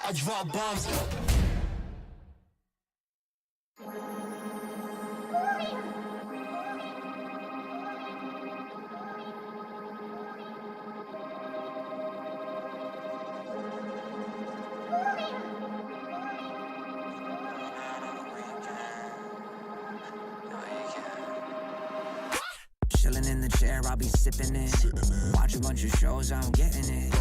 I drop bombs. Chilling in the chair, I'll be sipping it. Watch a bunch of shows, I'm getting it.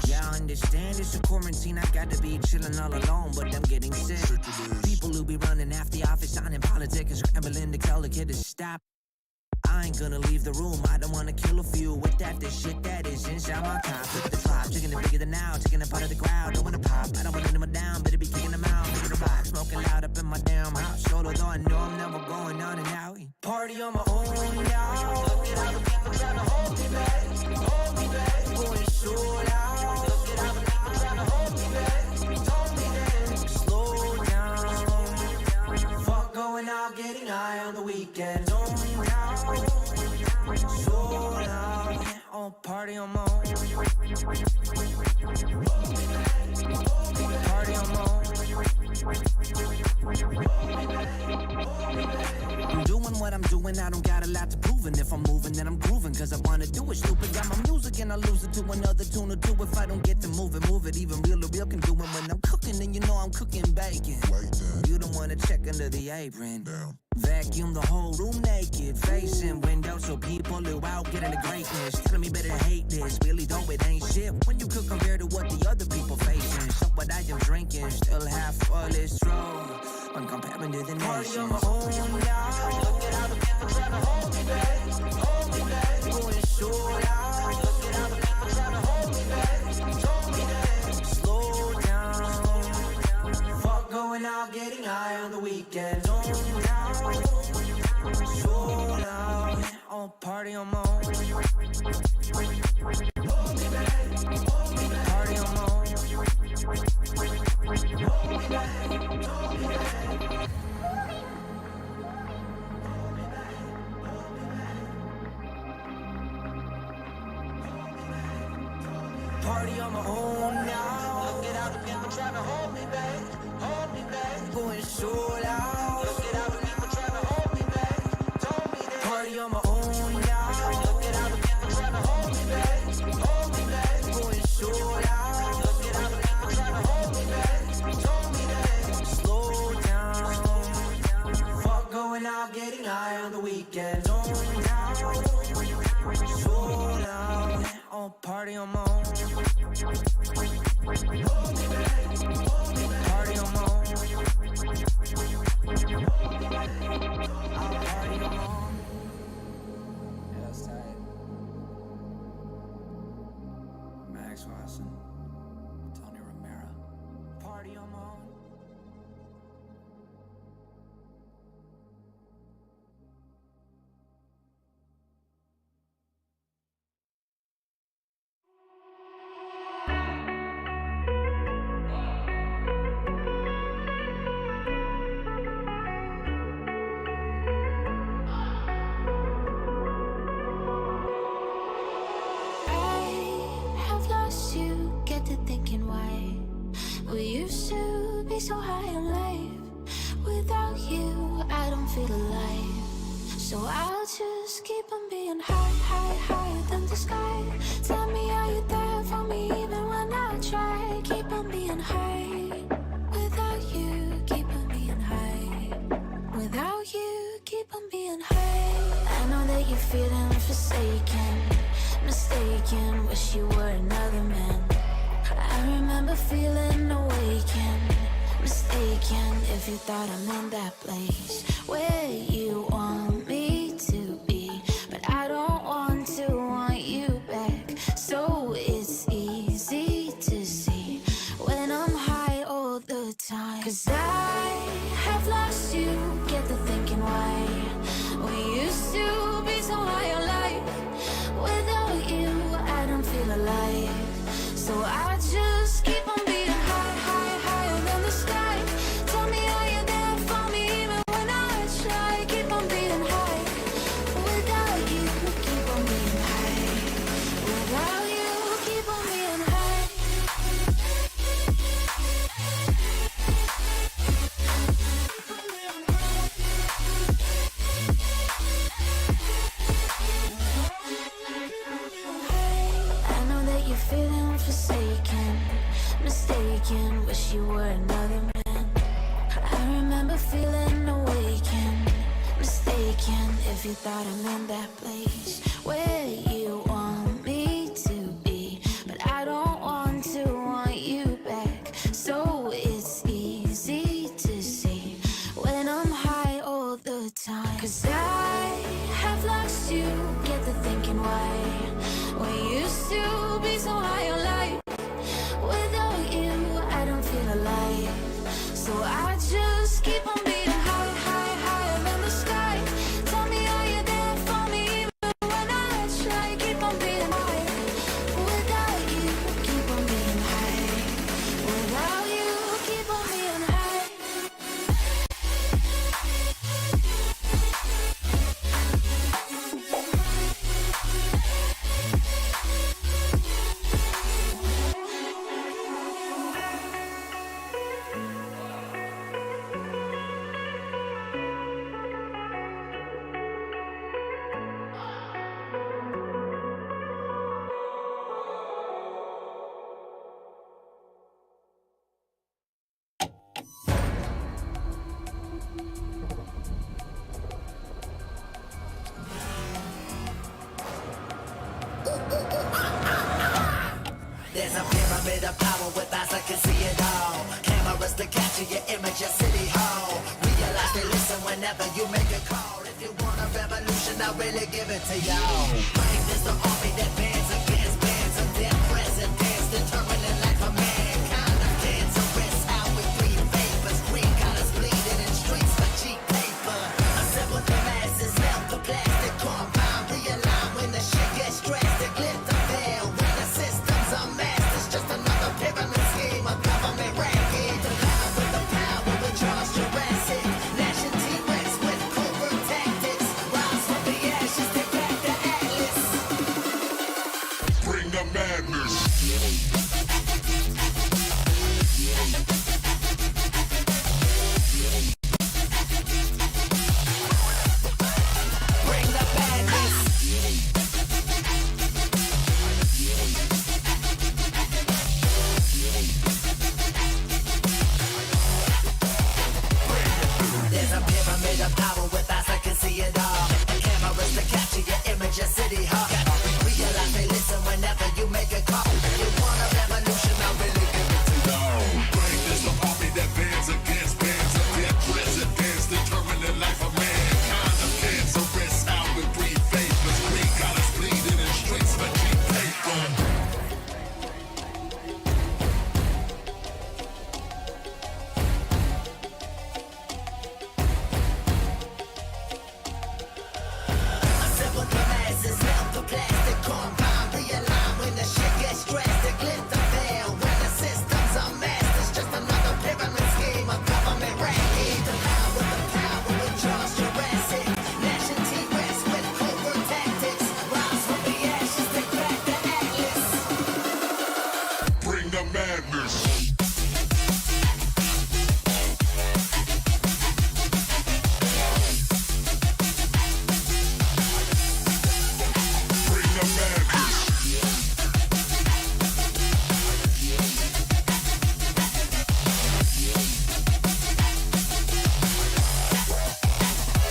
Yeah, I understand it's a quarantine, I got to be chilling all alone, but I'm getting sick. People who be running after the office, signing politics, and scrambling to tell the kid to stop. I ain't gonna leave the room, I don't wanna kill a few with that, this shit that is inside my top. Look at the drop, chicken it bigger than now, taking it part of the crowd, don't wanna pop, I don't wanna them down, better be kicking them out, look at the box, smoking loud up in my damn house, solo though I know I'm never going on and out. Party on my own, y'all, look at how the people trying to hold me back, going so loud, look at how the people trying to hold me back, told me that, slow down, fuck going out, getting high on the weekend, don't so loud, on party on my own. Party on my own. I'm doing what I'm doing, I don't got a lot to prove. And if I'm moving, then I'm grooving, cause I wanna do it. Stupid, got my music and I lose it to another tune or two. If I don't get to move it, even real or real can do it. When I'm cooking, then you know I'm cooking bacon. You don't wanna check under the apron. Vacuum the whole room naked, facing windows so people who out getting the greatness. Telling me better hate this, really though it ain't shit when you could compare to what the other people facing. So what I am drinking, still half full is true when comparing to the nations. Party on my own, y'all. Look at how the people trying to hold me back, going so loud. Look at how the people trying to hold me back, told me that, slow down, fuck going out, getting high on the weekend, don't down, so loud, on party on my own, party on my own, party on my own now. Look at how the people trying to hold me back, going so loud. Look at how the people trying to hold me back, told me that. Party on my own now. Look at how the people trying to hold me back, going so loud. Look at how the people trying to hold me back, told me that. Slow down, fuck going out, getting high on the weekend, don't down, so loud, on party on my own. Party on my own. Party on my own. Yeah, that's tight. Max Watson, Tony Romero. Party on my own. So high in life, without you I don't feel alive. So I'll just keep on being higher than the sky. Tell me, are you there for me even when I try? Keep on being high, without you keep on being high. Without you keep on being high. I know that you're feeling forsaken, mistaken, wish you were another man. I remember feeling awakened, mistaken if you thought I'm in that place where you want me to be, but I don't want you back. So it's easy to see when I'm high all the time, 'cause I have lost you, get the thinking why we used to be so high on life. Without you I don't feel alive. So I just keep on being higher than the sky. Tell me, are you there for me even when I try? Keep on being high, without you, keep on being high. mistaken. Wish you were another man. I remember feeling awakened, mistaken. If you thought I'm in that place where you want me to be, but I don't want you back. So it's easy to see when I'm high all the time. 'Cause I have lost you, get the thinking why. We used to be so high on life. Without you, I don't feel alive. So I just keep on being high, high, higher than the sky. Tell me, are you there for me even when I try? Keep on being high. Without you, keep on being high. Without you, keep on being high. There's a pyramid of power with eyes that can see it all. Cameras to capture your image at City Hall. Realize they listen whenever you make a call. If you want a revolution, I'll really give it to y'all. Bring this the army that bands against bands of dead presidents, determining life of mankind. Of cancerous, how we breathe vapors. Green colors bleeding in streets for cheap paper. Assemble the masses, melt the plastic compound. Realign when the shit gets drastic. Lift the veil when the systems are masked. It's just another pyramid scheme, a government ranking. The power with the power, we charge Jurassic. Nation T-Rex with covert tactics. Rise from the ashes, take back the atlas. Bring the madness. Bring the madness. There's a pyramid of power with eyes that can see it all. Cameras to capture your image at City Hall. Realize they listen whenever you make a call. If you want a revolution, I'll really give it to you. Bring this the army that bands against bands of dead presidents, determining life of mankind. Of cancerous, how we breathe vapors. Green colors bleeding in streets for cheap paper. Assemble the masses, melt the plastic compound. Realign when the shit gets drastic. Lift the veil when the systems are masked. It's just another pyramid scheme, a government ranking. The power with the power, we charge Jurassic. Nation T-Rex with covert tactics. Rise from the ashes, take back the atlas. Bring the madness. Bring the madness.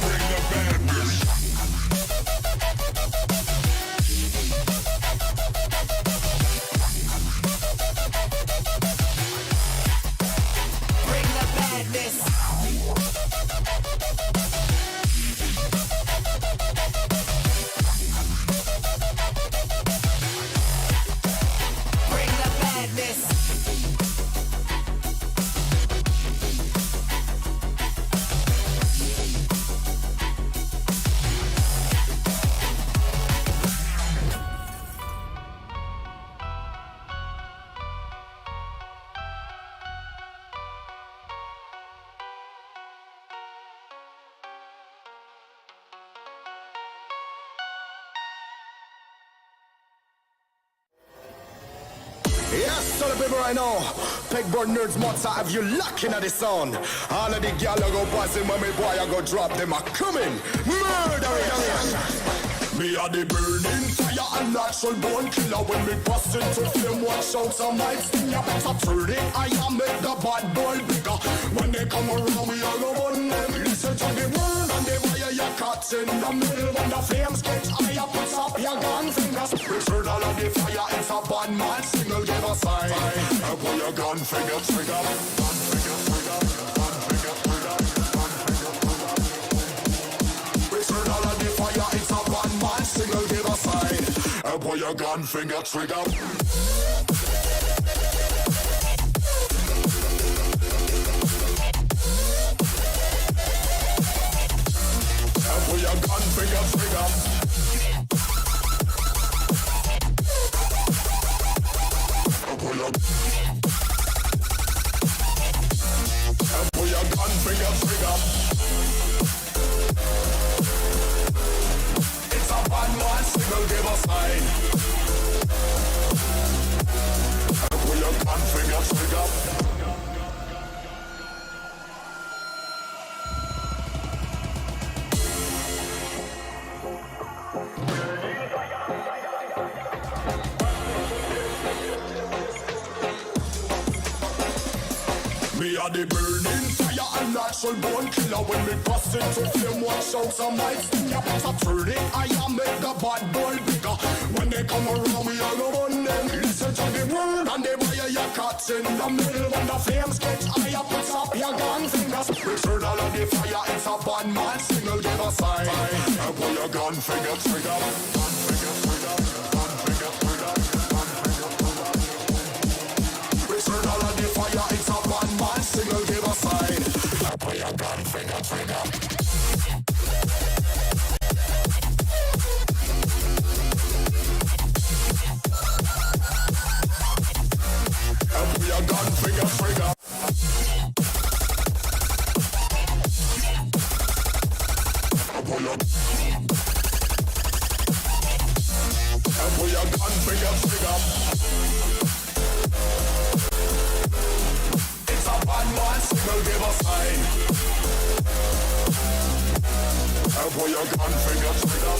Bring the madness. Bring the madness. Bring the madness. Yes, tell the people right now. Pegboard nerds must have you locking at the sound. All of the gal I go passing when me boy I go drop them a coming. Murder. Me are the burning fire a natural born killer. When me bust into flame, watch out, some might sting ya. Better turn it, I am make the bad boy bigger. When they come around, we all go on them. Listen to the word and the fire you caught in the middle. When the flames get higher, put up your gun fingers. Return all of the fire, it's a bad man single, give a sign. Put your gun finger trigger, gun finger trigger, gun finger trigger, gun finger trigger. Return all of the fire, it's a bad man single, give a sign. Put your gun finger trigger. Put your gun finger trigger. Put your gun finger trigger. It's a bad man signal, give a sign. Put your gun finger trigger. Me a the burning fire and natural born killer. When me bust into flame, watch out, some might sting ya. Better turn it, I am make the bad boy bigger. When they come around, we all go on them. Listen to the word and the fire you caught in the middle. When the flames get higher, put up your gun fingers. Return all of the fire, it's a bad man signal, give a sign. Pull your gun finger trigger, gun finger trigger, gun finger trigger, gun finger trigger. Return all of the fire, it's a bad man signal, give a sign. Pull your gun finger trigger. Pull your gun finger trigger. Pull your gun finger trigger. It's a bad man signal, give a sign. Pull your gun finger trigger.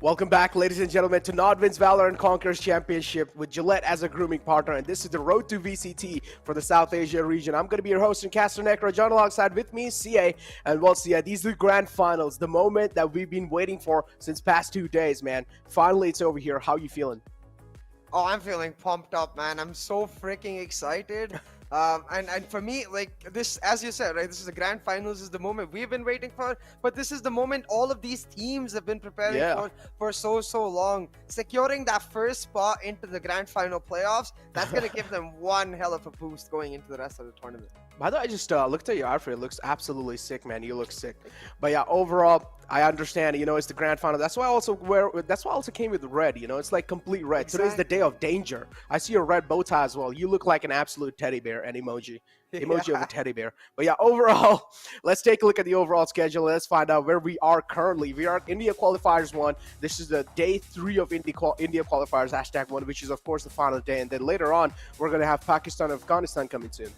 Welcome back, ladies and gentlemen, to NODWIN's Valorant Conquerors Championship with Gillette as a grooming partner, and this is the road to VCT for the South Asia region. I'm going to be your host and caster Necro, John, alongside with me, CA, and well, CA, these are the grand finals, the moment that we've been waiting for since past 2 days, man. Finally, it's over here. How you feeling? Oh, I'm feeling pumped up, man. I'm so freaking excited. And for me, like this, as you said, right, this is the grand finals, this is the moment we've been waiting for, but this is the moment all of these teams have been preparing for so long. Securing that first spot into the grand final playoffs, that's going to give them one hell of a boost going into the rest of the tournament. By the way, I just looked at your outfit. It looks absolutely sick, man. You look sick. But yeah, overall, I understand. You know, it's the grand final. That's why I also came with red. You know, it's like complete red. Exactly. Today's the day of danger. I see your red bow tie as well. You look like an absolute teddy bear and emoji of a teddy bear. But yeah, overall, let's take a look at the overall schedule. Let's find out where we are currently. We are at India Qualifiers 1. This is the day 3 of India Qualifiers #1, which is of course the final day. And then later on, we're gonna have Pakistan and Afghanistan coming soon.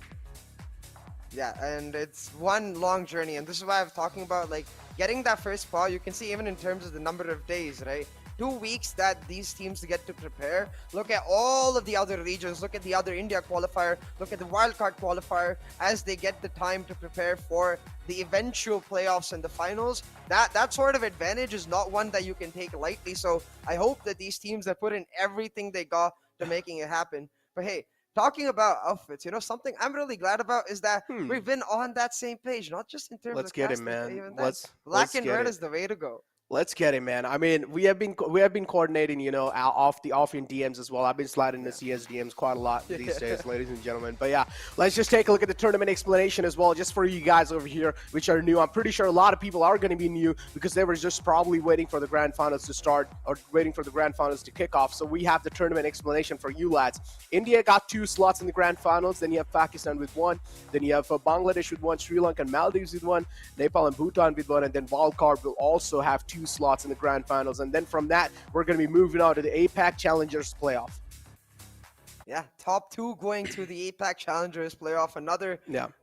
Yeah, and it's one long journey, and this is why I'm talking about, like, getting that first spot. You can see even in terms of the number of days, right? 2 weeks that these teams get to prepare. Look at all of the other regions. Look at the other India qualifier. Look at the wildcard qualifier as they get the time to prepare for the eventual playoffs and the finals. That sort of advantage is not one that you can take lightly. So I hope that these teams have put in everything they got to making it happen. But hey, talking about outfits, you know, something I'm really glad about is that we've been on that same page, not just in terms Let's of get it, casting, but man. even Let's black and get red it. is the way to go. Let's get it, man. I mean, we have been coordinating, you know, off in DMs as well. I've been sliding the CS DMs quite a lot these days, ladies and gentlemen. But yeah, let's just take a look at the tournament explanation as well, just for you guys over here, which are new. I'm pretty sure a lot of people are going to be new because they were just probably waiting for the grand finals to start or waiting for the grand finals to kick off. So we have the tournament explanation for you lads. India got 2 slots in the grand finals. Then you have Pakistan with 1. Then you have Bangladesh with 1, Sri Lanka and Maldives with 1, Nepal and Bhutan with 1, and then wildcard will also have 2 slots in the grand finals. And then from that, we're going to be moving on to the APAC Challengers playoff. Yeah, top 2 going to the APAC Challengers playoff. Another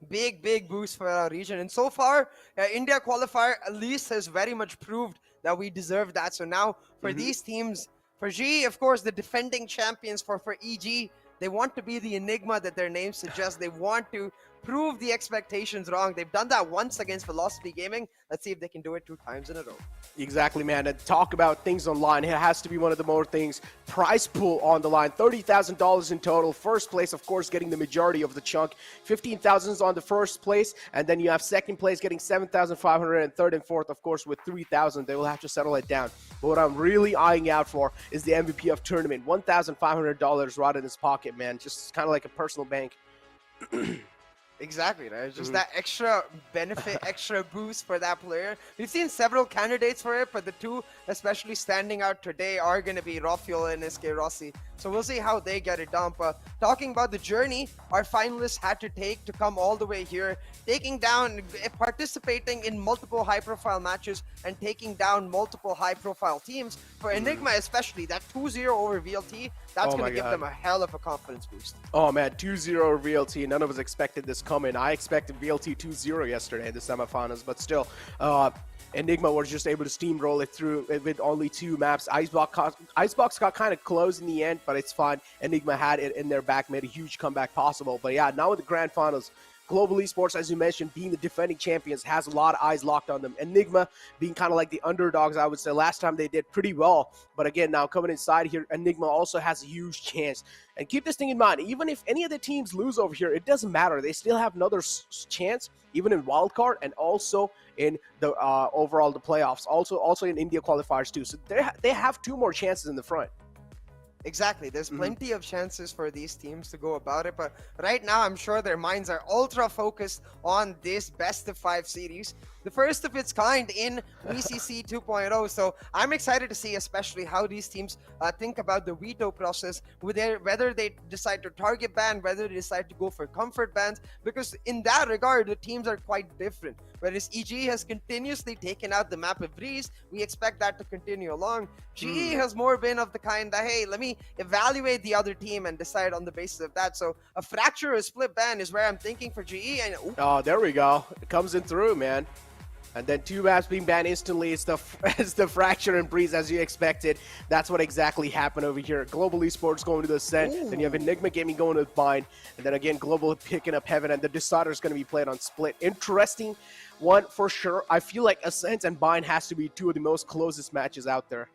big boost for our region. And so far, India qualifier at least has very much proved that we deserve that. So now for these teams, for G, of course, the defending champions, for EG, they want to be the Enigma that their name suggests. They want to prove the expectations wrong. They've done that once against Velocity Gaming. Let's see if they can do it 2 times in a row. Exactly, man. And talk about things online. It has to be one of the more things. Prize pool on the line. $30,000 in total. First place, of course, getting the majority of the chunk. 15,000 is on the first place. And then you have second place getting 7,500. And third and fourth, of course, with 3,000. They will have to settle it down. But what I'm really eyeing out for is the MVP of tournament. $1,500 right in his pocket, man. Just kind of like a personal bank. Exactly, right? It's just that extra benefit, extra boost for that player. We've seen several candidates for it, but the 2 especially standing out today are going to be Rafael and SK Rossi. So we'll see how they get it done. But talking about the journey our finalists had to take to come all the way here, participating in multiple high-profile matches and taking down multiple high-profile teams. For Enigma especially, that 2-0 over VLT, that's going to give them a hell of a confidence boost. Oh man, 2-0 over VLT. None of us expected this coming. I expected VLT 2-0 yesterday in the semifinals, but still, Enigma was just able to steamroll it through with only 2 maps. Icebox got kind of close in the end, but it's fine. Enigma had it in their back, made a huge comeback possible. But yeah, now with the grand finals, Global Esports, as you mentioned, being the defending champions, has a lot of eyes locked on them. Enigma being kind of like the underdogs, I would say. Last time they did pretty well. But again, now coming inside here, Enigma also has a huge chance. And keep this thing in mind, even if any of the teams lose over here, it doesn't matter. They still have another chance, even in wildcard and also in the overall the playoffs. Also in India qualifiers too. So they have 2 more chances in the front. Exactly. There's plenty of chances for these teams to go about it, but right now I'm sure their minds are ultra focused on this best of 5 series, the first of its kind in VCC 2.0. So I'm excited to see especially how these teams think about the veto process, whether they decide to target ban, whether they decide to go for comfort bans, because in that regard the teams are quite different. Whereas EG has continuously taken out the map of Breeze, we expect that to continue along. GE has more been of the kind that, hey, let me evaluate the other team and decide on the basis of that. So a fracture or split ban is where I'm thinking for GE. And oh, there we go. It comes in through, man. And then 2 maps being banned instantly. It's the it's the Fracture and Breeze as you expected. That's what exactly happened over here. Global Esports going to the Ascent. Then you have Enigma Gaming going to Bind. And then again, Global picking up Heaven. And the Decider is going to be played on Split. Interesting one for sure. I feel like Ascent and Bind has to be 2 of the most closest matches out there.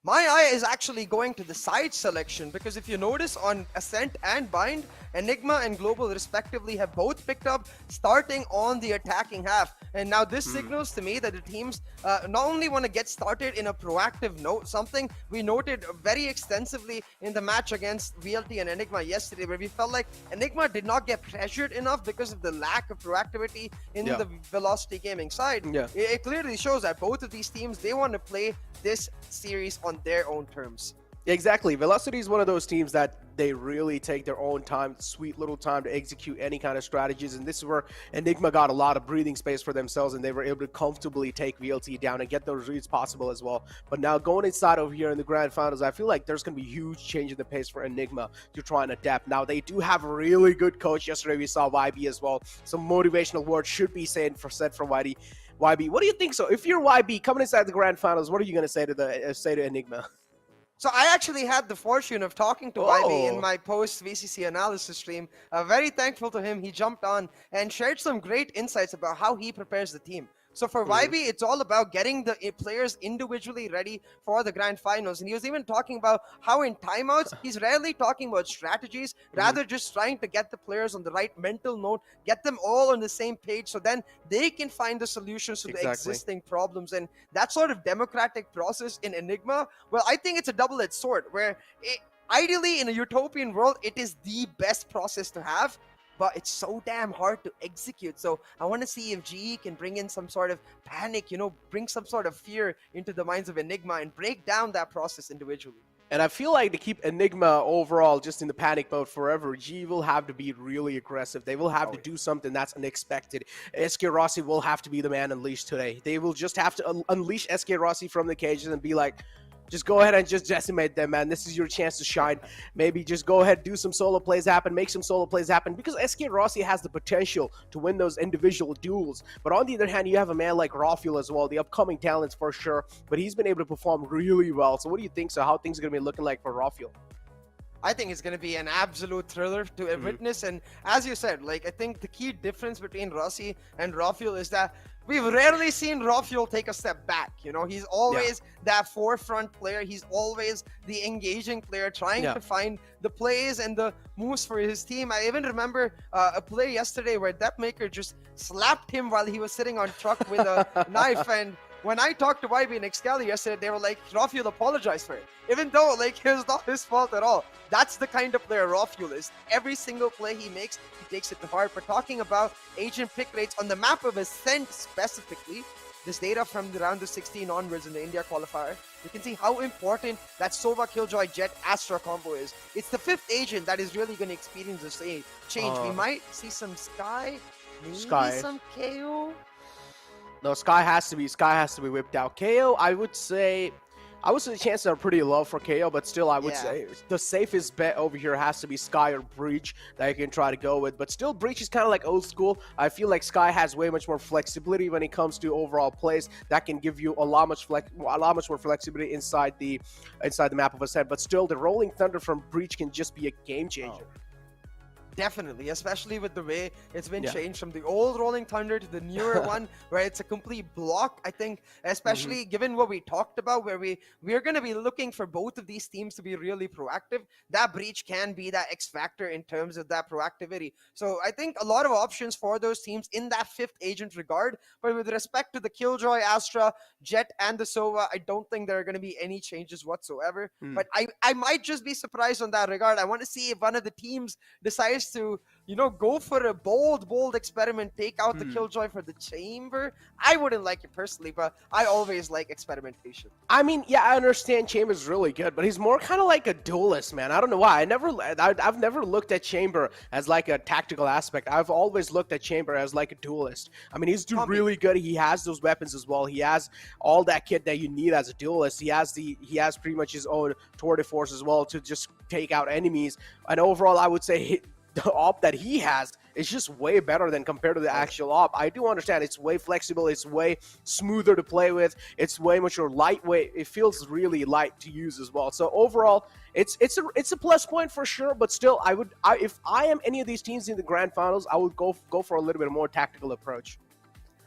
My eye is actually going to the side selection because if you notice on Ascent and Bind, Enigma and Global respectively have both picked up starting on the attacking half. And now this signals to me that the teams not only want to get started in a proactive note, something we noted very extensively in the match against VLT and Enigma yesterday, where we felt like Enigma did not get pressured enough because of the lack of proactivity in the Velocity Gaming side. It clearly shows that both of these teams, they want to play this series on their own terms. Exactly. Velocity is one of those teams that they really take their own time, sweet little time to execute any kind of strategies. And this is where Enigma got a lot of breathing space for themselves and they were able to comfortably take VLT down and get those reads possible as well. But now going inside over here in the grand finals, I feel like there's going to be a huge change in the pace for Enigma to try and adapt. Now they do have a really good coach. Yesterday we saw YB as well. Some motivational words should be said from YB. YB, what do you think? So if you're YB coming inside the grand finals, what are you going to say to Enigma? So I actually had the fortune of talking to YB in my post VCC analysis stream. Very thankful to him. He jumped on and shared some great insights about how he prepares the team. So for YB, it's all about getting the players individually ready for the grand finals. And he was even talking about how in timeouts, he's rarely talking about strategies, rather just trying to get the players on the right mental note, get them all on the same page so then they can find the solutions to the existing problems. And that sort of democratic process in Enigma, well, I think it's a double-edged sword where ideally in a utopian world, it is the best process to have. But it's so damn hard to execute. So I want to see if GE can bring in some sort of panic, bring some sort of fear into the minds of Enigma and break down that process individually. And I feel like to keep Enigma overall just in the panic mode forever, GE will have to be really aggressive. They will have to do something that's unexpected. SK Rossi will have to be the man unleashed today. They will just have to unleash SK Rossi from the cages and be like, just go ahead and just decimate them, man. This is your chance to shine. Maybe just go ahead, do some solo plays happen, make some solo plays happen, because SK Rossi has the potential to win those individual duels. But on the other hand, you have a man like Rafael as well, the upcoming talents for sure, but he's been able to perform really well. So what do you think? So how things are going to be looking like for Rafael? I think it's going to be an absolute thriller to witness. And as you said, I think the key difference between Rossi and Rafael is that we've rarely seen Rafael take a step back. He's always that forefront player. He's always the engaging player trying to find the plays and the moves for his team. I even remember a play yesterday where Depmaker just slapped him while he was sitting on truck with a knife. And when I talked to YB and Excali yesterday, they were like, Rafael apologized for it. Even though, it was not his fault at all. That's the kind of player Rafael is. Every single play he makes, he takes it to heart. We're talking about agent pick rates on the map of Ascent specifically. This data from the round of 16 onwards in the India Qualifier. You can see how important that Sova Killjoy Jet Astra combo is. It's the 5th agent that is really going to experience this change. We might see some Sky, maybe some KO. No, Sky has to be whipped out. KO, I would say the chances are pretty low for KO, but still I would say the safest bet over here has to be Sky or Breach that you can try to go with. But still, Breach is kind of like old school. I feel like Sky has way much more flexibility when it comes to overall plays. That can give you a lot much more flexibility inside the map of Ascent. But still, the Rolling Thunder from Breach can just be a game changer. Definitely, especially with the way it's been changed from the old Rolling Thunder to the newer one, where it's a complete block. I think, especially given what we talked about, where we're going to be looking for both of these teams to be really proactive, that Breach can be that X factor in terms of that proactivity. So I think a lot of options for those teams in that 5th agent regard. But with respect to the Killjoy, Astra, Jet, and the Sova, I don't think there are going to be any changes whatsoever. But I might just be surprised on that regard. I want to see if one of the teams decides to go for a bold experiment, take out the Killjoy for the Chamber. I wouldn't like it personally, but I always like experimentation. I mean, yeah, I understand Chamber's really good, but he's more kind of like a duelist, man. I don't know why. I've never looked at Chamber as like a tactical aspect. I've always looked at Chamber as like a duelist. I mean, he's really good. He has those weapons as well. He has all that kit that you need as a duelist. He has pretty much his own tour de force as well to just take out enemies. And overall, I would say the op that he has is just way better than compared to the actual op. I do understand it's way flexible, it's way smoother to play with, it's way much more lightweight. It feels really light to use as well. So overall, it's a plus point for sure. But still, if I am any of these teams in the grand finals, I would go for a little bit more tactical approach.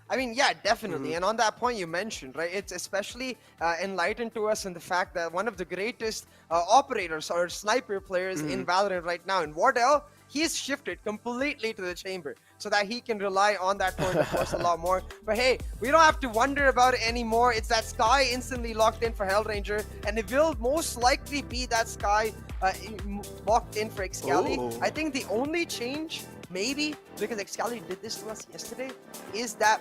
I mean, yeah, definitely. And on that point you mentioned, right, it's especially enlightened to us in the fact that one of the greatest operators or sniper players in Valorant right now, in Wardell, he's shifted completely to the chamber so that he can rely on that point of force a lot more. But hey, we don't have to wonder about it anymore. It's that Sky instantly locked in for Hellranger, and it will most likely be that Sky locked in for Excali. I think the only change, maybe, because Excali did this to us yesterday, is that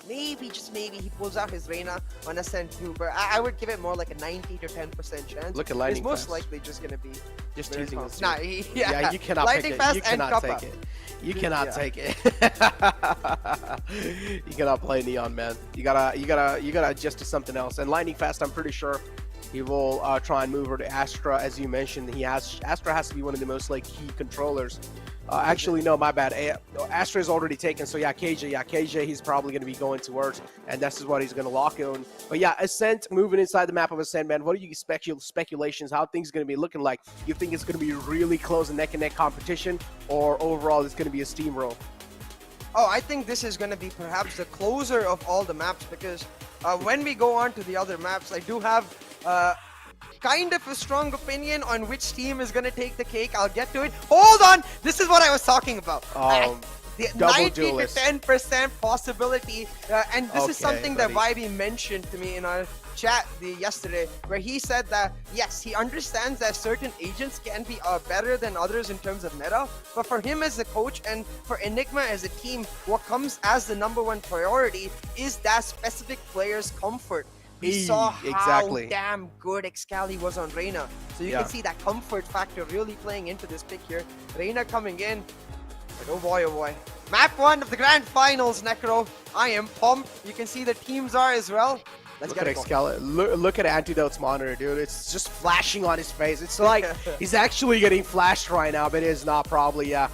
maybe, just maybe, he pulls out his Reyna on Ascent 2, but I would give it more like a 90 to 10% chance. Look at Lightning It's most Fast. likely just going to be Just very teasing calm. us. Nah, Yeah, you cannot Lightning pick Fast it. You and cannot Kappa. take it. You cannot Yeah. take it. You cannot play Neon, man. You gotta adjust to something else. And Lightning Fast, I'm pretty sure he will try and move her to Astra, as you mentioned. Astra has to be one of the most like key controllers. Actually, no, my bad. Astra is already taken, so yeah, KJ, he's probably going to be going towards, and this is what he's going to lock in. But yeah, Ascent, moving inside the map of Ascent, man. What are you speculations? How things going to be looking like? You think it's going to be really close and neck-and-neck competition, or overall it's going to be a steamroll? Oh, I think this is going to be perhaps the closer of all the maps, because when we go on to the other maps, I do have kind of a strong opinion on which team is going to take the cake. I'll get to it. Hold on! This is what I was talking about. The double 90 duelist. to 10% possibility. And this is Okay, something buddy. that Vibe mentioned to me in our chat yesterday, where he said that, yes, he understands that certain agents can be better than others in terms of meta, but for him as a coach and for Enigma as a team, what comes as the #1 priority is that specific player's comfort. We saw how exactly. damn good Excali was on Reyna. So you Yeah. can see that comfort factor really playing into this pick here. Reyna coming in. But oh boy, oh boy. Map 1 of the grand finals, Necro. I am pumped. You can see the teams are as well. Let's Look get at it going. Excalibur. Look at Antidote's monitor, dude. It's just flashing on his face. It's like he's actually getting flashed right now, but it is not probably, yeah.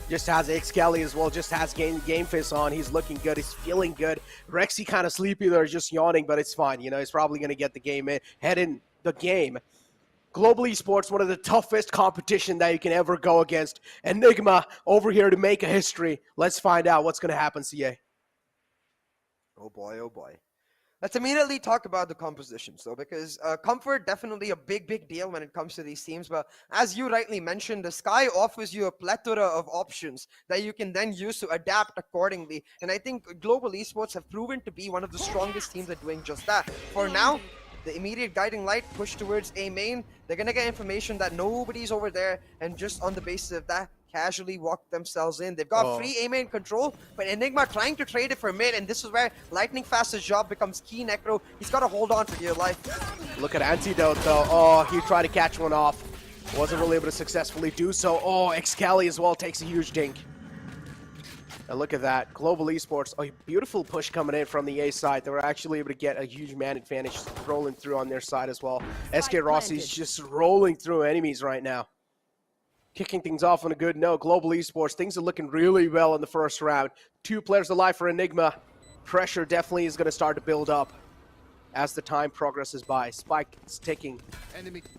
Just has Excalibur as well, just has game face on. He's looking good, he's feeling good. Rexy kind of sleepy there, just yawning, but it's fine. You know, he's probably going to get the game in, head in the game. Global Esports, one of the toughest competition that you can ever go against. Enigma over here to make a history. Let's find out what's going to happen, CA. Oh boy, oh boy. Let's immediately talk about the compositions, though, because comfort definitely a big deal when it comes to these teams. But as you rightly mentioned, the Sky offers you a plethora of options that you can then use to adapt accordingly. And I think Global Esports have proven to be one of the strongest teams at doing just that. For now, the immediate guiding light push towards A main. They're going to get information that nobody's over there, and just on the basis of that, casually walk themselves in. They've got free A main control, but Enigma trying to trade it for mid, and this is where Lightning Fast's job becomes key, Necro. He's got to hold on for dear life. Look at Antidote, though. Oh, he tried to catch one off. Wasn't really able to successfully do so. Oh, Excali as well takes a huge dink. And look at that. Global Esports, a beautiful push coming in from the A side. They were actually able to get a huge man advantage rolling through on their side as well. SK Rossi's just rolling through enemies right now. Kicking things off on a good note. Global Esports, things are looking really well in the first round. 2 players alive for Enigma. Pressure definitely is going to start to build up as the time progresses by. Spike is ticking.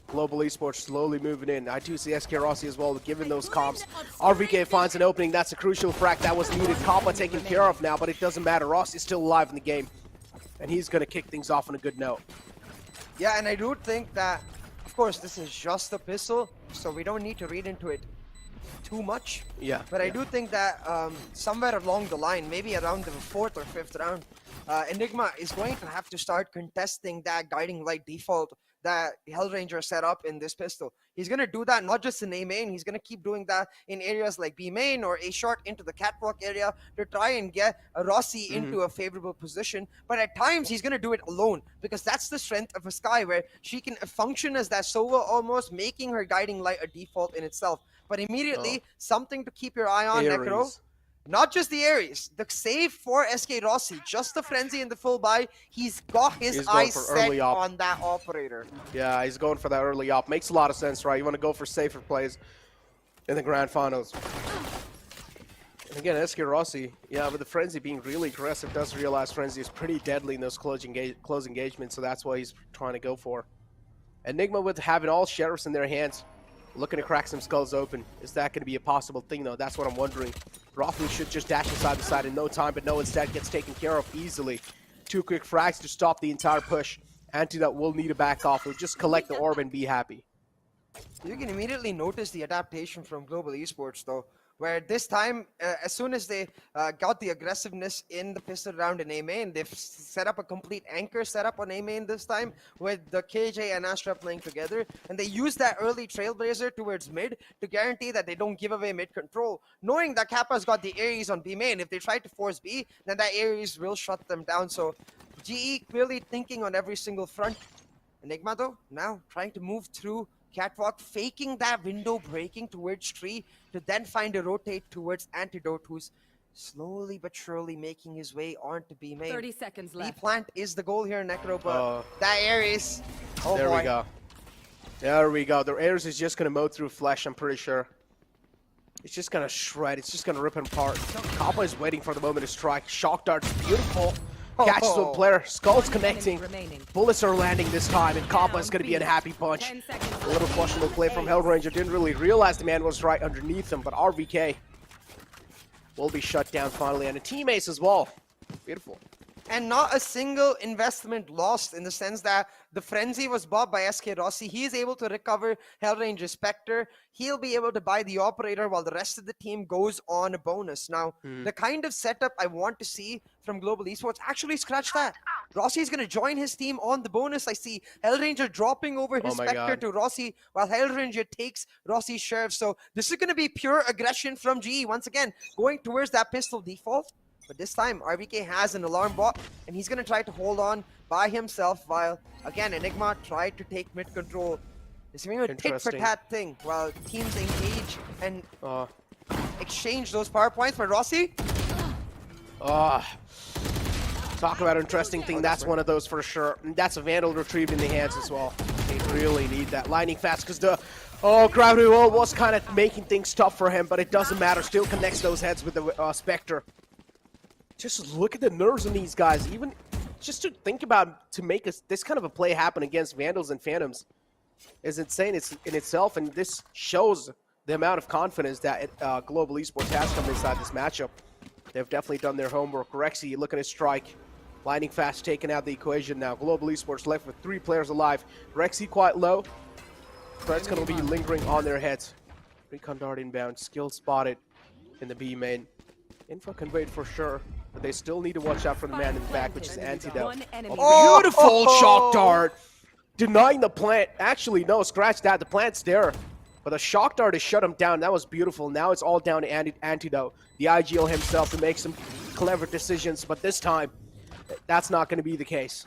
Global Esports slowly moving in. I do see SK Rossi as well, given those comps. RVK finds an opening. That's a crucial frac that was needed. Kappa taken care of now, but it doesn't matter. Rossi's still alive in the game, and he's going to kick things off on a good note. Yeah, and I do think that, of course, this is just a pistol, so we don't need to read into it too much. Yeah. But I do think that somewhere along the line, maybe around the 4th or 5th round, Enigma is going to have to start contesting that guiding light default that Hellranger set up in this pistol. He's going to do that not just in A main, he's going to keep doing that in areas like B main or A short into the catwalk area to try and get Rossi into a favorable position. But at times, he's going to do it alone, because that's the strength of a Sky, where she can function as that Sova, almost making her guiding light a default in itself. But immediately, something to keep your eye on, Necro. Ares. Not just the Ares, the save for SK Rossi, just the frenzy in the full buy. He's got his He's going eyes for set early op. on that operator. Yeah, he's going for that early op. Makes a lot of sense, right? You want to go for safer plays in the grand finals. And again, SK Rossi, yeah, with the Frenzy being really aggressive, does realize Frenzy is pretty deadly in those close engagements, so that's what he's trying to go for. Enigma with having all sheriffs in their hands, looking to crack some skulls open. Is that going to be a possible thing, though? That's what I'm wondering. Rothman should just dash inside the side in no time, but no, instead gets taken care of easily. 2 quick frags to stop the entire push. Antidote will need to back off. He'll just collect the orb and be happy. You can immediately notice the adaptation from Global Esports, though, where this time, as soon as they got the aggressiveness in the pistol round in A main, they've set up a complete anchor setup on A main this time with the KJ and Astra playing together, and they use that early Trailblazer towards mid to guarantee that they don't give away mid control, knowing that Kappa's got the Ares on B main. If they try to force B, then that Ares will shut them down. So GE clearly thinking on every single front. Enigma, though, now trying to move through Catwalk, faking that window breaking towards Tree to then find a rotate towards Antidote, who's slowly but surely making his way onto B main. 30 seconds B left. plant is the goal here, Necro, but that Ares, oh There boy. we go. There we go. The Ares is just going to mow through Flesh, I'm pretty sure. It's just going to shred. It's just going to rip him apart. Kappa is waiting for the moment to strike. Shock Dart's beautiful. Catches one player. Skull's connecting. Bullets are landing this time, and Kappa is going to be a happy bunch. 10 seconds A little questionable play from Hellranger. Didn't really realize the man was right underneath him, but RVK will be shut down finally, and a team ace as well. Beautiful. And not a single investment lost, in the sense that the Frenzy was bought by SK Rossi. He is able to recover Hellranger Spectre. He'll be able to buy the Operator while the rest of the team goes on a bonus. Now, the kind of setup I want to see from Global Esports, actually scratch that. Rossi's going to join his team on the bonus. I see Hellranger dropping over his my Spectre God. to Rossi, while Hellranger takes Rossi's Sheriff. So this is going to be pure aggression from GE. Once again, going towards that pistol default. But this time, RVK has an alarm bot, and he's going to try to hold on by himself while, again, Enigma tried to take mid control. It's a tit-for-tat thing while teams engage and exchange those power points for Rossi. Talk about an interesting thing. That's one of those for sure. And that's a Vandal retrieved in the hands as well. They really need that. Lightning fast because the gravity wall was kind of making things tough for him, but it doesn't matter. Still connects those heads with the Spectre. Just look at the nerves on these guys. Even just to think about to make this kind of a play happen against Vandals and Phantoms is insane in itself, and this shows the amount of confidence that Global Esports has come inside this matchup. They've definitely done their homework. Rexy looking to strike. Lightning fast taken out the equation now. Global Esports left with 3 players alive. Rexy quite low. Threat's going to be lingering on their heads. Recon dart inbound. Skill spotted in the B main. Info conveyed for sure. But they still need to watch out for the man in the back, which is Antidote. A beautiful shock dart! Denying the plant. Actually, no, scratch that. The plant's there. But the shock dart has shut him down. That was beautiful. Now it's all down to Antidote, the IGL himself, to make some clever decisions. But this time, that's not going to be the case.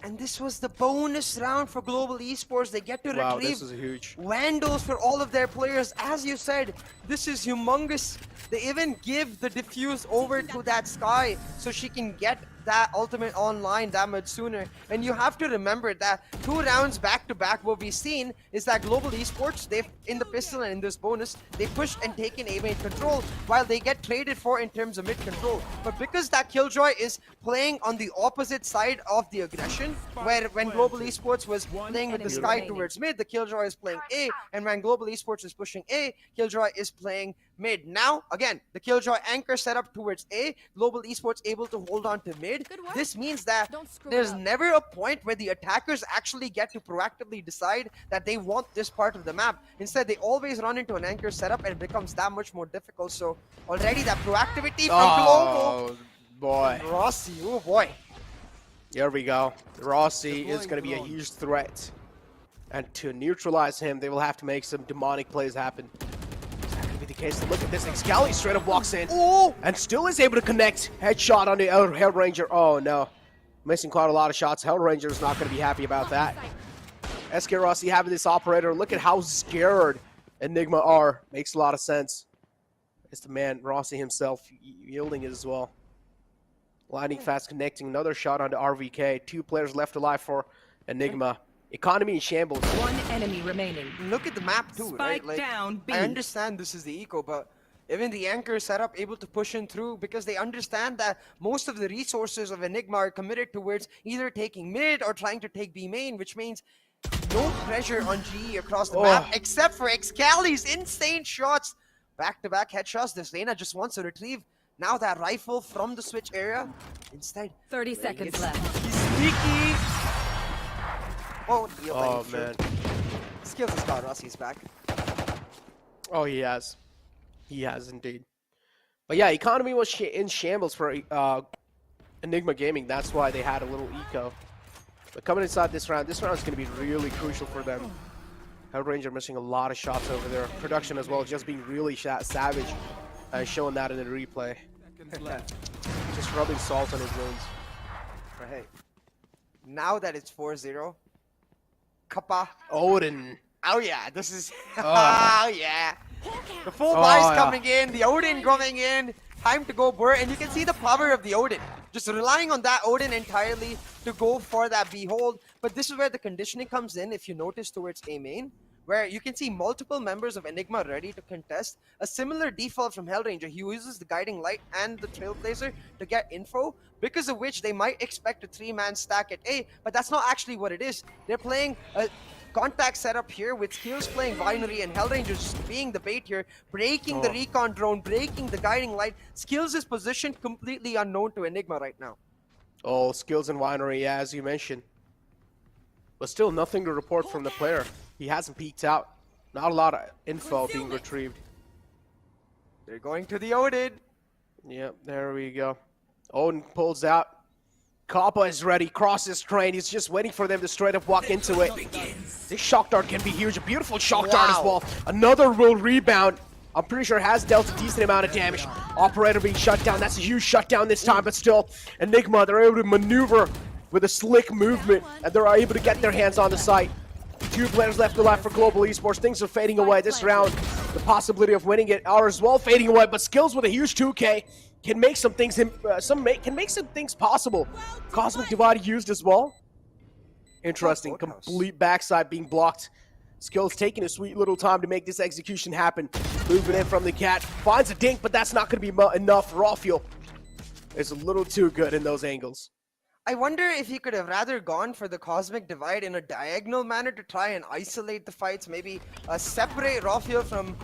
And this was the bonus round for Global Esports. They get to retrieve this is huge. Vandals for all of their players. As you said, this is humongous. They even give the diffuse over to that Sky so she can get that ultimate online that much sooner. And you have to remember that 2 rounds back to back, what we've seen is that Global Esports, they've in the pistol and in this bonus, they pushed and taken A main control while they get traded for in terms of mid control. But because that Killjoy is playing on the opposite side of the aggression, where when Global Esports was playing with the Sky towards mid, the Killjoy is playing A, and when Global Esports is pushing A, Killjoy is playing mid. Now, again, the Killjoy anchor set up towards A, Global Esports able to hold on to mid. This means that there's never a point where the attackers actually get to proactively decide that they want this part of the map. Instead, they always run into an anchor setup, and it becomes that much more difficult. So already that proactivity from Global. Boy. Rossi, oh boy. Here we go. Rossi is going to be a huge threat. And to neutralize him, they will have to make some demonic plays happen. Is that going to be the case? Look at this. Excali straight up walks in. And still is able to connect. Headshot on the Hellranger. Oh, no. Missing quite a lot of shots. Hellranger is not going to be happy about that. SK Rossi having this operator. Look at how scared Enigma are. Makes a lot of sense. It's the man, Rossi himself, yielding it as well. Lightning fast connecting. Another shot onto RVK. 2 players left alive for Enigma. Economy in shambles. 1 enemy remaining. Look at the map too, right? Spike down B. I understand this is the eco, but Even the anchor setup able to push in through because they understand that most of the resources of Enigma are committed towards either taking mid or trying to take B main, which means no pressure on GE across the map except for Excali's insane shots. Back-to-back headshots. This Lena just wants to retrieve now that rifle from the switch area. Instead, 30 seconds left. he's sneaky. Oh man. Skills has got Rossi's back. Oh, he has. He has indeed. But yeah, economy was in shambles for Enigma Gaming. That's why they had a little eco. But coming inside this round is going to be really crucial for them. Hellranger missing a lot of shots over there. Production as well, just being really savage. Showing that in the replay. Just rubbing salt on his wounds. Right. Now that it's 4-0, Kappa. Odin. Oh yeah, this is. Oh yeah. The full buys coming in, the Odin coming in. Time to go Burr, and you can see the power of the Odin. Just relying on that Odin entirely to go for that Behold. But this is where the conditioning comes in, if you notice, towards A main, where you can see multiple members of Enigma ready to contest. A similar default from Hellranger. He uses the Guiding Light and the Trailblazer to get info, because of which they might expect a 3-man stack at A, but that's not actually what it is. They're playing a contact setup here with Skills playing Binary and Hellranger just being the bait here, breaking the recon drone, breaking the Guiding Light. Skills is positioned completely unknown to Enigma right now. Oh, Skills and Winery, yeah, as you mentioned. But still nothing to report from the player. He hasn't peeked out. Not a lot of info being retrieved. They're going to the Odin. Yep, there we go. Odin pulls out. Kappa is ready, crosses train. He's just waiting for them to straight up walk into it. This shock dart can be huge. A beautiful shock dart as well. Another will rebound. I'm pretty sure it has dealt a decent amount of damage. Operator being shut down. That's a huge shutdown this time, but still, Enigma, they're able to maneuver with a slick movement, and they're able to get their hands on the site. 2 players left alive for Global Esports. Things are fading away this round. The possibility of winning it are as well fading away, but Skills with a huge 2K can make some things possible. Cosmic Divide used as well. Interesting. Complete backside being blocked. Skills taking a sweet little time to make this execution happen. Moving in from the cat. Finds a dink, but that's not going to be enough. Rafiel is a little too good in those angles. I wonder if he could have rather gone for the Cosmic Divide in a diagonal manner to try and isolate the fights, maybe separate Rafiel from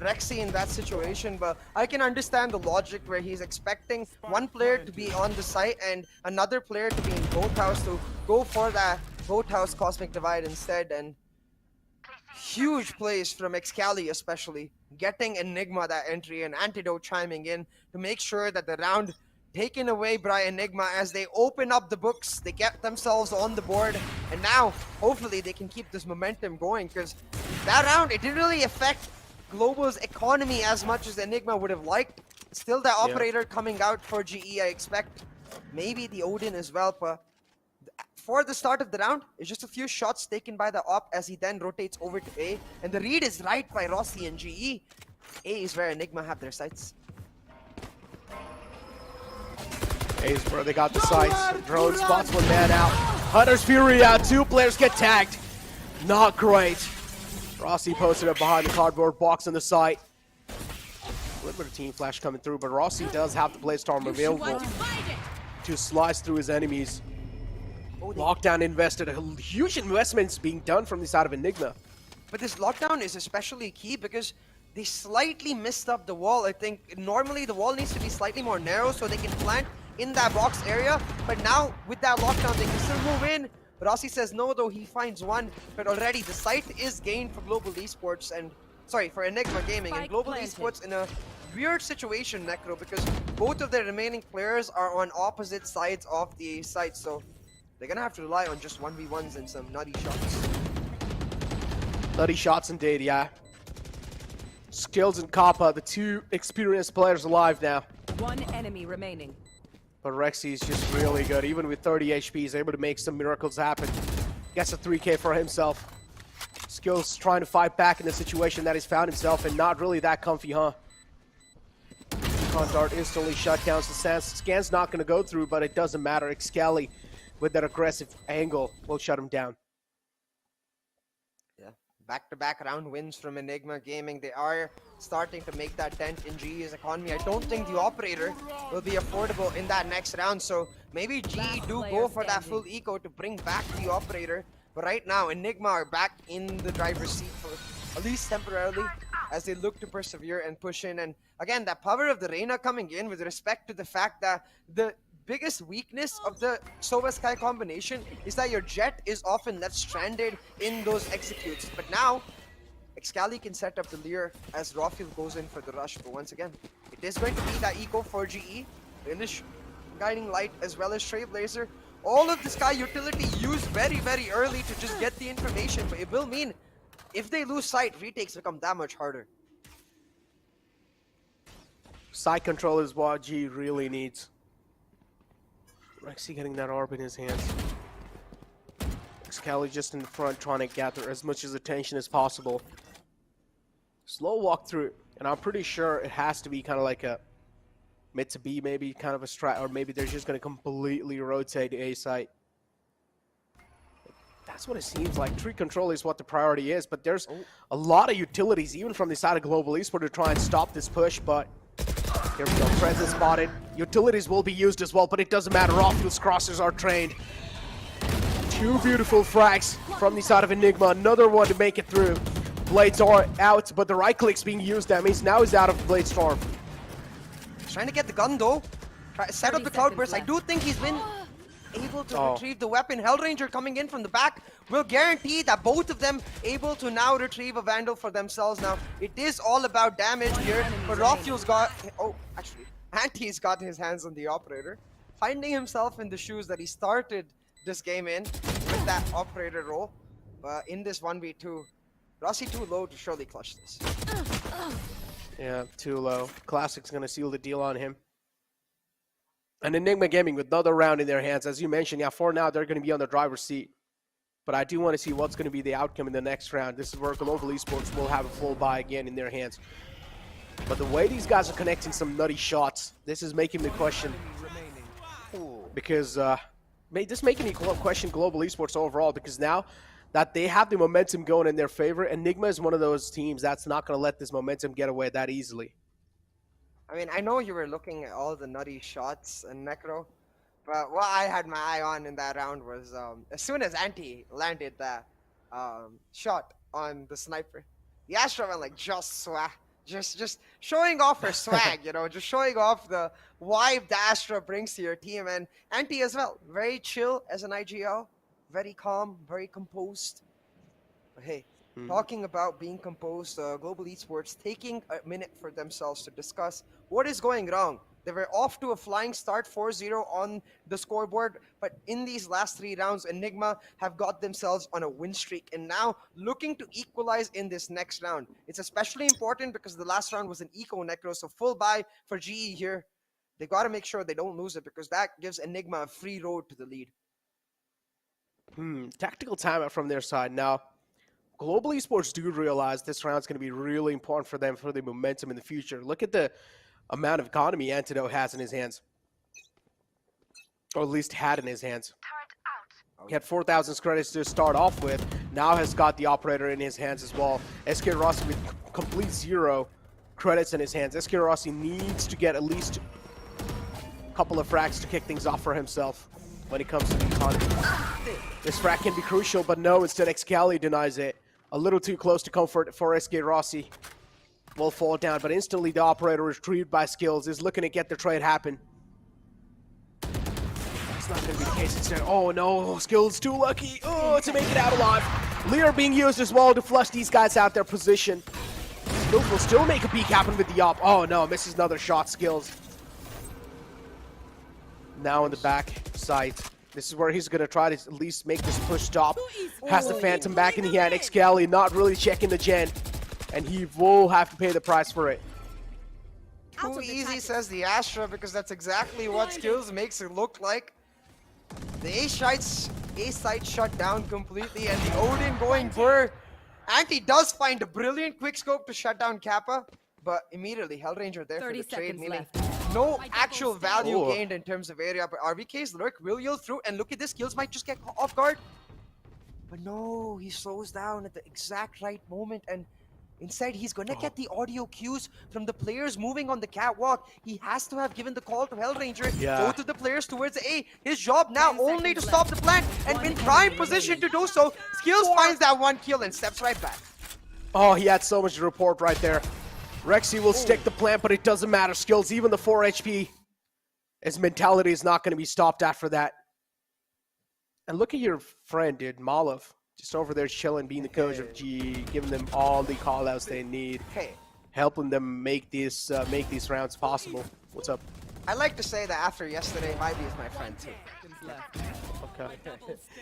Rexy in that situation, but I can understand the logic where he's expecting one player to be on the site and another player to be in Boathouse to go for that Boathouse Cosmic Divide instead. And huge plays from Excali especially, getting Enigma that entry and Antidote chiming in to make sure that the round taken away by Enigma as they open up the books, they get themselves on the board, and now hopefully they can keep this momentum going, because that round, it didn't really affect Global's economy as much as Enigma would have liked. Still the operator coming out for GE, I expect. Maybe the Odin as well, but for the start of the round, it's just a few shots taken by the op as he then rotates over to A, and the read is right by Rossi and GE. A is where Enigma have their sights. A's where they got the sights. Drone spots 1 man out. Hunter's Fury out. 2 players get tagged. Not great. Rossi posted up behind the cardboard box on the site. A little bit of team flash coming through, but Rossi does have the Blaze-Storm available to slice through his enemies. Lockdown invested. A huge investments being done from the side of Enigma. But this lockdown is especially key because they slightly missed up the wall. I think normally the wall needs to be slightly more narrow so they can plant in that box area, but now with that lockdown they can still move in. Rossi says no, though he finds one, but already the site is gained for Global Esports and for Enigma Gaming, and Global Esports in a weird situation, Necro, because both of their remaining players are on opposite sides of the site, so they're gonna have to rely on just 1v1s and some nutty shots. Nutty shots indeed, yeah. Skills and Kappa, the 2 experienced players alive now. 1 enemy remaining. But Rexy is just really good. Even with 30 HP, he's able to make some miracles happen. Gets a 3K for himself. Skills trying to fight back in the situation that he's found himself, and not really that comfy, huh? Con Dart instantly shut down. The scan's not going to go through, but it doesn't matter. Excali, with that aggressive angle, will shut him down. Yeah, Back-to-back round wins from Enigma Gaming. They are starting to make that dent in GE's economy. I don't think the operator will be affordable in that next round, so maybe GE do go for that full eco to bring back the operator. But right now, Enigma are back in the driver's seat for at least temporarily as they look to persevere and push in. And again, that power of the Reyna coming in with respect to the fact that the biggest weakness of the Sova Sky combination is that your Jet is often left stranded in those executes. But now, Excali can set up the Lear as Rafiel goes in for the rush. But once again, it is going to be that eco for GE. Finish Guiding Light as well as Trailblazer. All of the Sky utility used very, very early to just get the information. But it will mean if they lose sight, retakes become that much harder. Side control is what G really needs. Rexy getting that orb in his hands. Excali just in the front trying to gather as much as attention as possible. Slow walk through, and I'm pretty sure it has to be kind of like a mid to B, maybe kind of a strat, or maybe they're just going to completely rotate the A site. That's what it seems like. Tree control is what the priority is, but there's a lot of utilities, even from the side of Global Esports, to try and stop this push, but here we go, presence spotted. Utilities will be used as well, but it doesn't matter. Rafiel's crossers are trained. Two beautiful frags from the side of Enigma. Another one to make it through. Blades are out, but the right click's being used. That means now he's out of Blade Storm. Trying to get the gun though. Set up the Cloudburst. I do think he's been able to retrieve the weapon. Hellranger coming in from the back will guarantee that both of them able to now retrieve a Vandal for themselves. Now, it is all about damage here, but Rafiel's got... Oh, actually, Anti's got his hands on the operator, finding himself in the shoes that he started this game in with that operator role. But in this 1v2, Rossi too low to surely clutch this. Yeah, too low. Classic's going to seal the deal on him. And Enigma Gaming with another round in their hands. As you mentioned, yeah, for now, they're going to be on the driver's seat. But I do want to see what's going to be the outcome in the next round. This is where Global Esports will have a full buy again in their hands. But the way these guys are connecting some nutty shots, this is making me question. Because, this making me question Global Esports overall, because now that they have the momentum going in their favor, Enigma is one of those teams that's not going to let this momentum get away that easily. I mean, I know you were looking at all the nutty shots and Necro, but what I had my eye on in that round was as soon as Anti landed that shot on the sniper, the Astra went like just swag, just showing off her swag, you know, just showing off the vibe the Astra brings to your team. And Anti as well, very chill as an IGL, very calm, very composed. But hey, talking about being composed, Global Esports taking a minute for themselves to discuss what is going wrong. They were off to a flying start, 4-0 on the scoreboard, but in these last 3 rounds, Enigma have got themselves on a win streak and now looking to equalize in this next round. It's especially important because the last round was an eco Necro, so full buy for GE here. They got to make sure they don't lose it because that gives Enigma a free road to the lead. Tactical timeout from their side. Now, Global Esports do realize this round's going to be really important for them for the momentum in the future. Look at the amount of economy Antidote has in his hands. Or at least had in his hands. He had 4,000 credits to start off with. Now has got the operator in his hands as well. SK Rossi with complete 0 credits in his hands. SK Rossi needs to get at least a couple of frags to kick things off for himself when it comes to the economy. This frag can be crucial, but no, instead Excali denies it. A little too close to comfort for SK Rossi. Will fall down, but instantly the operator retrieved by Skills is looking to get the trade happen. That's not going to be the case instead. Oh no, Skills too lucky to make it out alive. Lear being used as well to flush these guys out their position. Skills will still make a peek happen with the op. Oh no, misses another shot, Skills. Now in the back site. This is where he's going to try to at least make this push stop. Has the Phantom back in the hand. Excali not really checking the gen. And he will have to pay the price for it. Too easy, says the Astra, because that's exactly what Skills makes it look like. The A site shut down completely, and the Odin going for Anti does find a brilliant quickscope to shut down Kappa, but immediately Hellranger there for the trade, meaning no actual value gained in terms of area. But RBK's lurk will yield through, and look at this, Skills might just get off guard. But no, he slows down at the exact right moment, and instead he's gonna get the audio cues from the players moving on the catwalk. He has to have given the call to Hellranger. Yeah. Both of the players towards the A. His job now 10 only to seconds stop the left. plant, and in prime position to do so. Skills finds that one kill and steps right back. Oh, he had so much to report right there. Rexy will stick the plant, but it doesn't matter. Skills, even the 4 HP, his mentality is not going to be stopped after that. And look at your friend, dude, Malav. Just over there chilling, being the coach of G, giving them all the call-outs they need, Hey, helping them make these rounds possible. What's up? I like to say that after yesterday, Ivy is my friend too. Okay.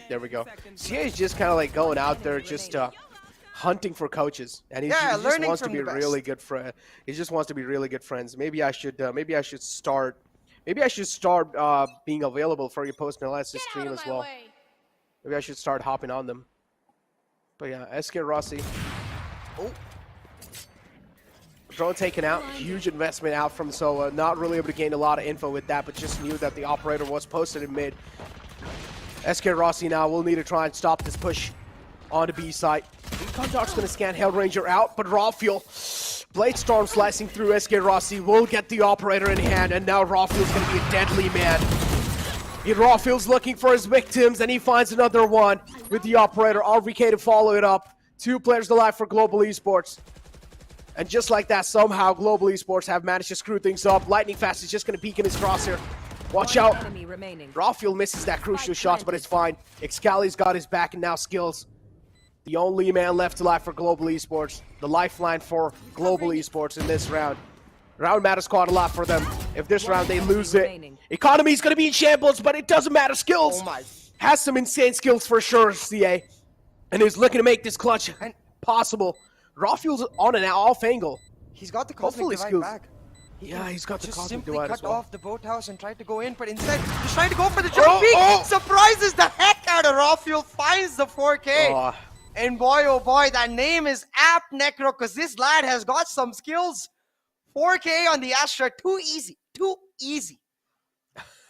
There we go. CA is just kind of like going out there, just hunting for coaches, and he just learning wants to from be the best. really good friend. He just wants to be really good friends. Maybe I should start being available for your post analysis stream as well. Maybe I should start hopping on them. But yeah, SK Rossi. Oh, Drone taken out, huge investment out from Sova. Not really able to gain a lot of info with that, but just knew that the operator was posted in mid. SK Rossi now will need to try and stop this push on the B side. Recon Dark's going to scan Hellranger out, but Rawfuel, Blade Storm slicing through SK Rossi will get the operator in hand, and now Rawfuel's going to be a deadly man. Rawfuel's looking for his victims, and he finds another one with the operator. RVK to follow it up. 2 players alive for Global Esports. And just like that, somehow Global Esports have managed to screw things up. Lightning Fast is just going to peek in his crosshair. Watch out. Enemy remaining. Rawfuel misses that crucial shot, but it's fine. Excali's got his back, and now Skills, the only man left alive for Global Esports. The lifeline for Global Esports in this round. Round matters quite a lot for them. If this round they lose it, economy's going to be in shambles, but it doesn't matter. Skills has some insane skills for sure, CA. And he's looking to make this clutch possible. Rawfuel's on an off angle. he's got the Hopefully cosmic divide Skills. back. Yeah, he's got the Just cosmic simply divide cut as well. off the boathouse and tried to go in, but instead he's trying to go for the jump peak. Surprises the heck out of Rawfuel, finds the 4K. Oh. And boy, oh boy, that name is apt Necro, because this lad has got some skills. 4K on the Astra, too easy, too easy.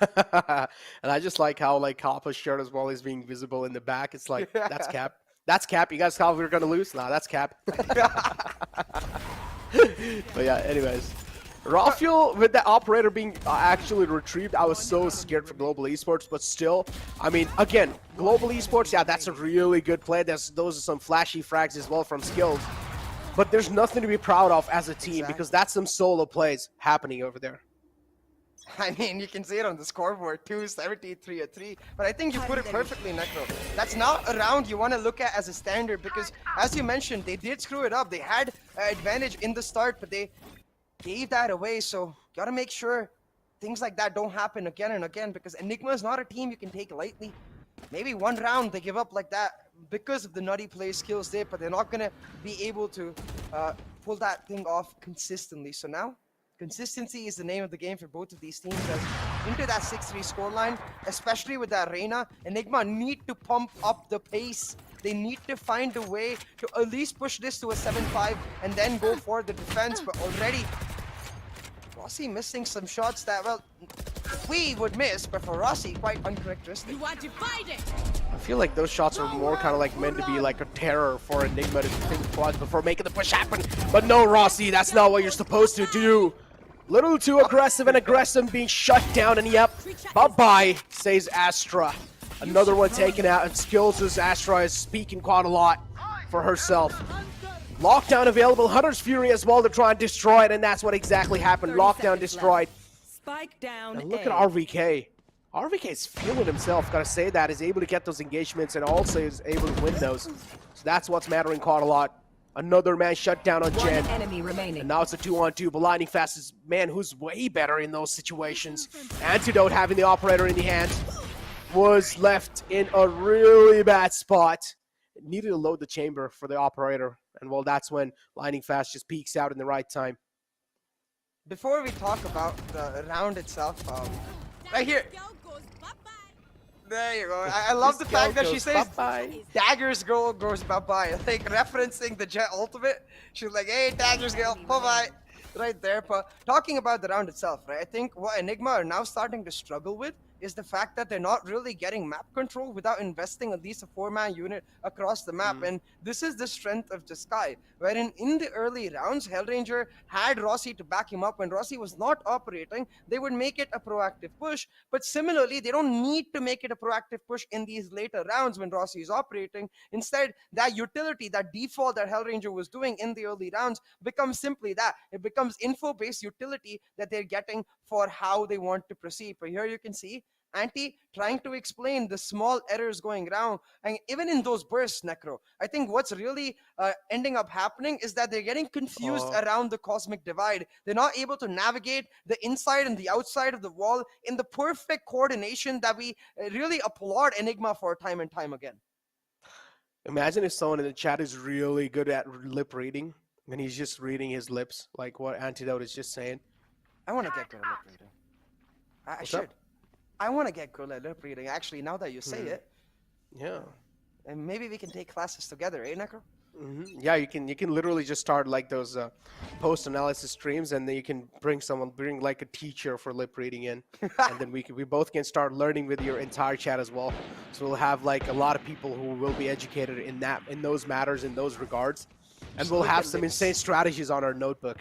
And I just like how like Kappa's shirt as well is being visible in the back. It's like, that's cap. That's cap. You guys thought we were going to lose? Nah, that's cap. But yeah, anyways. Rawfuel, with that operator being actually retrieved, I was so scared for Global Esports, but still, I mean, again, Global Esports, yeah, that's a really good play. Those are some flashy frags as well from Skills. But there's nothing to be proud of as a team because that's some solo plays happening over there. I mean, you can see it on the scoreboard, 273-3. But I think you put it perfectly, Necro. That's not a round you want to look at as a standard because, as you mentioned, they did screw it up. They had an advantage in the start, but they gave that away. So, gotta make sure things like that don't happen again and again because Enigma is not a team you can take lightly. Maybe one round they give up like that because of the nutty play skills there, but they're not gonna be able to pull that thing off consistently. So now, consistency is the name of the game for both of these teams. As into that 6-3 scoreline, especially with that Reyna, Enigma need to pump up the pace. They need to find a way to at least push this to a 7-5 and then go for the defense. But already, Rossi missing some shots that, well, we would miss, but for Rossi, quite uncharacteristic. I feel like those shots are more kind of like meant to be like a terror for Enigma to think twice before making the push happen. But no, Rossi, that's not what you're supposed to do. Little too aggressive and aggressive being shut down, and yep, bye-bye, says Astra. Another one taken out, and Skills' Astra is speaking quite a lot for herself. Lockdown available, Hunter's Fury as well to try and destroy it, and that's what exactly happened. Lockdown destroyed. Spike down. And look at RVK. RVK is feeling himself, gotta say that, is able to get those engagements and also is able to win those. So that's what's mattering quite a lot. Another man shut down on Jen. Enemy remaining. And now it's a 2-on-2, but Lightning Fast is man who's way better in those situations. Antidote having the operator in the hand was left in a really bad spot. It needed to load the chamber for the operator. And well, that's when Lightning Fast just peeks out in the right time. Before we talk about the round itself, right here. There you go. I love the fact that she says daggers goes bye-bye. Like referencing the Jet ultimate. She's like, hey, daggers go bye-bye. Right there. But talking about the round itself, right? I think what Enigma are now starting to struggle with is the fact that they're not really getting map control without investing at least a 4-man unit across the map. And this is the strength of Sky, wherein in the early rounds, Hellranger had Rossi to back him up. When Rossi was not operating, they would make it a proactive push. But similarly, they don't need to make it a proactive push in these later rounds when Rossi is operating. Instead, that utility, that default that Hellranger was doing in the early rounds becomes simply that. It becomes info-based utility that they're getting for how they want to proceed. But here you can see Anti trying to explain the small errors going around, and even in those bursts, Necro, I think what's really ending up happening is that they're getting confused around the cosmic divide. They're not able to navigate the inside and the outside of the wall in the perfect coordination that we really applaud Enigma for time and time again. Imagine if someone in the chat is really good at lip reading, and he's just reading his lips, like what Antidote is just saying. I want to get good at lip reading. I should. I want to get good at lip reading, actually, now that you say it. Yeah. And maybe we can take classes together, eh, Necro? Yeah, you can literally just start like those post-analysis streams, and then you can bring like a teacher for lip reading in, and then we both can start learning with your entire chat as well. So we'll have like a lot of people who will be educated in those matters, in those regards, and we'll have some insane strategies on our notebook.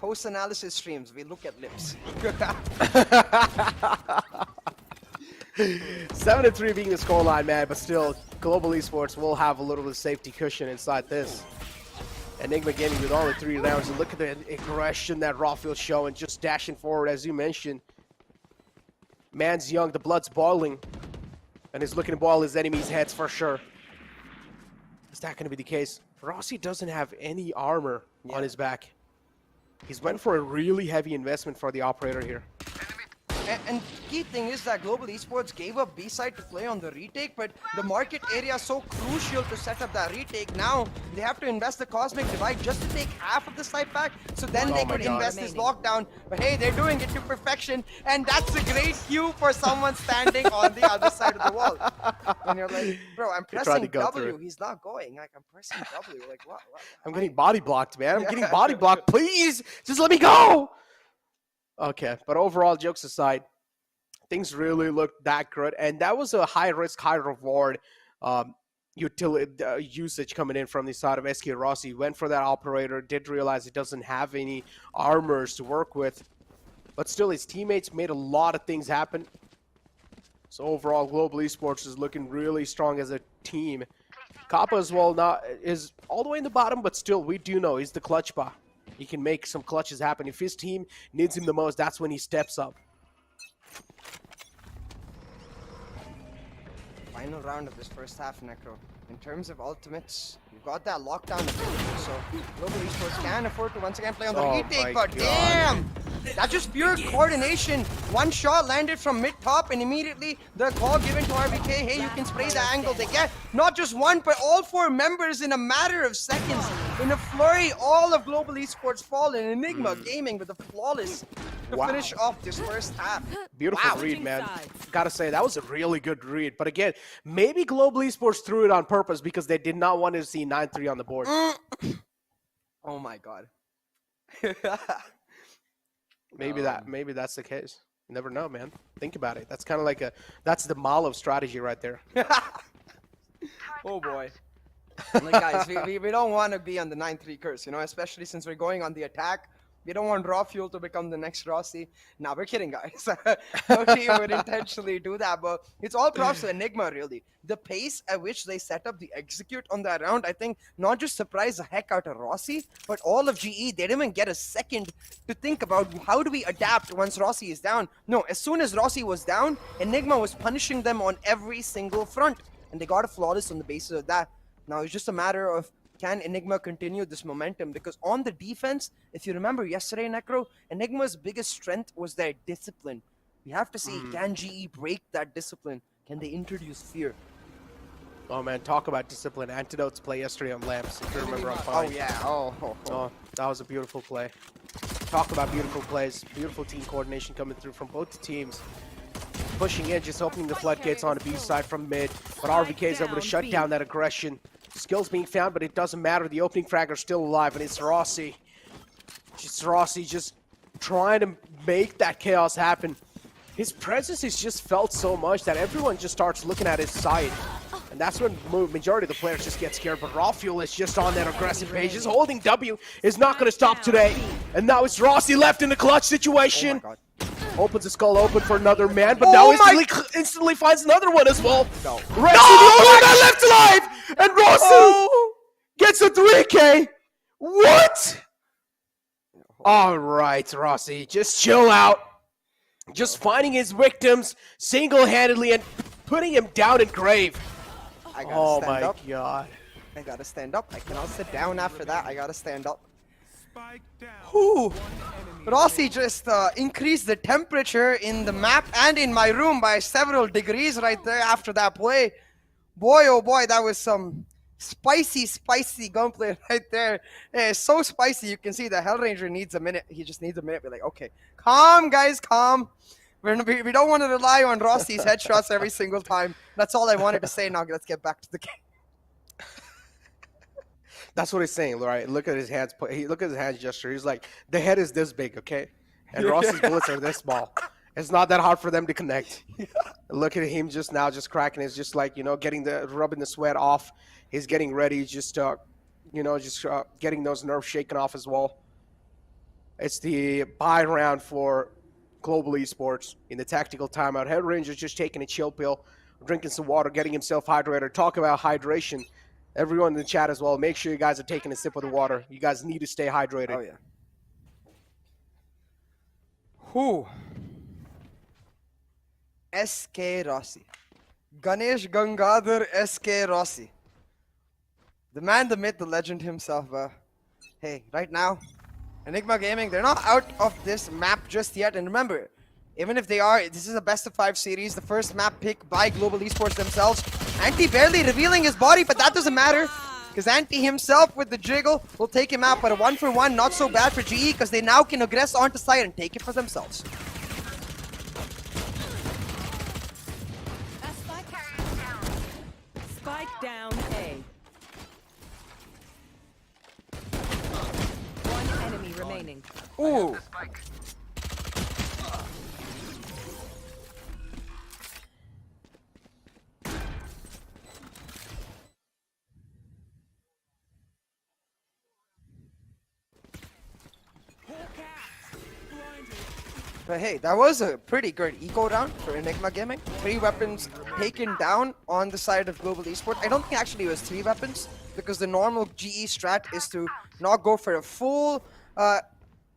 Post-analysis streams, we look at lips. 7-3 being the scoreline, man, but still, Global Esports will have a little bit of safety cushion inside this. Enigma Gaming with only 3 rounds, and look at the aggression that Rawfield's showing, just dashing forward, as you mentioned. Man's young, the blood's boiling, and he's looking to boil his enemies' heads for sure. Is that going to be the case? Rossi doesn't have any armor on his back. He's went for a really heavy investment for the operator here. And key thing is that Global Esports gave up B-side to play on the retake, but the market area is so crucial to set up that retake. Now they have to invest the Cosmic Divide just to take half of the site back, so then they could invest this lockdown. But hey, they're doing it to perfection, and that's a great cue for someone standing on the other side of the wall. And you're like, bro, I'm pressing W. He's not going. Like, I'm pressing W. Like, what? I'm getting body blocked, man. I'm getting body blocked. Please, just let me go. Okay, but overall, jokes aside, things really looked that good, and that was a high risk, high reward usage coming in from the side of SK Rossi. Went for that operator, did realize he doesn't have any armors to work with, but still his teammates made a lot of things happen. So overall, Global Esports is looking really strong as a team. Kappa as well is all the way in the bottom, but still we do know he's the clutch bot. He can make some clutches happen. If his team needs him the most, that's when he steps up. Final round of this first half, Necro. In terms of ultimates, you've got that lockdown ability, so Global Esports can afford to once again play on the retake, but damn! That's just pure coordination. One shot landed from mid-top, and immediately the call given to RBK, hey, you can spray the angle. They get not just one, but all 4 members in a matter of seconds. In a flurry, all of Global Esports fall, and Enigma Gaming with a flawless to finish off this first half. Beautiful read, man. Gotta say, that was a really good read. But again, maybe Global Esports threw it on purpose because they did not want to see 9-3 on the board. Oh my god. Maybe that's the case. You never know, man. Think about it. That's kind of like that's the Malov strategy right there. Oh boy. Like, guys, we don't want to be on the 9-3 curse, you know, especially since we're going on the attack. We don't want Raw Fuel to become the next Rossi. Nah, we're kidding, guys. No team would intentionally do that, but it's all props to Enigma, really. The pace at which they set up the execute on that round, I think, not just surprised the heck out of Rossi, but all of GE. They didn't even get a second to think about how do we adapt once Rossi is down. No, as soon as Rossi was down, Enigma was punishing them on every single front, and they got a flawless on the basis of that. Now, it's just a matter of can Enigma continue this momentum? Because on the defense, if you remember yesterday, Necro, Enigma's biggest strength was their discipline. We have to see, can GE break that discipline? Can they introduce fear? Oh, man, talk about discipline. Antidote's play yesterday on Lamps, if you remember on Fine. Oh, yeah. Oh, that was a beautiful play. Talk about beautiful plays. Beautiful team coordination coming through from both teams. Pushing in, just opening the floodgates on the B side from mid. But RVK is able to shut down that aggression. Skills being found, but it doesn't matter. The opening fragger's still alive, and it's Rossi. Just Rossi just trying to make that chaos happen. His presence is just felt so much that everyone just starts looking at his side. And that's when majority of the players just get scared. But Rafuel is just on that aggressive page. His holding W is not going to stop today. And now it's Rossi left in the clutch situation. Oh my God. Opens the skull open for another man, but Oh now my- instantly finds another one as well. No. Rexy, the only man left alive! And Rossi gets a 3K. What? All right, Rossi, just chill out. Just finding his victims single-handedly and putting him down in grave. I gotta Oh stand my up. god. I gotta stand up. I cannot sit down after that. I gotta stand up. Spike down. Whew. Rossi just increased the temperature in the map and in my room by several degrees right there after that play. Boy, oh boy, that was some spicy gunplay right there. It's so spicy, you can see the Hellranger needs a minute. He just needs a minute. Be like, okay, calm, guys, calm. We don't want to rely on Rossi's headshots every single time. That's all I wanted to say. Now let's get back to the game. That's what he's saying, right? Look at his hands. Look at his hands gesture. He's like, the head is this big, okay? And Rossi's bullets are this small. It's not that hard for them to connect. Look at him just now, just cracking. It's just like, rubbing the sweat off. He's getting ready, just getting those nerves shaken off as well. It's the buy round for Global Esports in the tactical timeout. Head Ranger's just taking a chill pill, drinking some water, getting himself hydrated. Talk about hydration. Everyone in the chat as well, make sure you guys are taking a sip of the water. You guys need to stay hydrated. Oh, yeah. Whew. SK Rossi. Ganesh Gangadhar SK Rossi. The man, the myth, the legend himself. Hey, right now, Enigma Gaming, they're not out of this map just yet. And remember, even if they are, this is a best-of-5 series. The first map pick by Global Esports themselves. Anti barely revealing his body, but that doesn't matter. Because Anti himself with the jiggle will take him out. But a 1-for-1, not so bad for GE, because they now can aggress onto site and take it for themselves. Spike down A. One enemy remaining. Ooh. But hey, that was a pretty good eco round for Enigma Gaming. 3 weapons taken down on the side of Global Esports. I don't think actually it was 3 weapons, because the normal GE strat is to not go for a full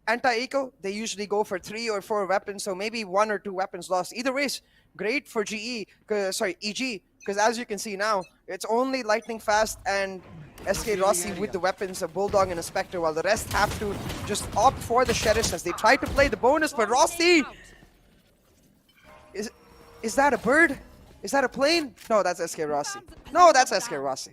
anti-eco. They usually go for 3 or 4 weapons, so maybe 1 or 2 weapons lost. Either way, it's great for EG, because as you can see now, it's only Lightning Fast and SK Rossi with the weapons, a Bulldog and a Spectre, while the rest have to just opt for the Sheriffs as they try to play the bonus. But Rossi! Is that a bird? Is that a plane? No, that's SK Rossi. No, that's SK Rossi.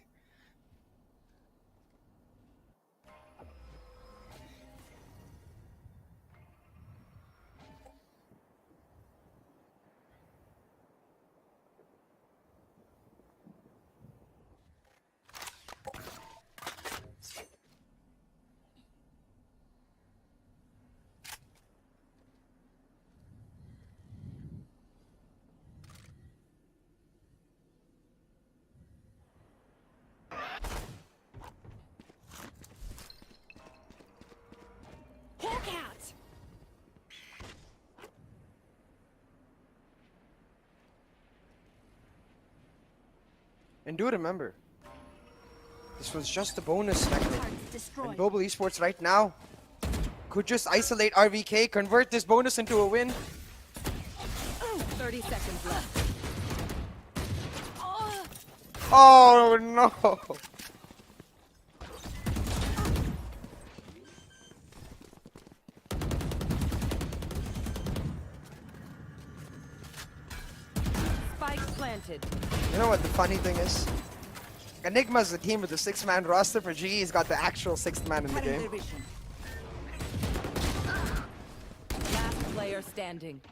And do remember, this was just a bonus spectre. And Global Esports right now could just isolate RVK, convert this bonus into a win. 30 seconds left. Oh no! Spike planted. You know what the funny thing is? Enigma's the team with the 6-man roster. For GE, he's got the actual 6th man in the game. Last player standing.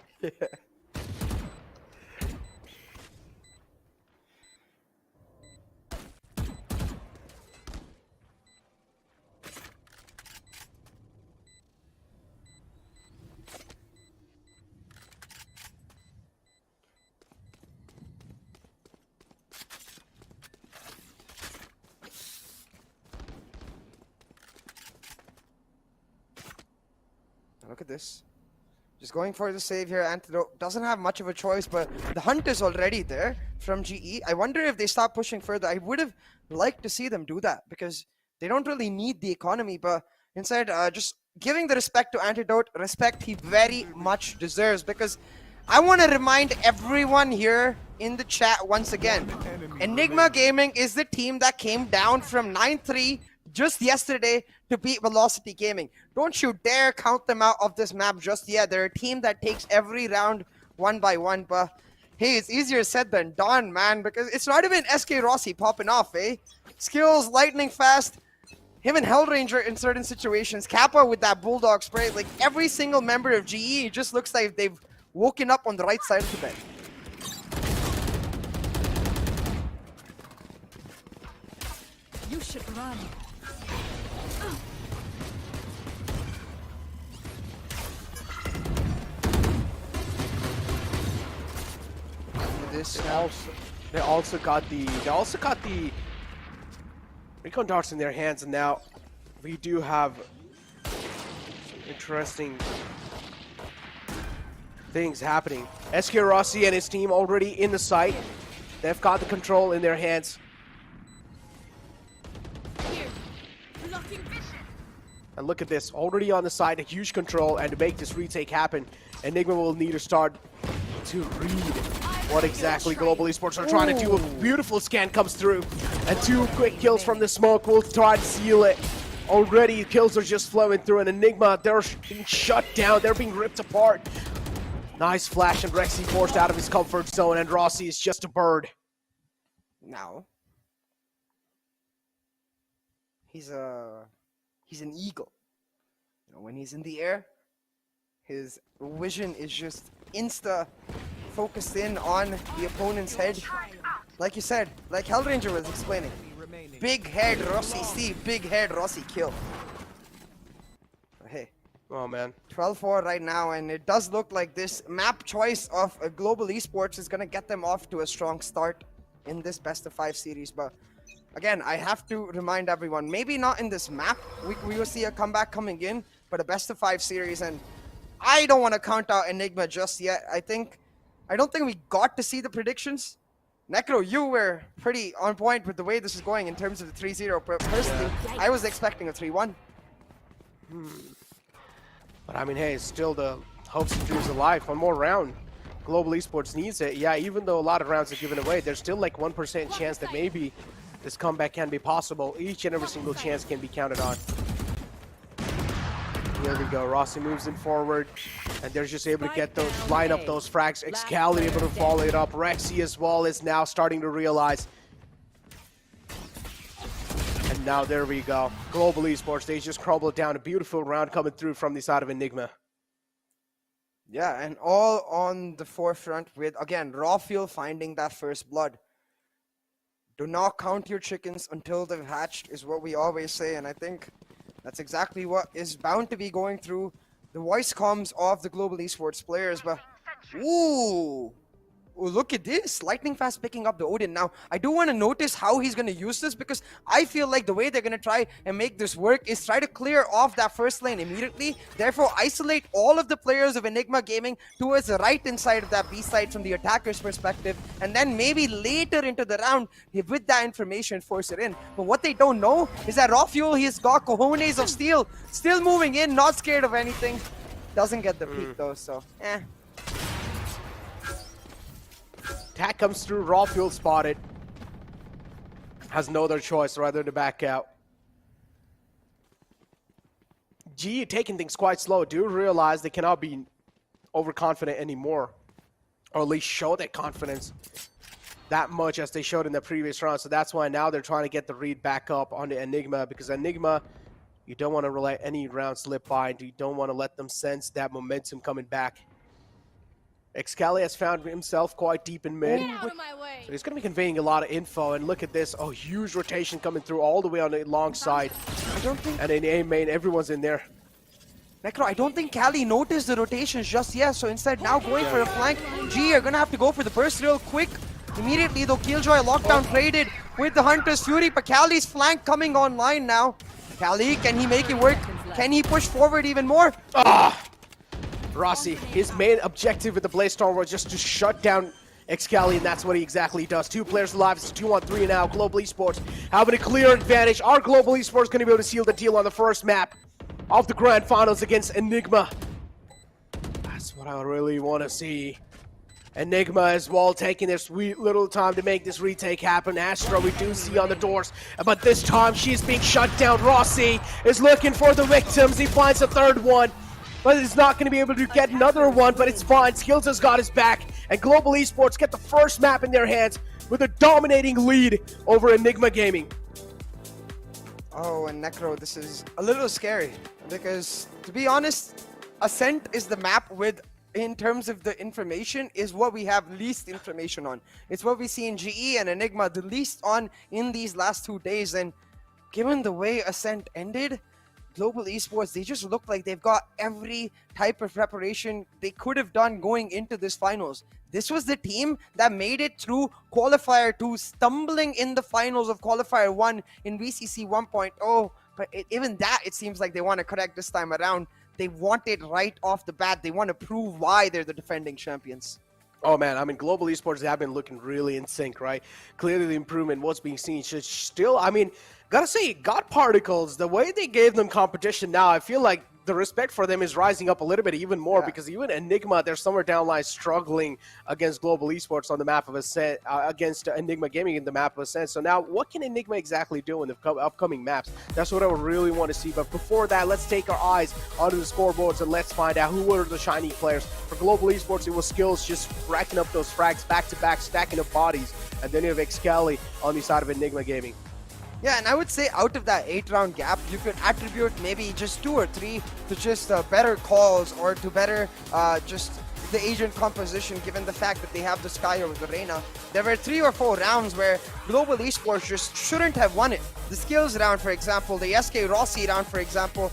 Look at this. Just going for the save here. Antidote doesn't have much of a choice, but the hunt is already there from GE. I wonder if they start pushing further. I would have liked to see them do that because they don't really need the economy, but instead just giving the respect to Antidote, respect he very much deserves, because I want to remind everyone here in the chat once again, Enigma Gaming is the team that came down from 9-3 just yesterday to beat Velocity Gaming. Don't you dare count them out of this map just yet. They're a team that takes every round one by one, but hey, it's easier said than done, man, because it's not even SK Rossi popping off, eh? Skills, lightning fast, him and Hellranger in certain situations, Kappa with that Bulldog spray, like every single member of GE, it just looks like they've woken up on the right side of the bed. You should run. This They also got the recon darts in their hands, and now we do have some interesting things happening. SK Rossi and his team already in the site. They've got the control in their hands. And look at this, already on the side, a huge control, and to make this retake happen, Enigma will need to start to read what exactly Global Esports are trying to do. A beautiful scan comes through, and 2 quick kills from the smoke will try to seal it. Already kills are just flowing through, and Enigma, they're being shut down, they're being ripped apart. Nice flash, and Rexy forced out of his comfort zone, and Rossi is just a bird. now, he's an eagle. You know, when he's in the air, his vision is just focused in on the opponent's head. Like you said, like Hellranger was explaining. Big head Rossi see, big head Rossi kill. But hey. Oh man. 12-4 right now, and it does look like this map choice of Global Esports is going to get them off to a strong start in this best of 5 series. But again, I have to remind everyone, maybe not in this map, we will see a comeback coming in, but a best of 5 series, and I don't want to count out Enigma just yet. I don't think we got to see the predictions. Necro, you were pretty on point with the way this is going in terms of the 3-0. Personally, I was expecting a 3-1. But I mean, hey, it's still the hopes and dreams alive. One more round. Global Esports needs it. Yeah, even though a lot of rounds are given away, there's still like 1% chance that maybe this comeback can be possible. Each and every single chance can be counted on. Here we go. Rossi moves in forward, and they're just able to get those, line up those frags. Excalibur able to follow it up. Rexy as well is now starting to realize. And now there we go. Global Esports, they just crumbled down. A beautiful round coming through from the side of Enigma. Yeah, and all on the forefront with, again, Rawfield finding that first blood. Do not count your chickens until they've hatched is what we always say, and I think that's exactly what is bound to be going through the voice comms of the Global Esports players. But ooh, look at this, lightning fast picking up the Odin. Now I do want to notice how he's going to use this, because I feel like the way they're going to try and make this work is try to clear off that first lane immediately, therefore isolate all of the players of Enigma Gaming towards the right inside of that B side from the attacker's perspective, and then maybe later into the round with that information force it in. But what they don't know is that Raw Fuel, he's got cojones of steel, still moving in, not scared of anything. Doesn't get the peak though, so Attack comes through, Raw Fuel spotted. Has no other choice rather than to back out. G taking things quite slow. Do realize they cannot be overconfident anymore, or at least show that confidence that much as they showed in the previous round. So that's why now they're trying to get the read back up on the Enigma, because Enigma, you don't want to let any round slip by, and you don't want to let them sense that momentum coming back. Excali has found himself quite deep in mid. Get out of my way. So he's going to be conveying a lot of info, and look at this. Oh, huge rotation coming through all the way on the long side. I don't think... And in A main, everyone's in there. Necro, I don't think Cali noticed the rotations just yet, so instead now going for a flank. G are going to have to go for the burst real quick. Immediately though, Killjoy lockdown traded with the Hunter's Fury, but Cali's flank coming online now. Cali, can he make it work? Can he push forward even more? Rossi, his main objective with the Blaze Storm was just to shut down Excali, and that's what he exactly does. 2 players alive, it's 2-on-3 now. Global Esports having a clear advantage. Our Global Esports going to be able to seal the deal on the first map of the Grand Finals against Enigma. That's what I really want to see. Enigma as well taking their sweet little time to make this retake happen. Astra we do see on the doors, but this time she's being shut down. Rossi is looking for the victims. He finds a third one, but he's not going to be able to get another one, but it's fine. Skills has got his back, and Global Esports get the first map in their hands with a dominating lead over Enigma Gaming. Oh, and Necro, this is a little scary because, to be honest, Ascent is the map with, in terms of the information, is what we have least information on. It's what we see in GE and Enigma the least on in these last 2 days, and given the way Ascent ended, Global Esports, they just look like they've got every type of preparation they could have done going into this finals. This was the team that made it through Qualifier 2, stumbling in the finals of Qualifier 1 in VCC 1.0, but even that, it seems like they want to correct this time around. They want it right off the bat. They want to prove why they're the defending champions. Oh man, I mean, Global Esports have been looking really in sync, right? Clearly the improvement, what's being seen, still, I mean, gotta say, God Particles, the way they gave them competition now, I feel like the respect for them is rising up a little bit even more, because even Enigma, they're somewhere down line struggling against Global Esports on the map of Ascent, against Enigma Gaming in the map of Ascent. So now, what can Enigma exactly do in the upcoming maps? That's what I would really want to see. But before that, let's take our eyes onto the scoreboards and let's find out who were the shiny players. For Global Esports, it was Skills just racking up those frags back to back, stacking up bodies, and then you have Excali on the side of Enigma Gaming. Yeah, and I would say out of that 8-round gap, you could attribute maybe just 2 or 3 to just better calls or to better just the agent composition, given the fact that they have the Sky over the Reyna. There were 3 or 4 rounds where Global Esports just shouldn't have won it. The Skills round, for example, the SK Rossi round, for example,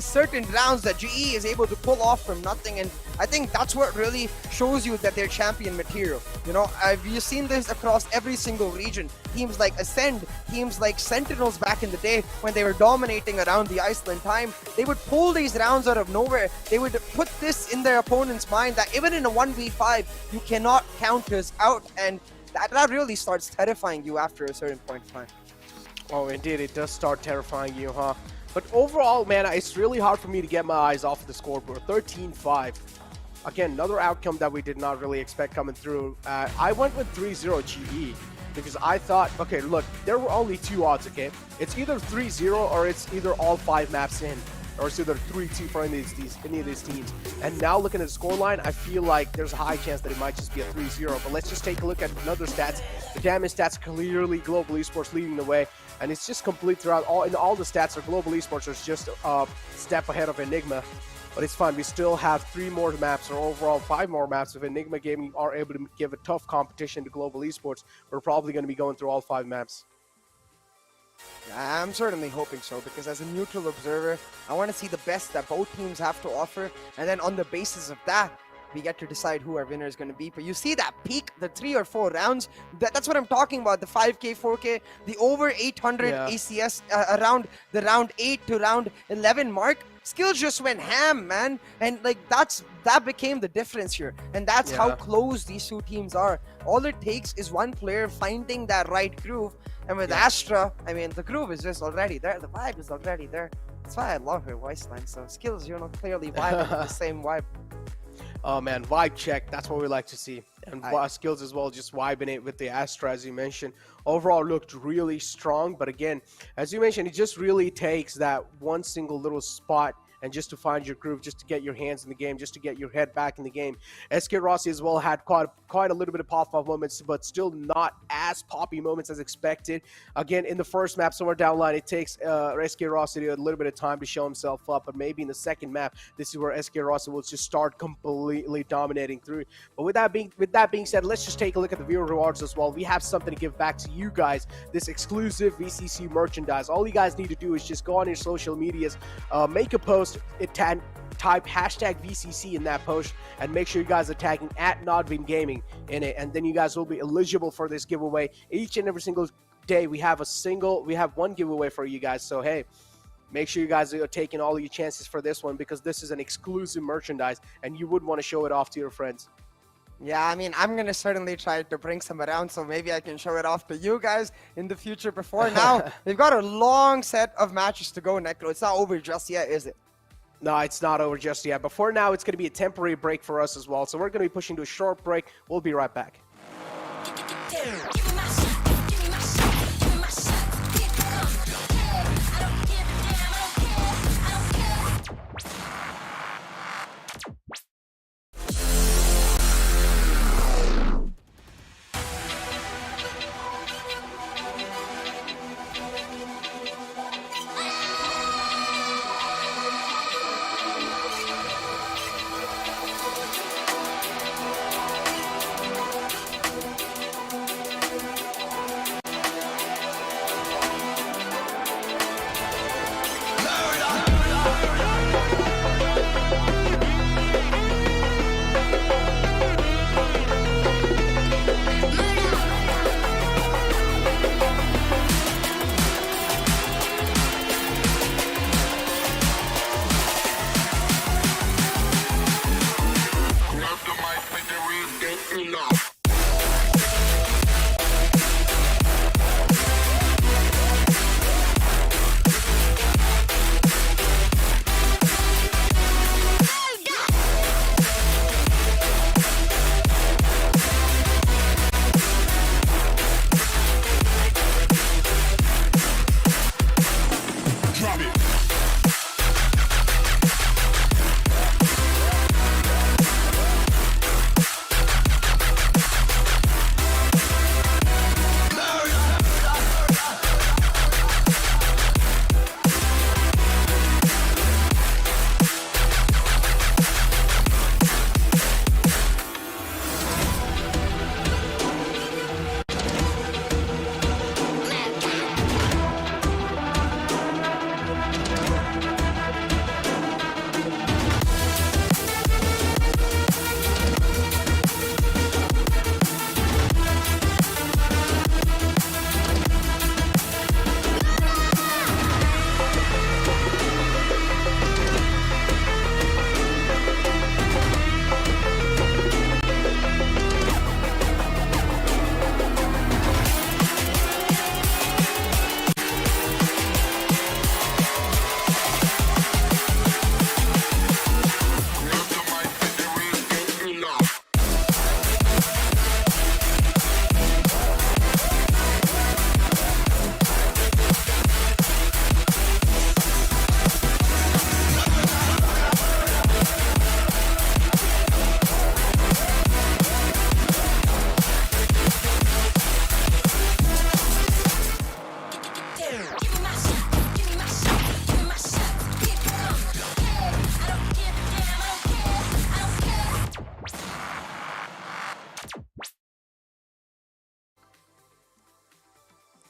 certain rounds that GE is able to pull off from nothing, and I think that's what really shows you that they're champion material. You know, you've seen this across every single region. Teams like Ascend, teams like Sentinels back in the day when they were dominating around the Iceland time, they would pull these rounds out of nowhere. They would put this in their opponent's mind that even in a 1v5, you cannot count us out, and that really starts terrifying you after a certain point in time. Oh, indeed, it does start terrifying you, huh? But overall, man, it's really hard for me to get my eyes off the scoreboard. 13-5. Again, another outcome that we did not really expect coming through. I went with 3-0 GE because I thought, okay, look, there were only 2 odds, okay? It's either 3-0 or it's either all 5 maps in, or it's either 3-2 for any of these teams. And now looking at the scoreline, I feel like there's a high chance that it might just be a 3-0. But let's just take a look at another stats. The damage stats, clearly Global Esports leading the way. And it's just complete throughout. In all the stats, are Global Esports is just a step ahead of Enigma. But it's fine. We still have 3 more maps, or overall 5 more maps. If Enigma Gaming are able to give a tough competition to Global Esports, we're probably going to be going through all 5 maps. I'm certainly hoping so, because as a neutral observer, I want to see the best that both teams have to offer, and then on the basis of that, we get to decide who our winner is going to be. But you see that peak, the 3 or 4 rounds, that's what I'm talking about, the 5K, 4K, the over 800 ACS around the round 8 to round 11 mark. Skills just went ham, man, and like that became the difference here, and that's how close these 2 teams are. All it takes is one player finding that right groove, and with Astra, I mean, the groove is just already there, the vibe is already there. That's why I love her voice line. So Skills, you know, clearly vibing with the same vibe. Oh man, vibe check, that's what we like to see. And Skills as well, just vibing it with the Astra, as you mentioned. Overall looked really strong, but again, as you mentioned, it just really takes that one single little spot and just to find your groove, just to get your hands in the game, just to get your head back in the game. SK Rossi as well had quite a little bit of pop-off moments, but still not as poppy moments as expected. Again, in the first map, somewhere down the line, it takes SK Rossi a little bit of time to show himself up, but maybe in the second map, this is where SK Rossi will just start completely dominating through. But with that being said, let's just take a look at the viewer rewards as well. We have something to give back to you guys, this exclusive VCC merchandise. All you guys need to do is just go on your social medias, make a post, type hashtag VCC in that post, and make sure you guys are tagging at NODWIN Gaming in it, and then you guys will be eligible for this giveaway. Each and every single day we have one giveaway for you guys. So hey, make sure you guys are taking all your chances for this one, because this is an exclusive merchandise and you would want to show it off to your friends. Yeah, I mean, I'm gonna certainly try to bring some around, so maybe I can show it off to you guys in the future. Before now, they've got a long set of matches to go, Necro. It's not over just yet, is it? No, it's not over just yet. But for now, it's going to be a temporary break for us as well. So we're going to be pushing to a short break. We'll be right back.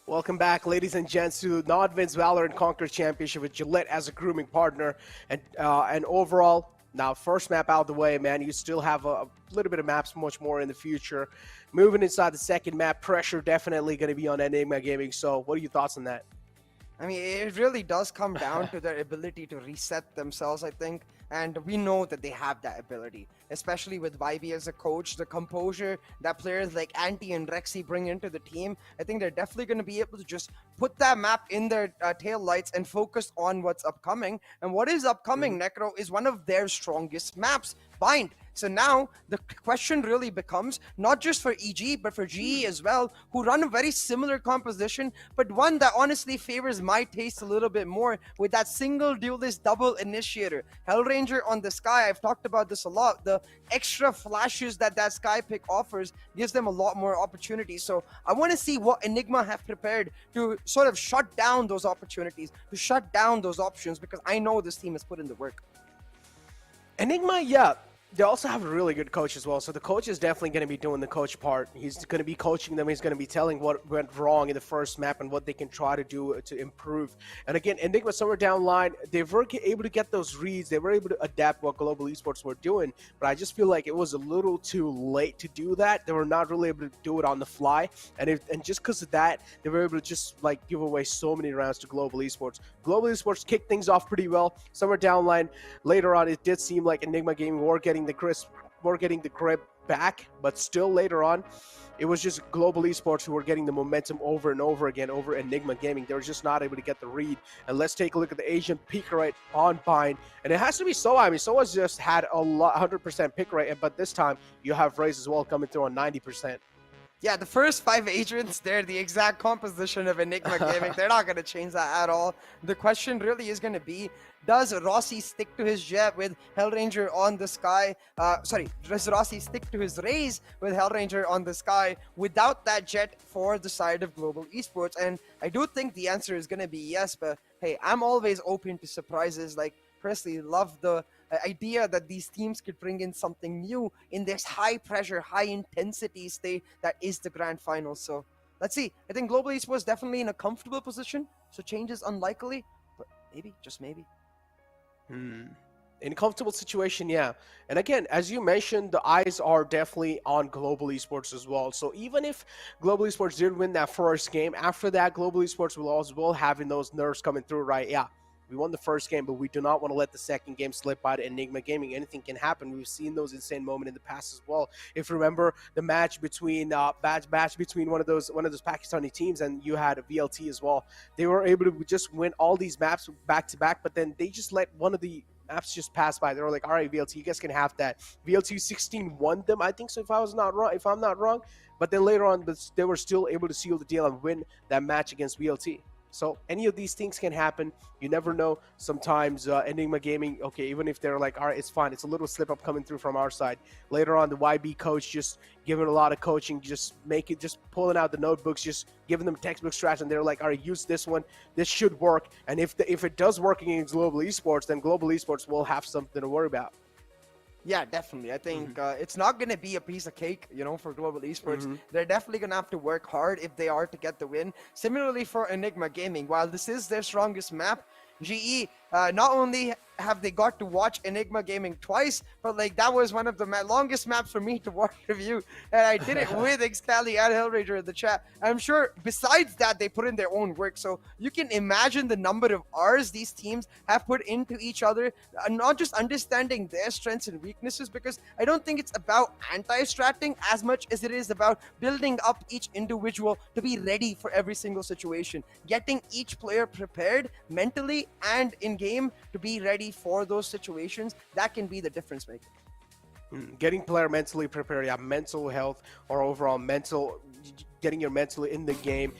Welcome back, ladies and gents, to NODWIN's Valorant Conquerors Championship with Gillette as a grooming partner. And overall, now first map out of the way, man, you still have a little bit of maps, much more in the future. Moving inside the second map, pressure definitely going to be on Enigma Gaming. So what are your thoughts on that? I mean, it really does come down to their ability to reset themselves, I think. And we know that they have that ability, especially with Vibe as a coach, the composure that players like Anti and Rexy bring into the team. I think they're definitely going to be able to just put that map in their tail lights and focus on what's upcoming. And what is upcoming, Necro, is one of their strongest maps, Bind. So now the question really becomes not just for EG, but for GE as well, who run a very similar composition, but one that honestly favors my taste a little bit more with that single duelist double initiator. Hellranger on the Sky, I've talked about this a lot. The extra flashes that Sky pick offers gives them a lot more opportunities. So I want to see what Enigma have prepared to sort of shut down those opportunities, to shut down those options, because I know this team has put in the work. Enigma, yeah. They also have a really good coach as well. So the coach is definitely going to be doing the coach part. He's going to be coaching them. He's going to be telling what went wrong in the first map and what they can try to do to improve. And again, Enigma somewhere down the line, they were able to get those reads. They were able to adapt what Global Esports were doing. But I just feel like it was a little too late to do that. They were not really able to do it on the fly. And just because of that, they were able to just like give away so many rounds to Global Esports. Global Esports kicked things off pretty well. Somewhere down the line, later on, it did seem like Enigma Gaming were getting the grip back, but still later on, it was just Global Esports who were getting the momentum over and over again over Enigma Gaming. They were just not able to get the read. And let's take a look at the Asian pick rate on Bind. And it has to be Soa. I mean, Soa's just had a lot, 100% pick rate, but this time you have Raze as well coming through on 90%. Yeah, the first 5 agents, they're the exact composition of Enigma Gaming. They're not going to change that at all. The question really is going to be, does Rossi stick to his jet with Hellranger on the sky? Does Rossi stick to his Raze with Hellranger on the sky without that jet for the side of Global Esports? And I do think the answer is going to be yes, but hey, I'm always open to surprises. Like, personally, love the idea that these teams could bring in something new in this high pressure, high intensity state that is the grand final. So let's see. I think Global Esports definitely in a comfortable position, so change is unlikely, but maybe, just maybe. In a comfortable situation, yeah. And again, as you mentioned, the eyes are definitely on Global Esports as well. So even if Global Esports did win that first game, after that, Global Esports will also having those nerves coming through, right? Yeah. We won the first game, but we do not want to let the second game slip by to Enigma Gaming. Anything can happen. We've seen those insane moments in the past as well. If you remember the match between between one of those Pakistani teams, and you had a VLT as well. They were able to just win all these maps back to back, but then they just let one of the maps just pass by. They were like, all right, VLT, you guys can have that. VLT 16 won them, I think so, if I'm not wrong. But then later on, they were still able to seal the deal and win that match against VLT. So any of these things can happen. You never know. Sometimes Enigma Gaming, okay, even if they're like, all right, it's fine. It's a little slip up coming through from our side. Later on, the YB coach just giving a lot of coaching, just pulling out the notebooks, just giving them textbook strats, and they're like, all right, use this one. This should work. And if it does work against Global Esports, then Global Esports will have something to worry about. Yeah, definitely. I think it's not going to be a piece of cake, for Global Esports. They're definitely going to have to work hard if they are to get the win. Similarly for Enigma Gaming, while this is their strongest map, GE, not only have they got to watch Enigma Gaming twice, but like that was one of the longest maps for me to watch review, and I did it with Xcali and Hellraiser in the chat. I'm sure besides that they put in their own work, so you can imagine the number of hours these teams have put into each other, not just understanding their strengths and weaknesses, because I don't think it's about anti-stratting as much as it is about building up each individual to be ready for every single situation, getting each player prepared mentally and in game to be ready for those situations. That can be the difference maker. Getting player mentally prepared, mental health or overall getting your mental in the game,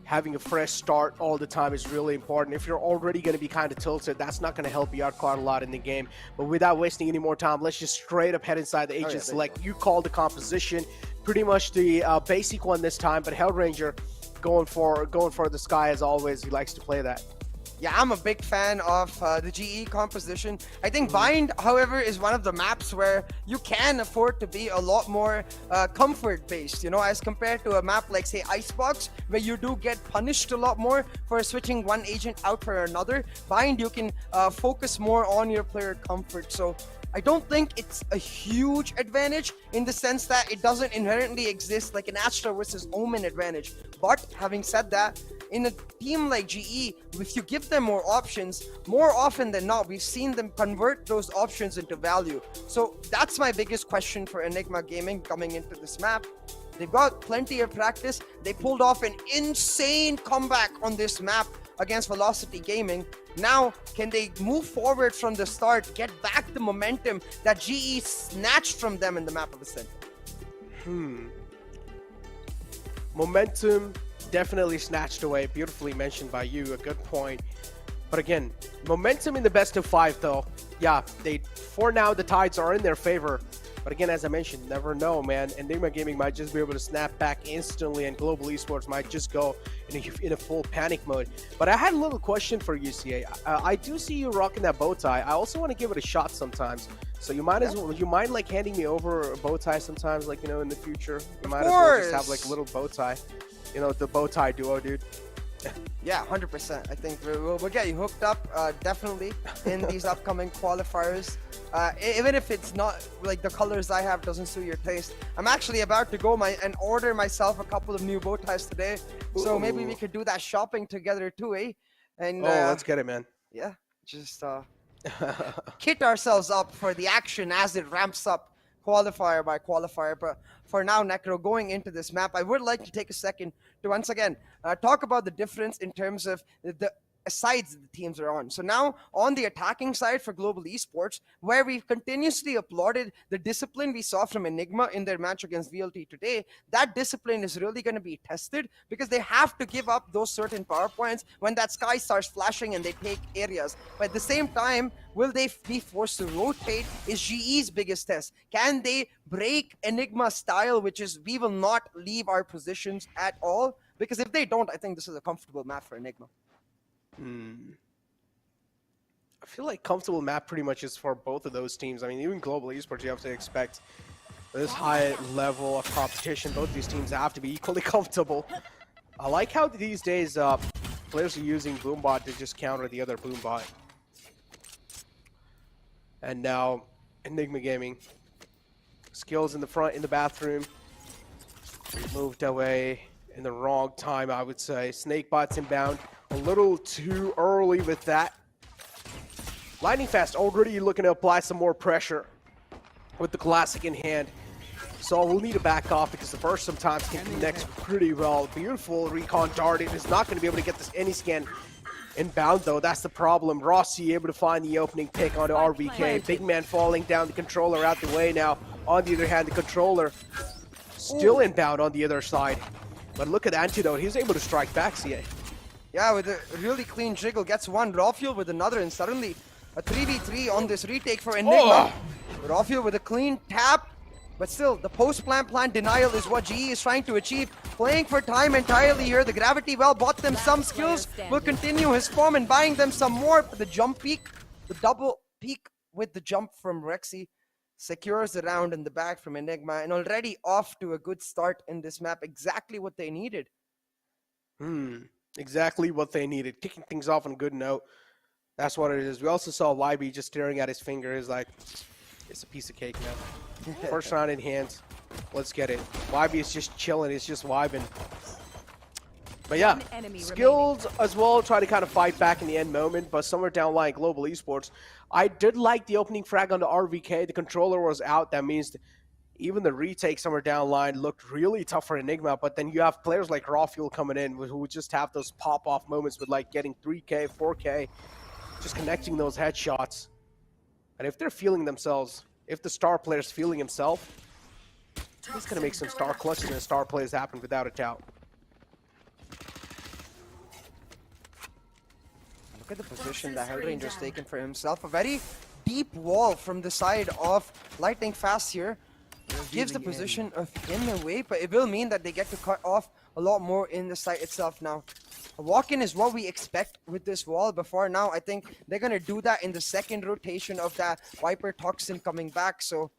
having a fresh start all the time is really important. If you're already going to be kind of tilted, that's not going to help you out quite a lot in the game. But without wasting any more time, let's just straight up head inside the agent select. You call the composition, pretty much the basic one this time, but Hellranger going for the sky as always. He likes to play that. Yeah, I'm a big fan of the GE composition. I think Bind, however, is one of the maps where you can afford to be a lot more comfort-based, as compared to a map like, say, Icebox, where you do get punished a lot more for switching one agent out for another. Bind, you can focus more on your player comfort. So I don't think it's a huge advantage in the sense that it doesn't inherently exist like an Astra versus Omen advantage. But having said that, in a team like GE, if you give them more options, more often than not, we've seen them convert those options into value. So that's my biggest question for Enigma Gaming coming into this map. They've got plenty of practice. They pulled off an insane comeback on this map against Velocity Gaming. Now, can they move forward from the start, get back the momentum that GE snatched from them in the map of Ascent? Momentum definitely snatched away. Beautifully mentioned by you. A good point. But again, momentum in the best of 5 though. Yeah, for now the tides are in their favor. But again, as I mentioned, never know, man. Enigma Gaming might just be able to snap back instantly, and Global Esports might just go in a full panic mode. But I had a little question for you, CA. I do see you rocking that bow tie. I also want to give it a shot sometimes. So you might as well, you mind like handing me over a bow tie sometimes, like, you know, in the future? You might Of as well just have course. like a little bow tie. You know, the bow tie duo, dude. Yeah, 100%. I think we'll get you hooked up definitely in these upcoming qualifiers. Even if it's not like the colors I have doesn't suit your taste. I'm actually about to go and order myself a couple of new bow ties today. So maybe we Ooh. could do that shopping together too, eh? And Oh, let's get it, man. yeah, just kit ourselves up for the action as it ramps up qualifier by qualifier. But for now, Necro, going into this map, I would like to take a second to once again talk about the difference in terms of the sides the teams are on. So now on the attacking side for Global Esports, where we've continuously applauded the discipline we saw from Enigma in their match against VLT today, that discipline is really going to be tested because they have to give up those certain power points when that sky starts flashing and they take areas. But at the same time, will they be forced to rotate is GE's biggest test. Can they break Enigma's style, which is we will not leave our positions at all? Because if they don't, I think this is a comfortable map for Enigma. I feel like comfortable map pretty much is for both of those teams. I mean, even Global Esports, you have to expect this high level of competition. Both these teams have to be equally comfortable. I like how these days players are using Boombot to just counter the other Boombot. And now Enigma Gaming. Skills in the front in the bathroom. Moved away in the wrong time, I would say. Snakebot's inbound. A little too early with that. Lightning Fast already looking to apply some more pressure with the Classic in hand. So we'll need to back off because the burst sometimes can connect pretty well. Beautiful recon dart. It is not going to be able to get this any scan inbound though. That's the problem. Rossi able to find the opening pick onto RVK. Big man falling down. The controller out the way now. On the other hand, the controller still inbound on the other side. But look at Antidote. He's able to strike back, CA. Yeah, with a really clean jiggle, gets one. Rawfuel with another, and suddenly a 3v3 on this retake for Enigma. Rawfuel with a clean tap, but still, the post-plant denial is what GE is trying to achieve. Playing for time entirely here. The Gravity Well bought them some skills. Will continue his form and buying them some more. But the jump peak, the double peak with the jump from Rexy secures the round in the back from Enigma, and already off to a good start in this map. Exactly what they needed. Exactly what they needed. Kicking things off on a good note. That's what it is. We also saw YB just staring at his finger. He's like, it's a piece of cake, man. First round in hand. Let's get it. YB is just chilling. He's just vibing. But yeah, skills as well, try to kind of fight back in the end moment, but somewhere down line, Global Esports. I did like the opening frag on the RVK. The controller was out. That means even the retake somewhere down line looked really tough for Enigma, but then you have players like Rawfuel coming in who would just have those pop-off moments with like getting 3K, 4K, just connecting those headshots. And if they're feeling themselves, if the star player's feeling himself, he's going to make some star clutches and star plays happen without a doubt. Look at the position that Hellranger's taken for himself. A very deep wall from the side of Lightning Fast here. Gives the position of him away, but it will mean that they get to cut off a lot more in the site itself now. A walk-in is what we expect with this wall. Before now, I think they're going to do that in the second rotation of that Viper Toxin coming back. So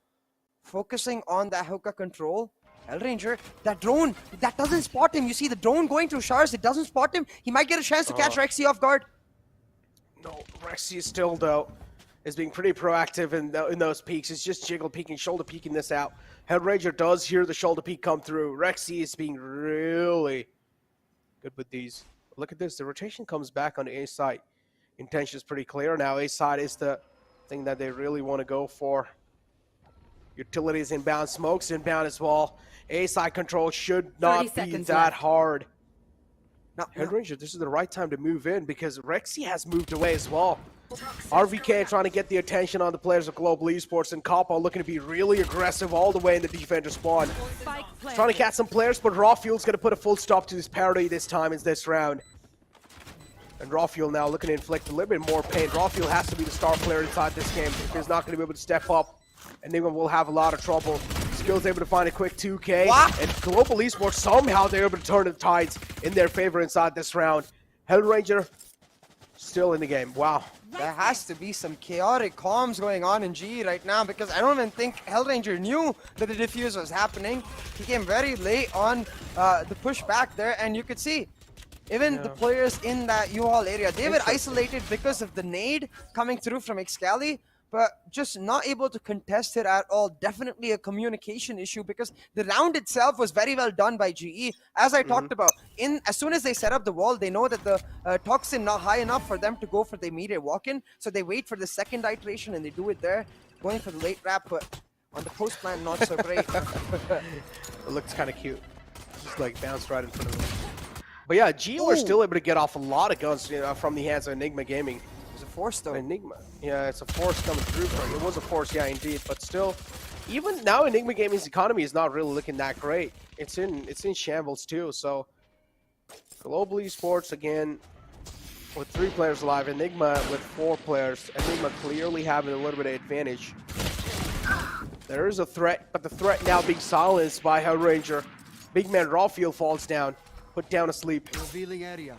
focusing on that hookah control. Hellranger, that drone, that doesn't spot him. You see the drone going through showers, it doesn't spot him. He might get a chance to catch Rexy off guard. No, Rexy still, though, is being pretty proactive in those peaks. It's just jiggle peeking, shoulder peeking this out. Hellranger does hear the shoulder peek come through. Rexy is being really good with these. Look at this. The rotation comes back on the A side. Intention is pretty clear now. A side is the thing that they really want to go for. Utilities inbound, smokes inbound as well. A side control should not be that hard. Now, Hellranger, this is the right time to move in because Rexy has moved away as well. RVK trying to get the attention on the players of Global Esports, and Kappa looking to be really aggressive all the way in the defender spawn. Trying to catch some players, but Rawfuel's going to put a full stop to this parody this time in this round. And Rawfuel now looking to inflict a little bit more pain. Rawfuel has to be the star player inside this game. If he's not going to be able to step up, Enigma will have a lot of trouble. Skills able to find a quick 2K. What? And Global Esports, somehow they're able to turn the tides in their favor inside this round. Hellranger still in the game. Wow. There has to be some chaotic comms going on in GE right now because I don't even think Hellranger knew that the defuse was happening. He came very late on the push back there, and you could see even the players in that U-Haul area, they were isolated because of the nade coming through from Excali, but just not able to contest it at all. Definitely a communication issue because the round itself was very well done by GE. As I talked about, as soon as they set up the wall, they know that the toxin not high enough for them to go for the immediate walk-in, so they wait for the second iteration and they do it there, going for the late wrap, but on the post plant, not so great. It looks kind of cute. Just like bounced right in front of them. But yeah, GE were still able to get off a lot of guns from the hands of Enigma Gaming. It was a force though. Enigma. Yeah, it's a force coming through for it. It was a force, yeah, indeed. But still, even now Enigma Gaming's economy is not really looking that great. It's in shambles too. So Global Esports again with 3 players alive. Enigma with 4 players. Enigma clearly having a little bit of advantage. There is a threat, but the threat now being silenced by Hellranger. Big man Rawfield falls down, put down asleep. Revealing area.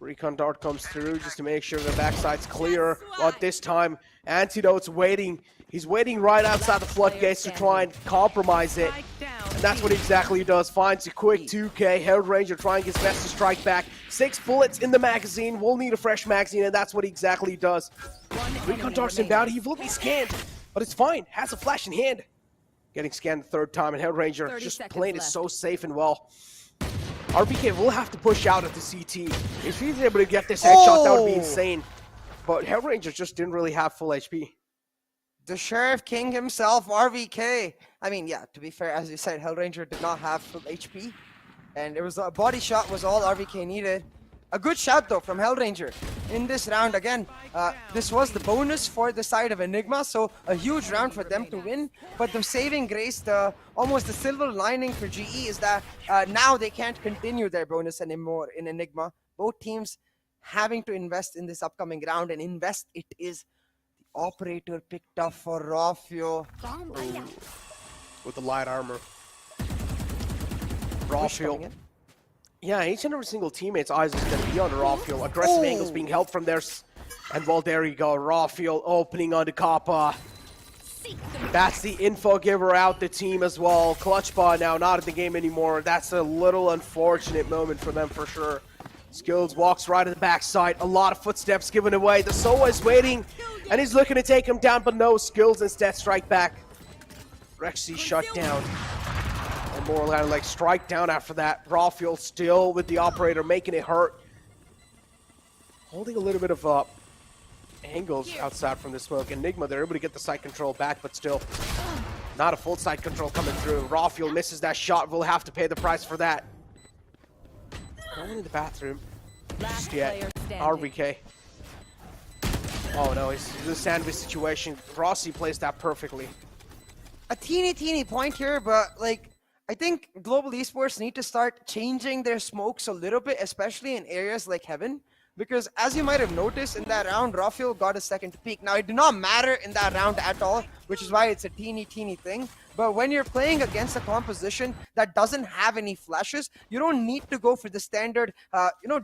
Recon Dart comes through just to make sure the backside's clear. But this time, Antidote's waiting. He's waiting right outside the floodgates to try and compromise it. And that's what exactly he does. Finds a quick 2K. Hellranger trying his best to strike back. 6 bullets in the magazine. Will need a fresh magazine, and that's what he exactly does. Recon Dart's inbound. He will be scanned, but it's fine. Has a flash in hand. Getting scanned the 3rd time, and Hellranger just playing it so safe and well. RBK will have to push out at the CT. If he's able to get this headshot, that would be insane. But Hellranger just didn't really have full HP. The Sheriff King himself, RVK. I mean, yeah, to be fair, as you said, Hellranger did not have full HP. And it was a body shot was all RVK needed. A good shot, though, from Hellranger in this round. Again, this was the bonus for the side of Enigma, so a huge round for them to win. But the saving grace, almost the silver lining for GE is that now they can't continue their bonus anymore in Enigma. Both teams having to invest in this upcoming round, and invest it is. The operator picked up for Rawfield. With the light armor. Rawfield. Yeah, each and every single teammate's eyes is going to be on the Rawfield. Aggressive angles being helped from there. And well, there you go. Rawfield opening on the Kappa. That's the info giver out the team as well. Clutchbot now not in the game anymore. That's a little unfortunate moment for them for sure. Skills walks right at the backside. A lot of footsteps given away. The Soa is waiting, and he's looking to take him down, but no. Skills instead strike back. Rexy shut down. And more like strike down after that. Rawfield still with the operator, making it hurt. Holding a little bit of angles outside from the smoke. Enigma, they're able to get the side control back, but still not a full side control coming through. Rawfield misses that shot. Will have to pay the price for that. No one in the bathroom. Just yet. RBK. Oh no, it's the sandwich situation. Rossi plays that perfectly. A teeny point here, but like, I think Global Esports need to start changing their smokes a little bit, especially in areas like Heaven. Because as you might have noticed in that round, Rawfield got a second to peek. Now, it did not matter in that round at all, which is why it's a teeny thing. But when you're playing against a composition that doesn't have any flashes, you don't need to go for the standard,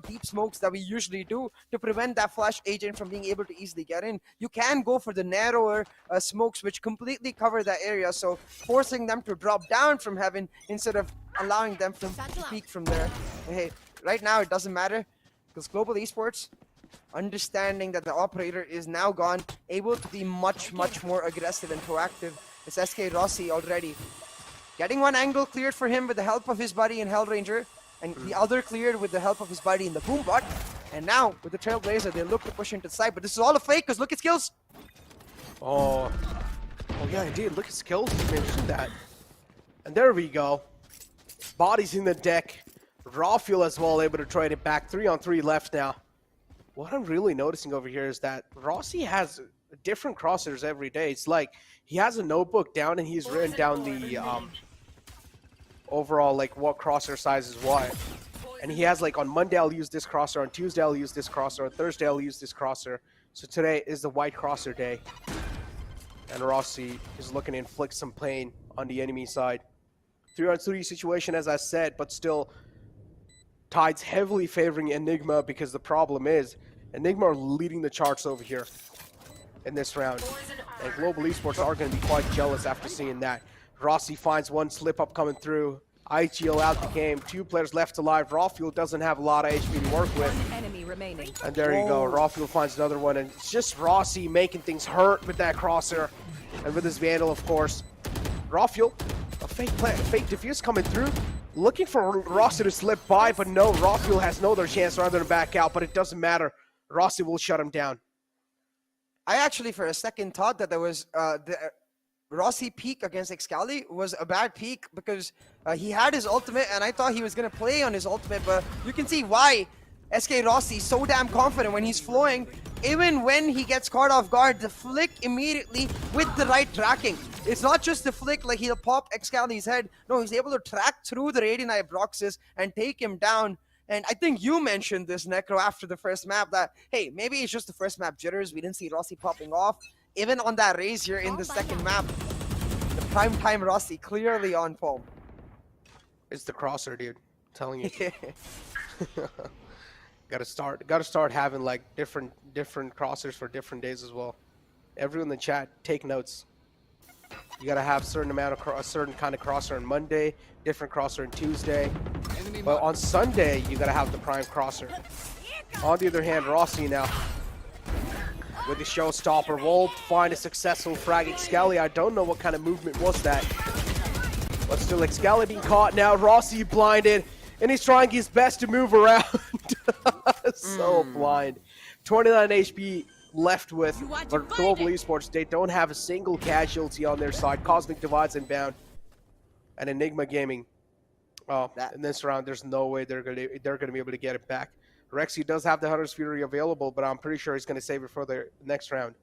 deep smokes that we usually do to prevent that flash agent from being able to easily get in. You can go for the narrower smokes, which completely cover that area, so forcing them to drop down from Heaven instead of allowing them to peek from there. Hey, right now it doesn't matter. Because Global Esports, understanding that the operator is now gone, able to be much more aggressive and proactive. It's SK Rossi already. Getting one angle cleared for him with the help of his buddy in Hellranger, and the other cleared with the help of his buddy in the Boombot. And now, with the Trailblazer, they look to push into the side, but this is all a fake, because look at skills! Oh yeah, indeed, look at skills, you mentioned that. And there we go. Bodies in the deck. Rawfield as well, able to trade it back. 3-on-3 left now. What I'm really noticing over here is that Rossi has different crosshairs every day. It's like he has a notebook down and he's written down the overall like what crosshair size is what. And he has like on Monday I'll use this crosshair, on Tuesday I'll use this crosshair, on Thursday I'll use this crosshair. So today is the white crosshair day. And Rossi is looking to inflict some pain on the enemy side. 3-on-3 situation as I said, but still Tide's heavily favoring Enigma because the problem is Enigma are leading the charts over here in this round. And Global Esports are going to be quite jealous after seeing that. Rossi finds one slip-up coming through. IGL out the game. 2 players left alive. Rawfuel doesn't have a lot of HP to work with. One enemy remaining. And there you go. Rawfuel finds another one. And it's just Rossi making things hurt with that crosshair. And with his Vandal, of course. Rawfuel, a fake defuse coming through. Looking for Rossi to slip by, but no, Rawfuel has no other chance rather than back out. But it doesn't matter. Rossi will shut him down. I actually, for a second, thought that there was the Rossi peak against Excali was a bad peak because he had his ultimate, and I thought he was going to play on his ultimate, but you can see why SK Rossi is so damn confident when he's flowing. Even when he gets caught off guard, the flick immediately with the right tracking. It's not just the flick like he'll pop Excali's head. No, he's able to track through the Radiant Broxes and take him down. And I think you mentioned this, Necro, after the first map that, hey, maybe it's just the first map jitters. We didn't see Rossi popping off. Even on that raise here in the second map, the primetime Rossi clearly on form. It's the crosser, dude. I'm telling you. Gotta start having like different crossers for different days as well. Everyone in the chat, take notes. You gotta have a certain kind of crosser on Monday, different crosser on Tuesday. But on Sunday, you gotta have the prime crosser. On the other hand, Rossi now with the showstopper will find a successful frag Excali. I don't know what kind of movement was that, but still Excali being caught now. Rossi blinded, and he's trying his best to move around. So blind. 29 HP left with, but Global Esports, they don't have a single casualty on their side. Cosmic Divide's inbound, and Enigma Gaming. Oh, in this round, there's no way they're gonna be able to get it back. Rexy does have the Hunter's Fury available, but I'm pretty sure he's gonna save it for the next round.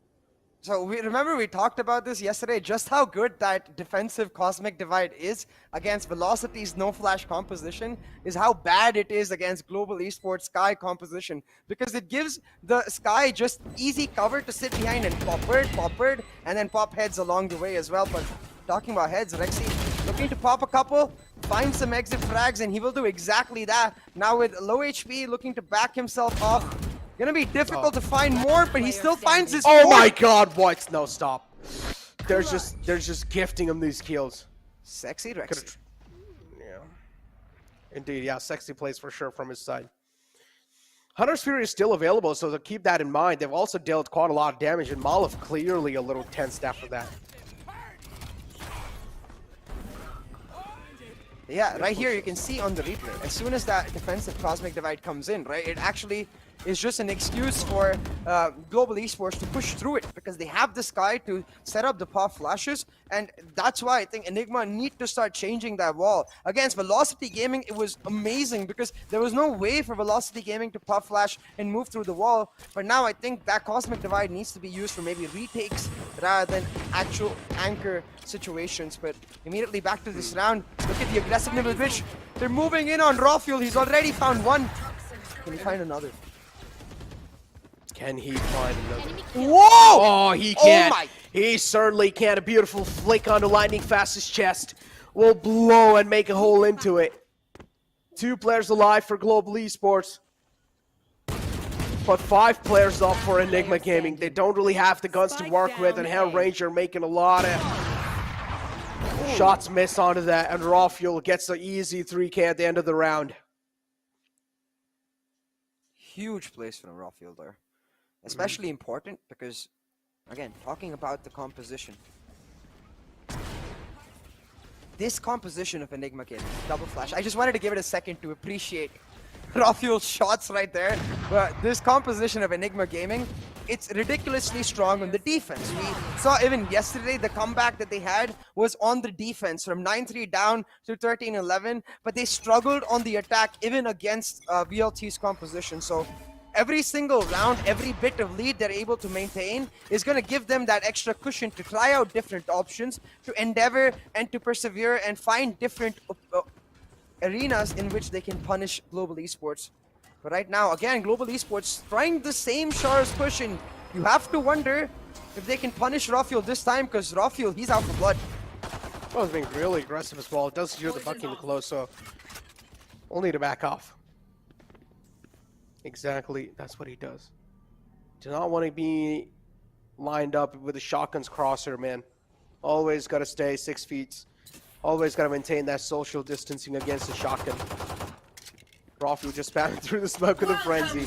So we talked about this yesterday, just how good that defensive Cosmic Divide is against Velocity's no flash composition is how bad it is against Global Esports Sky composition, because it gives the Sky just easy cover to sit behind and pop bird, and then pop heads along the way as well. But talking about heads, Rexy looking to pop a couple, find some exit frags, and he will do exactly that. Now with low HP, looking to back himself off. Gonna be difficult to find more, but he still finds his Oh fourth. my god, what? No, stop. They're just gifting him these kills. Sexy Rexy. Yeah. Indeed, yeah, sexy plays for sure from his side. Hunter's Fury is still available, so to keep that in mind. They've also dealt quite a lot of damage, and Malov clearly a little tensed after that. Yeah, right here you can see on the replay, as soon as that defensive Cosmic Divide comes in, right, it actually is just an excuse for Global Esports to push through it, because they have the Sky to set up the pop flashes, and that's why I think Enigma need to start changing that wall. Against Velocity Gaming, it was amazing, because there was no way for Velocity Gaming to pop flash and move through the wall, but now I think that Cosmic Divide needs to be used for maybe retakes rather than actual anchor situations. But immediately back to this round, look at the aggressiveness with which they're moving in on Rawfuel. He's already found one. Can he find another? Can he find another? Whoa! Oh, he can't. Oh my. He certainly can. A beautiful flick onto Lightning Fast's chest will blow and make a hole into it. 2 players alive for Global Esports, but 5 players up for Enigma Gaming. They don't really have the guns to work with, and Hellranger making a lot of shots miss onto that, and Rawfuel gets an easy 3K at the end of the round. Huge place from Rawfuel there. Especially important because, again, talking about the composition. This composition of Enigma Gaming, double flash. I just wanted to give it a second to appreciate Rawfuel's shots right there. But this composition of Enigma Gaming, it's ridiculously strong on the defense. We saw even yesterday the comeback that they had was on the defense from 9-3 down to 13-11, but they struggled on the attack even against VLT's composition. So every single round, every bit of lead they're able to maintain is going to give them that extra cushion to try out different options, to endeavor and to persevere and find different arenas in which they can punish Global Esports. But right now, again, Global Esports trying the same Char's push, and you have to wonder if they can punish Rawfuel this time, because Rawfuel, he's out for blood. Well, he's being really aggressive as well. It does hear the bucking close, so we'll need to back off. Exactly, that's what he does. Do not want to be lined up with the shotgun's crosshair, man. Always got to stay 6 feet. Always got to maintain that social distancing against the shotgun. Rafi just spamming through the smoke with a frenzy.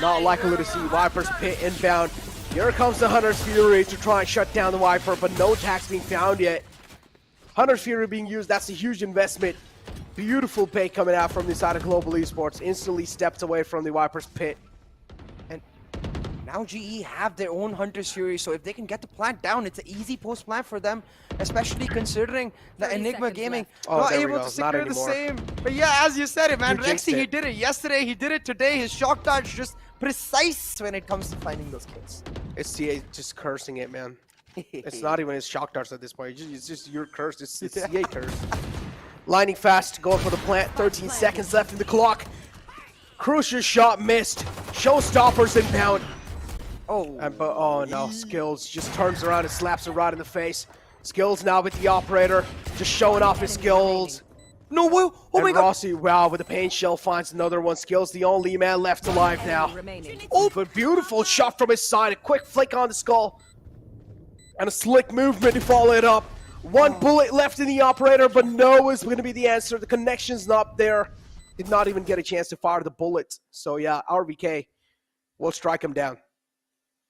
Not likely to see Viper's pit inbound. Here comes the Hunter's Fury to try and shut down the Viper, but no tags being found yet. Hunter's Fury being used, that's a huge investment. Beautiful pay coming out from the side of Global Esports. Instantly stepped away from the Viper's pit. And now GE have their own Hunter's Fury, so if they can get the plant down, it's an easy post plant for them, especially considering that 30 Enigma seconds Gaming left. Oh, not there we able go. to Not secure the anymore. same. But yeah, as you said it, man, You jinxed Rexy, he it. did it yesterday, he did it today. His shock dodge just precise when it comes to finding those kills. It's CA just cursing it, man. It's not even his shock darts at this point. It's just your curse. It's CA curse. Lining fast, going for the plant. 13 seconds left in the clock. Crucial shot missed. Showstoppers inbound. Oh, Oh no, Skills just turns around and slaps her right in the face. Skills now with the operator, just showing off his skills. no way! Oh my And god! Rossi, wow, with the pain shell finds another one. Skills the only man left alive now. Remaining. Oh, but beautiful shot from his side. A quick flick on the skull. And a slick movement to follow it up. One bullet left in the operator, but no is going to be the answer. The connection's not there. Did not even get a chance to fire the bullet. So yeah, RVK will strike him down.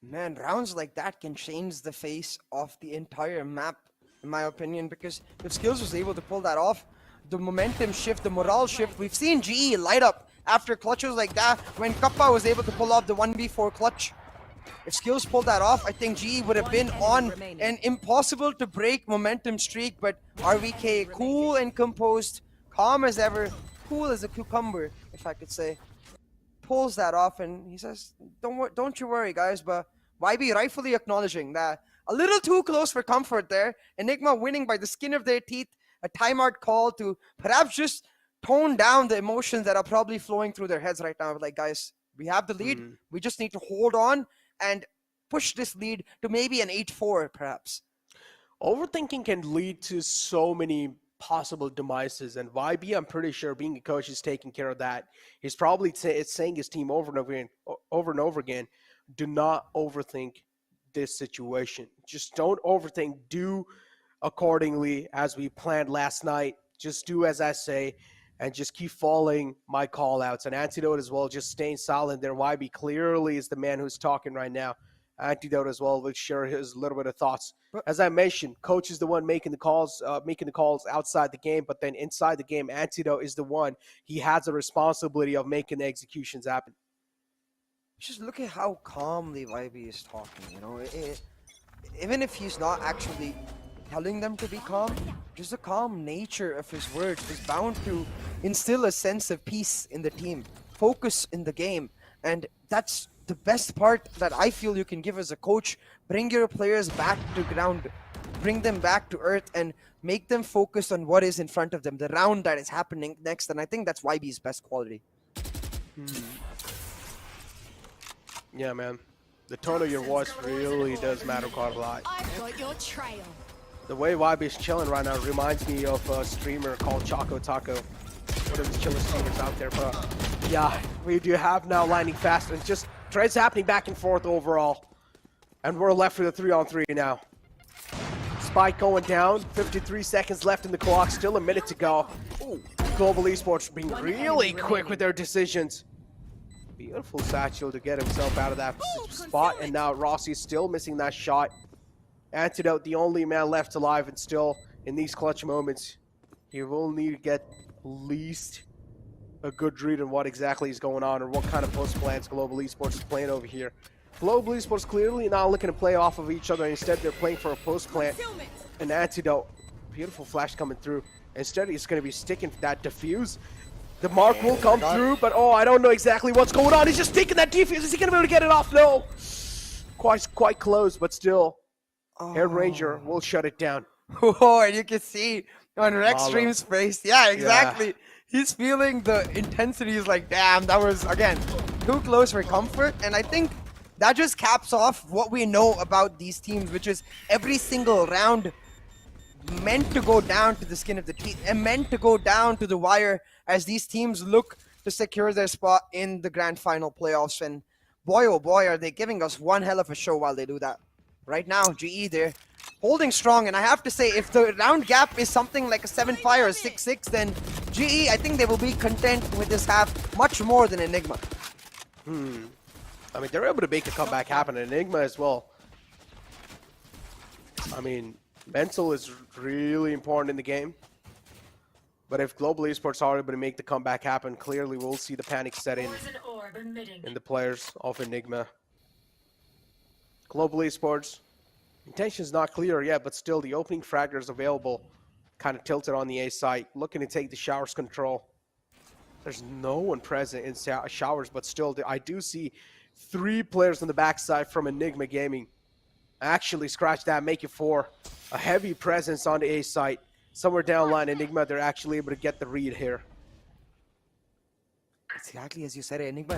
Man, rounds like that can change the face of the entire map, in my opinion, because if Skills was able to pull that off, the momentum shift, the morale shift, we've seen GE light up after clutches like that when Kappa was able to pull off the 1v4 clutch. If Skills pulled that off, I think GE would have been on an impossible to break momentum streak, but RVK, cool and composed, calm as ever, cool as a cucumber, if I could say, pulls that off, and he says, don't you worry, guys, but YB rightfully acknowledging that a little too close for comfort there. Enigma winning by the skin of their teeth, a timeout call to perhaps just tone down the emotions that are probably flowing through their heads right now. Like, guys, we have the lead, we just need to hold on and push this lead to maybe an 8-4, perhaps. Overthinking can lead to so many possible demises, and YB, I'm pretty sure, being a coach, is taking care of that. He's probably saying his team over and over again, do not overthink this situation. Just don't overthink. Do accordingly as we planned last night. Just do as I say, and just keep following my call outs. And Antidote as well, just staying silent there. YB clearly is the man who's talking right now. Antidote as well will share his little bit of thoughts. As I mentioned, coach is the one making the calls outside the game, but then inside the game, Antidote is the one. He has a responsibility of making the executions happen. Just look at how calmly YB is talking, you know. Even if he's not actually telling them to be calm, just the calm nature of his words is bound to instill a sense of peace in the team, focus in the game, and that's the best part that I feel you can give as a coach. Bring your players back to ground, bring them back to earth, and make them focus on what is in front of them, the round that is happening next, and I think that's YB's best quality. Yeah, man. The tone of your voice really does matter quite a lot. I've got your trail. The way YB is chilling right now reminds me of a streamer called Choco Taco. One of the chillest streamers out there. But yeah, we do have now lining fast, and just trades happening back and forth overall. And we're left with a 3-on-3 now. Spike going down, 53 seconds left in the clock, still a minute to go. Ooh, Global Esports being really quick with their decisions. Beautiful satchel to get himself out of that spot, and now Rossi still missing that shot. Antidote, the only man left alive, and still in these clutch moments, he will need to get at least a good read on what exactly is going on or what kind of post plans Global Esports is playing over here. Global Esports clearly not looking to play off of each other. Instead, they're playing for a post plant. An Antidote, beautiful flash coming through. Instead, he's going to be sticking that defuse. The mark will come through, but oh, I don't know exactly what's going on. He's just taking that defuse. Is he going to be able to get it off? No. Quite close, but still. Air Ranger will shut it down. Oh, and you can see on Rex Malo. Stream's face. Yeah, exactly. Yeah. He's feeling the intensity. He's like, damn, that was, again, too close for comfort. And I think that just caps off what we know about these teams, which is every single round meant to go down to the skin of the teeth and meant to go down to the wire as these teams look to secure their spot in the grand final playoffs. And boy oh boy, are they giving us one hell of a show while they do that. Right now, GE, they're holding strong, and I have to say, if the round gap is something like a 7-5 or a 6-6, then GE, I think they will be content with this half much more than Enigma. I mean, they're able to make a comeback happen. Enigma as well. I mean, mental is really important in the game. But if Global Esports are able to make the comeback happen, clearly we'll see the panic set in the players of Enigma. Global Esports, intention is not clear yet, but still the opening fraggers available, kind of tilted on the A site, looking to take the Showers control. There's no one present in Showers, but still I do see 3 players on the backside from Enigma Gaming. Actually scratch that, make it 4. A heavy presence on the A site. Somewhere down line, Enigma, they're actually able to get the read here. Exactly as you said, Enigma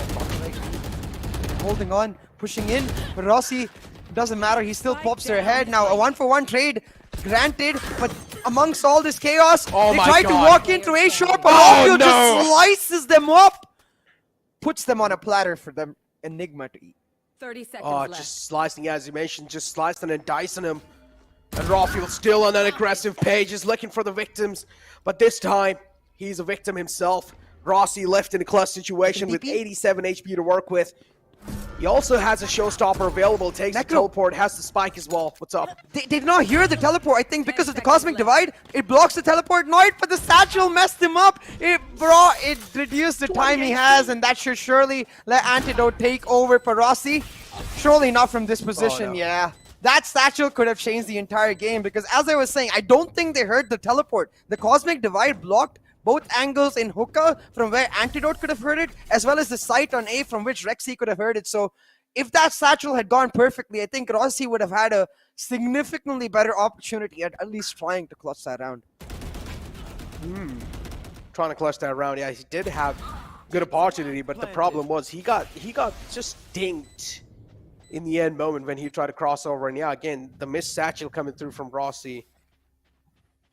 holding on, pushing in, but Rossi, doesn't matter, he still pops their head. Now a 1-for-1 trade, granted, but amongst all this chaos, they try to walk into A short, but Rossi just slices them up, puts them on a platter for them Enigma to eat. 30 seconds left. Just slicing, as you mentioned, just slicing and dicing him. And Rafiel still on an aggressive page, is looking for the victims, but this time he's a victim himself. Rossi left in a clutch situation with 87 HP to work with. He also has a showstopper available, takes the teleport, has the spike as well. What's up? They did not hear the teleport, I think, because of the Cosmic Divide. It blocks the teleport, but the satchel messed him up. It reduced the time he has, and that should surely let Antidote take over for Rossi. Surely not from this position, yeah. That satchel could have changed the entire game, because as I was saying, I don't think they heard the teleport. The Cosmic Divide blocked both angles in Hookah from where Antidote could have heard it, as well as the site on A from which Rexy could have heard it. So if that satchel had gone perfectly, I think Rossi would have had a significantly better opportunity at least trying to clutch that round. Trying to clutch that round, yeah, he did have good opportunity, but the problem was he got just dinked in the end moment when he tried to cross over. And yeah, again, the missed satchel coming through from Rossi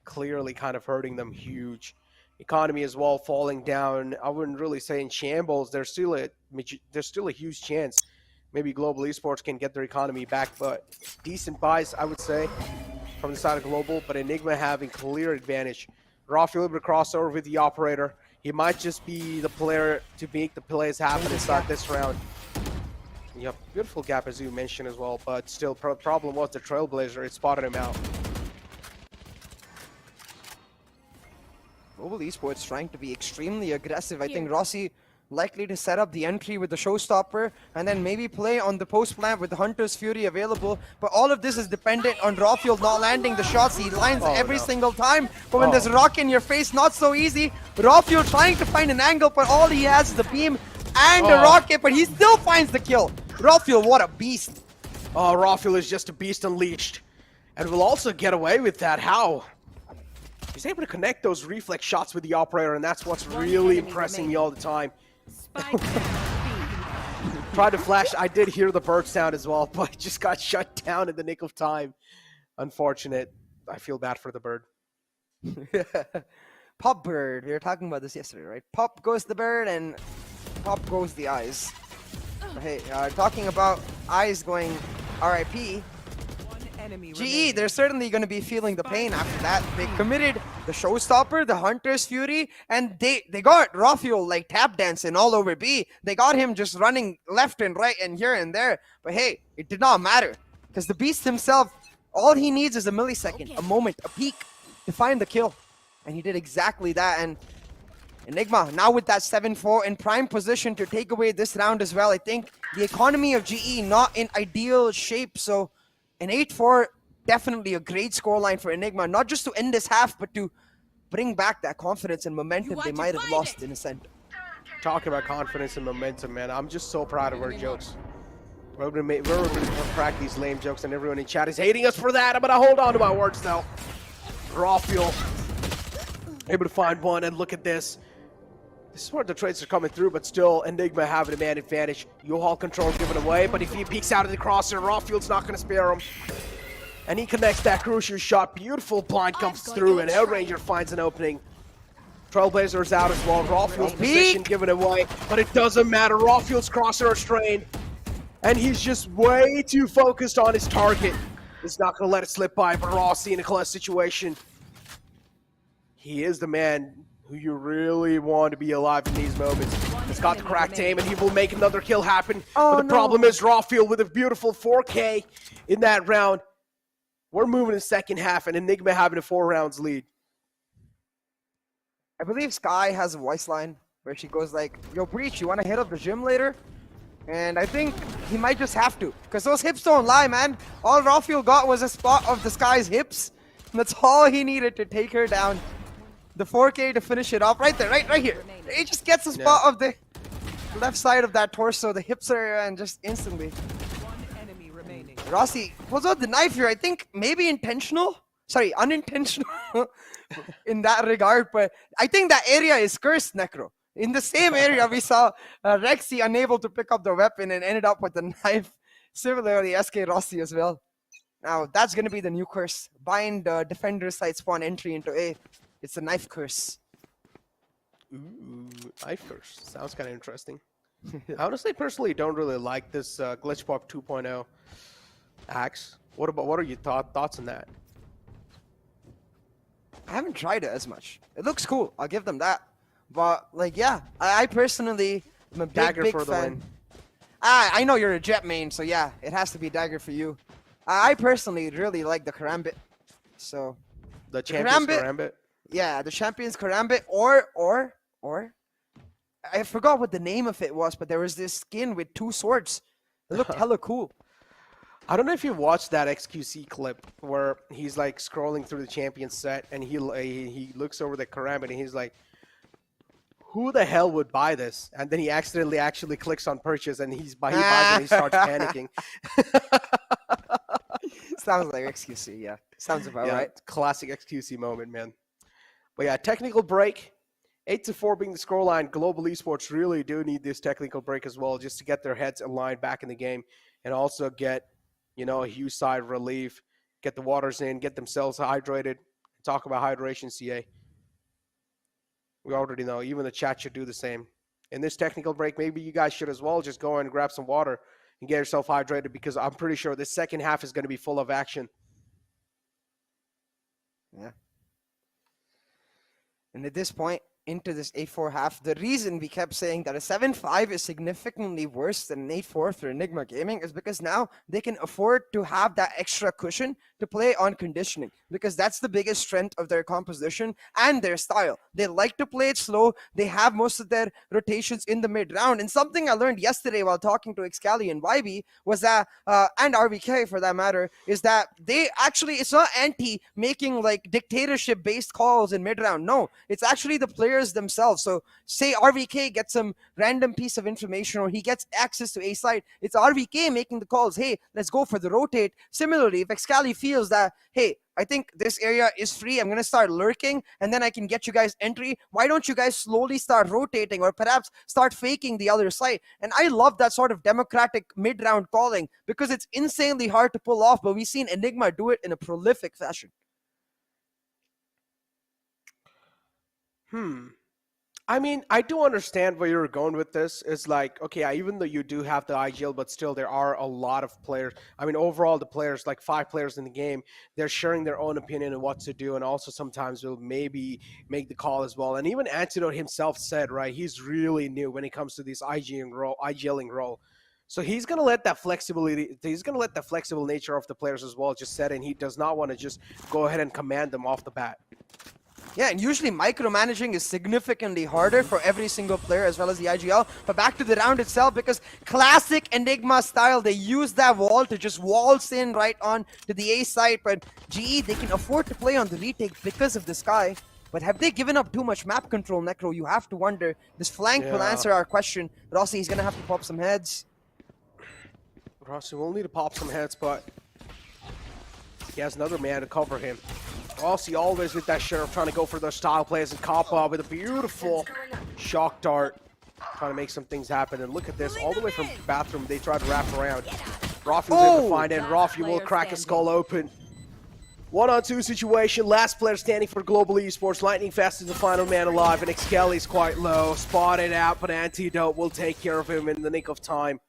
clearly kind of hurting them huge. Economy as well falling down. I wouldn't really say in shambles. There's still a huge chance maybe Global Esports can get their economy back, but decent buys, I would say, from the side of Global. But Enigma having clear advantage. Rafael able to cross over with the operator. He might just be the player to make the plays happen inside this round. Yep, beautiful gap as you mentioned as well, but still problem was the Trailblazer. It spotted him out. Global Esports trying to be extremely aggressive. I think Rossi likely to set up the entry with the showstopper and then maybe play on the post plant with the Hunter's Fury available. But all of this is dependent on Rafiel not landing the shots. He lands every single time. But when there's a rock in your face, not so easy. Rafiel trying to find an angle, but all he has is the beam and the rocket, but he still finds the kill. Rafiel, what a beast. Oh, Rafiel is just a beast unleashed. And will also get away with that. How? He's able to connect those reflex shots with the operator, and that's what's really impressing me all the time. Tried to flash. I did hear the bird sound as well, but it just got shut down in the nick of time. Unfortunate. I feel bad for the bird. Pop bird. We were talking about this yesterday, right? Pop goes the bird, and pop goes the eyes. Hey, talking about eyes going RIP. GE, they're certainly going to be feeling the pain after that. They committed the showstopper, the Hunter's Fury, and they got Rafiel like tap dancing all over B. They got him just running left and right and here and there. But hey, it did not matter because the beast himself, all he needs is a millisecond, a moment, a peak to find the kill. And he did exactly that. And Enigma, now with that 7-4 in prime position to take away this round as well. I think the economy of GE not in ideal shape, so an 8-4, definitely a great scoreline for Enigma, not just to end this half, but to bring back that confidence and momentum they might have lost in Ascent. Talking about confidence and momentum, man, I'm just so proud of our jokes. We're going to crack these lame jokes, and everyone in chat is hating us for that. I'm going to hold on to my words now. Rafiel able to find one, and look at this. This is where the trades are coming through, but still Enigma having a man advantage. U-Haul control given away, but if he peeks out of the crosshair, Rafiel's not going to spare him. And he connects that crucial shot. Beautiful blind comes through, and Hellranger finds an opening. Trailblazer's out as well. Rafiel's position given away, but it doesn't matter. Rafiel's crosshair is strained. And he's just way too focused on his target. He's not going to let it slip by, but Rossi in a close situation. He is the man who you really want to be alive in these moments. He's got the cracked aim, and he will make another kill happen. But the problem is Rafiel with a beautiful 4K in that round. We're moving in the second half, and Enigma having a 4 rounds lead. I believe Sky has a voice line where she goes like, "Yo, Breach, you want to hit up the gym later?" And I think he might just have to, because those hips don't lie, man. All Rafiel got was a spot of the Sky's hips, and that's all he needed to take her down. The 4K to finish it off right there, right here. He just gets a spot of the left side of that torso, the hips are, and just instantly. Rossi pulls out the knife here. I think maybe intentional. Sorry, unintentional in that regard. But I think that area is cursed, Necro. In the same area, we saw Rexy unable to pick up the weapon and ended up with the knife. Similarly, SK Rossi as well. Now, that's going to be the new curse. Bind defender side spawn entry into A. It's a knife curse. Ooh, knife curse. Sounds kind of interesting. I honestly, personally, don't really like this Glitch Pop 2.0 axe. What are your thoughts on that? I haven't tried it as much. It looks cool. I'll give them that. But, like, yeah, I personally am a big for the fan. win. I know you're a Jet main, so yeah, it has to be Dagger for you. I personally really like the Karambit. So, The Champions Karambit? Karambit? Yeah, the Champions Karambit, or I forgot what the name of it was, but there was this skin with 2 swords. It looked hella cool. I don't know if you watched that XQC clip where he's like scrolling through the champion set and he looks over the Karambit and he's like, who the hell would buy this? And then he accidentally actually clicks on purchase and he buys it and he starts panicking. Sounds like XQC, yeah. Sounds about right. Classic XQC moment, man. But yeah, technical break. 8-4 being the scoreline. Global Esports really do need this technical break as well just to get their heads aligned back in the game and also get, you know, a huge side relief, get the waters in, get themselves hydrated. Talk about hydration, CA. We already know. Even the chat should do the same. In this technical break, maybe you guys should as well just go and grab some water and get yourself hydrated because I'm pretty sure this second half is going to be full of action. Yeah. And at this point, into this 8-4 half, the reason we kept saying that a 7-5 is significantly worse than an 8-4 for Enigma Gaming is because now they can afford to have that extra cushion to play on conditioning, because that's the biggest strength of their composition and their style. They like to play it slow. They have most of their rotations in the mid round. And something I learned yesterday while talking to Excali and YB was that, and RVK for that matter, is that they actually, it's not anti making like dictatorship based calls in mid round. No, it's actually the players themselves. So say RVK gets some random piece of information or he gets access to a site, it's RVK making the calls. Hey, let's go for the rotate. Similarly, if Excali feels that, hey, I think this area is free, I'm going to start lurking and then I can get you guys entry, why don't you guys slowly start rotating or perhaps start faking the other side? And I love that sort of democratic mid-round calling because it's insanely hard to pull off, but we've seen Enigma do it in a prolific fashion. I mean, I do understand where you're going with this. It's like, okay, even though you do have the IGL, but still there are a lot of players. I mean, overall, the players, like 5 players in the game, they're sharing their own opinion on what to do, and also sometimes will maybe make the call as well. And even Antidote himself said, right, he's really new when it comes to this IGLing role. So he's going to let that flexibility, he's going to let the flexible nature of the players as well just set in. He does not want to just go ahead and command them off the bat. Yeah, and usually micromanaging is significantly harder for every single player as well as the IGL. But back to the round itself, because classic Enigma style, they use that wall to just waltz in right on to the A side. But GE, they can afford to play on the retake because of the Sky. But have they given up too much map control, Necro? You have to wonder. This flank will answer our question. Rossi, he's going to have to pop some heads. Rossi will need to pop some heads, but he has another man to cover him. Rossi always with that sheriff trying to go for those style plays and Kappa with a beautiful shock dart. Trying to make some things happen. And look at this, all the way from bathroom, they tried to wrap around. Rafi was able to find it, and Rafi will crack his skull open. 1-on-2 situation, last player standing for Global Esports. Lightning Fast is the final man alive, and Excali's quite low. Spotted out, but Antidote will take care of him in the nick of time.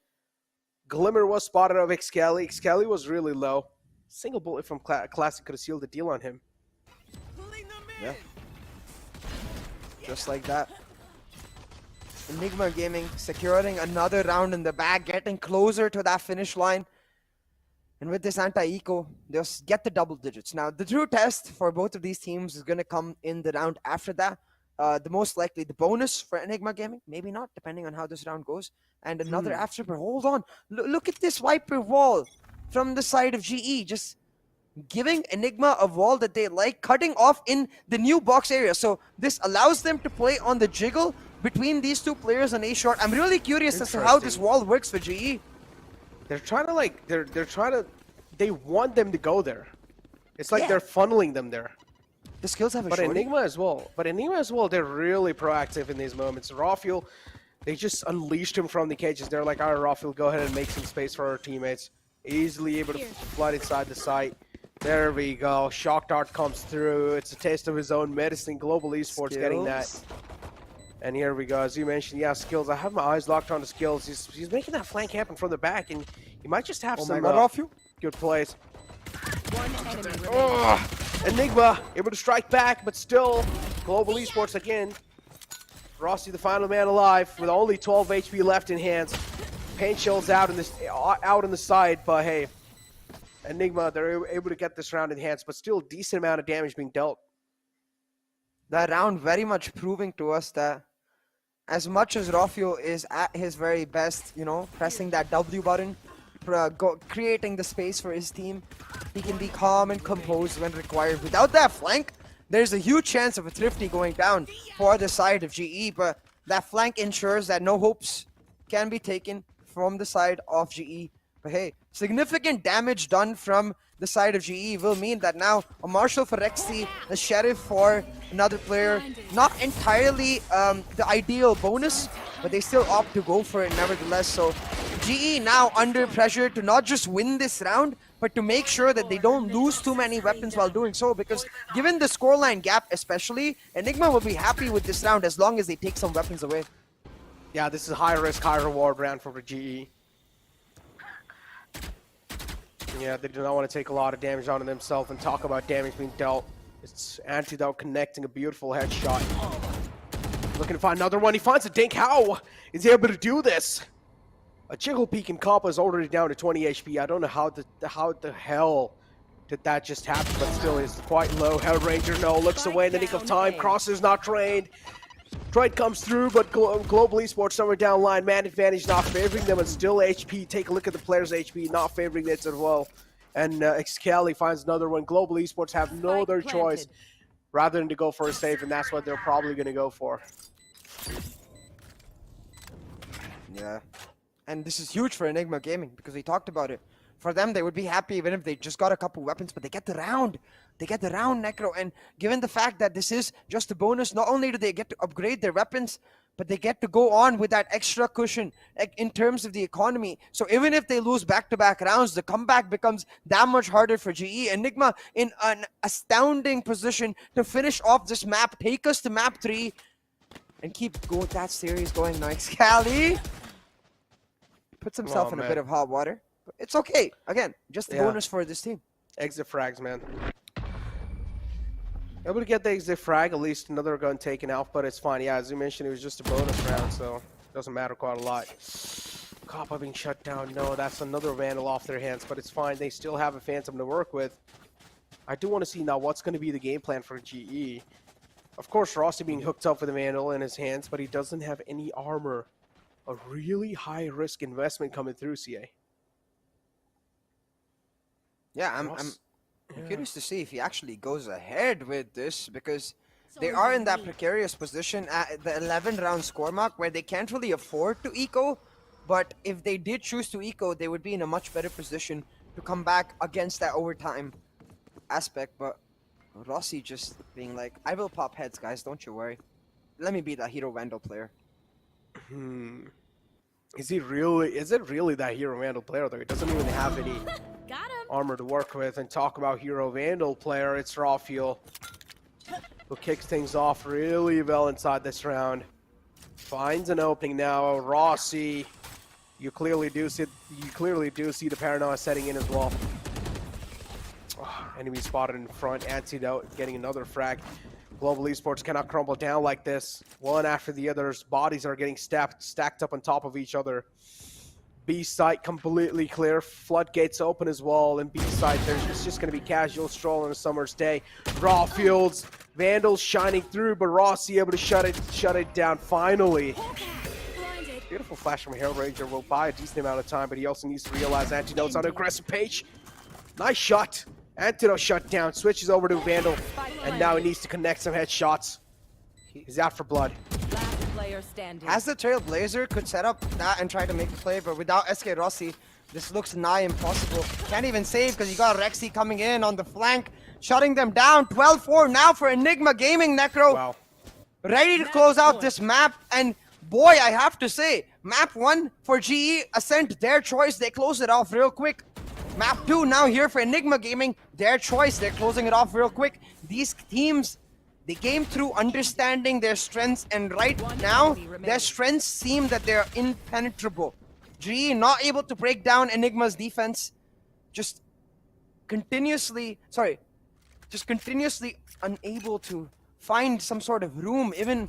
Glimmer was spotted of Excali. Excali was really low. Single bullet from Classic could have sealed the deal on him. Yeah. Just like that. Enigma Gaming securing another round in the bag, getting closer to that finish line. And with this anti-eco, they'll get the double digits. Now, the true test for both of these teams is going to come in the round after that. The most likely, the bonus for Enigma Gaming, maybe not, depending on how this round goes. And another afterburn. Hold on. Look at this wiper wall from the side of GE. Just giving Enigma a wall that they like, cutting off in the new box area. So this allows them to play on the jiggle between these two players on A short. I'm really curious as to how this wall works for GE. They're trying to like, they want them to go there. It's like they're funneling them there. The skills have a But shorty. Enigma as well. They're really proactive in these moments. Rafiel, they just unleashed him from the cages. They're like, all right, Rafiel, go ahead and make some space for our teammates. Easily able to flood inside the site. There we go. Shock Dart comes through. It's a taste of his own medicine. Global Esports getting that. And here we go. As you mentioned, yeah, skills. I have my eyes locked on the skills. He's making that flank happen from the back, and he might just have some good plays. One enemy remaining. Enigma able to strike back, but still, Global Esports again. Rossi, the final man alive, with only 12 HP left in hands. Paint Shell's out in the side, but hey, Enigma, they're able to get this round in hands, but still decent amount of damage being dealt. That round very much proving to us that as much as Rafiel is at his very best, you know, pressing that W button, creating the space for his team, he can be calm and composed when required. Without that flank, there's a huge chance of a Thrifty going down for the side of GE, but that flank ensures that no hopes can be taken from the side of GE. But hey, significant damage done from the side of GE will mean that now a Marshal for Rexy, the Sheriff for another player, not entirely the ideal bonus, but they still opt to go for it nevertheless. So GE now under pressure to not just win this round, but to make sure that they don't lose too many weapons while doing so, because given the scoreline gap especially, Enigma will be happy with this round as long as they take some weapons away. Yeah, this is a high risk, high reward round for the GE. Yeah, they do not want to take a lot of damage onto themselves and talk about damage being dealt. It's Antidote connecting a beautiful headshot. Looking to find another one. He finds a dink. How is he able to do this? A Jiggle Peek and Kappa is already down to 20 HP. I don't know how the hell did that just happen, but still is quite low. Hellranger, no, looks away in the nick of time. Crosser's not trained. Trade comes through, but Global Esports somewhere down line. Man advantage not favoring them, and still HP. Take a look at the player's HP, not favoring it as well. And Excali finds another one. Global Esports have no other choice rather than to go for a save, and that's what they're probably going to go for. Yeah. And this is huge for Enigma Gaming, because we talked about it. For them, they would be happy even if they just got a couple weapons, but they get the round. They get the round, Necro. And given the fact that this is just a bonus, not only do they get to upgrade their weapons, but they get to go on with that extra cushion in terms of the economy. So even if they lose back-to-back rounds, the comeback becomes that much harder for GE. Enigma in an astounding position to finish off this map, take us to map 3, and keep that series going. Now, Excali puts himself in a bit of hot water. But it's okay. Again, just a bonus for this team. Exit frags, man. Able to get the exit frag, at least another gun taken out, but it's fine. Yeah, as you mentioned, it was just a bonus round, so it doesn't matter quite a lot. Kappa being shut down. No, that's another Vandal off their hands, but it's fine. They still have a Phantom to work with. I do want to see now what's going to be the game plan for GE. Of course, Rossi being hooked up with a Vandal in his hands, but he doesn't have any armor. A really high-risk investment coming through, CA. Yeah, I'm curious to see if he actually goes ahead with this, because they are in that precarious position at the 11-round score mark where they can't really afford to eco, but if they did choose to eco, they would be in a much better position to come back against that overtime aspect. But Rossi just being like, I will pop heads, guys, don't you worry. Let me be that Hero Vandal player. Is it really that Hero Vandal player, though? He doesn't even have any armor to work with. And talk about Hero Vandal player, it's Rafiel, who kicks things off really well inside this round. Finds an opening now. Rossi You clearly do see the paranoia setting in as well. Oh, enemy spotted in front. Antidote getting another frag. Global Esports cannot crumble down like this. One after the other's bodies are getting stacked up on top of each other. B site completely clear. Floodgates open as well. And B site, it's just going to be casual stroll on a summer's day. Raw Fields, Vandals shining through, but Rossi able to shut it down finally. Beautiful flash from Hellraiser will buy a decent amount of time, but he also needs to realize Antidote's on an aggressive page. Nice shot. Antidote shut down, switches over to Vandal, and now he needs to connect some headshots. He's out for blood. Last player standing. As the Trailblazer could set up that and try to make a play, but without SK Rossi, this looks nigh impossible. Can't even save because you got Rexy coming in on the flank, shutting them down. 12-4 now for Enigma Gaming, Necro. Wow. Ready to close out this map, and boy, I have to say, map 1 for GE, Ascent, their choice, they close it off real quick. Map 2 now here for Enigma Gaming, their choice, they're closing it off real quick. These teams, they came through understanding their strengths, and right now, their strengths seem that they're impenetrable. GE not able to break down Enigma's defense, just continuously unable to find some sort of room, even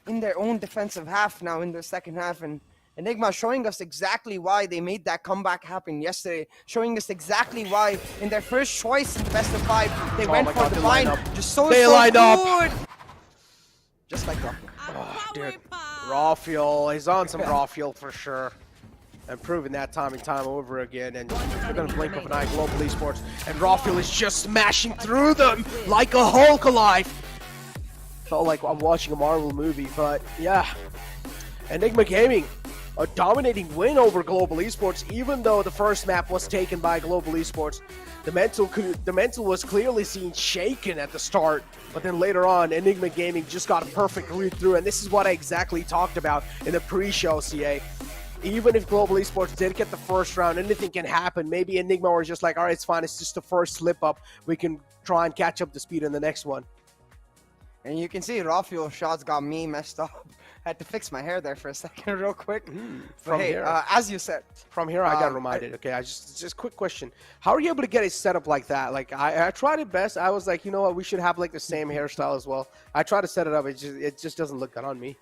in their own defensive half now in the second half. And Enigma showing us exactly why they made that comeback happen yesterday, showing us exactly why in their first choice in best of 5 they went for the line, just so lined up. good. Just like that. Oh, dude. Raw fuel. He's on some raw fuel for sure. And proving that time and time over again. And they're going to blink of an eye, Global Esports. And raw fuel is just smashing through them like a Hulk alive. Felt like I'm watching a Marvel movie, but yeah. Enigma Gaming, a dominating win over Global Esports, even though the first map was taken by Global Esports. The mental was clearly seen shaken at the start, but then later on, Enigma Gaming just got a perfect read through, and this is what I exactly talked about in the pre-show, CA. Even if Global Esports did get the first round, anything can happen. Maybe Enigma was just like, all right, it's fine, it's just the first slip up. We can try and catch up to speed in the next one. And you can see raw fuel shots got me messed up. Had to fix my hair there for a second real quick. But hey, as you said. From here, I got reminded. Okay, just quick question. How are you able to get it set up like that? Like, I tried it best. I was like, you know what, we should have like the same hairstyle as well. I tried to set it up. It just doesn't look good on me.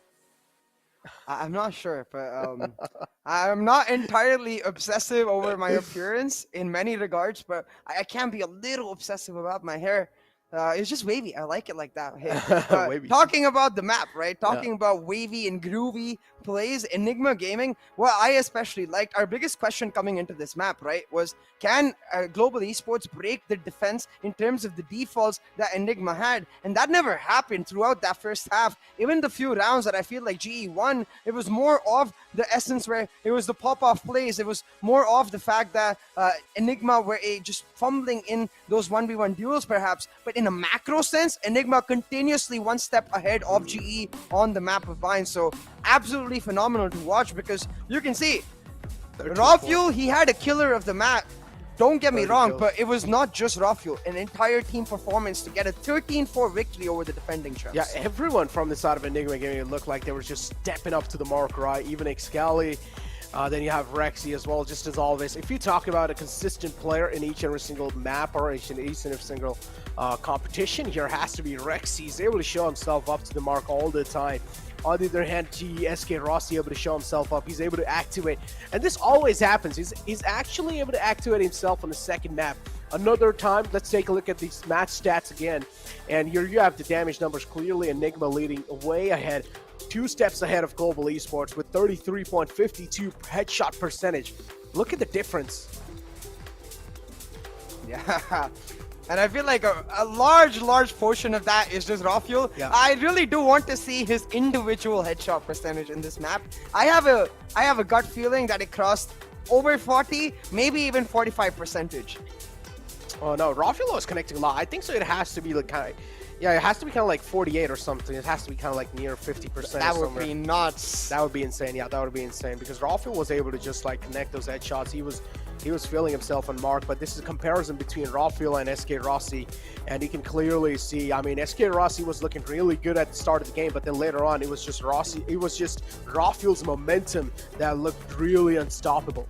I'm not sure, but I'm not entirely obsessive over my appearance in many regards, but I can be a little obsessive about my hair. It's just wavy. I like it like that. Hey, talking about the map, right? Talking about wavy and groovy plays, Enigma Gaming, what I especially liked, our biggest question coming into this map, right, was can Global Esports break the defense in terms of the defaults that Enigma had? And that never happened throughout that first half. Even the few rounds that I feel like GE won, it was more of the essence where it was the pop-off plays. It was more of the fact that Enigma were just fumbling in those 1v1 duels perhaps. But in a macro sense, Enigma continuously one step ahead of GE on the map of Vine. So absolutely phenomenal to watch, because you can see Raw Fuel, he had a killer of the map. Don't get me wrong, but it was not just Raw Fuel, an entire team performance to get a 13-4 victory over the defending champs. Yeah, everyone from the side of Enigma Gaming looked like they were just stepping up to the mark, right? Even Excali, then you have Rexy as well, just as always. If you talk about a consistent player in each and every single map or each and every single competition, here has to be Rexy. He's able to show himself up to the mark all the time. On the other hand, SK Rossi able to show himself up. He's able to activate. And this always happens. He's actually able to activate himself on the second map. Another time, let's take a look at these match stats again. And here you have the damage numbers. Clearly, Enigma leading way ahead. 2 steps ahead of Global Esports with 33.52 headshot percentage. Look at the difference. Yeah. And I feel like a large portion of that is just Raw Fuel. Yeah. I really do want to see his individual headshot percentage in this map. I have a gut feeling that it crossed over 40, maybe even 45%. Oh no, Raw Fuel was connecting a lot. I think so. It has to be like kind of, yeah, it has to be kind of like 48 or something. It has to be kind of like near 50%. That would be nuts. That would be insane. Yeah, that would be insane, because Raw Fuel was able to just like connect those headshots. He was he was feeling himself on Mark, but this is a comparison between Rafael and SK Rossi, and you can clearly see, I mean, SK Rossi was looking really good at the start of the game, but then later on, it was just Rafael's momentum that looked really unstoppable.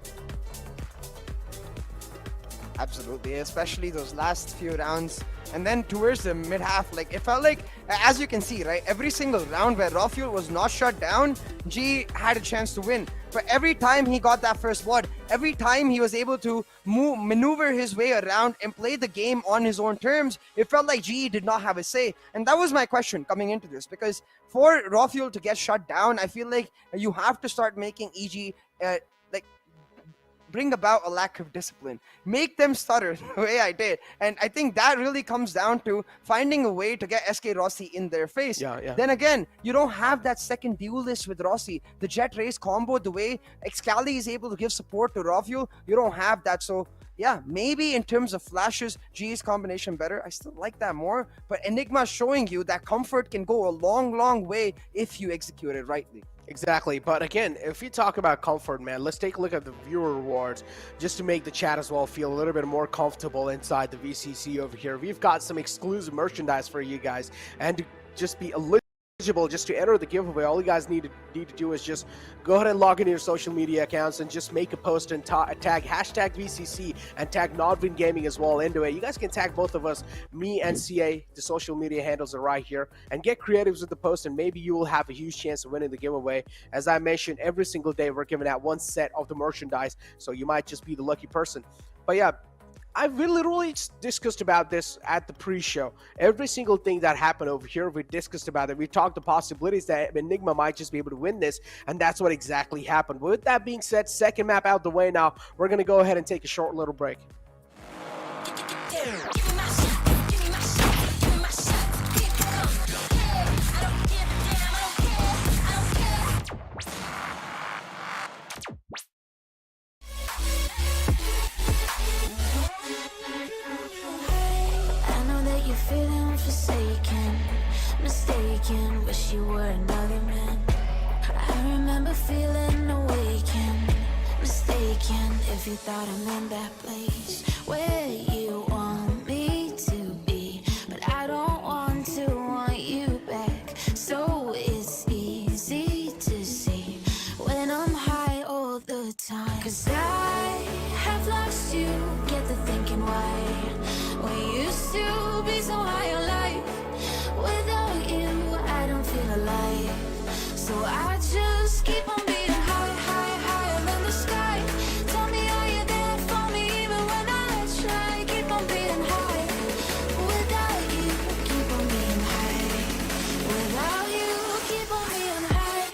Absolutely, especially those last few rounds. And then towards the mid-half, like, it felt like, as you can see, right, every single round where Rafael was not shut down, G had a chance to win. But every time he got that first blood, every time he was able to maneuver his way around and play the game on his own terms, it felt like GE did not have a say. And that was my question coming into this, because for Rafael to get shut down, I feel like you have to start making EG bring about a lack of discipline, make them stutter the way I did. And I think that really comes down to finding a way to get SK Rossi in their face. Yeah. Then again, you don't have that second duelist with Rossi. The Jet Race combo, the way Excali is able to give support to Rafael, you don't have that. So yeah, maybe in terms of flashes, G's combination better. I still like that more. But Enigma showing you that comfort can go a long, long way if you execute it rightly. Exactly, but again, if you talk about comfort, man, let's take a look at the viewer rewards just to make the chat as well feel a little bit more comfortable inside the VCC over here. We've got some exclusive merchandise for you guys, and to just be eligible just to enter the giveaway, all you guys need to do is just go ahead and log into your social media accounts and just make a post and tag hashtag VCC and tag NODWIN Gaming as well into it. You guys can tag both of us, me and CA. The social media handles are right here, and get creatives with the post, and maybe you will have a huge chance of winning the giveaway. As I mentioned, every single day we're giving out one set of the merchandise, so you might just be the lucky person. But yeah, we literally discussed about this at the pre-show. Every single thing that happened over here, we discussed about it. We talked the possibilities that Enigma might just be able to win this, and that's what exactly happened. But with that being said, second map out the way now. We're going to go ahead and take a short little break. Feeling forsaken, mistaken, wish you were another man. I remember feeling awakened, mistaken, if you thought I'm in that place where you want me to be, but I don't want you back. So it's easy to see when I'm high all the time, 'cause I have lost you, get the thinking why we used to be so high on life. Without you, I don't feel alive. So I just keep on beating high, high, higher than the sky. Tell me, are you there for me even when I try? Keep on beating high. Without you, keep on being high. Without you, keep on being high.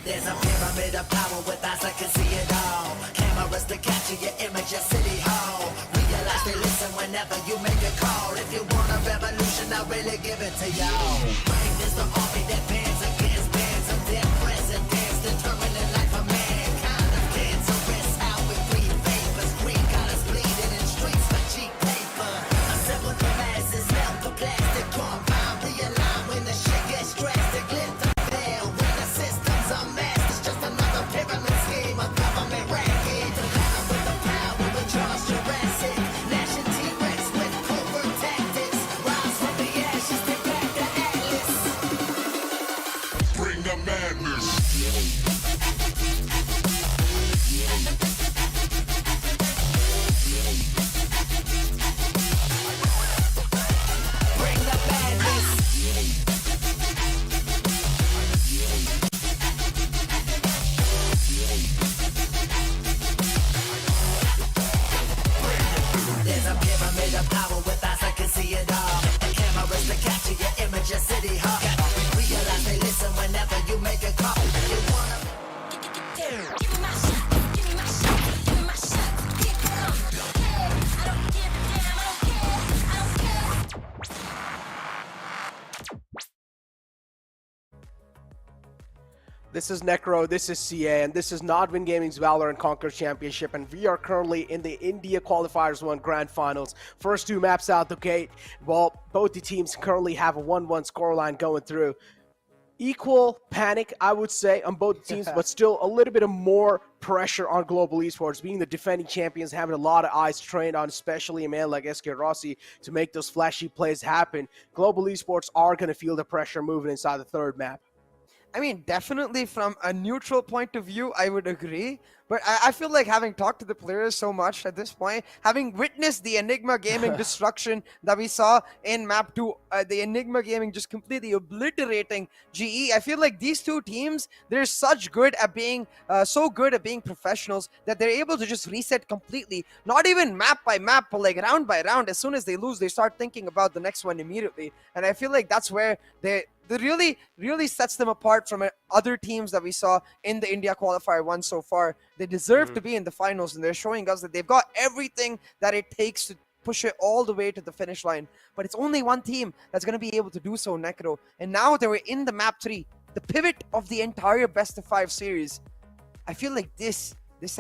There's a pyramid of power with eyes that can see it all. Cameras to capture your image at City Hall. Realize they listen whenever you make a call. If you want a revolution, I'll really give it to y'all. Bring this the army that bands against bands of dead presidents, determining life of mankind of cancerous. How we breathe vapors, green colors bleeding in streets for cheap paper. Assemble the masses, melt the plastic, compound, realign when the shit gets drastic. Lit the veil when the system's unmasked. It's just another pyramid scheme. This is Necro, this is CA, and this is NODWIN Gaming's Valorant Conquerors Championship, and we are currently in the India Qualifiers 1 Grand Finals. First two maps out the gate. Well, both the teams currently have a 1-1 scoreline going through. Equal panic, I would say, on both teams, but still a little bit of more pressure on Global Esports, being the defending champions, having a lot of eyes trained on, especially a man like SK Rossi, to make those flashy plays happen. Global Esports are going to feel the pressure moving inside the third map. I mean, definitely from a neutral point of view, I would agree. But I feel like having talked to the players so much at this point, having witnessed the Enigma Gaming destruction that we saw in Map 2, the Enigma Gaming just completely obliterating GE, I feel like these two teams, they're such good at being, so good at being professionals that they're able to just reset completely. Not even map by map, but like round by round. As soon as they lose, they start thinking about the next one immediately. And I feel like that's where they really sets them apart from other teams that we saw in the India Qualifier 1 so far. They deserve to be in the finals, and they're showing us that they've got everything that it takes to push it all the way to the finish line. But it's only one team that's going to be able to do so, Necro. And now that we're in the map 3, the pivot of the entire best of 5 series, I feel like this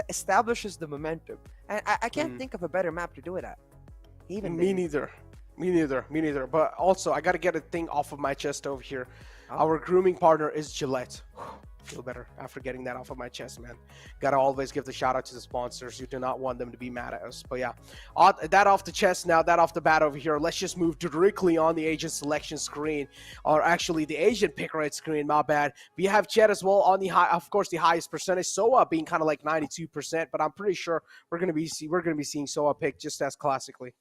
establishes the momentum. And I can't think of a better map to do it at. Me neither. But also, I got to get a thing off of my chest over here. Our grooming partner is Gillette. Feel better after getting that off of my chest, man. Gotta always give the shout out to the sponsors. You do not want them to be mad at us. But yeah, that off the chest now, that off the bat over here. Let's just move directly on the agent selection screen, or actually the agent pick rate screen. My bad. We have Chet as well on the high, of course, the highest percentage. Soa being kind of like 92%, but I'm pretty sure we're gonna be seeing Soa pick just as classically.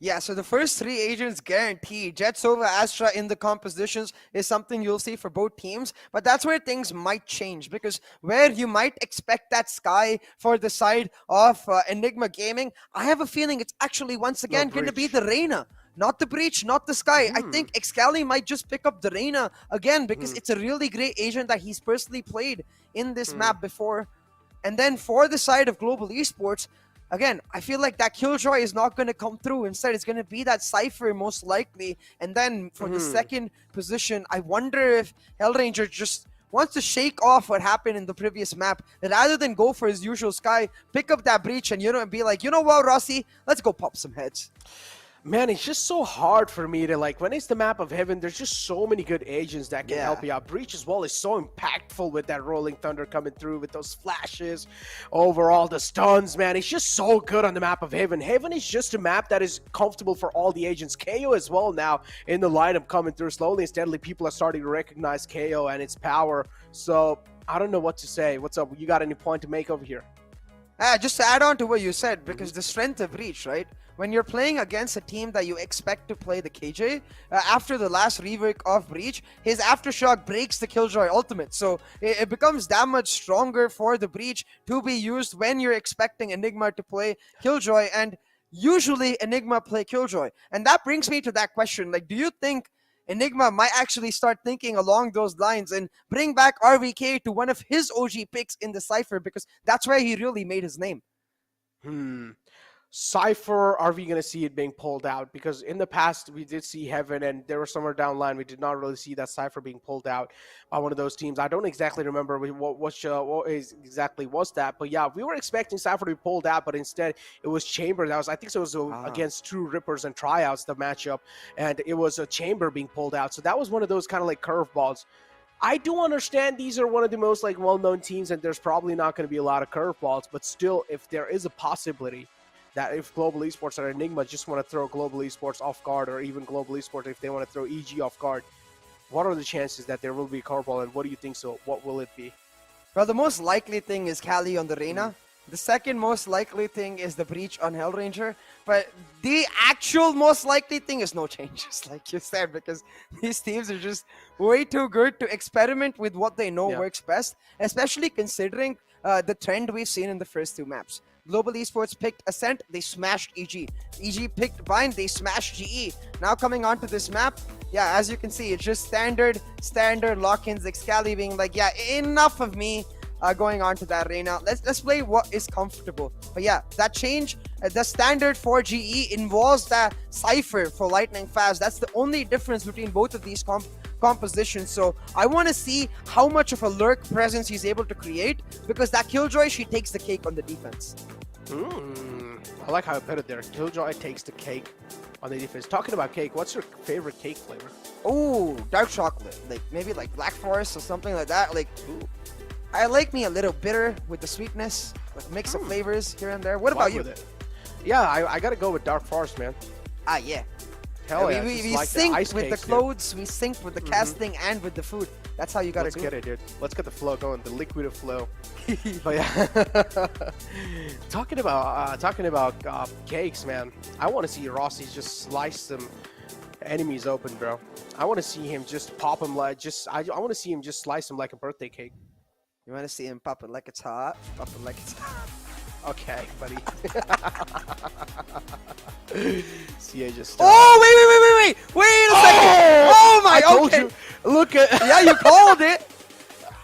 Yeah, so the first 3 agents guaranteed. Jet, Sova, Astra in the compositions is something you'll see for both teams, but that's where things might change, because where you might expect that Sky for the side of Enigma Gaming, I have a feeling it's actually once again going to be the Reyna. Not the Breach, not the Sky. I think Excali might just pick up the Reyna again, because it's a really great agent that he's personally played in this map before. And then for the side of Global Esports, again, I feel like that Killjoy is not going to come through. Instead, it's going to be that Cypher most likely. And then for the second position, I wonder if Hellranger just wants to shake off what happened in the previous map. Rather than go for his usual Sky, pick up that Breach and, and be like, you know what, Rossi? Let's go pop some heads. Man, it's just so hard for me to, like, when it's the map of heaven, there's just so many good agents that can help you out. Breach as well is so impactful with that Rolling Thunder coming through with those flashes. Overall, the stuns, man, it's just so good on the map of heaven. Heaven is just a map that is comfortable for all the agents. KO as well now in the lineup coming through slowly and steadily. People are starting to recognize KO and its power. So, I don't know what to say. What's up? You got any point to make over here? Just to add on to what you said, because the strength of Breach, right? When you're playing against a team that you expect to play the KJ, after the last rework of Breach, his Aftershock breaks the Killjoy ultimate. So it becomes that much stronger for the Breach to be used when you're expecting Enigma to play Killjoy. And usually Enigma play Killjoy. And that brings me to that question. Like, do you think Enigma might actually start thinking along those lines and bring back RVK to one of his OG picks in the Cypher, because that's where he really made his name? Cypher, are we going to see it being pulled out? Because in the past, we did see Heaven, and there was somewhere down the line, we did not really see that Cypher being pulled out by one of those teams. I don't exactly remember what exactly was that, but yeah, we were expecting Cypher to be pulled out, but instead it was Chamber. That was, I think it was against True Rippers and Tryouts, the matchup, and it was a Chamber being pulled out. So that was one of those kind of like curveballs. I do understand these are one of the most like well-known teams, and there's probably not going to be a lot of curveballs, but still, if there is a possibility that if Global Esports or Enigma just want to throw Global Esports off guard, or even Global Esports if they want to throw EG off guard, what are the chances that there will be a curveball, and what do you think so? What will it be? Well, the most likely thing is Kali on the Reyna. The second most likely thing is the Breach on Hellranger. But the actual most likely thing is no changes, like you said, because these teams are just way too good to experiment with what they know works best, especially considering the trend we've seen in the first 2 maps. Global Esports picked Ascent, they smashed EG. EG picked Bind, they smashed GE. Now coming onto this map, yeah, as you can see, it's just standard lock-ins, Excali being like, yeah, enough of me going on to that Reyna. Let's play what is comfortable. But yeah, that change, the standard for GE involves that Cypher for Lightning Fast. That's the only difference between both of these composition. So I want to see how much of a lurk presence he's able to create, because that Killjoy, she takes the cake on the defense. I like how I put it there. Killjoy takes the cake on the defense. Talking about cake, what's your favorite cake flavor? Oh, dark chocolate, like maybe like Black Forest or something like that. Like, I like me a little bitter with the sweetness, like mix of flavors here and there. What about you? With it. Yeah, I gotta go with Dark Forest, man. Ah, yeah. Hell yeah, we just like the synced ice with the cakes, dude. clothes, we synced with the casting and with the food. That's how you gotta Let's do get it. it, dude. Let's get the flow going, the liquid flow. But yeah, talking about cakes, man. I want to see Rossi just slice some enemies open, bro. I want to see him just pop them like I want to see him just slice them like a birthday cake. You want to see him popping like it's hot, popping like it's hot. Okay, buddy. CA just. Oh, wait a second. Oh my, I told okay. you. Look at. Yeah, you called it.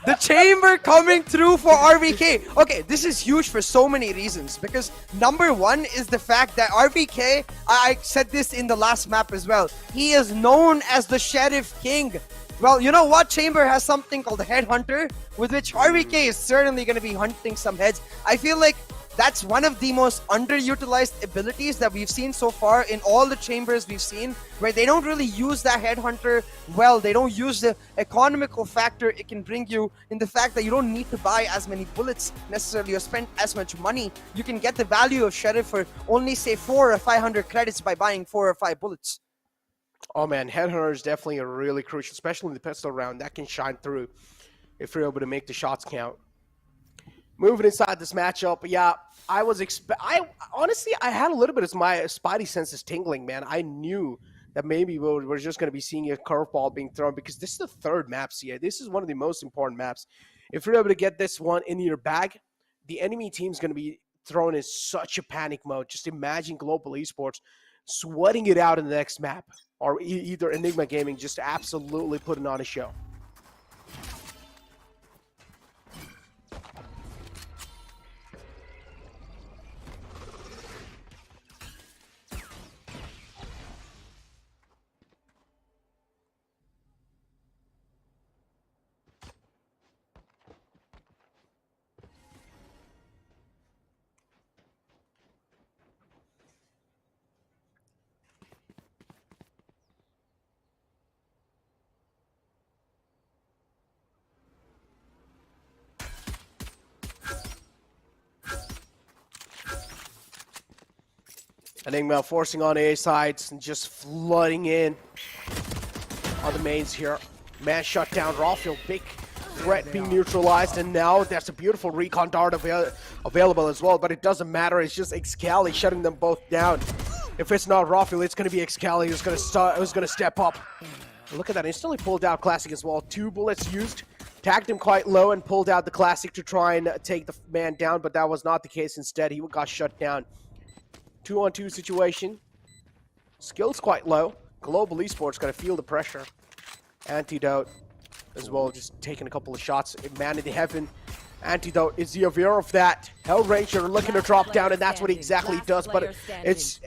The chamber coming through for RVK. Okay, this is huge for so many reasons, because number one is the fact that RVK, I said this in the last map as well, he is known as the Sheriff King. Well, you know what? Chamber has something called the Headhunter, with which RVK is certainly going to be hunting some heads. I feel like that's one of the most underutilized abilities that we've seen so far in all the chambers we've seen, where they don't really use that Headhunter well. They don't use the economical factor it can bring you in the fact that you don't need to buy as many bullets necessarily or spend as much money. You can get the value of Sheriff for only, say, 400 or 500 credits by buying 4 or 5 bullets. Oh man, Headhunter is definitely a really crucial, especially in the pistol round. That can shine through if you're able to make the shots count. Moving inside this matchup, yeah, I honestly had a little bit of my spidey senses tingling, man. I knew that maybe we're just going to be seeing a curveball being thrown, because this is the third map, CA. This is one of the most important maps. If you're able to get this one in your bag, the enemy team's going to be thrown in such a panic mode. Just imagine Global Esports sweating it out in the next map, or either Enigma Gaming just absolutely putting on a show. Enigma forcing on A sides and just flooding in on the mains here. Man shut down. Rawfield, big threat being neutralized, and now there's a beautiful recon dart available as well, but it doesn't matter. It's just Excali shutting them both down. If it's not Rawfield, it's going to be Excali who's going to step up. Look at that, instantly pulled out Classic as well. 2 bullets used, tagged him quite low and pulled out the Classic to try and take the man down, but that was not the case. Instead, he got shut down. 2-on-2 situation. Skill's quite low. Global Esports got to feel the pressure. Antidote as well, just taking a couple of shots. Man in the heaven. Antidote, is he aware of that? Hellraiser looking to drop down, and that's what he exactly does. But it's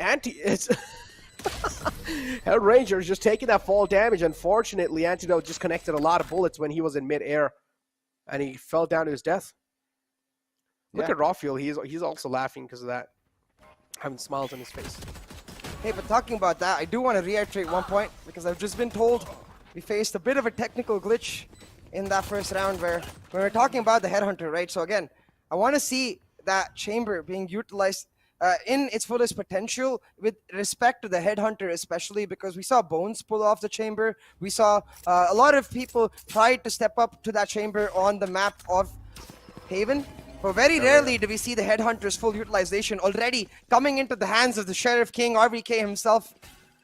Hellraiser is just taking that fall damage. Unfortunately, Antidote just connected a lot of bullets when he was in mid-air, and he fell down to his death. Look at Rawfield. He's also laughing because of that. Having smiles on his face. Hey, but talking about that, I do want to reiterate one point, because I've just been told we faced a bit of a technical glitch in that first round where we're talking about the Headhunter, right? So again, I want to see that chamber being utilized in its fullest potential with respect to the Headhunter, especially because we saw Bones pull off the chamber. We saw a lot of people try to step up to that chamber on the map of Haven. But very rarely do we see the Headhunter's full utilization already coming into the hands of the Sheriff King, RVK himself.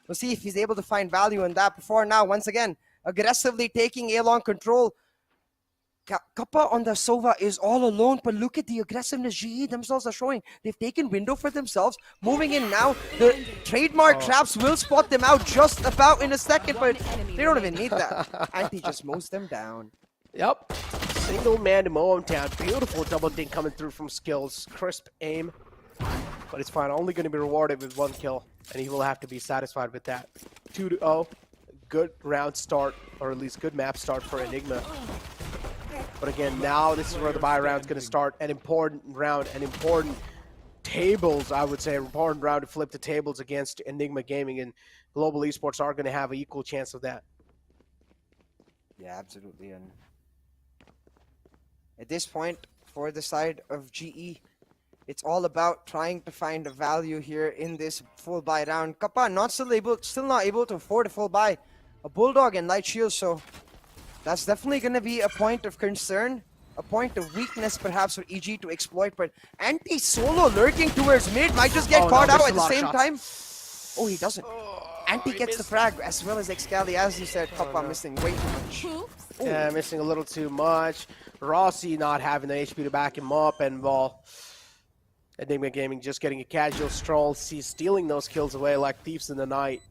We'll see if he's able to find value in that before now, once again, aggressively taking A-long control. Kappa on the Sova is all alone, but look at the aggressiveness GE themselves are showing. They've taken window for themselves, moving in now. The trademark traps will spot them out just about in a second, but they don't even need that. Anti just mows them down. Yep. Single man to mow him down. Beautiful double dink coming through from Skills. Crisp aim. But it's fine. Only going to be rewarded with 1 kill. And he will have to be satisfied with that. 2-0. good round start, or at least good map start for Enigma. But again, now this is where the buy round's going to start. An important round, an important tables, I would say, an important round to flip the tables against Enigma Gaming, and Global Esports are going to have an equal chance of that. Yeah, absolutely. And at this point, for the side of GE, it's all about trying to find a value here in this full buy round. Kappa still not able to afford a full buy. A Bulldog and Light Shield, so that's definitely going to be a point of concern. A point of weakness perhaps for EG to exploit, but Anti-Solo lurking towards mid might just get caught out at the same time. Oh, he doesn't. Anti gets the frag as well as Excali, as you said. Kappa missing way too much. Yeah, missing a little too much. Rossi not having the HP to back him up, and well, Enigma Gaming just getting a casual stroll, stealing those kills away like thieves in the night.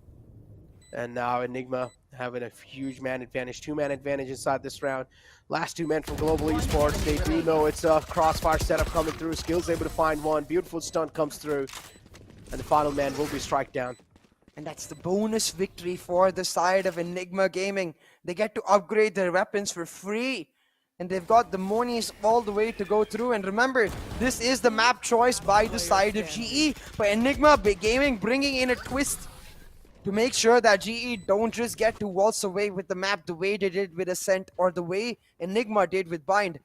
And now Enigma having a huge man advantage, 2-man advantage inside this round. Last 2 men from Global Esports, they do know it's a crossfire setup coming through. Skills able to find one, beautiful stunt comes through, and the final man will be strike down. And that's the bonus victory for the side of Enigma Gaming. They get to upgrade their weapons for free. And they've got the monies all the way to go through. And remember, this is the map choice by the side of GE. But Enigma Gaming bringing in a twist to make sure that GE don't just get to waltz away with the map the way they did with Ascent or the way Enigma did with Bind.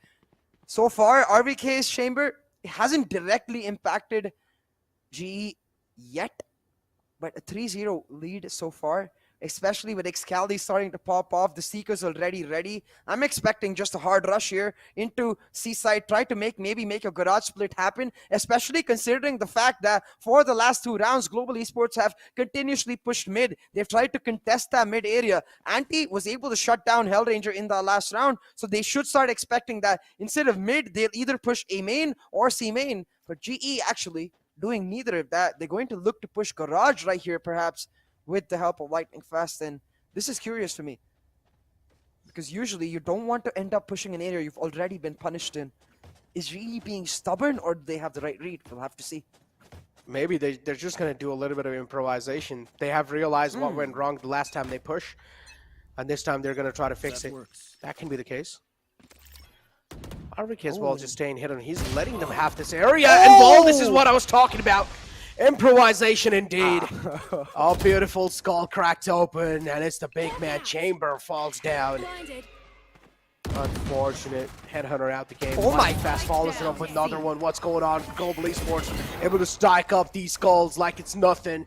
So far, RVK's chamber hasn't directly impacted GE yet. But a 3-0 lead so far, especially with Excali starting to pop off. The Seeker's already ready. I'm expecting just a hard rush here into Seaside. Try to maybe make a garage split happen, especially considering the fact that for the last 2 rounds, Global Esports have continuously pushed mid. They've tried to contest that mid area. Anti was able to shut down Hellranger in the last round, so they should start expecting that instead of mid, they'll either push A main or C main. But GE actually doing neither of that. They're going to look to push garage right here, perhaps, with the help of Lightning Fast. And this is curious for me, because usually you don't want to end up pushing an area you've already been punished in. Is GE being stubborn, or do they have the right read? We'll have to see. Maybe they're just going to do a little bit of improvisation. They have realized what went wrong the last time they pushed, and this time they're going to try to fix it. That can be the case. RVK as well just staying hidden. He's letting them have this area, and well, this is what I was talking about. Improvisation indeed. Oh, beautiful skull cracked open, and it's the big man chamber falls down. Unfortunate. Headhunter out the game. Oh my. Fast follows it up with another one. What's going on? Global Esports able to stack up these skulls like it's nothing.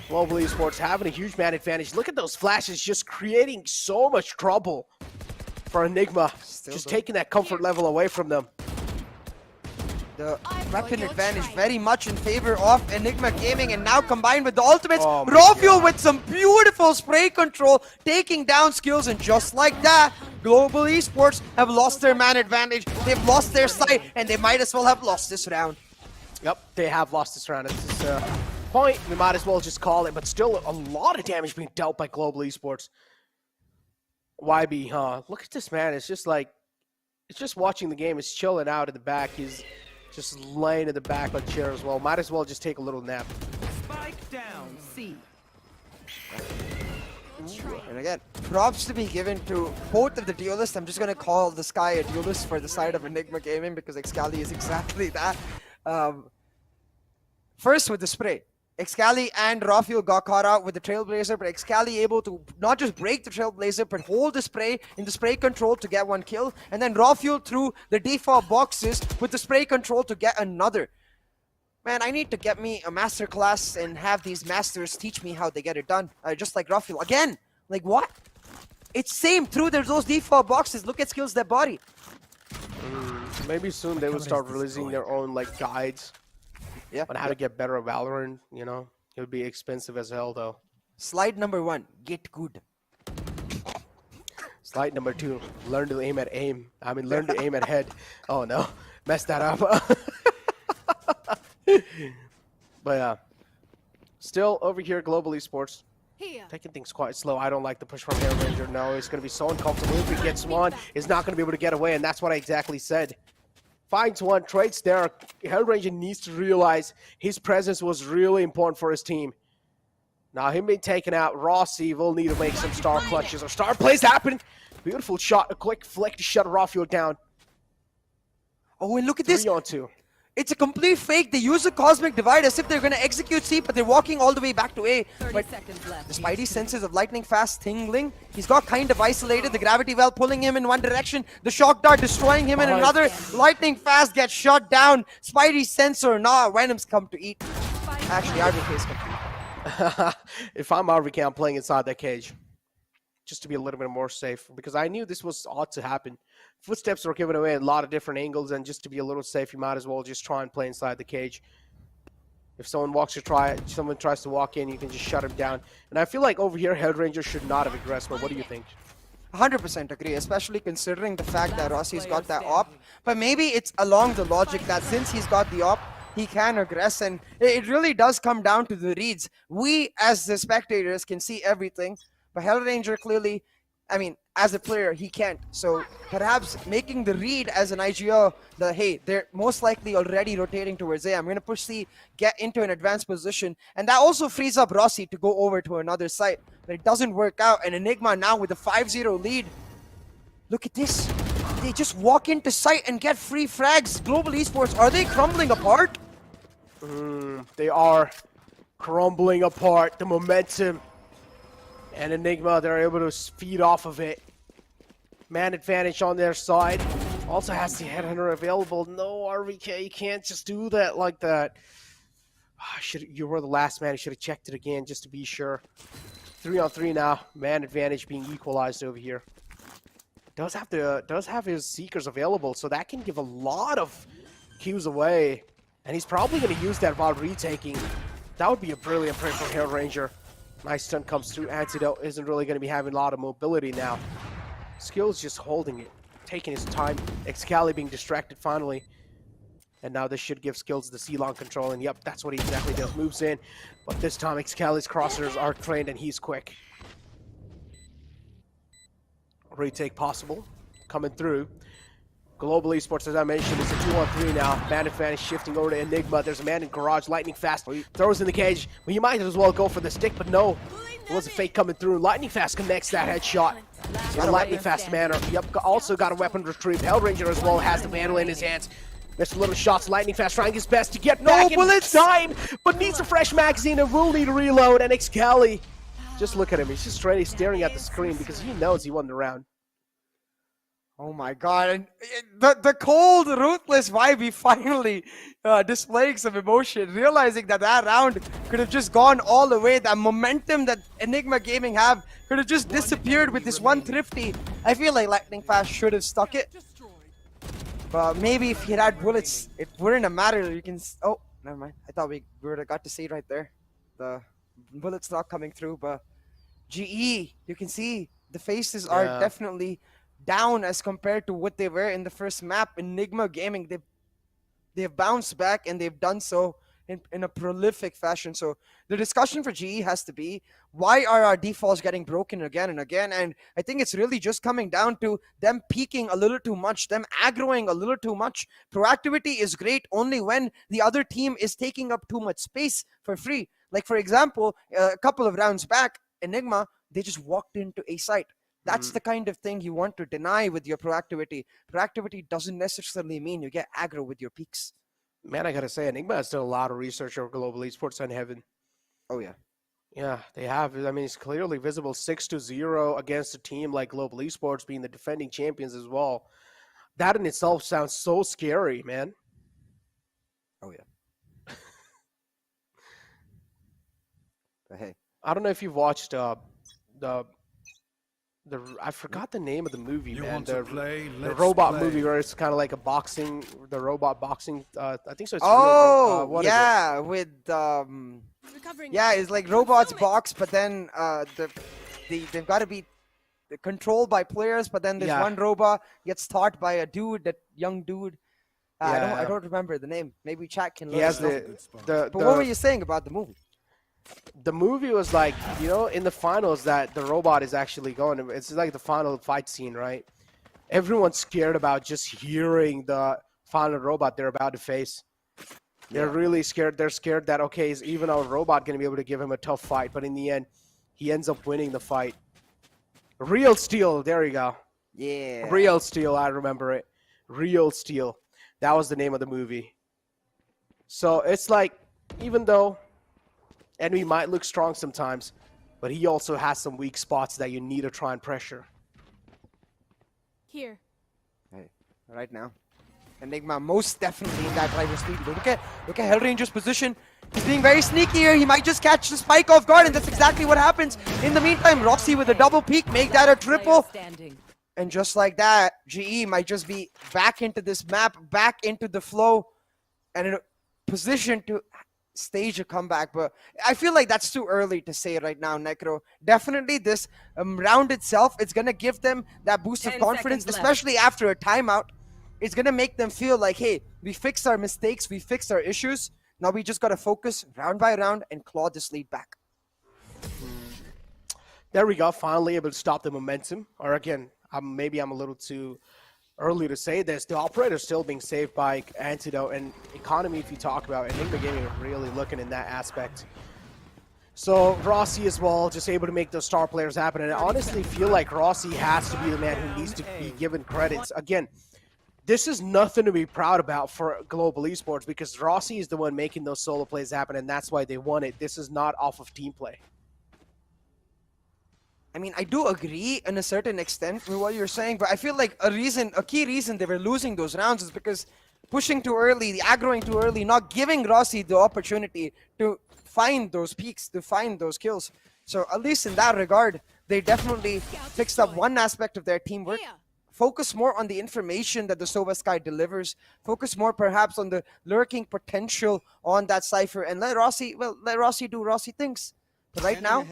Global Esports having a huge man advantage. Look at those flashes just creating so much trouble for Enigma. Just taking that comfort level away from them. The weapon advantage very much in favor of Enigma Gaming, and now combined with the ultimates, Rofio with some beautiful spray control, taking down skills, and just like that, Global Esports have lost their man advantage, they've lost their sight, and they might as well have lost this round. Yep, they have lost this round. It's this point, we might as well just call it, but still a lot of damage being dealt by Global Esports. YB, huh? Look at this man, it's just like, it's just watching the game, it's chilling out in the back, he's just laying in the back on chair as well. Might as well just take a little nap. Spike down, C. And again, props to be given to both of the duelists. I'm just going to call the Sky a duelist for the side of Enigma Gaming, because Excali is exactly that. First with the spray. Excali and Rafael got caught out with the Trailblazer, but Excali able to not just break the Trailblazer, but hold the spray in the spray control to get one kill. And then Rafael through the default boxes with the spray control to get another. Man, I need to get me a master class and have these masters teach me how they get it done. Just like Rafael. Again, like what? It's same through those default boxes. Look at skills that body. Maybe soon they will start releasing their own like guides. Yeah, on how to get better at Valorant, you know? It would be expensive as hell, though. Slide number 1, get good. Slide number 2, learn to aim at learn to aim at head. Oh, no. Messed that up. But, yeah. Still, over here, Global Esports. Taking things quite slow. I don't like the push from Hellranger. No, it's going to be so uncomfortable. If he gets one, he's not going to be able to get away, and that's what I exactly said. Finds one, trades there. Hellranger needs to realize his presence was really important for his team. Now him being taken out, Rossi will need to make some star clutches or star plays happen. Beautiful shot, a quick flick to shut Rafael down. Oh, and look at this. 3 on 2. It's a complete fake. They use a Cosmic Divide as if they're going to execute C, but they're walking all the way back to A. 30 But seconds left. the Spidey senses of lightning fast tingling. He's got kind of isolated. The gravity well pulling him in one direction. The shock dart destroying him in another. Lightning fast gets shot down. Spidey sensor. Nah, Venom's come to eat. Actually, RVK's come to eat. If I'm RVK, I'm playing inside that cage. Just to be a little bit more safe. Because I knew this was ought to happen. Footsteps were given away at a lot of different angles, and just to be a little safe, you might as well just try and play inside the cage. If someone someone tries to walk in, you can just shut him down. And I feel like over here, Hellranger should not have aggressed, but what do you think? 100% agree, especially considering the fact that Rossi's got that op. But maybe it's along the logic that since he's got the op, he can aggress, and it really does come down to the reads. We, as the spectators, can see everything, but Hellranger clearly, I mean, as a player, he can't. So perhaps making the read as an IGL that, hey, they're most likely already rotating towards A. I'm going to push C, get into an advanced position. And that also frees up Rossi to go over to another site. But it doesn't work out. And Enigma now with a 5-0 lead. Look at this. They just walk into site and get free frags. Global Esports, are they crumbling apart? They are crumbling apart. The momentum. And Enigma, they're able to feed off of it. Man advantage on their side. Also has the Headhunter available. No, RVK, you can't just do that like that. You were the last man. You should have checked it again just to be sure. 3 on 3 now. Man advantage being equalized over here. Does have his Seekers available, so that can give a lot of Qs away. And he's probably going to use that while retaking. That would be a brilliant play from Hellranger. Nice stun comes through. Antidote isn't really going to be having a lot of mobility now. Skill's just holding it, taking his time. Excali being distracted finally. And now this should give Skills the C-long control. And yep, that's what he exactly does. Moves in. But this time Excali's crossers are trained and he's quick. Retake possible. Coming through. Global Esports, as I mentioned, it's a 2-on-3 now. Man advantage shifting over to Enigma. There's a man in garage, lightning fast. Throws in the cage. Well, you might as well go for the stick, but no. It was a fake coming through. Lightning fast connects that headshot. Got a lightning fast manner. Yep, also got a weapon retrieve. Hellranger as well has the vandal in his hands. There's some little shots. Lightning fast trying his best to get back in time, but needs a fresh magazine and will need a reload. And Excali, just look at him. He's just staring at the screen because he knows he won the round. Oh my god, and the cold, ruthless vibe, he finally displaying some emotion, realizing that that round could have just gone all the way. That momentum that Enigma Gaming have could have just disappeared with this one thrifty. I feel like Lightning Fast should have stuck it. But maybe if he had bullets, it wouldn't have mattered. You can, oh, never mind. I thought we would have got to see it right there. The bullets not coming through, but GE, you can see the faces are definitely down as compared to what they were in the first map. Enigma Gaming, they've bounced back and they've done so in a prolific fashion. So the discussion for GE has to be, why are our defaults getting broken again and again? And I think it's really just coming down to them peaking a little too much, them aggroing a little too much. Proactivity is great only when the other team is taking up too much space for free. Like, for example, a couple of rounds back, Enigma, they just walked into a site. That's the kind of thing you want to deny with your proactivity. Proactivity doesn't necessarily mean you get aggro with your peaks. Man, I gotta say, Enigma has done a lot of research over Global Esports on Heaven. Oh, yeah. Yeah, they have. I mean, it's clearly visible 6-0 against a team like Global Esports being the defending champions as well. That in itself sounds so scary, man. Oh, yeah. But hey. I don't know if you've watched I forgot the name of the movie, man. The robot movie where it's kind of like a boxing, the robot boxing. I think so. It's what yeah, with yeah, it's like robots box, but then they've got to be controlled by players. But then there's one robot gets taught by a dude, that young dude. I don't remember the name. Maybe chat can. He has but what were you saying about the movie? The movie was like, you know, in the finals that the robot is actually going. It's like the final fight scene, right? Everyone's scared about just hearing the final robot they're about to face. They're really scared. They're scared that, okay, is even our robot going to be able to give him a tough fight? But in the end, he ends up winning the fight. Real Steel. There you go. Yeah. Real Steel. I remember it. Real Steel. That was the name of the movie. So it's like, even though Enemy might look strong sometimes, but he also has some weak spots that you need to try and pressure. Here. Hey, right now. Enigma most definitely in that driver's seat. Look at Hellranger's position. He's being very sneaky here. He might just catch the spike off guard, and that's exactly what happens. In the meantime, Roxy with a double peek, make that a triple. And just like that, GE might just be back into this map, back into the flow, and in a position to stage a comeback. But I feel like that's too early to say right now, Necro. Definitely this round itself, it's going to give them that boost of confidence, especially after a timeout. It's going to make them feel like, hey, we fixed our mistakes, we fixed our issues. Now we just got to focus round by round and claw this lead back. There we go. Finally able to stop the momentum. Or again, maybe I'm a little too early to say this. The operator still being saved by Antidote, and Economy, if you talk about Enigma Gaming, really looking in that aspect. So Rossi as well, just able to make those star players happen. And I honestly feel like Rossi has to be the man who needs to be given credits. Again, this is nothing to be proud about for Global Esports, because Rossi is the one making those solo plays happen, and that's why they won it. This is not off of team play. I mean, I do agree in a certain extent with what you're saying, but I feel like a key reason they were losing those rounds is because pushing too early, the aggroing too early, not giving Rossi the opportunity to find those peaks, to find those kills. So at least in that regard, they definitely fixed up one aspect of their teamwork. Focus more on the information that the Sova Sky delivers. Focus more perhaps on the lurking potential on that Cypher, and let Rossi do Rossi things. But right now,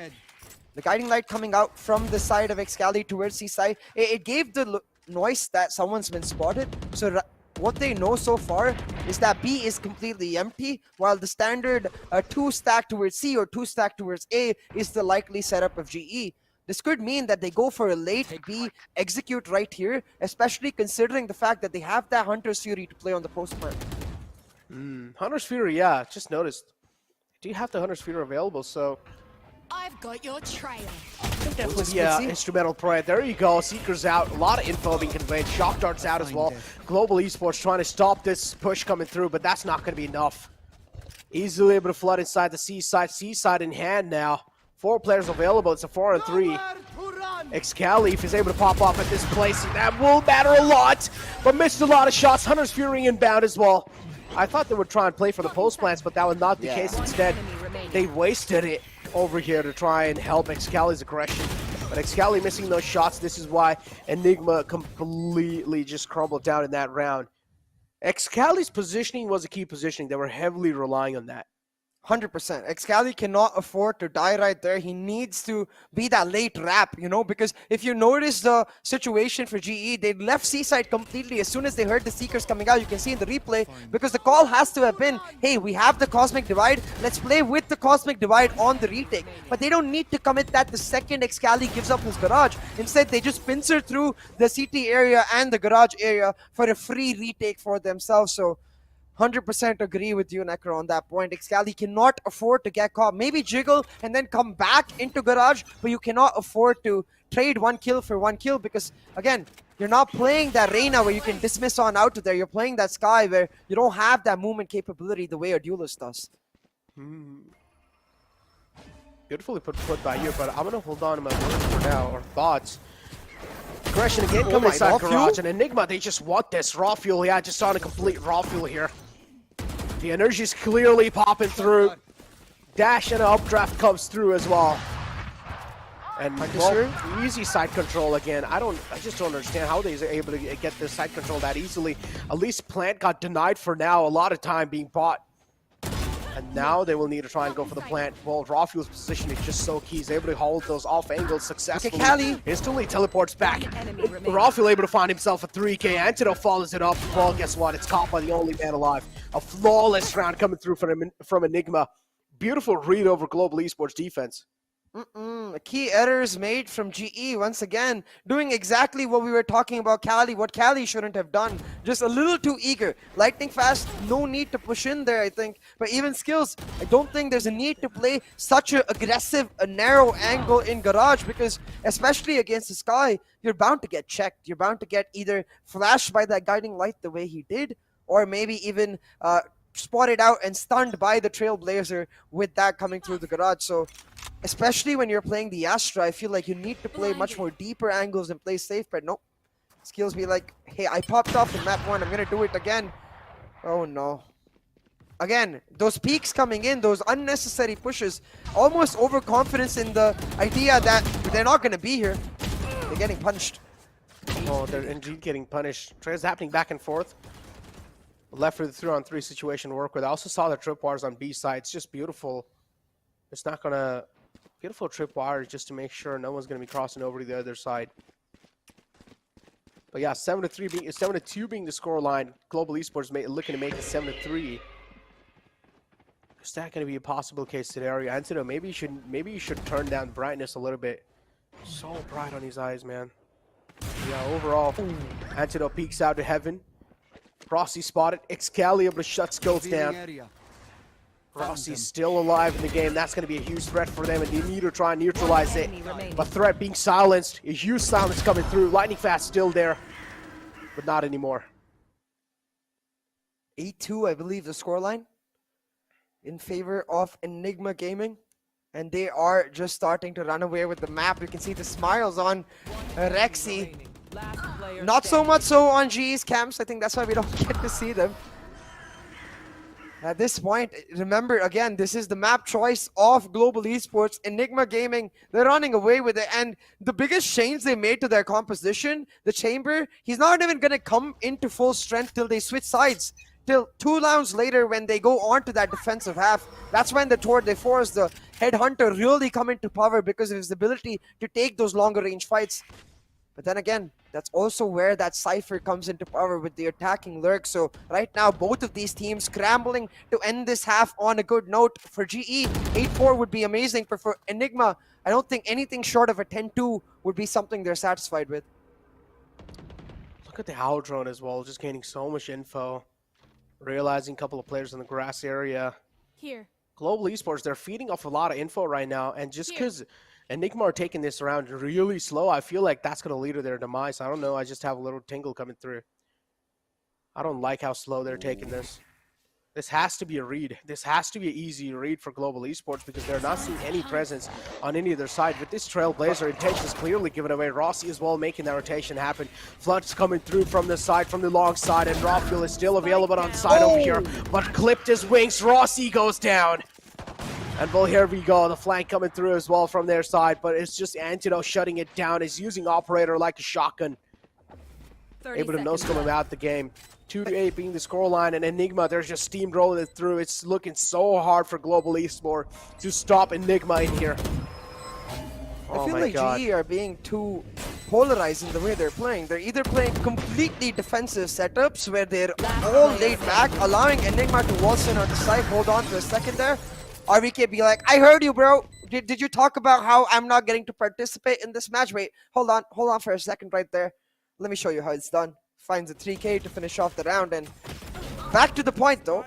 the guiding light coming out from the side of Excali towards C-side, it gave the noise that someone's been spotted. So what they know so far is that B is completely empty, while the standard 2 stack towards C or 2 stack towards A is the likely setup of GE. This could mean that they go for a late B execute right here, especially considering the fact that they have that Hunter's Fury to play on the post plant. Hunter's Fury, yeah, just noticed. Do you have the Hunter's Fury available? So I've got your trail. yeah, instrumental play. There you go. Seeker's out. A lot of info being conveyed. Shock Dart's out as well. Global Esports trying to stop this push coming through, but that's not going to be enough. Easily able to flood inside the C-side. C-side in hand now. 4 players available. It's a 4-on-3. Excalif is able to pop off at this place. That will matter a lot, but missed a lot of shots. Hunter's Fury inbound as well. I thought they would try and play for the post plants, but that was not the case. Instead, they wasted it over here to try and help Excali's aggression. But Excali missing those shots. This is why Enigma completely just crumbled down in that round. Excali's positioning was a key positioning. They were heavily relying on that. 100%. Excali cannot afford to die right there. He needs to be that late wrap, you know, because if you notice the situation for GE, they left C-side completely as soon as they heard the Seekers coming out. You can see in the replay, because the call has to have been, hey, we have the Cosmic Divide, let's play with the Cosmic Divide on the retake. But they don't need to commit that the second Excali gives up his garage. Instead, they just pincer through the CT area and the garage area for a free retake for themselves. So 100% agree with you, Necro, on that point. Excali cannot afford to get caught. Maybe jiggle and then come back into garage, but you cannot afford to trade 1 kill for 1 kill, because, again, you're not playing that Reyna where you can dismiss on out to there. You're playing that Sky where you don't have that movement capability the way a duelist does. Beautifully put by you, but I'm going to hold on to my words for now, or thoughts. Aggression again coming inside garage, and Enigma, they just want this. Raw fuel, yeah, just on a complete raw fuel here. The energy's clearly popping through. Dash and an updraft comes through as well. And well, easy side control again. I just don't understand how they're able to get this side control that easily. At least Plant got denied for now. A lot of time being bought. And now they will need to try and go for the plant. Well, Raw Fuel's position is just so key. He's able to hold those off angles successfully. Okay, Cali instantly teleports back. Raw Fuel able to find himself a 3K. Antidote follows it up. Well, guess what? It's caught by the only man alive. A flawless round coming through from Enigma. Beautiful read over Global Esports defense. Key errors made from GE once again, doing exactly what we were talking about Cali, what Cali shouldn't have done. Just a little too eager. Lightning fast, no need to push in there, I think. But even skills, I don't think there's a need to play such an aggressive, a narrow angle in Garage, because especially against the Sky, you're bound to get checked. You're bound to get either flashed by that guiding light the way he did, or maybe even spotted out and stunned by the Trailblazer with that coming through the Garage. So especially when you're playing the Astra, I feel like you need to play much more deeper angles and play safe, but nope. Skills be like, hey, I popped off in map 1, I'm gonna do it again. Oh no. Again, those peaks coming in, those unnecessary pushes, almost overconfidence in the idea that they're not gonna be here. They're getting punished. Oh, they're indeed getting punished. Trails happening back and forth. Left with the 3-on-3 situation to work with. I also saw the tripwires on B side. It's just beautiful. It's not gonna... Beautiful tripwires just to make sure no one's gonna be crossing over to the other side. But yeah, 7-3 being 7-2 being the scoreline. Global Esports looking to make it 7-3. Is that gonna be a possible case scenario? Antido, maybe you should turn down the brightness a little bit. So bright on his eyes, man. Yeah, overall, Antido peeks out to heaven. Rossi spotted. Excalibur shuts goals down. Rossi's still alive in the game. That's going to be a huge threat for them, and they need to try and neutralize it. But threat being silenced. A huge silence coming through. Lightning fast still there, but not anymore. 8-2, I believe, the scoreline in favor of Enigma Gaming. And they are just starting to run away with the map. You can see the smiles on Rexy. Not so much so on GE's camps. I think that's why we don't get to see them. At this point, remember, again, this is the map choice of Global Esports. Enigma Gaming, they're running away with it. And the biggest change they made to their composition, the Chamber, he's not even going to come into full strength till they switch sides. Till 2 rounds later when they go on to that defensive half. That's when the Tour de Force, the Headhunter, really come into power because of his ability to take those longer range fights. But then again, that's also where that Cypher comes into power with the attacking lurk. So right now, both of these teams scrambling to end this half on a good note. For GE, 8-4 would be amazing. But for Enigma, I don't think anything short of a 10-2 would be something they're satisfied with. Look at the Howl drone as well, just gaining so much info. Realizing a couple of players in the grass area. Here. Global Esports, they're feeding off a lot of info right now. And just because Enigma are taking this around really slow, I feel like that's going to lead to their demise. I don't know. I just have a little tingle coming through. I don't like how slow they're taking this. This has to be a read. This has to be an easy read for Global Esports because they're not seeing any presence on any other side. With this Trailblazer, intention is clearly given away. Rossi as well making that rotation happen. Flood's coming through from the side, from the long side, and Rafael is still available on side over here, but clipped his wings. Rossi goes down. And well, here we go. The flank coming through as well from their side, but it's just Antidote shutting it down. He's using Operator like a shotgun. Able to no-scope him out the game. 2-8 being the scoreline, and Enigma, they're just steamrolling it through. It's looking so hard for Global Esports to stop Enigma in here. I feel like GE are being too polarized in the way they're playing. They're either playing completely defensive setups where they're all laid back, allowing Enigma to waltz in on the side, hold on for a second there. RVK be like, I heard you, bro. Did you talk about how I'm not getting to participate in this match? Wait, hold on for a second right there. Let me show you how it's done. Finds a 3K to finish off the round, and back to the point though.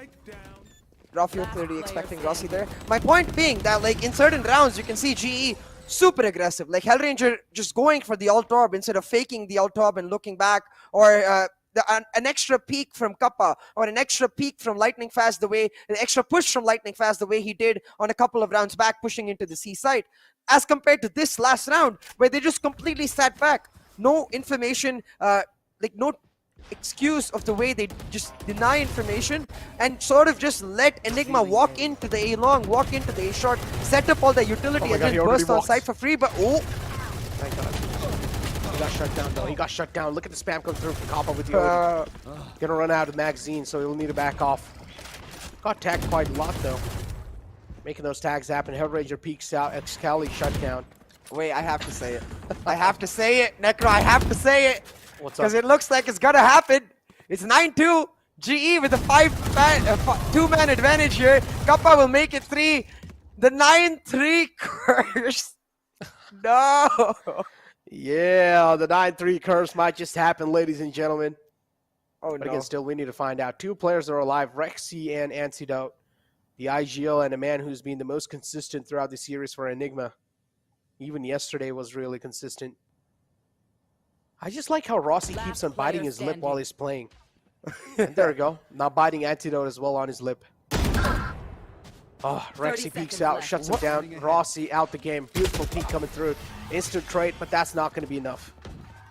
Rafael clearly expecting Rossi there. My point being that like in certain rounds you can see GE super aggressive. Like Hellranger just going for the ult orb instead of faking the ult orb and looking back, or an extra peek from Kappa, or an extra peek from Lightning Fast the way, an extra push from Lightning Fast the way he did on a couple of rounds back, pushing into the C side. As compared to this last round, where they just completely sat back. No information, like no excuse of the way they just deny information and sort of just let Enigma walk into the A long, walk into the A short, set up all the utility and then burst on site for free, but thank God. He got shut down though. He got shut down. Look at the spam come through from Kappa with the gonna run out of magazine, so he'll need to back off. Got tagged quite a lot though. Making those tags happen. Hellranger peeks out, Excali shut down. Wait, I have to say it. I have to say it, Necro, I have to say it. What's up? Because it looks like it's gonna happen. It's 9-2. GE with a 2-man advantage here. Kappa will make it 3. The 9-3 curse No. Yeah, the 9-3 curse might just happen, ladies and gentlemen. Oh But no. again, still, we need to find out. 2 players are alive, Rexy and Antidote. The IGL and a man who's been the most consistent throughout the series for Enigma. Even yesterday was really consistent. I just like how Rossi keeps on biting his lip while he's playing. And there we go. Now biting Antidote as well on his lip. Oh, Rexy peeks out, shuts him down. Rossi out the game. Beautiful peek coming through. Instant trade, but that's not going to be enough.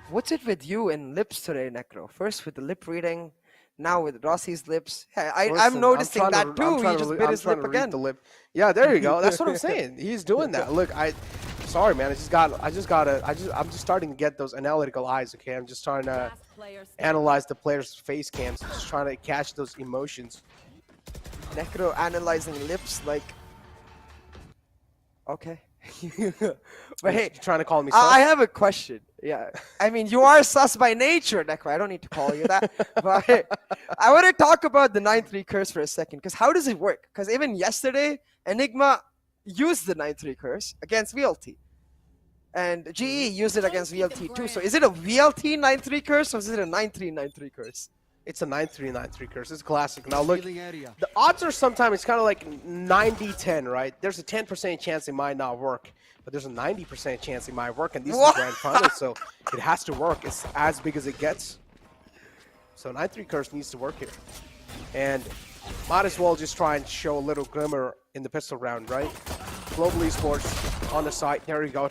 What's it with you and lips today, Necro? First with the lip reading, now with Rossi's lips. Hey, I'm Listen, noticing I'm trying that to- too. I'm trying He to just re- bit I'm his trying lip to read again. the lip. Yeah, there you go. That's what I'm saying. He's doing that. Look, sorry, man. I'm just starting to get those analytical eyes. Okay, I'm just trying to analyze the players' face cams. Just trying to catch those emotions. Necro analyzing lips like. Okay. But hey, You trying to call me sus? I have a question. Yeah, I mean, you are sus by nature, Necro. I don't need to call you that. But hey, I want to talk about the 9-3 curse for a second, because how does it work? Because even yesterday, Enigma used the 9-3 curse against VLT. And GE used it against VLT too. So is it a VLT 9-3 curse or is it a 9-3 curse? It's a 9-3 curse. It's classic. Now look, the odds are sometimes it's kind of like 90-10, right? There's a 10% chance it might not work, but there's a 90% chance it might work. And these are grand finals, so it has to work. It's as big as it gets. So 9-3 curse needs to work here, and might as well just try and show a little glimmer in the pistol round, right? Global Esports on the side. There you go.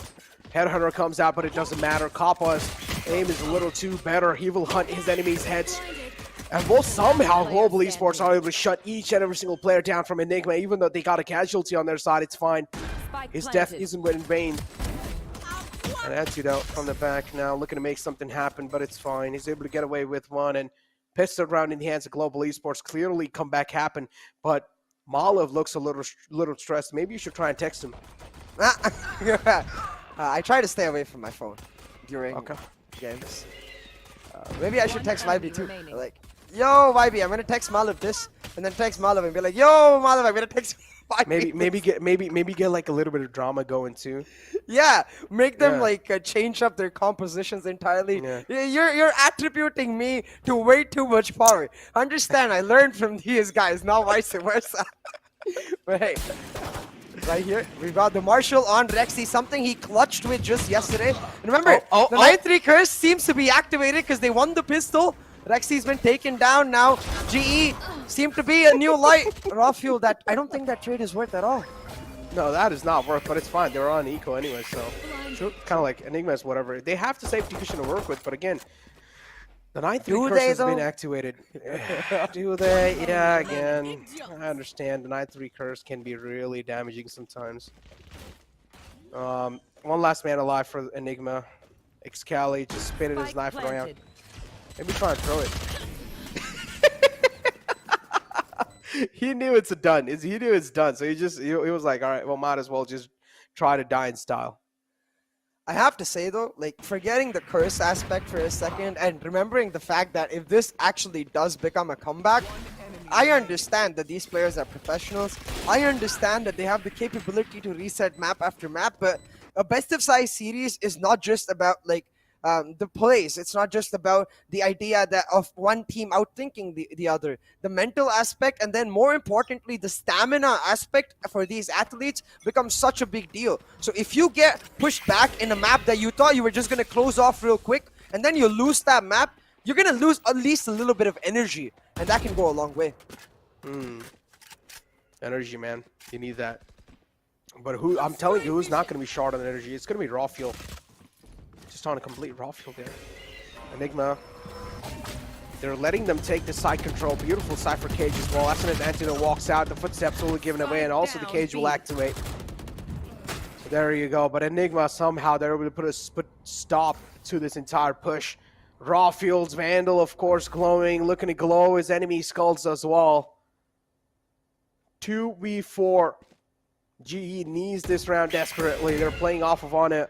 Headhunter comes out, but it doesn't matter. Kappa's aim is a little too better. He will hunt his enemies' heads. And will somehow Global Esports are able to shut each and every single player down from Enigma, even though they got a casualty on their side. It's fine. His death isn't in vain. An Antidote from the back now, looking to make something happen, but it's fine. He's able to get away with one, and pistol round in the hands of Global Esports. Clearly comeback happened, but Malev looks a little stressed. Maybe you should try and text him. I try to stay away from my phone during games. Maybe I should text Vibe too. Like, yo, Vibe, I'm gonna text Malev this, and then text Malev and be like, yo, Malev, I'm gonna text Vibe. Maybe get like a little bit of drama going too. Yeah, make them like change up their compositions entirely. Yeah. You're attributing me to way too much power. Understand? I learned from these guys, not vice versa. But hey. Right here, we've got the Marshal on Rexy, something he clutched with just yesterday. And remember, the 9-3 curse seems to be activated because they won the pistol. Rexy's been taken down now. GE seemed to be a new light. Raw fuel, that I don't think that trade is worth at all. No, that is not worth, but it's fine. They're on eco anyway, so kind of like Enigma's whatever. They have the safety cushion to work with, but again, the 9-3 curse has been activated. Do they? Yeah, again, I understand. The 9-3 curse can be really damaging sometimes. One last man alive for Enigma. Excali just spinning his knife around. Maybe try and throw it. He knew it's done. He knew it's done, so he was like, all right, well, might as well just try to die in style. I have to say though, like, forgetting the curse aspect for a second and remembering the fact that if this actually does become a comeback, I understand that these players are professionals. I understand that they have the capability to reset map after map, but a best of size series is not just about like the plays. It's not just about the idea that of one team outthinking the other. The mental aspect, and then more importantly, the stamina aspect for these athletes becomes such a big deal. So if you get pushed back in a map that you thought you were just going to close off real quick, and then you lose that map, you're going to lose at least a little bit of energy, and that can go a long way. Energy, man. You need that. But who? I'm telling you, who's not going to be short on energy? It's going to be raw fuel. Just on a complete raw field there. Enigma. They're letting them take the side control. Beautiful Cypher cage as well. As soon as Antidote walks out, the footsteps will be given away, and also the cage will activate. So there you go. But Enigma, somehow, they're able to put a stop to this entire push. Raw Field's Vandal, of course, glowing. Looking to glow his enemy skulls as well. 2v4. GE needs this round desperately. They're playing off of on it.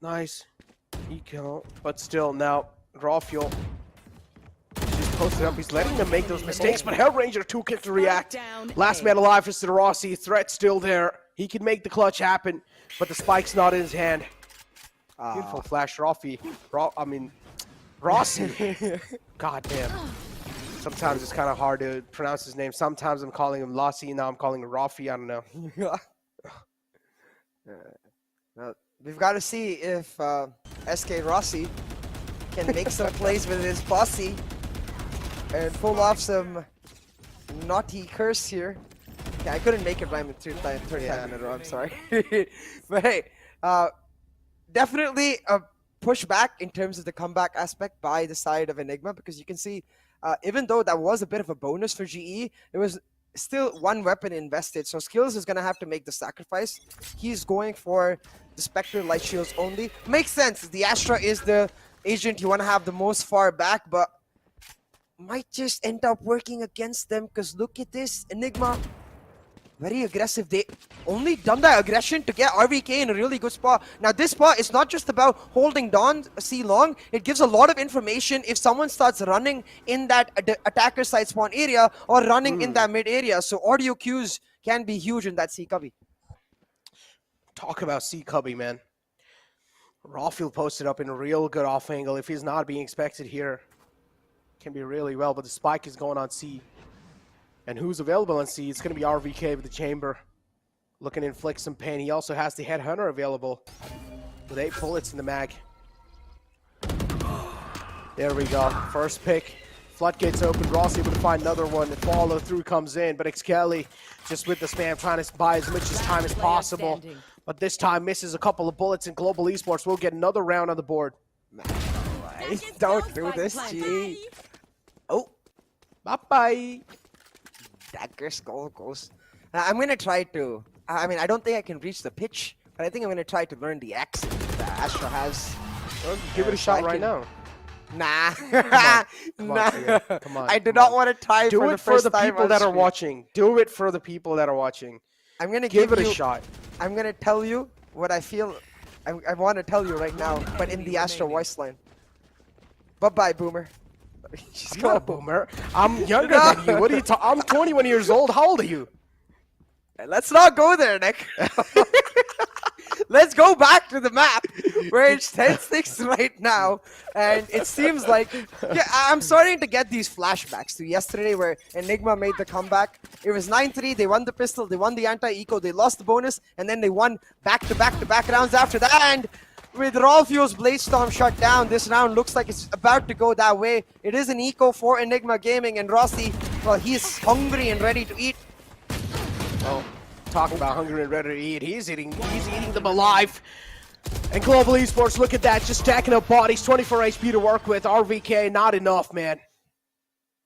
Nice eco, but still now raw fuel. He's posted up. He's letting them make those mistakes, but Hellranger took it to react. Last man alive is the Rossi. Threat still there. He can make the clutch happen, but the spike's not in his hand. Beautiful flash, Rossi. God damn. Sometimes it's kind of hard to pronounce his name. Sometimes I'm calling him Lassi, now I'm calling him Rafi. I don't know. Now, we've got to see if SK Rossi can make some plays with his posse and pull off some naughty curse here. Okay, I couldn't make it rhyme third time in a row, I'm sorry. But hey, definitely a pushback in terms of the comeback aspect by the side of Enigma, because you can see, even though that was a bit of a bonus for GE, it was still one weapon invested. So Skills is going to have to make the sacrifice. He's going for the Spectre Light Shields only. Makes sense. The Astra is the agent you want to have the most far back, but might just end up working against them, because look at this. Enigma, very aggressive. They only done that aggression to get RVK in a really good spot. Now this spot is not just about holding down C long. It gives a lot of information if someone starts running in that attacker side spawn area or running in that mid area. So audio cues can be huge in that C cubby. Talk about C cubby, man. Rawfield posted up in a real good off angle. If he's not being expected here, can be really well, but the spike is going on C. And who's available on C? It's going to be RVK with the chamber. Looking to inflict some pain. He also has the Headhunter available with 8 bullets in the mag. There we go. First pick. Floodgates open. Ross able to find another one. The follow through comes in, but Xkelly just with the spam trying to buy as much as time as possible. But this time misses a couple of bullets, and Global Esports will get another round on the board. Don't do this, G. Oh. Bye-bye. Dagger's goal goes. I'm going to try to... I mean, I don't think I can reach the pitch, but I think I'm going to try to learn the accent that Astra has. Well, give it a shot right now. Nah. Come nah. on, come on. I do not want to try Do for it the for first the time people on that are stream. watching. Do it for the people that are watching. I'm going to Give it you, a shot. I'm going to tell you what I feel I want to tell you right now, but in the Astra voice line. Bye-bye, Boomer. She's I'm not a boomer. I'm younger than you. What are you talking? I'm 21 years old. How old are you? Let's not go there, Nick. Let's go back to the map where it's 10-6 right now, and it seems like I'm starting to get these flashbacks to yesterday where Enigma made the comeback. It was 9-3. They won the pistol. They won the anti-eco. They lost the bonus, and then they won back-to-back rounds after that. And with Rolfio's Blade Storm shut down, this round looks like it's about to go that way. It is an eco for Enigma Gaming, and Rossi, well, he's hungry and ready to eat. Oh, talk about hungry and ready to eat. He's eating them alive. And Global Esports, look at that, just stacking up bodies, 24 HP to work with. RVK, not enough, man.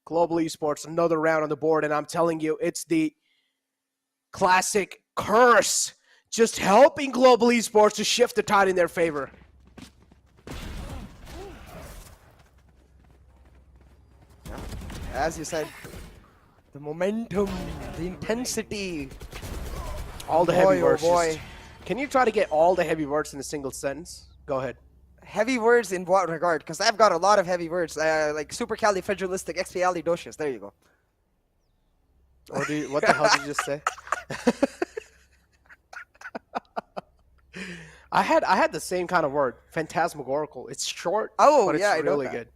Global Esports, another round on the board, and I'm telling you, it's the classic curse. Just helping Global Esports to shift the tide in their favor. As you said, the momentum, the intensity. All the heavy words. Boy. Can you try to get all the heavy words in a single sentence? Go ahead. Heavy words in what regard? Because I've got a lot of heavy words, like supercalifragilisticexpialidocious. There you go. What the hell did you just say? I had the same kind of word, phantasmagorical. It's short, but it's really good.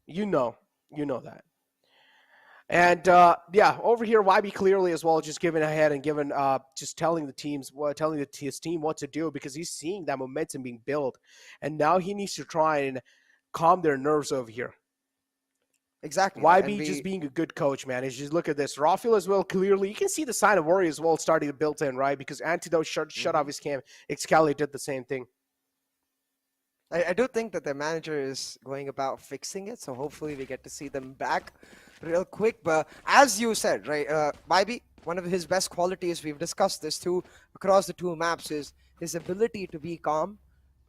You know that. And yeah, over here, YB clearly as well, just giving ahead and giving, just telling his team what to do, because he's seeing that momentum being built, and now he needs to try and calm their nerves over here. Exactly. YB just being a good coach, man. Is just look at this. Rafael as well, clearly. You can see the sign of worry as well starting to build in, right? Because Antidote shut off his cam. Xcali did the same thing. I do think that the manager is going about fixing it, so hopefully we get to see them back real quick. But as you said, right, YB, one of his best qualities, we've discussed this too, across the two maps, is his ability to be calm,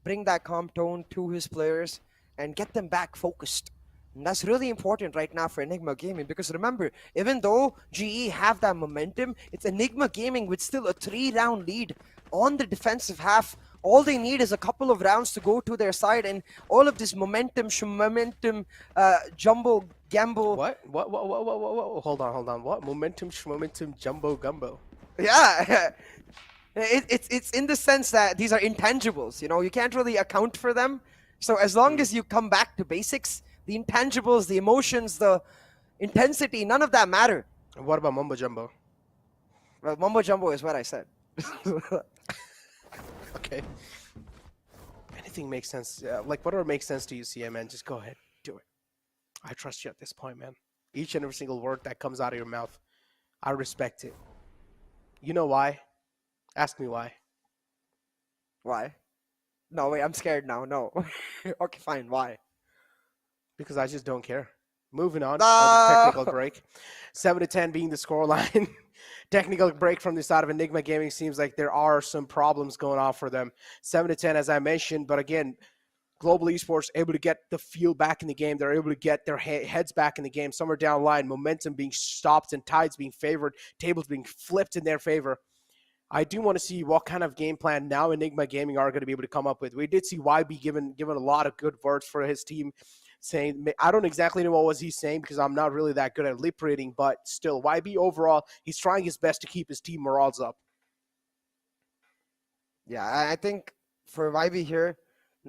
bring that calm tone to his players, and get them back focused. And that's really important right now for Enigma Gaming, because remember, even though GE have that momentum, it's Enigma Gaming with still a 3-round lead on the defensive half. All they need is a couple of rounds to go to their side, and all of this momentum, jumbo, gamble. What? Hold on. What? Momentum, jumbo, gumbo. Yeah. It's in the sense that these are intangibles. You know, you can't really account for them. So as long as you come back to basics, the intangibles, the emotions, the intensity, none of that matter. And what about Mumbo Jumbo? Well, mumbo jumbo is what I said. Okay. Anything makes sense. Like, whatever makes sense to you, CM, man, just go ahead. Do it. I trust you at this point, man. Each and every single word that comes out of your mouth, I respect it. You know why? Ask me why. Why? No, wait, I'm scared now. No. Okay, fine. Why? Because I just don't care. Moving on. No. Technical break. 7-10 being the scoreline. Technical break from the side of Enigma Gaming. Seems like there are some problems going on for them. 7-10, as I mentioned. But again, Global Esports able to get the feel back in the game. They're able to get their heads back in the game. Somewhere down the line, momentum being stopped and tides being favored, tables being flipped in their favor. I do want to see what kind of game plan now Enigma Gaming are going to be able to come up with. We did see YB given a lot of good words for his team, saying, I don't exactly know what was he saying because I'm not really that good at lip reading, but still, YB overall, he's trying his best to keep his team morals up. Yeah, I think for YB here,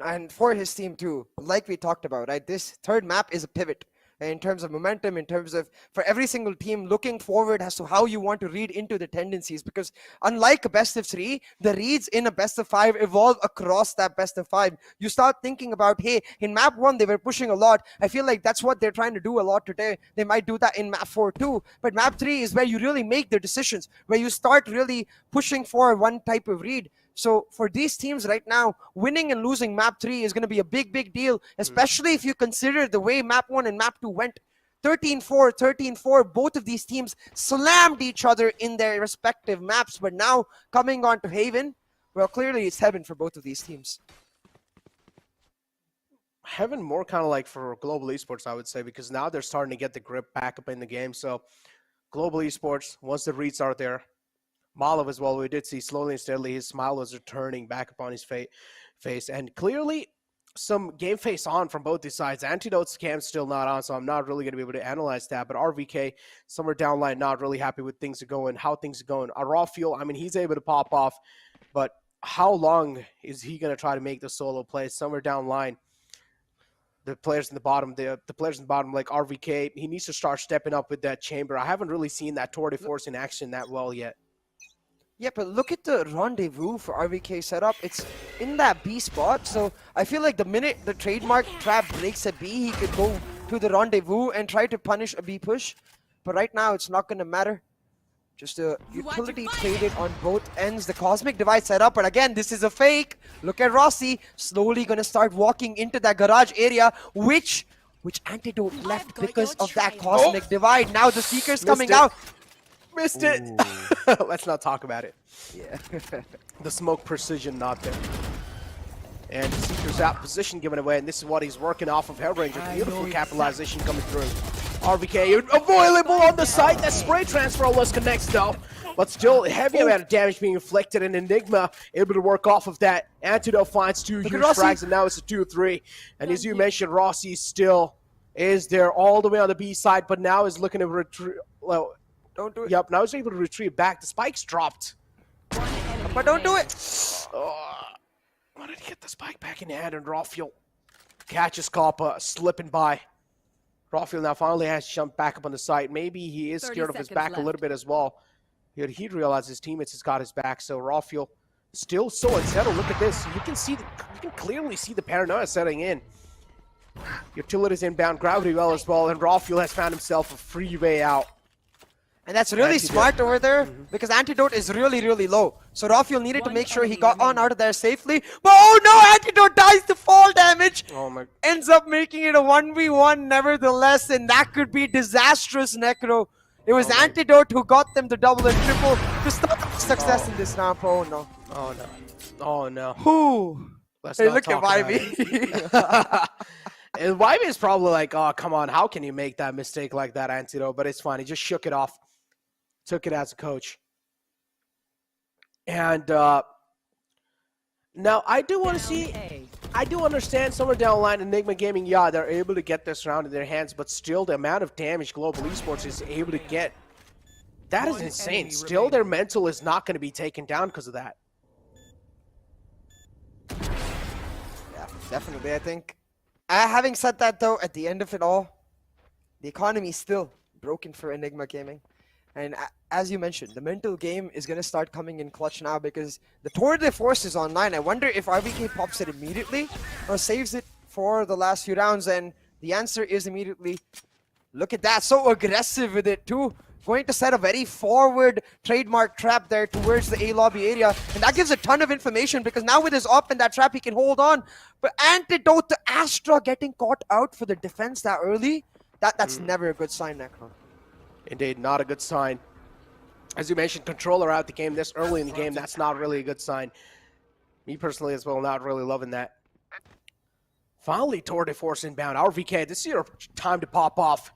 and for his team too, like we talked about, right? This third map is a pivot in terms of momentum, in terms of for every single team looking forward as to how you want to read into the tendencies. Because unlike a best of 3, the reads in a best of 5 evolve across that best of 5. You start thinking about, hey, in map 1 they were pushing a lot. I feel like that's what they're trying to do a lot today. They might do that in map 4 too. But map 3 is where you really make the decisions, where you start really pushing for one type of read. So for these teams right now, winning and losing map 3 is going to be a big deal, especially if you consider the way map 1 and map 2 went. 13-4, 13-4, both of these teams slammed each other in their respective maps, but now coming on to Haven, well, clearly it's heaven for both of these teams. Heaven more kind of like for Global Esports, I would say, because now they're starting to get the grip back up in the game. So Global Esports, once the reads are there, Malav as well, we did see slowly and steadily his smile was returning back upon his face. And clearly some game face on from both these sides. Antidote's cam's still not on, so I'm not really going to be able to analyze that. But RVK, somewhere down line, not really happy with things are going, how things are going. Raw Fuel, I mean, he's able to pop off, but how long is he going to try to make the solo play? Somewhere down line, the players in the bottom, like RVK, he needs to start stepping up with that chamber. I haven't really seen that tour de force in action that well yet. Yeah, but look at the rendezvous for RVK setup. It's in that B spot, so I feel like the minute the trademark trap breaks a B, he could go to the rendezvous and try to punish a B push. But right now, it's not going to matter. Just a utility traded on both ends. The Cosmic Divide setup, but again, this is a fake. Look at Rossi, slowly going to start walking into that garage area, which Antidote left because of that Cosmic Divide. Now the Seeker's coming out. Missed it. Let's not talk about it. Yeah. The smoke precision not there. And Seeker's out, position given away, and this is what he's working off of. Hellranger, beautiful capitalization coming through. RVK available on the site. That spray transfer almost connects though. But still, heavy amount of damage being inflicted, and Enigma able to work off of that. Antidote finds 2 huge frags, and now it's a 2-3. And as you mentioned, Rossi still is there all the way on the B side, but now is looking to retreat. Well, Don't do it. yep, now he's able to retrieve back. The spike's dropped. But don't do it. Wanted to get the spike back in hand, and Rawfield catches Kappa slipping by. Rawfield now finally has jumped back up on the site. Maybe he is scared of his back a little bit as well. He realized his teammates has got his back, so Rawfield still so unsettled. Look at this. You can clearly see the paranoia setting in. Utilities inbound, gravity well as well, and Rawfield has found himself a free way out. And that's really smart over there because Antidote is really low. So Rafael needed to make sure he got on out of there safely. But oh no, Antidote dies to fall damage. Oh my. Ends up making it a 1v1 nevertheless, and that could be disastrous, Necro. It was Antidote who got them the double and triple to start success in this round. Oh no. Oh no. Oh no. Whew. Let's Hey, not look talk at about YB. And YB is probably like, oh, come on, how can you make that mistake like that, Antidote? But it's fine. He just shook it off. Took it as a coach. And now I do want to see, I do understand somewhere down the line, Enigma Gaming, yeah, they're able to get this round in their hands, but still the amount of damage Global Esports is able to get That is One insane. enemy Still, their remaining. mental is not going to be taken down because of that. Yeah, definitely. I think. Having said that, though, at the end of it all, the economy is still broken for Enigma Gaming. And as you mentioned, the mental game is going to start coming in clutch now because the Tour de Force is online. I wonder if RVK pops it immediately or saves it for the last few rounds. And the answer is immediately. Look at that. So aggressive with it, too. Going to set a very forward trademark trap there towards the A lobby area. And that gives a ton of information because now with his op and that trap, he can hold on. But antidote to Astra getting caught out for the defense that early, that's never a good sign, Necro. Indeed, not a good sign. As you mentioned, controller out the game this early in the game. That's not really a good sign. Me personally as well, not really loving that. Finally, Tour de Force inbound. RVK, this is your time to pop off.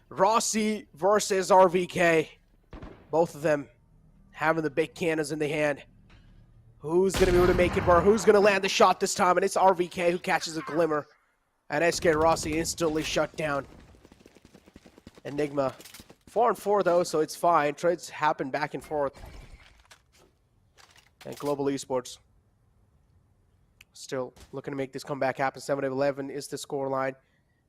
Rossi versus RVK. Both of them having the big cannons in the hand. Who's going to be able to make it work? Who's going to land the shot this time? And it's RVK who catches a glimmer. And SK Rossi instantly shut down. Enigma 4-4 though, so it's fine. Trades happen back and forth. And Global Esports still looking to make this comeback happen. 7-11 is the scoreline.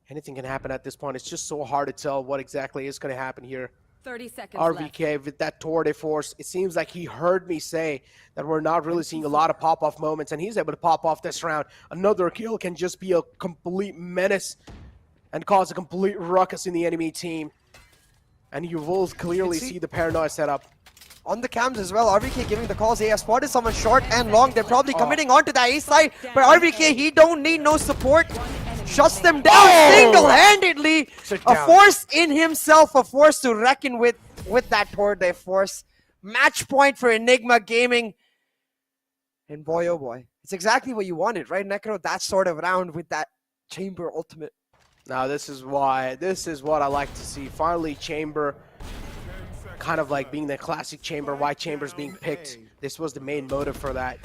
Anything can happen at this point. It's just so hard to tell what exactly is going to happen here. 30 seconds left. RVK with that Tour de Force. It seems like he heard me say that we're not really seeing a lot of pop-off moments, and he's able to pop off this round. Another kill can just be a complete menace and cause a complete ruckus in the enemy team. And you will clearly see the paranoia set up. On the cams as well, RVK giving the calls. They have spotted someone short and long. They're probably committing onto that A side. But RVK, he don't need no support. Shuts them down single-handedly. A force in himself, a force to reckon with that Tour de Force. Match point for Enigma Gaming. And boy, oh boy, it's exactly what you wanted, right, Necro? That sort of round with that Chamber ultimate. Now this is what I like to see. Finally, Chamber kind of like being the classic Chamber, why Chamber's being picked. This was the main motive for that.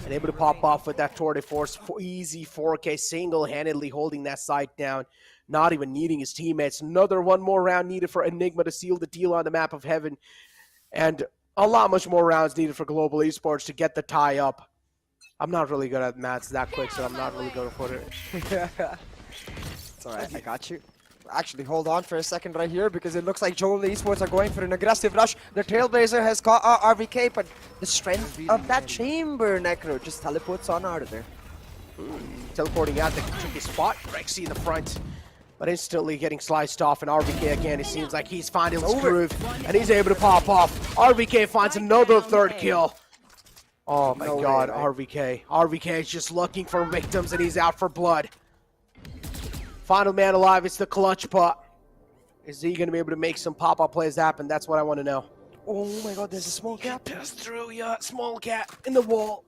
And able to pop off with that Tour de Force, easy 4K, single-handedly holding that site down, not even needing his teammates. One more round needed for Enigma to seal the deal on the map of heaven. And a lot much more rounds needed for Global Esports to get the tie up. I'm not really good at maths that quick, so I'm not really going to put it. It's alright, I got you. Actually, hold on for a second right here because it looks like Global Esports are going for an aggressive rush. The Trailblazer has caught RVK, but the strength of that Chamber, Necro, just teleports on out of there. Teleporting out the tricky spot. Rexy in the front, but instantly getting sliced off. And RVK again, it seems like he's finding his groove, and he's able to pop off. RVK finds another third kill. Oh my god, RVK. RVK is just looking for victims, and he's out for blood. Final man alive, it's the clutch pot. Is he going to be able to make some pop-up plays happen? That's what I want to know. Oh my god, there's a small gap. Pass through, yeah, small gap in the wall.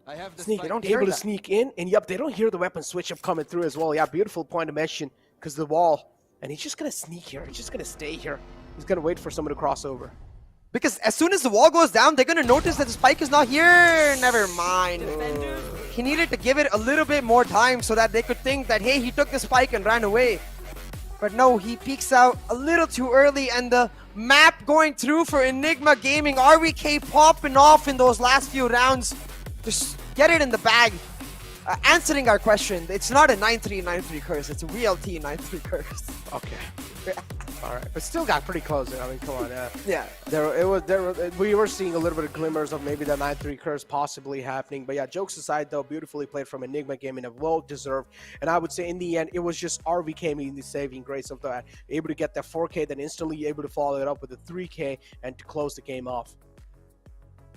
I have Sneak, They don't hear able to that. sneak in, and yep, they don't hear the weapon switch up coming through as well. Yeah, beautiful point to mention, because the wall. And he's just going to sneak here. He's just going to stay here. He's going to wait for someone to cross over. Because as soon as the wall goes down, they're going to notice that the spike is not here. Never mind. He needed to give it a little bit more time so that they could think that, hey, he took the spike and ran away. But no, he peeks out a little too early, and the map going through for Enigma Gaming. RVK popping off in those last few rounds. Just get it in the bag. Answering our question, it's not a 9-3-9-3 curse. It's a VLT 9-3 curse. Okay. All right, but still got pretty close there. I mean, come on. Yeah. We were seeing a little bit of glimmers of maybe the 9-3 curse possibly happening. But yeah, jokes aside, though, beautifully played from Enigma Gaming, and well deserved. And I would say in the end, it was just RVK being the saving grace of that. Able to get that 4K, then instantly able to follow it up with a 3K and to close the game off.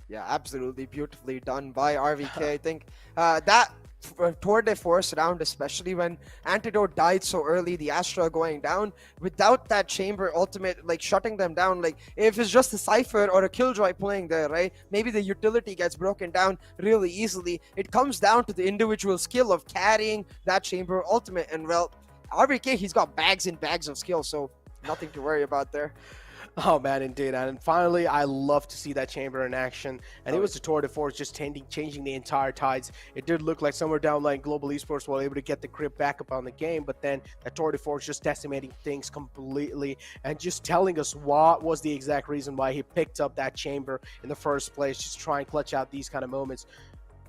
Yeah, absolutely beautifully done by RVK. I think that Tour de Force round, especially when Antidote died so early, the Astra going down, without that Chamber ultimate, like shutting them down, like if it's just a Cypher or a Killjoy playing there, right? Maybe the utility gets broken down really easily. It comes down to the individual skill of carrying that Chamber ultimate, and well, RVK, he's got bags and bags of skill, so nothing to worry about there. Oh man, indeed, and finally, I love to see that chamber in action. And it was the tour de force just changing the entire tides. It did look like somewhere down line Global Esports were able to get the grip back up on the game, but then that tour de force just decimating things completely and just telling us what was the exact reason why he picked up that chamber in the first place, just try and clutch out these kind of moments.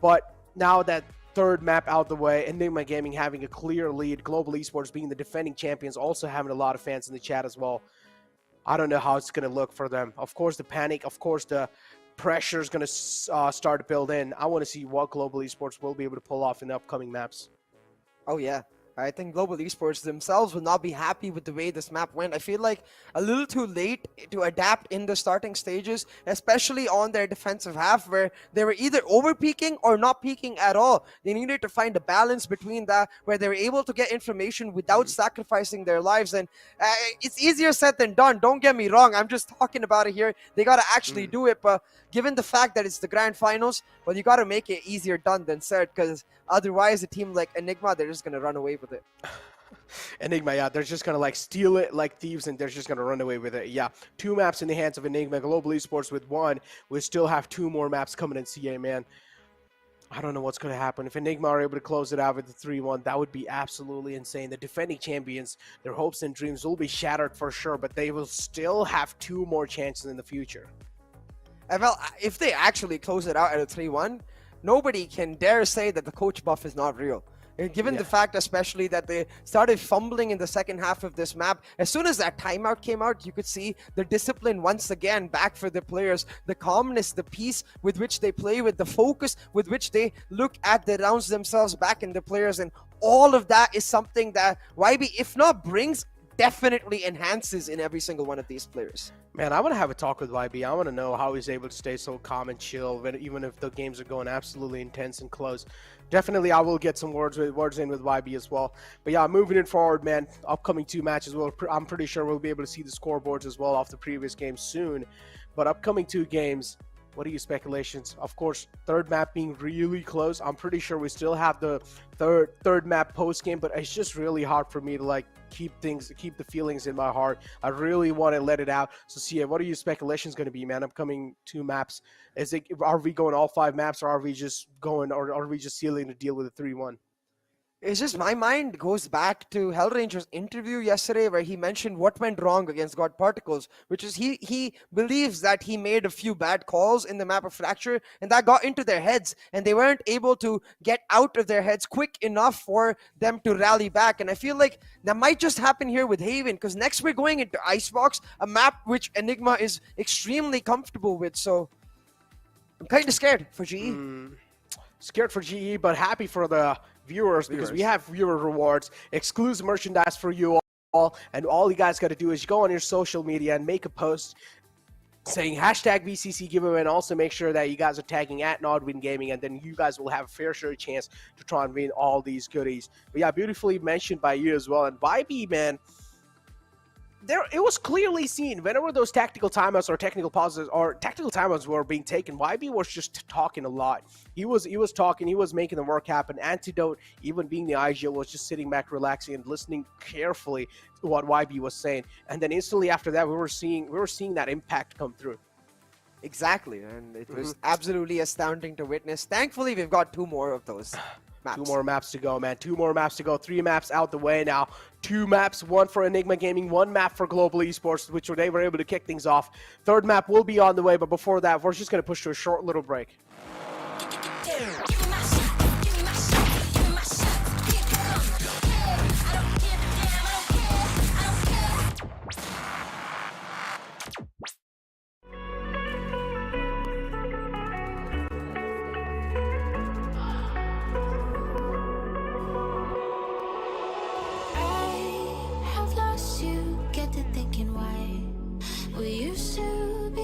But now that third map out the way, Enigma Gaming having a clear lead, Global Esports being the defending champions, also having a lot of fans in the chat as well. I don't know how it's going to look for them. Of course, the panic, of course, the pressure is going to start to build in. I want to see what Global Esports will be able to pull off in the upcoming maps. Oh, yeah. I think Global Esports themselves will not be happy with the way this map went. I feel like a little too late to adapt in the starting stages, especially on their defensive half, where they were either over-peaking or not peaking at all. They needed to find a balance between that, where they were able to get information without sacrificing their lives. And it's easier said than done. Don't get me wrong. I'm just talking about it here. They got to actually do it. But given the fact that it's the grand finals, well, you got to make it easier done than said, because otherwise a team like Enigma, they're just going to run away with it. Enigma, yeah, they're just gonna like steal it like thieves, and they're just gonna run away with it. Yeah, 2 maps in the hands of Enigma. Global Esports with 1. We still have 2 more maps coming in CA, man. I don't know what's gonna happen. If Enigma are able to close it out with the 3-1, that would be absolutely insane. The defending champions, their hopes and dreams will be shattered for sure, but they will still have 2 more chances in the future. And well, if they actually close it out at a 3-1, nobody can dare say that the coach buff is not real. And given the fact especially that they started fumbling in the second half of this map, as soon as that timeout came out, you could see the discipline once again back for the players, the calmness, the peace with which they play, with the focus with which they look at the rounds themselves back in the players. And all of that is something that YB, if not brings, definitely enhances in every single one of these players. Man, I want to have a talk with YB. I want to know how he's able to stay so calm and chill, even if the games are going absolutely intense and close. Definitely, I will get some words in with YB as well. But yeah, moving it forward, man, upcoming 2 matches, I'm pretty sure we'll be able to see the scoreboards as well off the previous game soon. But upcoming 2 games, what are your speculations? Of course, third map being really close. I'm pretty sure we still have the third map post game, but it's just really hard for me to like keep the feelings in my heart. I really want to let it out. So CA, what are your speculations going to be, man? Upcoming 2 maps. Are we going all 5 maps, or are we just sealing the deal with a 3-1? It's just my mind goes back to Hellranger's interview yesterday, where he mentioned what went wrong against God Particles, which is he believes that he made a few bad calls in the map of Fracture, and that got into their heads, and they weren't able to get out of their heads quick enough for them to rally back. And I feel like that might just happen here with Haven, because next we're going into Icebox, a map which Enigma is extremely comfortable with. So I'm kind of scared for GE. Scared for GE, but happy for the viewers, because we have viewer rewards, exclusive merchandise for you all, and all you guys got to do is go on your social media and make a post saying #VCC giveaway, and also make sure that you guys are tagging at NODWIN Gaming, and then you guys will have a fair share chance to try and win all these goodies. But yeah, beautifully mentioned by you as well. And YB, man, it was clearly seen whenever those tactical timeouts or technical pauses or tactical timeouts were being taken, YB was just talking a lot. He was talking, he was making the work happen. Antidote, even being the IGL, was just sitting back, relaxing and listening carefully to what YB was saying. And then instantly after that, we were seeing that impact come through. Exactly, and it was absolutely astounding to witness. Thankfully, we've got 2 more of those maps. 2 more maps to go, man. 2 more maps to go. 3 maps out the way now. 2 maps, 1 for Enigma Gaming, 1 map for Global Esports, which they were able to kick things off. 3rd map will be on the way, but before that, we're just going to push to a short little break.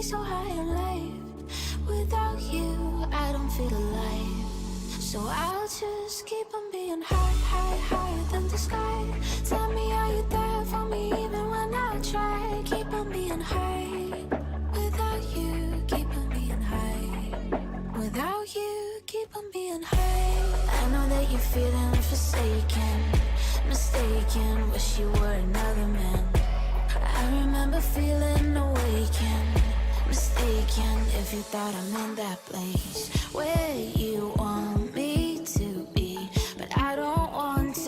So high in life, without you I don't feel alive. So I'll just keep on being higher than the sky. Tell me, are you there for me even when I try? Keep on being high, without you, keep on being high. Without you, keep on being high. I know that you're feeling forsaken, mistaken, wish you were another man. I I remember feeling awakened, mistaken if you thought I'm in that place where you want me to be, but I don't want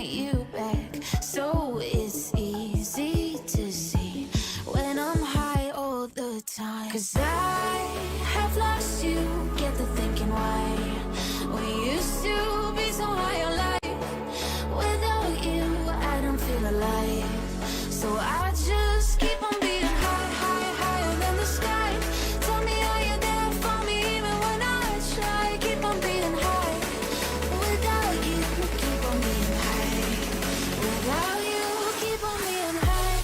you back. So it's easy to see when I'm high all the time. 'Cause I have lost you, get the thinking why we used to be so high on life. Without you, I don't feel alive. So I just keep on being high, high, higher than the sky. Tell me, are you there for me even when I try? Keep on being high. Without you, keep on being high. Without you, keep on being high.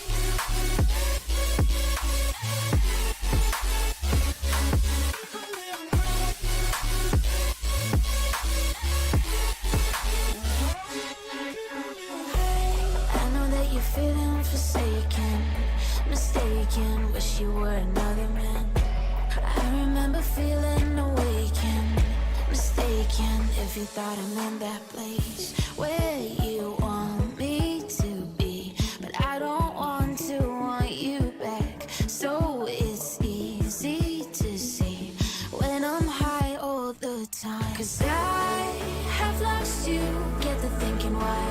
I know that you're feeling forsaken, mistaken, wish you were another man. I remember feeling awakened, mistaken if you thought I'm in that place where you want me to be, but I don't want you back. So it's easy to see when I'm high all the time. 'Cause I have lost you, get the thinking why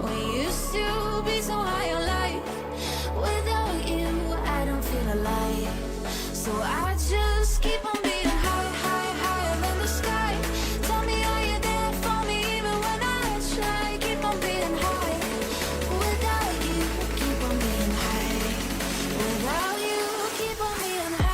we used to be so high on life. Without you, I don't feel alive. So I just keep on being high, high, higher than the sky. Tell me, are you there for me even when I try? Keep on being high. Without you, keep on being high. Without you, keep on being high.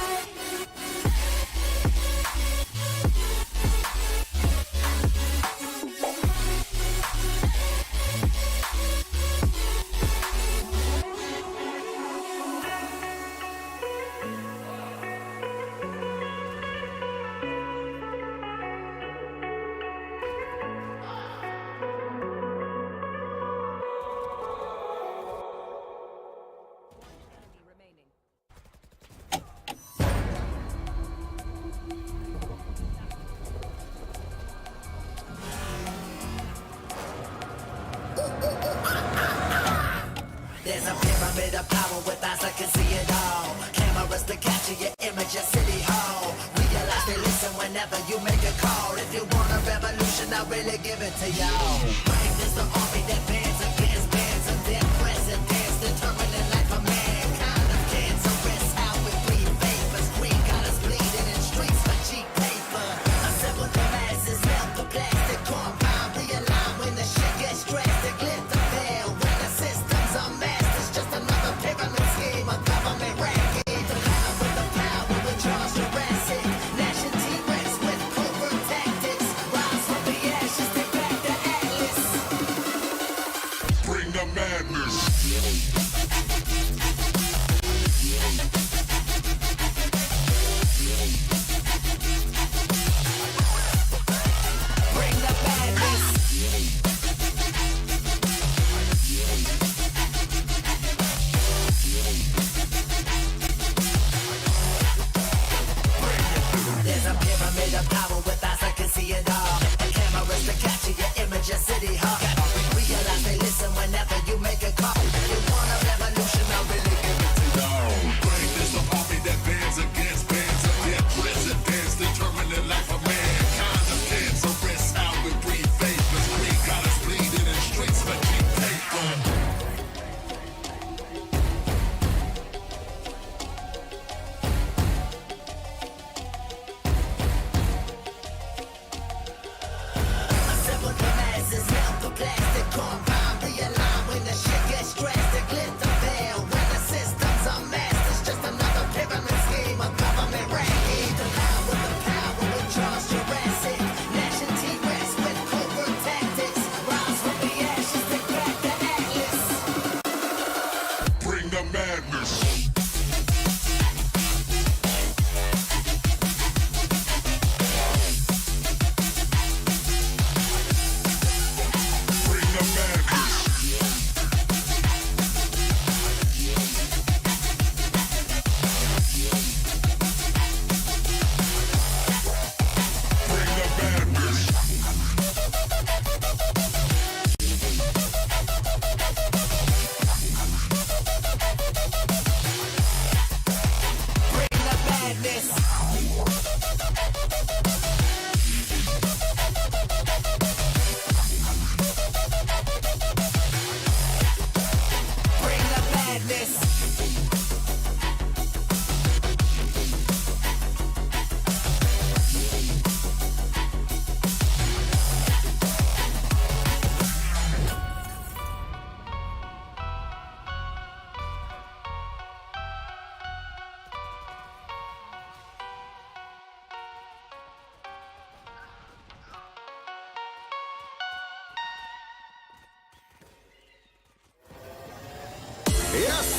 There's a pyramid of power with eyes that can see it all. Cameras to capture your image at City Hall. Realize they listen whenever you make a call. If you want a revolution, I'll really give it to y'all. Brave is the army that bands against bands of their presidents, determining life of mankind of cancerous. How we breathe vapors, green colors bleeding in streets for cheap paper. Assemble the masses, melt the plastic compound, realign when the shit gets drastic. Lit the veil when the systems are masked. It's just another pyramid scheme, a government racket. The power with the power with Charles Jurassic. Nation T-Rex with covert tactics. Rise from the ashes, take back the atlas.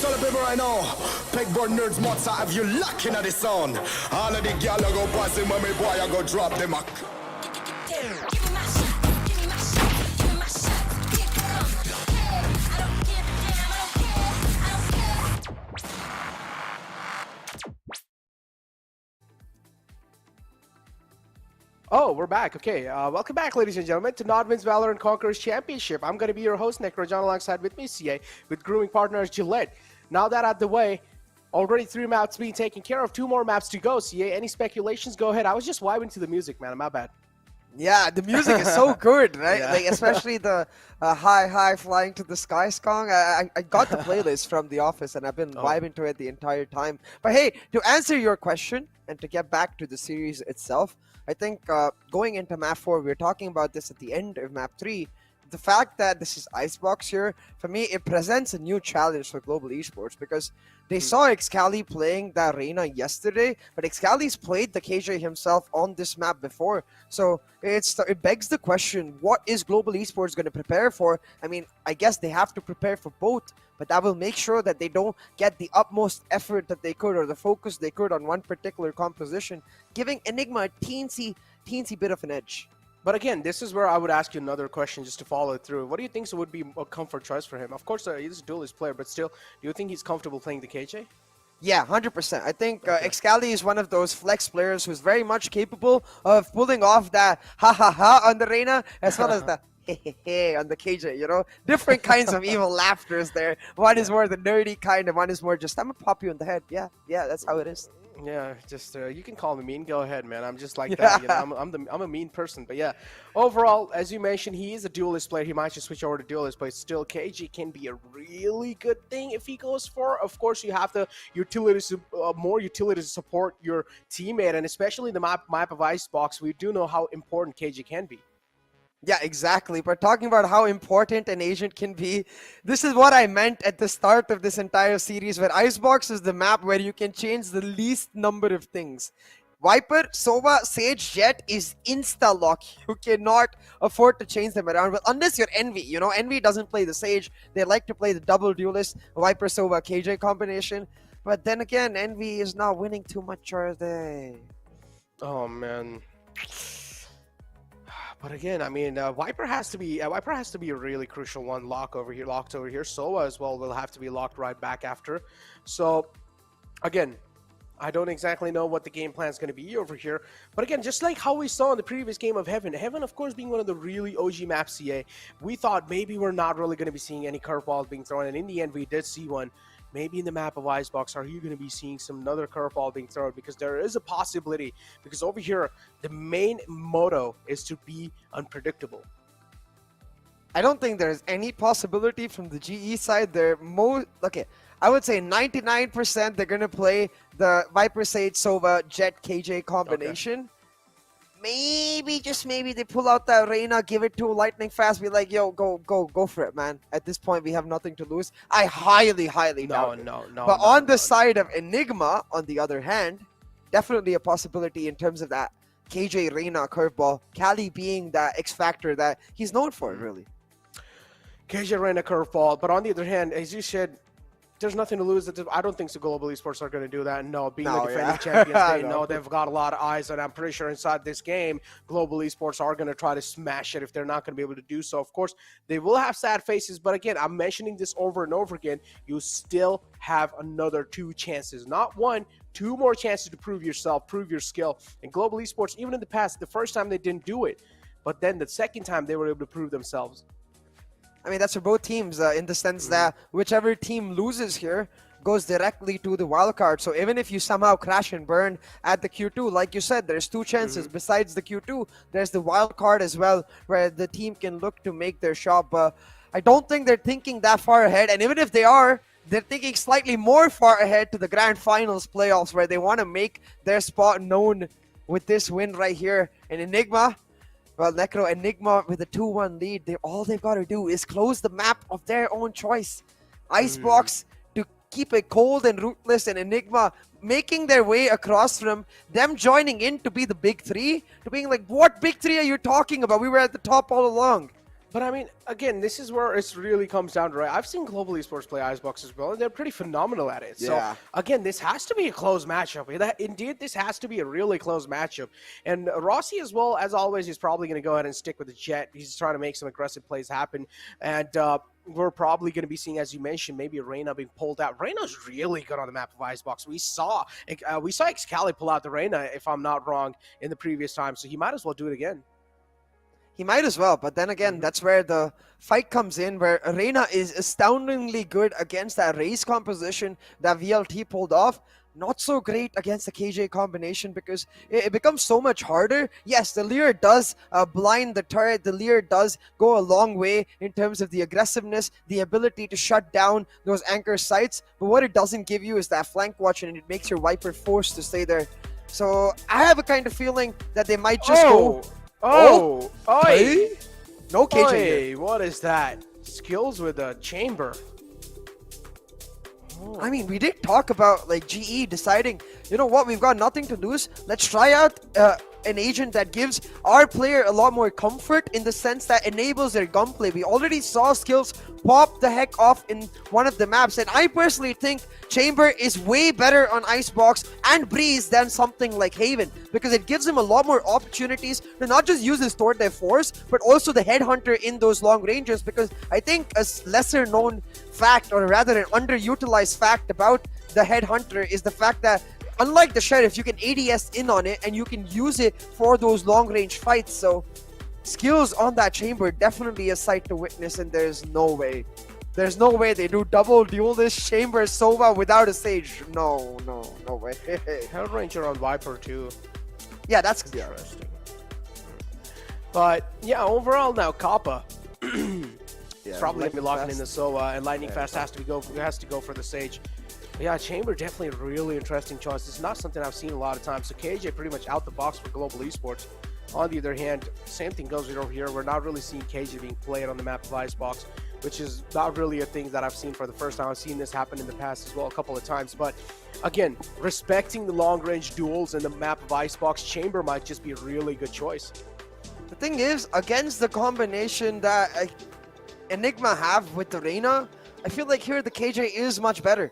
Celebrate right now. Pegboard nerds, mods, I have you locking at the sound. All of the gal I go passing when me boy I go drop them. Oh, we're back. Okay, welcome back, ladies and gentlemen, to NODWIN's Valorant Conquerors Championship. I'm going to be your host, Necrojon, alongside with me, CA, with grooming partners Gillette. Now that out the way, already 3 maps being taken care of, 2 more maps to go. CA, any speculations? Go ahead. I was just vibing to the music, man. My bad. Yeah, the music is so good, right? Yeah. Like especially the high flying to the sky song. I got the playlist from the office and I've been vibing to it the entire time. But hey, to answer your question and to get back to the series itself, I think going into map 4, we were talking about this at the end of map 3. The fact that this is Icebox here, for me, it presents a new challenge for global esports because they saw Excali playing the arena yesterday, but Excali's played the KJ himself on this map before. So it begs the question, what is global esports going to prepare for? I mean, I guess they have to prepare for both, but that will make sure that they don't get the utmost effort that they could or the focus they could on one particular composition, giving Enigma a teensy bit of an edge. But again, this is where I would ask you another question just to follow through. What do you think would be a comfort choice for him? Of course, he's a duelist player, but still, do you think he's comfortable playing the KJ? Yeah, 100%. I think Excali is one of those flex players who's very much capable of pulling off that ha on the Reina as well as the hey on the KJ, you know? Different kinds of evil laughters there. One is more the nerdy kind and one is more just, I'm gonna pop you in the head. Yeah, that's how it is. Yeah, just you can call me mean. Go ahead, man. I'm just like that. You know, I'm a mean person. But yeah, overall, as you mentioned, he is a duelist player. He might just switch over to duelist, but still, KG can be a really good thing if he goes for. Of course, you have the utility, more utility to support your teammate, and especially the map of Icebox. We do know how important KG can be. Yeah, exactly. But talking about how important an agent can be, this is what I meant at the start of this entire series, where Icebox is the map where you can change the least number of things. Viper, Sova, Sage, Jet is insta-lock. You cannot afford to change them around. Well, unless you're Envy. You know, Envy doesn't play the Sage. They like to play the double duelist, Viper, Sova, KJ combination. But then again, Envy is not winning too much, are they? Oh, man. But again, I mean, Viper has to be a really crucial one. Locked over here. Sova as well will have to be locked right back after. So, again, I don't exactly know what the game plan is going to be over here. But again, just like how we saw in the previous game of Heaven, of course, being one of the really OG maps CA, we thought maybe we're not really going to be seeing any curveballs being thrown. And in the end, we did see one. Maybe in the map of Icebox, are you going to be seeing another curveball being thrown? Because there is a possibility. Because over here, the main motto is to be unpredictable. I don't think there's any possibility from the GE side. Okay, I would say 99% they're going to play the Viper, Sage, Sova, Jet, KJ combination. Okay. Maybe, just maybe, they pull out that Reina, give it to Lightning Fast, be like, yo, go for it, man. At this point, we have nothing to lose. I highly doubt it. But on the side of Enigma, on the other hand, definitely a possibility in terms of that KJ Reina curveball. Cali being that X factor that he's known for, really. KJ Reina curveball, but on the other hand, as you said, there's nothing to lose. I don't think the global esports are going to do that. No, being the defending champions, no, they've got a lot of eyes, and I'm pretty sure inside this game, global esports are going to try to smash it if they're not going to be able to do so. Of course, they will have sad faces, but again, I'm mentioning this over and over again. You still have another 2 chances, not 1, 2 more chances to prove yourself, prove your skill. And global esports, even in the past, the first time they didn't do it, but then the second time they were able to prove themselves. I mean, that's for both teams in the sense that whichever team loses here goes directly to the wild card. So even if you somehow crash and burn at the Q2, like you said, there's 2 chances. Besides the Q2, there's the wild card as well, where the team can look to make their shot. But I don't think they're thinking that far ahead. And even if they are, they're thinking slightly more far ahead to the grand finals playoffs, where they want to make their spot known with this win right here. And Enigma, well, Enigma with a 2-1 lead, all they've got to do is close the map of their own choice. Icebox to keep it cold and rootless, and Enigma making their way across from them joining in to be the big 3, to being like, what big 3 are you talking about? We were at the top all along. But I mean, again, this is where it really comes down to, right? I've seen Global Esports play Icebox as well, and they're pretty phenomenal at it. Yeah. So, again, this has to be a close matchup. Indeed, this has to be a really close matchup. And Rossi, as well, as always, is probably going to go ahead and stick with the Jet. He's trying to make some aggressive plays happen. And we're probably going to be seeing, as you mentioned, maybe Reyna being pulled out. Reyna's really good on the map of Icebox. We saw Excali pull out the Reyna, if I'm not wrong, in the previous time. So he might as well do it again. He might as well, but then again, that's where the fight comes in, where Arena is astoundingly good against that race composition that VLT pulled off. Not so great against the KJ combination because it becomes so much harder. Yes, the Leer does blind the turret. The Leer does go a long way in terms of the aggressiveness, the ability to shut down those anchor sites. But what it doesn't give you is that flank watch, and it makes your Viper forced to stay there. So I have a kind of feeling that they might just go... Oh! Hey? No KJ here. Oi, what is that? Skills with a chamber. I mean, we did talk about like GE deciding, you know what, we've got nothing to lose. Let's try out an agent that gives our player a lot more comfort in the sense that enables their gunplay. We already saw Skills pop the heck off in one of the maps, and I personally think Chamber is way better on Icebox and Breeze than something like Haven, because it gives him a lot more opportunities to not just use his Toward their force, but also the Headhunter in those long ranges, because I think a lesser known fact, or rather an underutilized fact about the Headhunter is the fact that unlike the Sheriff, you can ADS in on it and you can use it for those long range fights. So Skills on that chamber definitely a sight to witness, and there's no way they do double duel this chamber Sova without a Sage. No way. Hell Ranger on Viper too. Yeah, that's Interesting. But yeah, overall now Kappa probably gonna be locking in the Sova, and Lightning Fast has to go for the Sage. But yeah, Chamber definitely a really interesting choice. This is not something I've seen a lot of times. So KJ pretty much out the box for Global Esports. On the other hand, same thing goes over here. We're not really seeing KJ being played on the map of Icebox, which is not really a thing that I've seen for the first time. I've seen this happen in the past as well a couple of times. But again, respecting the long-range duels in the map of Icebox, Chamber might just be a really good choice. The thing is, against the combination that Enigma have with the Reyna, I feel like here the KJ is much better.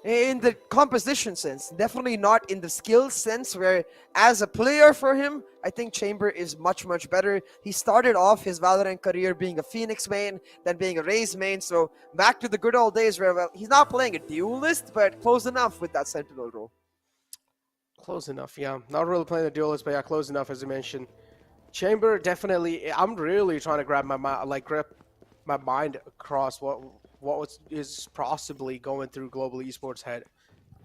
In the composition sense, definitely not in the skill sense, where as a player for him, I think Chamber is much better. He started off his Valorant career being a Phoenix main, then being a Raze main, so back to the good old days where, well, he's not playing a duelist, but close enough with that Sentinel role. Close enough, yeah. Not really playing a duelist, but yeah, close enough, as you mentioned. Chamber definitely, I'm really trying to grab my mind across what is possibly going through Global Esports' head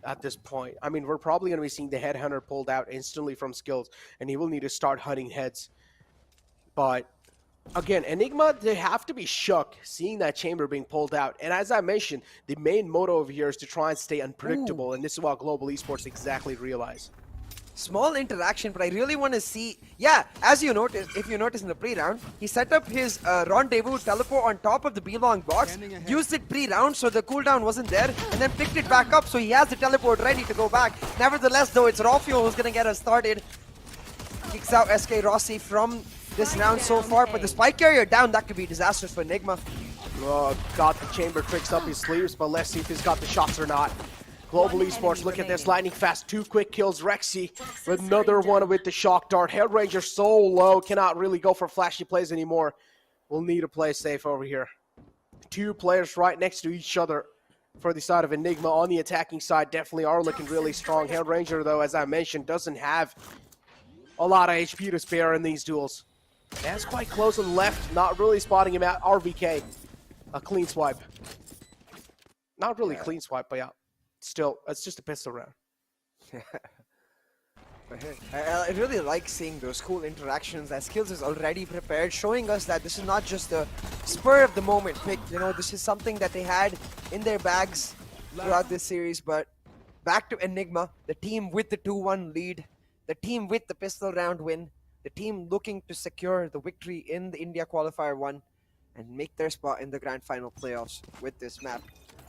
at this point. I mean, we're probably going to be seeing the Headhunter pulled out instantly from Skills, and he will need to start hunting heads. But again, Enigma, they have to be shook seeing that Chamber being pulled out. And as I mentioned, the main motto over here is to try and stay unpredictable, and this is what Global Esports exactly realize. Small interaction, but I really want to see. Yeah, as you notice, if you notice in the pre-round, he set up his rendezvous teleport on top of the B-long box, used it pre-round so the cooldown wasn't there, and then picked it back up so he has the teleport ready to go back. Nevertheless, though, it's Rofio who's going to get us started. Kicks out SK Rossi from this round so far, but the spike carrier down, that could be disastrous for Enigma. Got the Chamber tricks up his sleeves, but let's see if he's got the shots or not. Global Esports, look at this, Lightning Fast, 2 quick kills, Rexy with another one with the Shock Dart. Hellranger so low, cannot really go for flashy plays anymore. We'll need to play safe over here. 2 players right next to each other for the side of Enigma. On the attacking side, definitely are looking really strong. Hellranger, though, as I mentioned, doesn't have a lot of HP to spare in these duels. That's quite close on the left, not really spotting him at RVK. A clean swipe. Not really clean swipe, but yeah. Still, it's just a pistol round. I really like seeing those cool interactions that Skills is already prepared, showing us that this is not just a spur of the moment pick. You know, this is something that they had in their bags throughout this series. But back to Enigma, the team with the 2-1 lead, the team with the pistol round win, the team looking to secure the victory in the India Qualifier 1 and make their spot in the grand final playoffs with this map.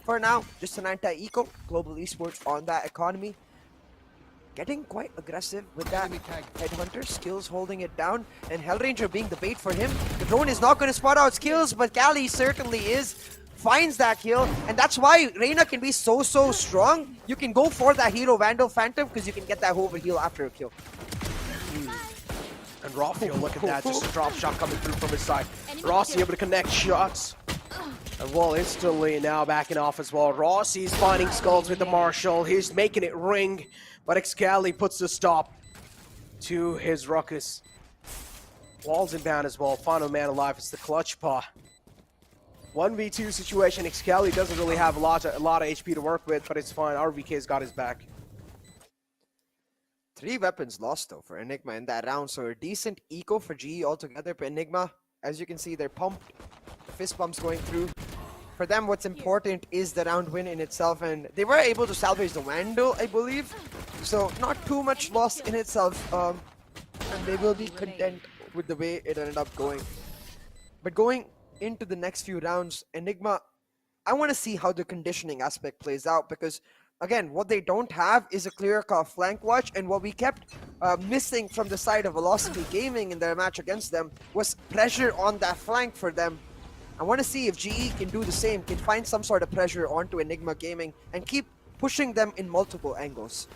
For now, just an anti-eco, Global Esports on that economy. getting quite aggressive with that Headhunter. Skills holding it down, and Hellranger being the bait for him. The drone is not going to spot out Skills, but Cali certainly is. Finds that kill, and that's why Reyna can be so strong. You can go for that Hero Vandal Phantom because you can get that over heal after a kill. And Raphael, look at that, just a drop shot coming through from his side. Rossi able to connect shots. And Wall instantly now backing off as well. Rossi's finding skulls with the Marshall. He's making it ring, but Excali puts the stop to his ruckus. Wall's inbound as well. Final man alive. It's the clutch paw. 1v2 situation. Excali doesn't really have a lot of HP to work with, but it's fine. RVK's got his back. 3 weapons lost though for Enigma in that round, so a decent eco for GE altogether. But Enigma, as you can see, they're pumped. The fist bumps going through. For them, what's important is the round win in itself, and they were able to salvage the Vandal, I believe. So not too much loss in itself, and they will be content with the way it ended up going. But going into the next few rounds, Enigma, I want to see how the conditioning aspect plays out, because again, what they don't have is a clear-cut flank watch, and what we kept missing from the side of Velocity Gaming in their match against them was pressure on that flank for them. I want to see if GE can do the same, can find some sort of pressure onto Enigma Gaming and keep pushing them in multiple angles.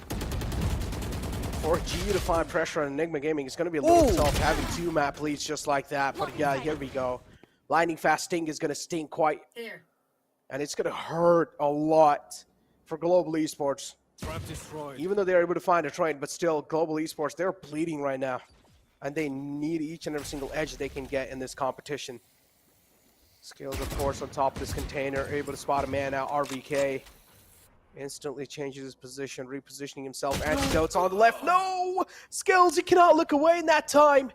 For GE to find pressure on Enigma Gaming, it's going to be a little tough having 2 map leads just like that. But yeah, here we go. Lightning Fast Sting is going to sting quite, and it's going to hurt a lot for Global Esports. Even though they're able to find a trade, but still, Global Esports, they're bleeding right now. And they need each and every single edge they can get in this competition. Skills, of course, on top of this container, able to spot a man out. RVK instantly changes his position, repositioning himself. Antidote's on the left. No! Skills, he cannot look away in that time.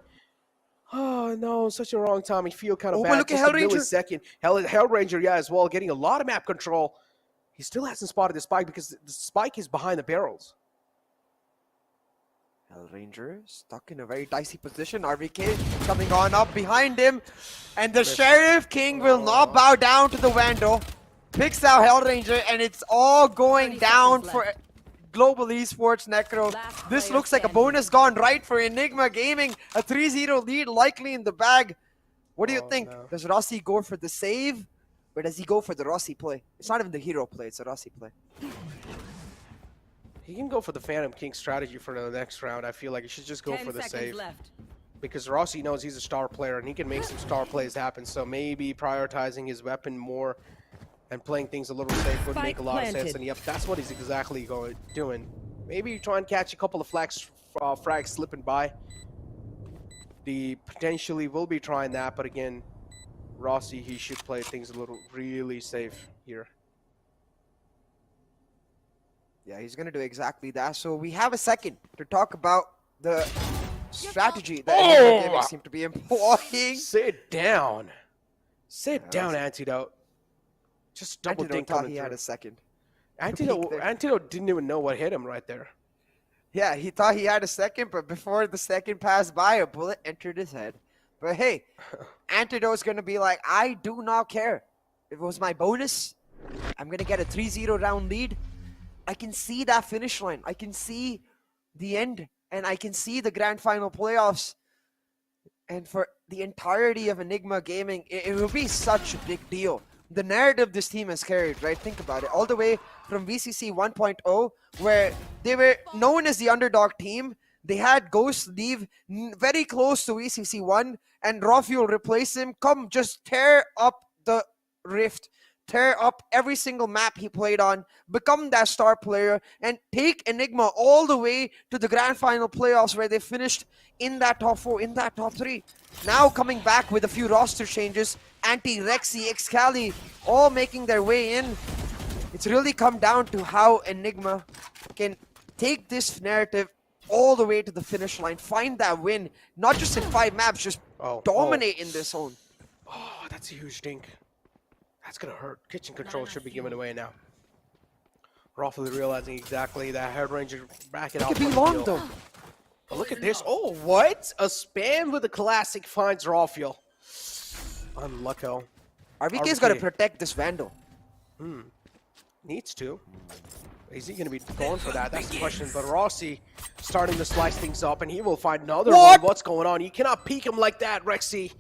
Oh, no, such a wrong time. I feel kind of bad. Look at Hellranger. Hellranger, yeah, as well, getting a lot of map control. He still hasn't spotted the spike because the spike is behind the barrels. Hellranger stuck in a very dicey position. RVK coming on up behind him. And the Sheriff King will not bow down to the Vandal. Picks out Hellranger, and it's all going down for Global Esports Necro. This looks like a bonus gone right for Enigma Gaming. A 3-0 lead likely in the bag. What do you think? No. Does Rossi go for the save? Or does he go for the Rossi play? It's not even the hero play, it's a Rossi play. He can go for the Phantom King strategy for the next round. I feel like he should just go for the save. Because Rossi knows he's a star player and he can make some star plays happen. So maybe prioritizing his weapon more and playing things a little safe would make a lot of sense. And yep, that's what he's exactly doing. Maybe try and catch a couple of frags slipping by. He potentially will be trying that, but again, Rossi, he should play things a little really safe here. Yeah, he's going to do exactly that. So we have a second to talk about the strategy that Enigma Gaming seem to be employing. Sit down. Sit down, Antidote. Just double think thought he had a second. Antidote didn't even know what hit him right there. Yeah, he thought he had a second, but before the second passed by, a bullet entered his head. But hey, Antidote's going to be like, I do not care. If it was my bonus, I'm going to get a 3-0 round lead. I can see that finish line. I can see the end, and I can see the grand final playoffs. And for the entirety of Enigma Gaming, it will be such a big deal. The narrative this team has carried, right? Think about it. All the way from VCC 1.0, where they were known as the underdog team. They had Ghost leave very close to VCC 1, and Rafuel replace him. Come, just tear up the Rift. Tear up every single map he played on, become that star player, and take Enigma all the way to the grand final playoffs where they finished in that top 4, in that top 3. Now coming back with a few roster changes, Anti-Rexy, Excali, all making their way in. It's really come down to how Enigma can take this narrative all the way to the finish line, find that win, not just in 5 maps, just dominate in this zone. Oh, that's a huge dink. That's gonna hurt. Kitchen control should be given away now. Roughly realizing exactly that Head Ranger back it out. It could be long though. But look at this. Oh, what? A spam with a classic finds Rafuel. Unlucky. RVK's got to protect this Vandal. Needs to. Is he going to be going for that? That's the question. But Rossi starting to slice things up, and he will find another one. What's going on? You cannot peek him like that, Rexy.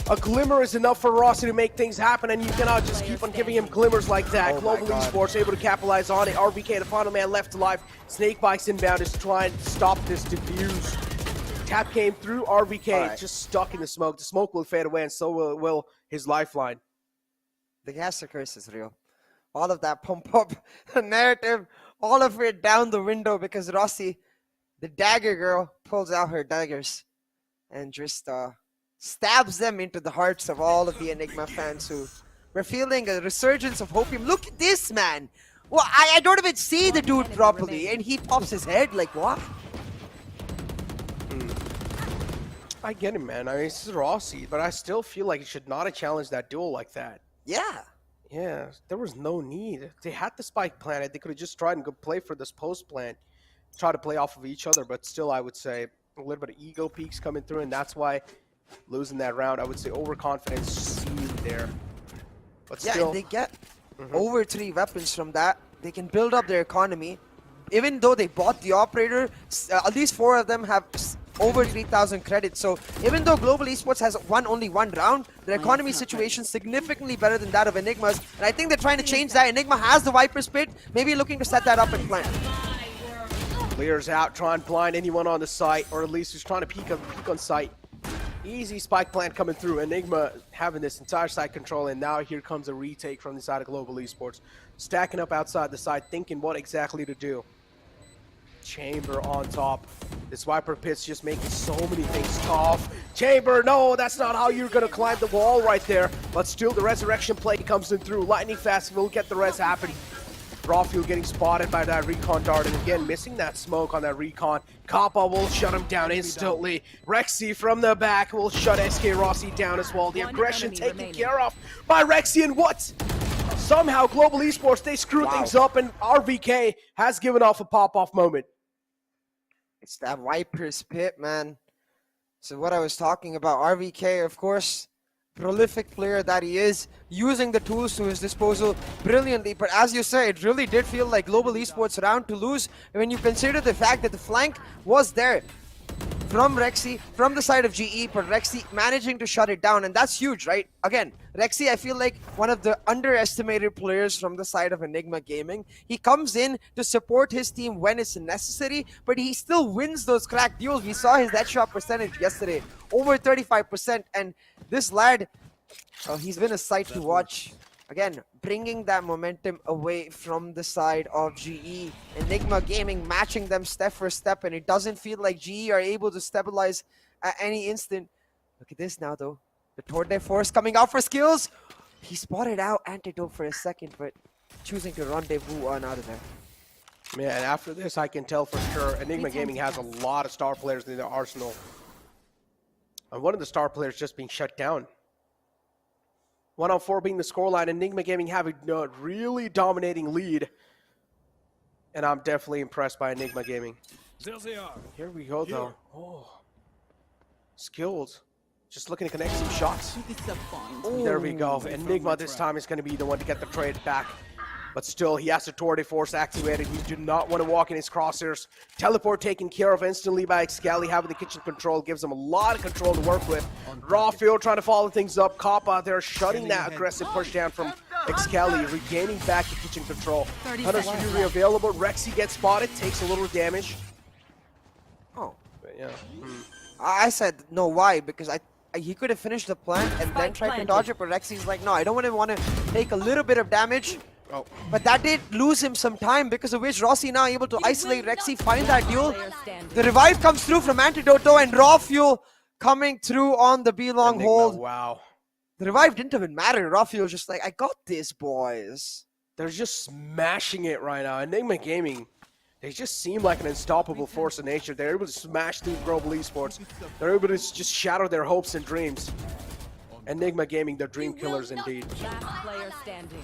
A glimmer is enough for Rossi to make things happen, and you cannot just keep on giving him glimmers like that. Global Esports able to capitalize on it. RVK, the final man left alive. Snakebikes inbound is trying to stop this defuse. Tap came through RVK, just stuck in the smoke. The smoke will fade away, and so will his lifeline. The gas curse is real. All of that pump up narrative, all of it down the window because Rossi, the dagger girl, pulls out her daggers and just stabs them into the hearts of all of the Enigma fans who were feeling a resurgence of hopium. Look at this, man. Well, I don't even see the dude properly, and he pops his head like, what? I get him, man. I mean, this is Rossi, but I still feel like he should not have challenged that duel like that. Yeah. Yeah, there was no need. They had the spike planted. They could have just tried and go play for this post plant, try to play off of each other. But still, I would say a little bit of ego peaks coming through, and that's why losing that round, I would say overconfidence seen there. But still, and they get over 3 weapons from that. They can build up their economy. Even though they bought the operator, at least 4 of them have over 3,000 credits. So even though Global Esports has won only 1 round, their economy situation is significantly better than that of Enigma's. And I think they're trying to change that. Enigma has the Viper's Pit, maybe looking to set that up and plan. Clears out, trying to blind anyone on the site, or at least he's trying to peek on site. Easy spike plant coming through. Enigma having this entire site control, and now here comes a retake from the side of Global Esports. Stacking up outside the site, thinking what exactly to do. Chamber on top. This Viper Pit's just making so many things tough. Chamber, no, that's not how you're going to climb the wall right there. But still, the resurrection play comes in through. Lightning fast will get the res happening. Rawfield getting spotted by that recon dart, and again, missing that smoke on that recon. Kappa will shut him down instantly. Rexy from the back will shut SK Rossi down as well. The aggression taken care of by Rexy, and what? Somehow, Global Esports, they screw things up, and RVK has given off a pop-off moment. It's that Viper's Pit, man. So what I was talking about, RVK, of course, prolific player that he is, using the tools to his disposal brilliantly. But as you say, it really did feel like Global Esports round to lose when you consider the fact that the flank was there from Rexy, from the side of GE, but Rexy managing to shut it down, and that's huge, right? Again, Rexy, I feel like one of the underestimated players from the side of Enigma Gaming. He comes in to support his team when it's necessary, but he still wins those crack duels. We saw his headshot percentage yesterday, over 35%, and this lad, he's been a sight to watch. Again, bringing that momentum away from the side of GE. Enigma Gaming matching them step for step, and it doesn't feel like GE are able to stabilize at any instant. Look at this now, though. The Tour de Force coming out for skills. He spotted out Antidote for a second, but choosing to rendezvous on out of there. Man, after this, I can tell for sure Enigma Gaming has a lot of star players in their arsenal. And one of the star players just being shut down. 1-4 being the scoreline. Enigma Gaming having a really dominating lead. And I'm definitely impressed by Enigma Gaming. Here we go, though. Oh. Skilled. Just looking to connect some shots. There we go. Enigma this time is going to be the one to get the trade back. But still, he has the Tour de Force activated. He do not want to walk in his crosshairs. Teleport taken care of instantly by Excali. Having the kitchen control gives him a lot of control to work with. Rawfield trying to follow things up. Kappa there shutting that aggressive push down from Excali. Regaining back the kitchen control. Hunter's Fury available. Rexy gets spotted. Takes a little damage. Oh. But yeah. I said no, why? Because he could have finished the plant and then tried to dodge it, but Rexy's like, no, I don't want to take a little bit of damage. Oh. But that did lose him some time, because of which Rossi now able to isolate Rexy, find that duel. The revive comes through from Antidote, and Raw Fuel coming through on the B-long hold. Wow. The revive didn't even matter. Raw Fuel just like, I got this, boys. They're just smashing it right now. Enigma Gaming, they just seem like an unstoppable force of nature. They're able to smash through Global Esports. They're able to just shatter their hopes and dreams. Enigma Gaming, they're dream killers indeed. Last player standing.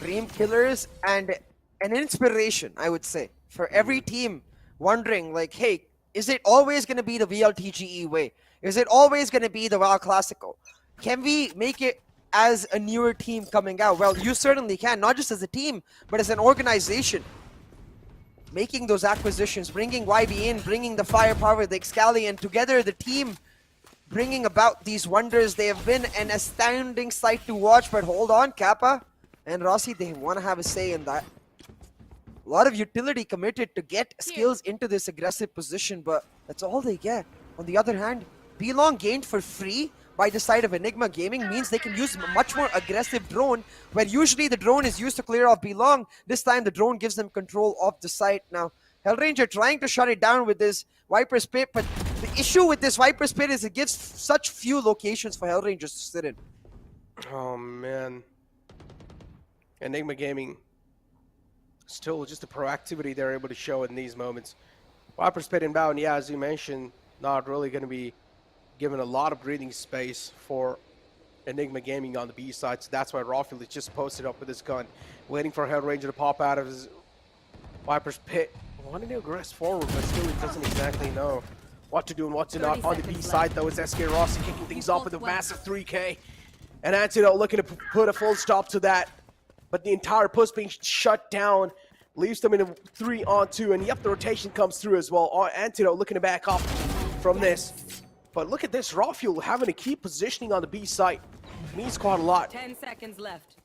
Dream killers and an inspiration, I would say, for every team wondering, like, hey, is it always going to be the VLTGE way? Is it always going to be the WoW Classical? Can we make it as a newer team coming out? Well, you certainly can, not just as a team, but as an organization. Making those acquisitions, bringing YB in, bringing the firepower, the Excali, and together the team bringing about these wonders. They have been an astounding sight to watch, but hold on, Kappa and Rossi, they want to have a say in that. A lot of utility committed to get skills into this aggressive position, but that's all they get. On the other hand, Belong gained for free by the side of Enigma Gaming means they can use a much more aggressive drone, where usually the drone is used to clear off Belong. This time the drone gives them control of the site. Now, Hellranger trying to shut it down with this Viper's Pit, but the issue with this Viper's Pit is it gives such few locations for Hellrangers to sit in. Oh, man. Enigma Gaming, still just the proactivity they're able to show in these moments. Viper's Pit inbound, yeah, as you mentioned, not really going to be given a lot of breathing space for Enigma Gaming on the B side, so that's why Rafiel is just posted up with his gun, waiting for Hellranger to pop out of his Viper's Pit. Wanting to aggress forward, but still he doesn't exactly know what to do and what to not. On the B side, though, it's SK Rossi kicking things off with a massive 3K. And Antidote looking to put a full stop to that, but the entire push being shut down leaves them in a 3-on-2, and yep, the rotation comes through as well. Antidote looking to back off from this. But look at this, Rafiel having to keep positioning on the B site. Means quite a lot. 10 seconds left.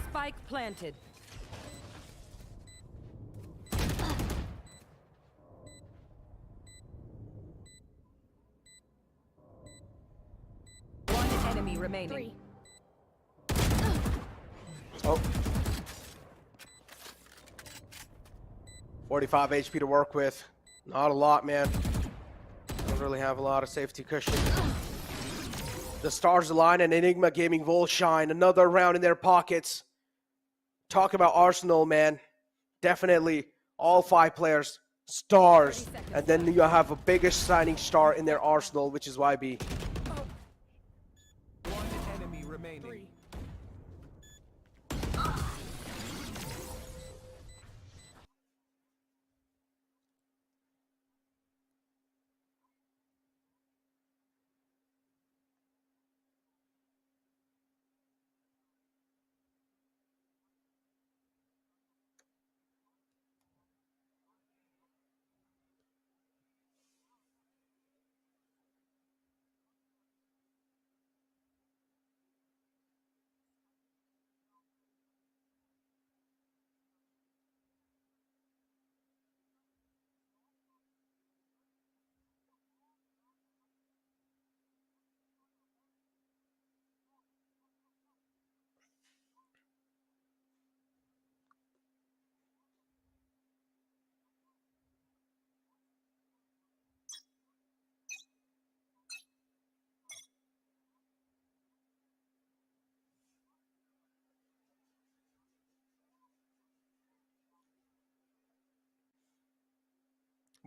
Spike planted. One enemy remaining. Oh. 45 HP to work with. Not a lot, man. Don't really have a lot of safety cushion. The stars align and Enigma Gaming will shine. Another round in their pockets. Talk about Arsenal, man. Definitely all 5 players, stars. And then you have a biggest signing star in their arsenal, which is YB. One enemy remaining.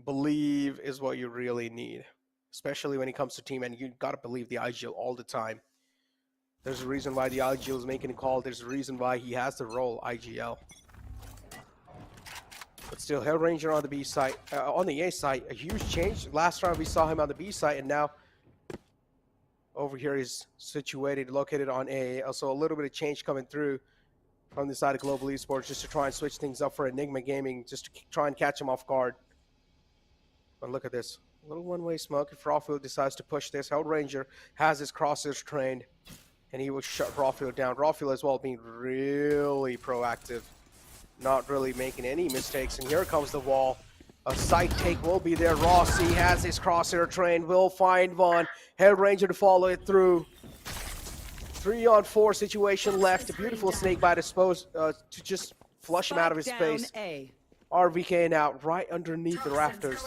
Believe is what you really need, especially when it comes to team, and you gotta believe the IGL all the time. There's a reason why the IGL is making a call. There's a reason why he has the role IGL. But still, Hellranger on the B side, on the A side, a huge change. Last round we saw him on the B side, and now over here he's situated, located on A. Also, a little bit of change coming through from the side of Global Esports, just to try and switch things up for Enigma Gaming, just to try and catch him off guard. But look at this. A little one-way smoke. If Rafiel decides to push this, Hellranger has his crosshairs trained, and he will shut Rafiel down. Rafiel as well being really proactive, not really making any mistakes. And here comes the wall. A side take will be there. Rossi has his crosshair trained, will find one. Hellranger to follow it through. 3-on-4 situation left. A beautiful snake bite disposed to just flush him out of his space. A. RVKing out right underneath the rafters.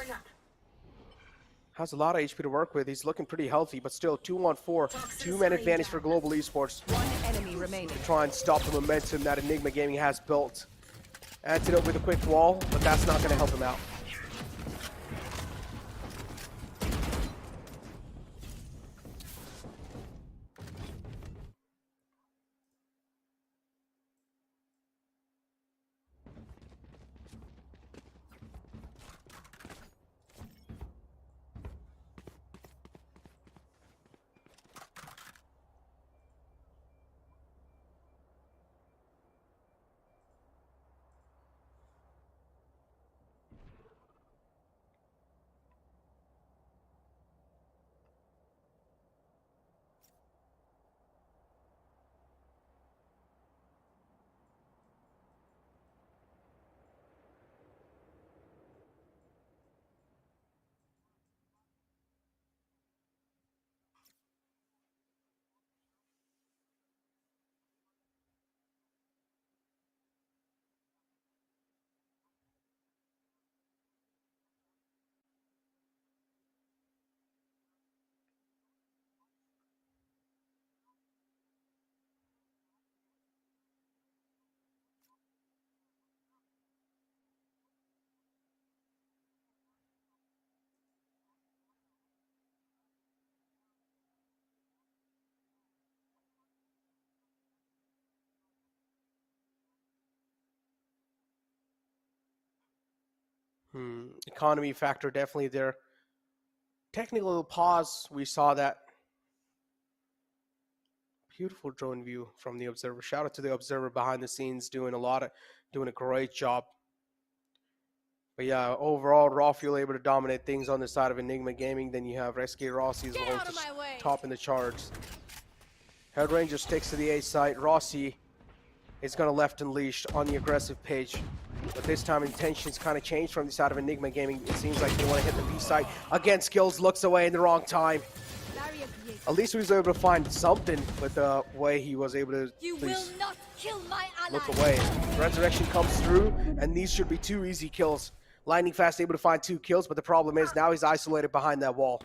Has a lot of HP to work with. He's looking pretty healthy, but still 2-on-4, 2-man advantage for Global Esports. One enemy remaining. To try and stop the momentum that Enigma Gaming has built. Antidote with a quick wall, but that's not going to help him out. Economy factor definitely there. Technical pause, we saw that. Beautiful drone view from the observer. Shout out to the observer behind the scenes doing a great job. But yeah, overall, Raw Fuel able to dominate things on the side of Enigma Gaming. Then you have SK Rossi as well, just topping the charts. Head Ranger sticks to the A site. Rossi is going to left unleashed on the aggressive page. But this time intentions kind of changed from the side of Enigma Gaming. It seems like they want to hit the B site. Again, Skills looks away in the wrong time. At least he was able to find something with the way he was able to look away. Resurrection comes through, and these should be 2 easy kills. Lightning Fast able to find 2 kills, but the problem is now he's isolated behind that wall.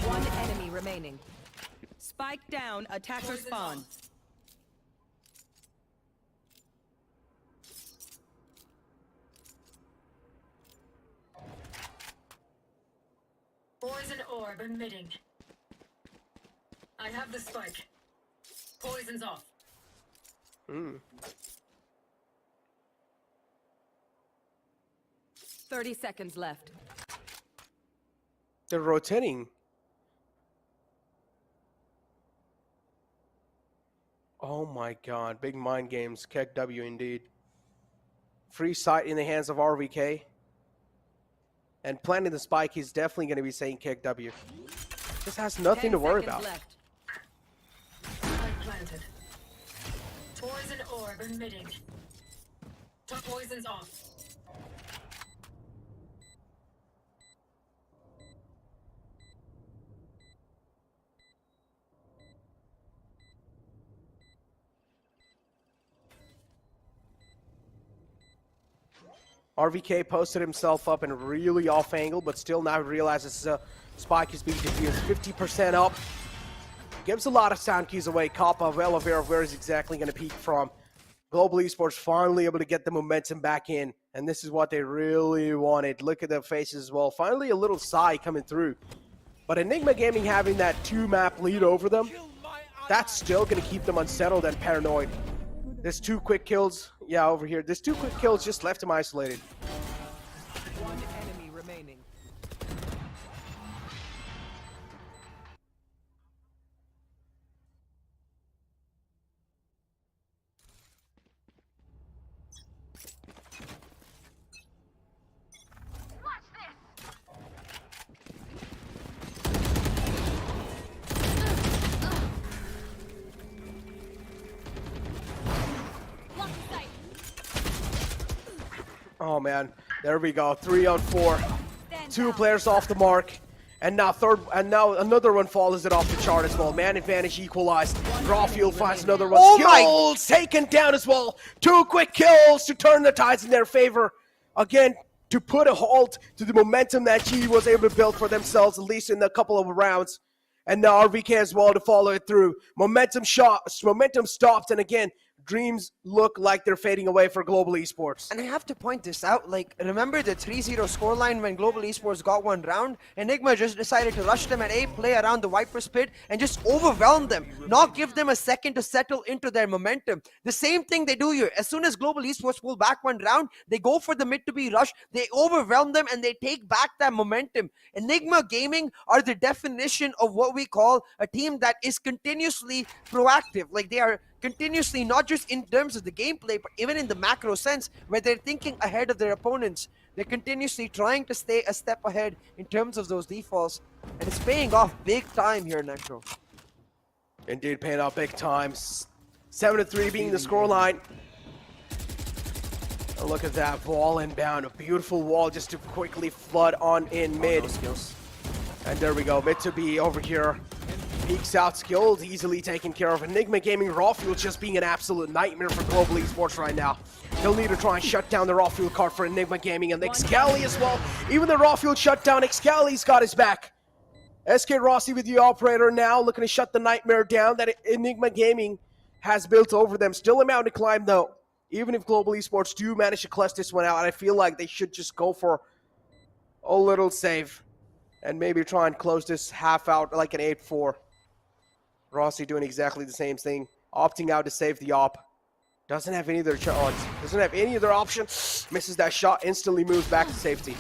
One enemy remaining. Spike down, attacker spawn. Poison orb emitting. I have the spike. Poison's off. 30 seconds left. They're rotating. Oh my god, big mind games. Keck W indeed. Free sight in the hands of RVK. And planting the spike, he's definitely going to be saying Keck W. Just has nothing to worry about. Left. Spike planted. Poison orb emitting. Poison's off. RVK posted himself up in a really off angle, but still now realizes spike is being defused. 50% up. Gives a lot of sound keys away. Kappa of Elevera, where is exactly going to peak from. Global Esports finally able to get the momentum back in, and this is what they really wanted. Look at their faces as well. Finally a little sigh coming through. But Enigma Gaming having that 2-map lead over them, that's still going to keep them unsettled and paranoid. There's 2 quick kills. Yeah, over here. There's 2 quick kills, just left him isolated. One enemy remaining. Oh man, there we go. 3 on 4. 2 players off the mark. And now another one follows it off the chart as well. Man advantage equalized. Raw Fuel finds another one. Oh Skills taken down as well. 2 quick kills to turn the tides in their favor. Again, to put a halt to the momentum that G was able to build for themselves, at least in a couple of rounds. And now RVK as well to follow it through. Momentum stopped, and again, dreams look like they're fading away for Global Esports. And I have to point this out, like, remember the 3-0 scoreline when Global Esports got 1 round? Enigma just decided to rush them at A, play around the Viper's pit, and just overwhelm them, not give them a second to settle into their momentum. The same thing they do here. As soon as Global Esports pull back 1 round, they go for the mid to B rush, they overwhelm them, and they take back that momentum. Enigma Gaming are the definition of what we call a team that is continuously proactive. Like, they are continuously, not just in terms of the gameplay, but even in the macro sense, where they're thinking ahead of their opponents. They're continuously trying to stay a step ahead in terms of those defaults, and it's paying off big time here, Necro. Indeed, paying off big time. 7-3 being the scoreline. Oh, look at that wall inbound. A beautiful wall just to quickly flood on in mid. And there we go. Mid to B over here. Peeks out, Skills easily taken care of. Enigma Gaming Raw Fuel just being an absolute nightmare for Global Esports right now. They'll need to try and shut down the Raw Fuel card for Enigma Gaming and Excali as well. Even the Raw Fuel shut down, Excali's got his back. SK Rossi with the operator now, looking to shut the nightmare down that Enigma Gaming has built over them. Still a mountain to climb though. Even if Global Esports do manage to clutch this one out, I feel like they should just go for a little safe and maybe try and close this half out like an 8-4. Rossi doing exactly the same thing, opting out to save the op. Doesn't have any other doesn't have any other option. Misses that shot, instantly moves back to safety.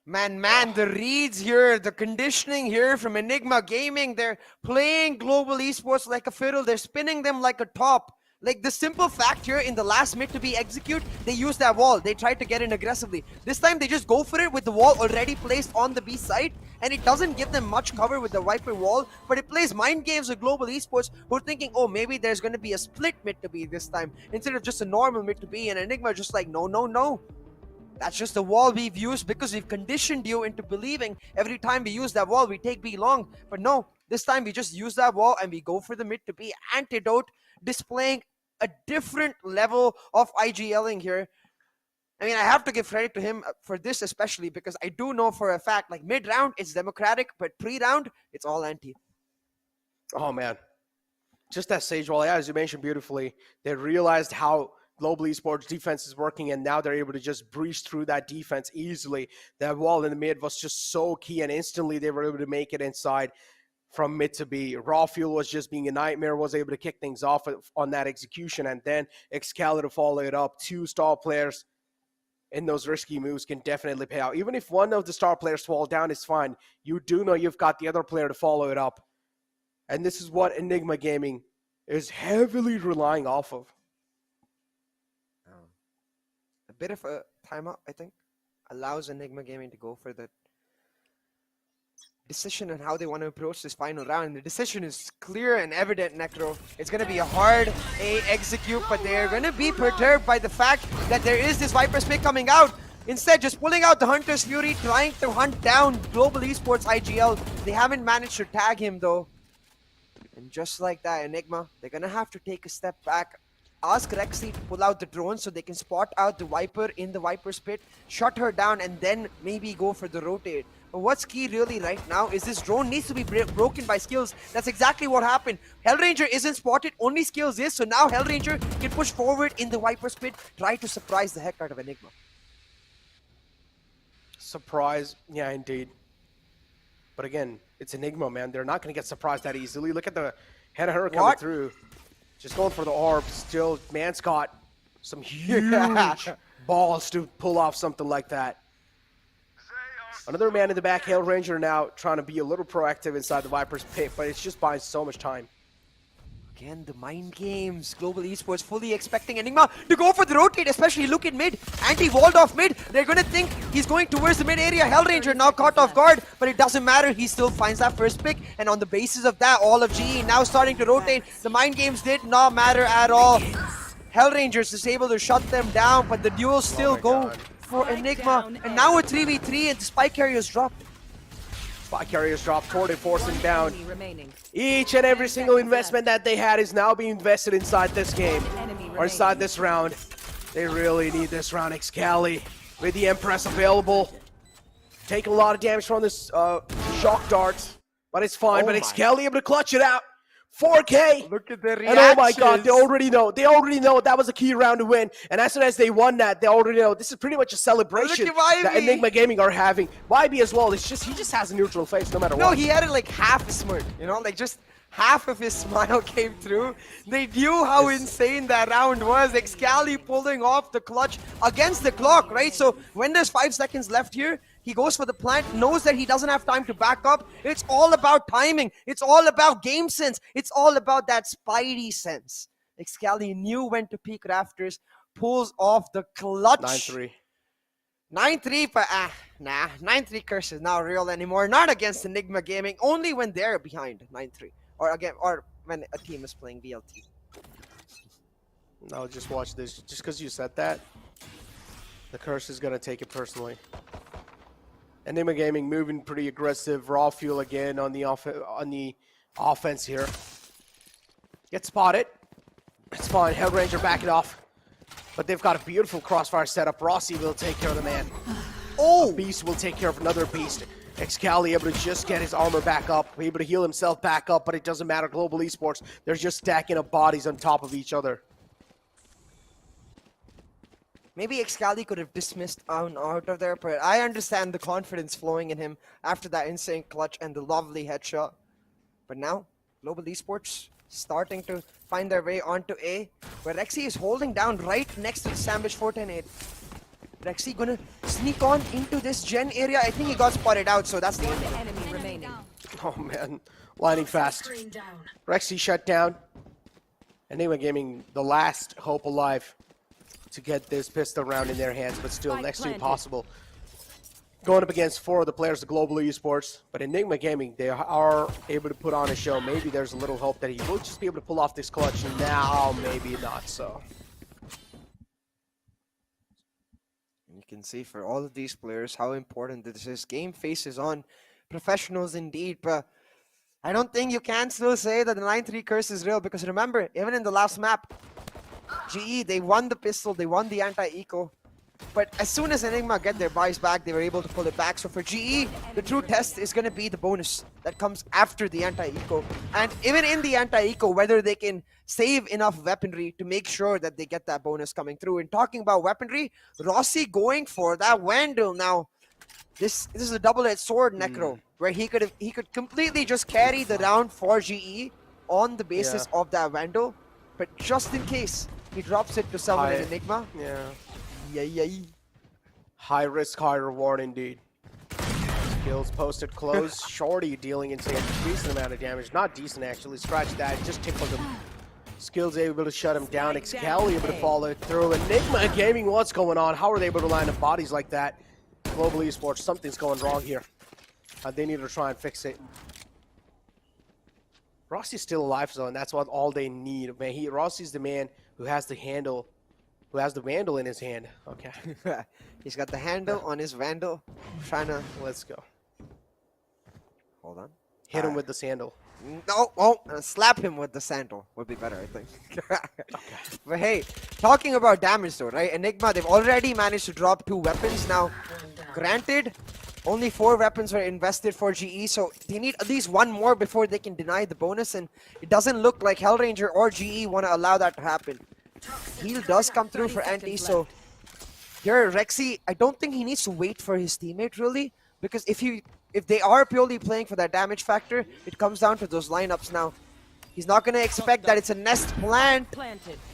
Man, the reads here, the conditioning here from Enigma Gaming, they're playing global esports like a fiddle. They're spinning them like a top. Like the simple fact here, in the last mid to be execute, they used that wall. They tried to get in aggressively. This time they just go for it with the wall already placed on the B side, and it doesn't give them much cover with the Viper wall, but it plays mind games with global esports who are thinking, oh, maybe there's going to be a split mid to B this time instead of just a normal mid to B, and Enigma just like, no. That's just the wall we've used because we've conditioned you into believing every time we use that wall, we take B long. But no, this time we just use that wall and we go for the mid to B. Antidote displaying a different level of IGLing here. I mean, I have to give credit to him for this especially because I do know for a fact, like mid-round, it's democratic, but pre-round, it's all anti. Oh, man. Just that Sage wall, yeah, as you mentioned beautifully, they realized how Global Esports defense is working, and now they're able to just breeze through that defense easily. That wall in the mid was just so key, and instantly they were able to make it inside from mid to B. Raw Fuel was just being a nightmare, was able to kick things off on that execution, and then Excalibur to follow it up. Two star players in those risky moves can definitely pay out. Even if one of the star players fall down, it's fine. You do know you've got the other player to follow it up. And this is what Enigma Gaming is heavily relying off of. A bit of a timeout, I think, allows Enigma Gaming to go for the decision on how they want to approach this final round. And the decision is clear and evident, Necro. It's going to be a hard A execute, but they're going to be perturbed by the fact that there is this Viper's pick coming out. Instead, just pulling out the Hunter's Fury, trying to hunt down Global Esports IGL. They haven't managed to tag him, though. And just like that, Enigma, they're going to have to take a step back. Ask Rexy to pull out the drone so they can spot out the Viper in the Viper's pit, shut her down, and then maybe go for the rotate. But what's key really right now is this drone needs to be broken by skills. That's exactly what happened. Hellranger isn't spotted, only skills is, so now Hellranger can push forward in the Viper's pit, try to surprise the heck out of Enigma. Surprise, yeah, indeed. But again, it's Enigma, man. They're not going to get surprised that easily. Look at the head of her coming through. Just going for the orb. Still, man's got some huge balls to pull off something like that. Another man in the back, Hellranger now trying to be a little proactive inside the Viper's pit, but it's just buying so much time. Again, the mind games. Global Esports fully expecting Enigma to go for the rotate, especially look at mid. Anti-walled off mid. They're going to think he's going towards the mid area. Hellranger now caught off guard, but it doesn't matter. He still finds that first pick. And on the basis of that, all of GE now starting to rotate. The mind games did not matter at all. Hellrangers is able to shut them down, but the duels still go for Enigma. And now a 3v3 and the spike carriers dropped. Spike carriers dropped, Torte forcing down. Each and every single investment that they had is now being invested inside this game, or inside this round. They really need this round. Excali with the Empress available. Take a lot of damage from this shock darts, but it's fine. But Excali able to clutch it out. 4K. Look at the reactions. And oh my god, they already know. They already know that was a key round to win. And as soon as they won that, they already know this is pretty much a celebration that Enigma Gaming are having. YB as well. It's just he just has a neutral face no matter what. No, he had it like half a smirk, you know, like just half of his smile came through. They knew how insane that round was. Excali pulling off the clutch against the clock, right? So when there's 5 seconds left here, he goes for the plant, knows that he doesn't have time to back up. It's all about timing. It's all about game sense. It's all about that spidey sense. Excali knew when to peek rafters, pulls off the clutch. 9-3. 9-3, but nah, 9-3 curse is not real anymore. Not against Enigma Gaming, only when they're behind 9-3. Or when a team is playing VLT. No, just watch this. Just because you said that, the curse is going to take it personally. Enigma Gaming moving pretty aggressive. Raw Fuel again on the offense here. Get spotted. It's fine. Hellranger back it off. But they've got a beautiful crossfire setup. Rossi will take care of the man. Oh! A beast will take care of another beast. Excali able to just get his armor back up. Able to heal himself back up, but it doesn't matter. Global Esports, they're just stacking up bodies on top of each other. Maybe Excali could have dismissed out of there, but I understand the confidence flowing in him after that insane clutch and the lovely headshot. But now, Global Esports starting to find their way onto A, where Rexy is holding down right next to the Sandwich 410-8. Rexy gonna sneak on into this gen area. I think he got spotted out, so that's the end of it. Enemy remaining. Oh man, lining fast. Screen down. Rexy shut down. Enigma Gaming, the last hope alive to get this pistol round in their hands, but still Spike next to planted. impossible. Going up against 4 of the players of Global Esports, but Enigma Gaming, they are able to put on a show. Maybe there's a little hope that he will just be able to pull off this clutch. Now, maybe not so. You can see for all of these players how important this is. Game face is on. Professionals indeed, but I don't think you can still say that the 9-3 curse is real, because remember, even in the last map, GE, they won the pistol, they won the anti-eco. But as soon as Enigma get their buys back, they were able to pull it back. So for GE, the true test is going to be the bonus that comes after the anti-eco. And even in the anti-eco, whether they can save enough weaponry to make sure that they get that bonus coming through. And talking about weaponry, Rossi going for that Vandal now. This is a double-edged sword, Necro, where he could completely just carry the round for GE on the basis of that Vandal. But just in case, he drops it to someone in Enigma. Yeah. Yeah. High risk, high reward indeed. Skills posted close. Shorty dealing into a decent amount of damage. Not decent actually. Scratch that. Just tickled him. Skills able to shut him down. Excali able to follow through. Enigma Gaming, what's going on? How are they able to line up bodies like that? Global Esports, something's going wrong here. They need to try and fix it. Rossi's still alive, so and that's what all they need. Man, Rossi's the man who has the handle. Who has the Vandal in his hand. Okay. He's got the handle on his Vandal. Trying to... Let's go. Hold on. Hit him with the sandal. No, slap him with the sandal would be better, I think. But hey, talking about damage though, right? Enigma, they've already managed to drop 2 weapons. Now, granted, only 4 weapons were invested for GE, so they need at least 1 more before they can deny the bonus, and it doesn't look like Hellranger or GE want to allow that to happen. Heal does come through for Anti, so here Rexy, I don't think he needs to wait for his teammate really, because if they are purely playing for that damage factor, it comes down to those lineups now. He's not going to expect that it's a nest plant.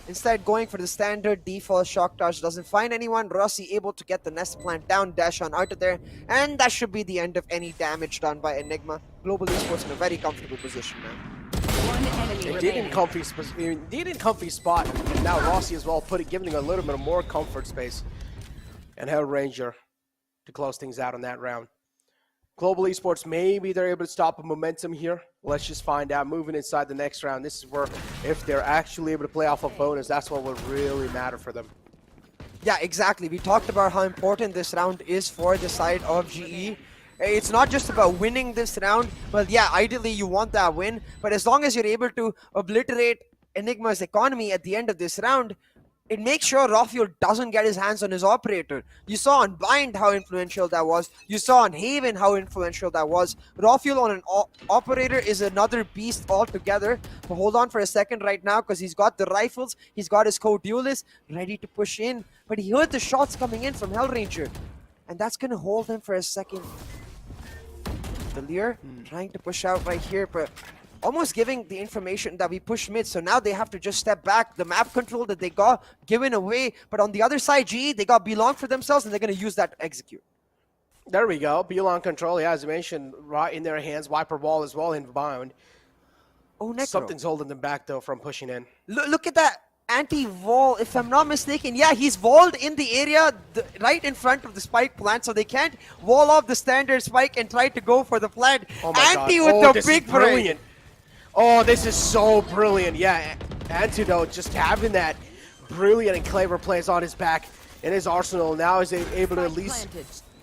Instead, going for the standard default shock dodge. Doesn't find anyone. Rossi able to get the nest plant down, dash on out of there. And that should be the end of any damage done by Enigma. Global Esports in a very comfortable position now. One enemy Indeed in remaining. comfy spot. And now Rossi as well, giving a little bit of more comfort space. And Hellranger to close things out on that round. Global Esports, maybe they're able to stop a momentum here. Let's just find out. Moving inside the next round, this is where if they're actually able to play off a bonus, that's what will really matter for them. Yeah, exactly. We talked about how important this round is for the side of GE. It's not just about winning this round. Well, yeah, ideally you want that win. But as long as you're able to obliterate Enigma's economy at the end of this round, it makes sure Rafael doesn't get his hands on his operator. You saw on Bind how influential that was. You saw on Haven how influential that was. Rafael on an operator is another beast altogether. But hold on for a second right now, because he's got the rifles. He's got his co-duelist ready to push in. But he heard the shots coming in from Hellranger. And that's going to hold him for a second. Delir trying to push out right here, but almost giving the information that we push mid, so now they have to just step back. The map control that they got given away, but on the other side, GE, they got Belong for themselves, and they're going to use that to execute. There we go. Belong control, yeah, as you mentioned, right in their hands. Wiper Ball as well inbound. Oh, Necro. Something's holding them back, though, from pushing in. Look at that anti-wall, if I'm not mistaken. Yeah, he's walled in the area right in front of the spike plant, so they can't wall off the standard spike and try to go for the plant. Oh my Anti God. with This the big is brilliant. Oh, this is so brilliant. Yeah, Antidote just having that brilliant and clever plays on his back in his arsenal. Now is able to at least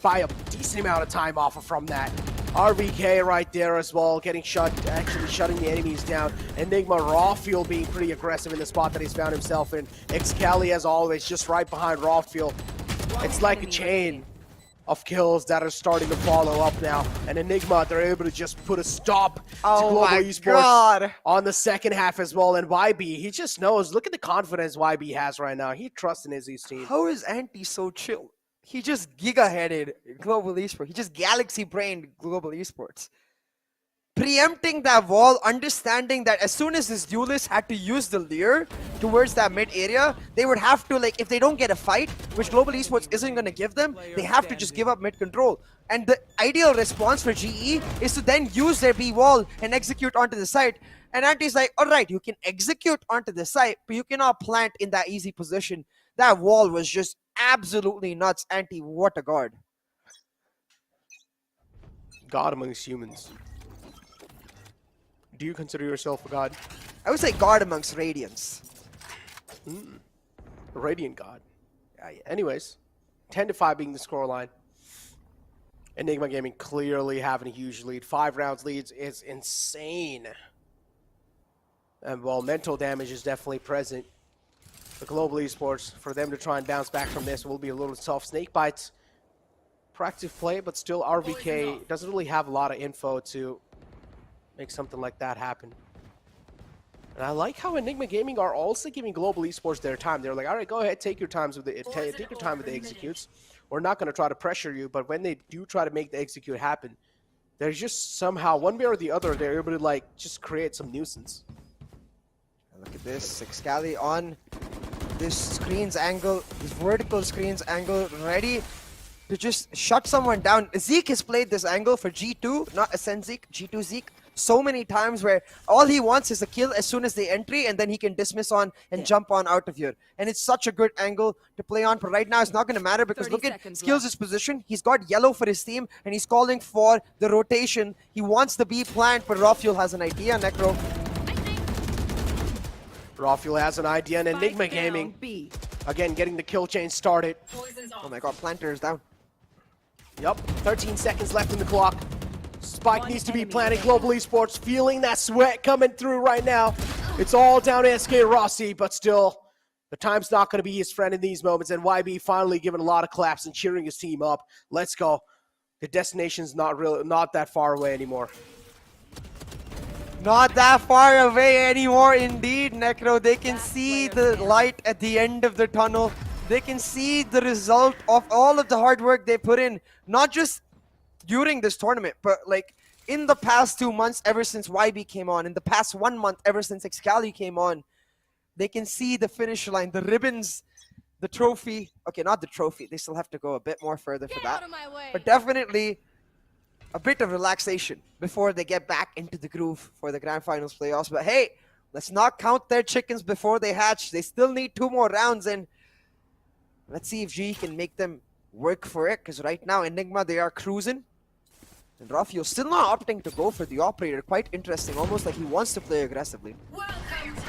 buy a decent amount of time off from that. RVK right there as well, getting shut, actually shutting the enemies down. Enigma Rafael being pretty aggressive in the spot that he's found himself in. Excali, as always, just right behind Rafael. It's like a chain. of kills that are starting to follow up now. And Enigma, they're able to just put a stop to Oh Global my Esports God. on the second half as well. And YB, he just knows. Look at the confidence YB has right now. He trusts in his team. How is Anti so chill? He just giga-headed Global Esports. He just galaxy-brained Global Esports. Preempting that wall, understanding that as soon as this duelist had to use the Leer towards that mid area, they would have to, like, if they don't get a fight, which Global Esports isn't going to give them, they have to just give up mid control. And the ideal response for GE is to then use their B wall and execute onto the site. And Anti's like, all right, you can execute onto the site, but you cannot plant in that easy position. That wall was just absolutely nuts. Anti, what a guard. God amongst humans. Do you consider yourself a god? I would say guard amongst Radiants. A radiant god. Yeah. Anyways, 10-5 being the scoreline. Enigma Gaming clearly having a huge lead. 5 rounds leads is insane. And while mental damage is definitely present, the Global Esports, for them to try and bounce back from this will be a little tough. Snake Bites, proactive play, but still RVK doesn't really have a lot of info to make something like that happen. And I like how Enigma Gaming are also giving Global Esports their time. They're like, all right, go ahead, take your time with the executes. We're not going to try to pressure you, but when they do try to make the execute happen, there's just somehow, one way or the other, they're able to like just create some nuisance. Look at this, Excali on this screen's angle, this vertical screen's angle, ready to just shut someone down. Zeke has played this angle for G2, not Ascent Zeke, G2 Zeke, so many times where all he wants is a kill as soon as they entry, and then he can dismiss on and jump on out of here. And it's such a good angle to play on, but right now it's not going to matter because look at Skills' position. He's got yellow for his team, and he's calling for the rotation. He wants the B plant, but Rafuel has an idea, Necro. Rafuel has an idea, and Enigma Gaming, again, getting the kill chain started. Oh my god, Planter is down. Yup, 13 seconds left in the clock. Spike needs to be planted. Global Esports feeling that sweat coming through right now. It's all down to SK Rossi, but still, the time's not going to be his friend in these moments, and YB finally giving a lot of claps and cheering his team up. Let's go. The destination's not that far away anymore. Not that far away anymore, indeed, Necro. They can see the light at the end of the tunnel. They can see the result of all of the hard work they put in, not just during this tournament, but like in the past 2 months, ever since YB came on, in the past 1 month, ever since Excali came on. They can see the finish line, the ribbons, the trophy. Okay, not the trophy. They still have to go a bit more further for that. But definitely a bit of relaxation before they get back into the groove for the Grand Finals playoffs. But hey, let's not count their chickens before they hatch. They still need 2 more rounds, and let's see if G can make them work for it, because right now, Enigma, they are cruising. And Rafuel still not opting to go for the operator. Quite interesting, almost like he wants to play aggressively.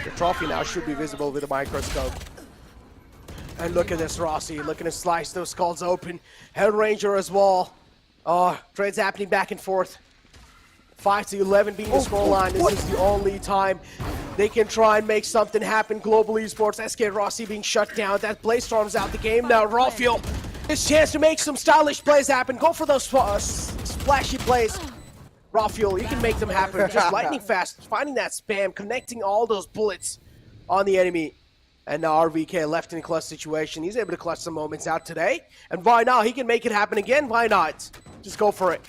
The trophy now should be visible with a microscope. And look at this, Rossi looking to slice those skulls open. Hell Ranger as well. Oh, trades happening back and forth. 5-11 being the scoreline. This is the only time they can try and make something happen. Global Esports, SK Rossi being shut down. That Blaze-Storm's out the game now. Rafuel, his chance to make some stylish plays happen. Go for those splashy plays. Rafuel, you can make them happen. Just lightning fast, finding that spam, connecting all those bullets on the enemy. And now RVK left in a clutch situation. He's able to clutch some moments out today. And why not? He can make it happen again. Why not? Just go for it.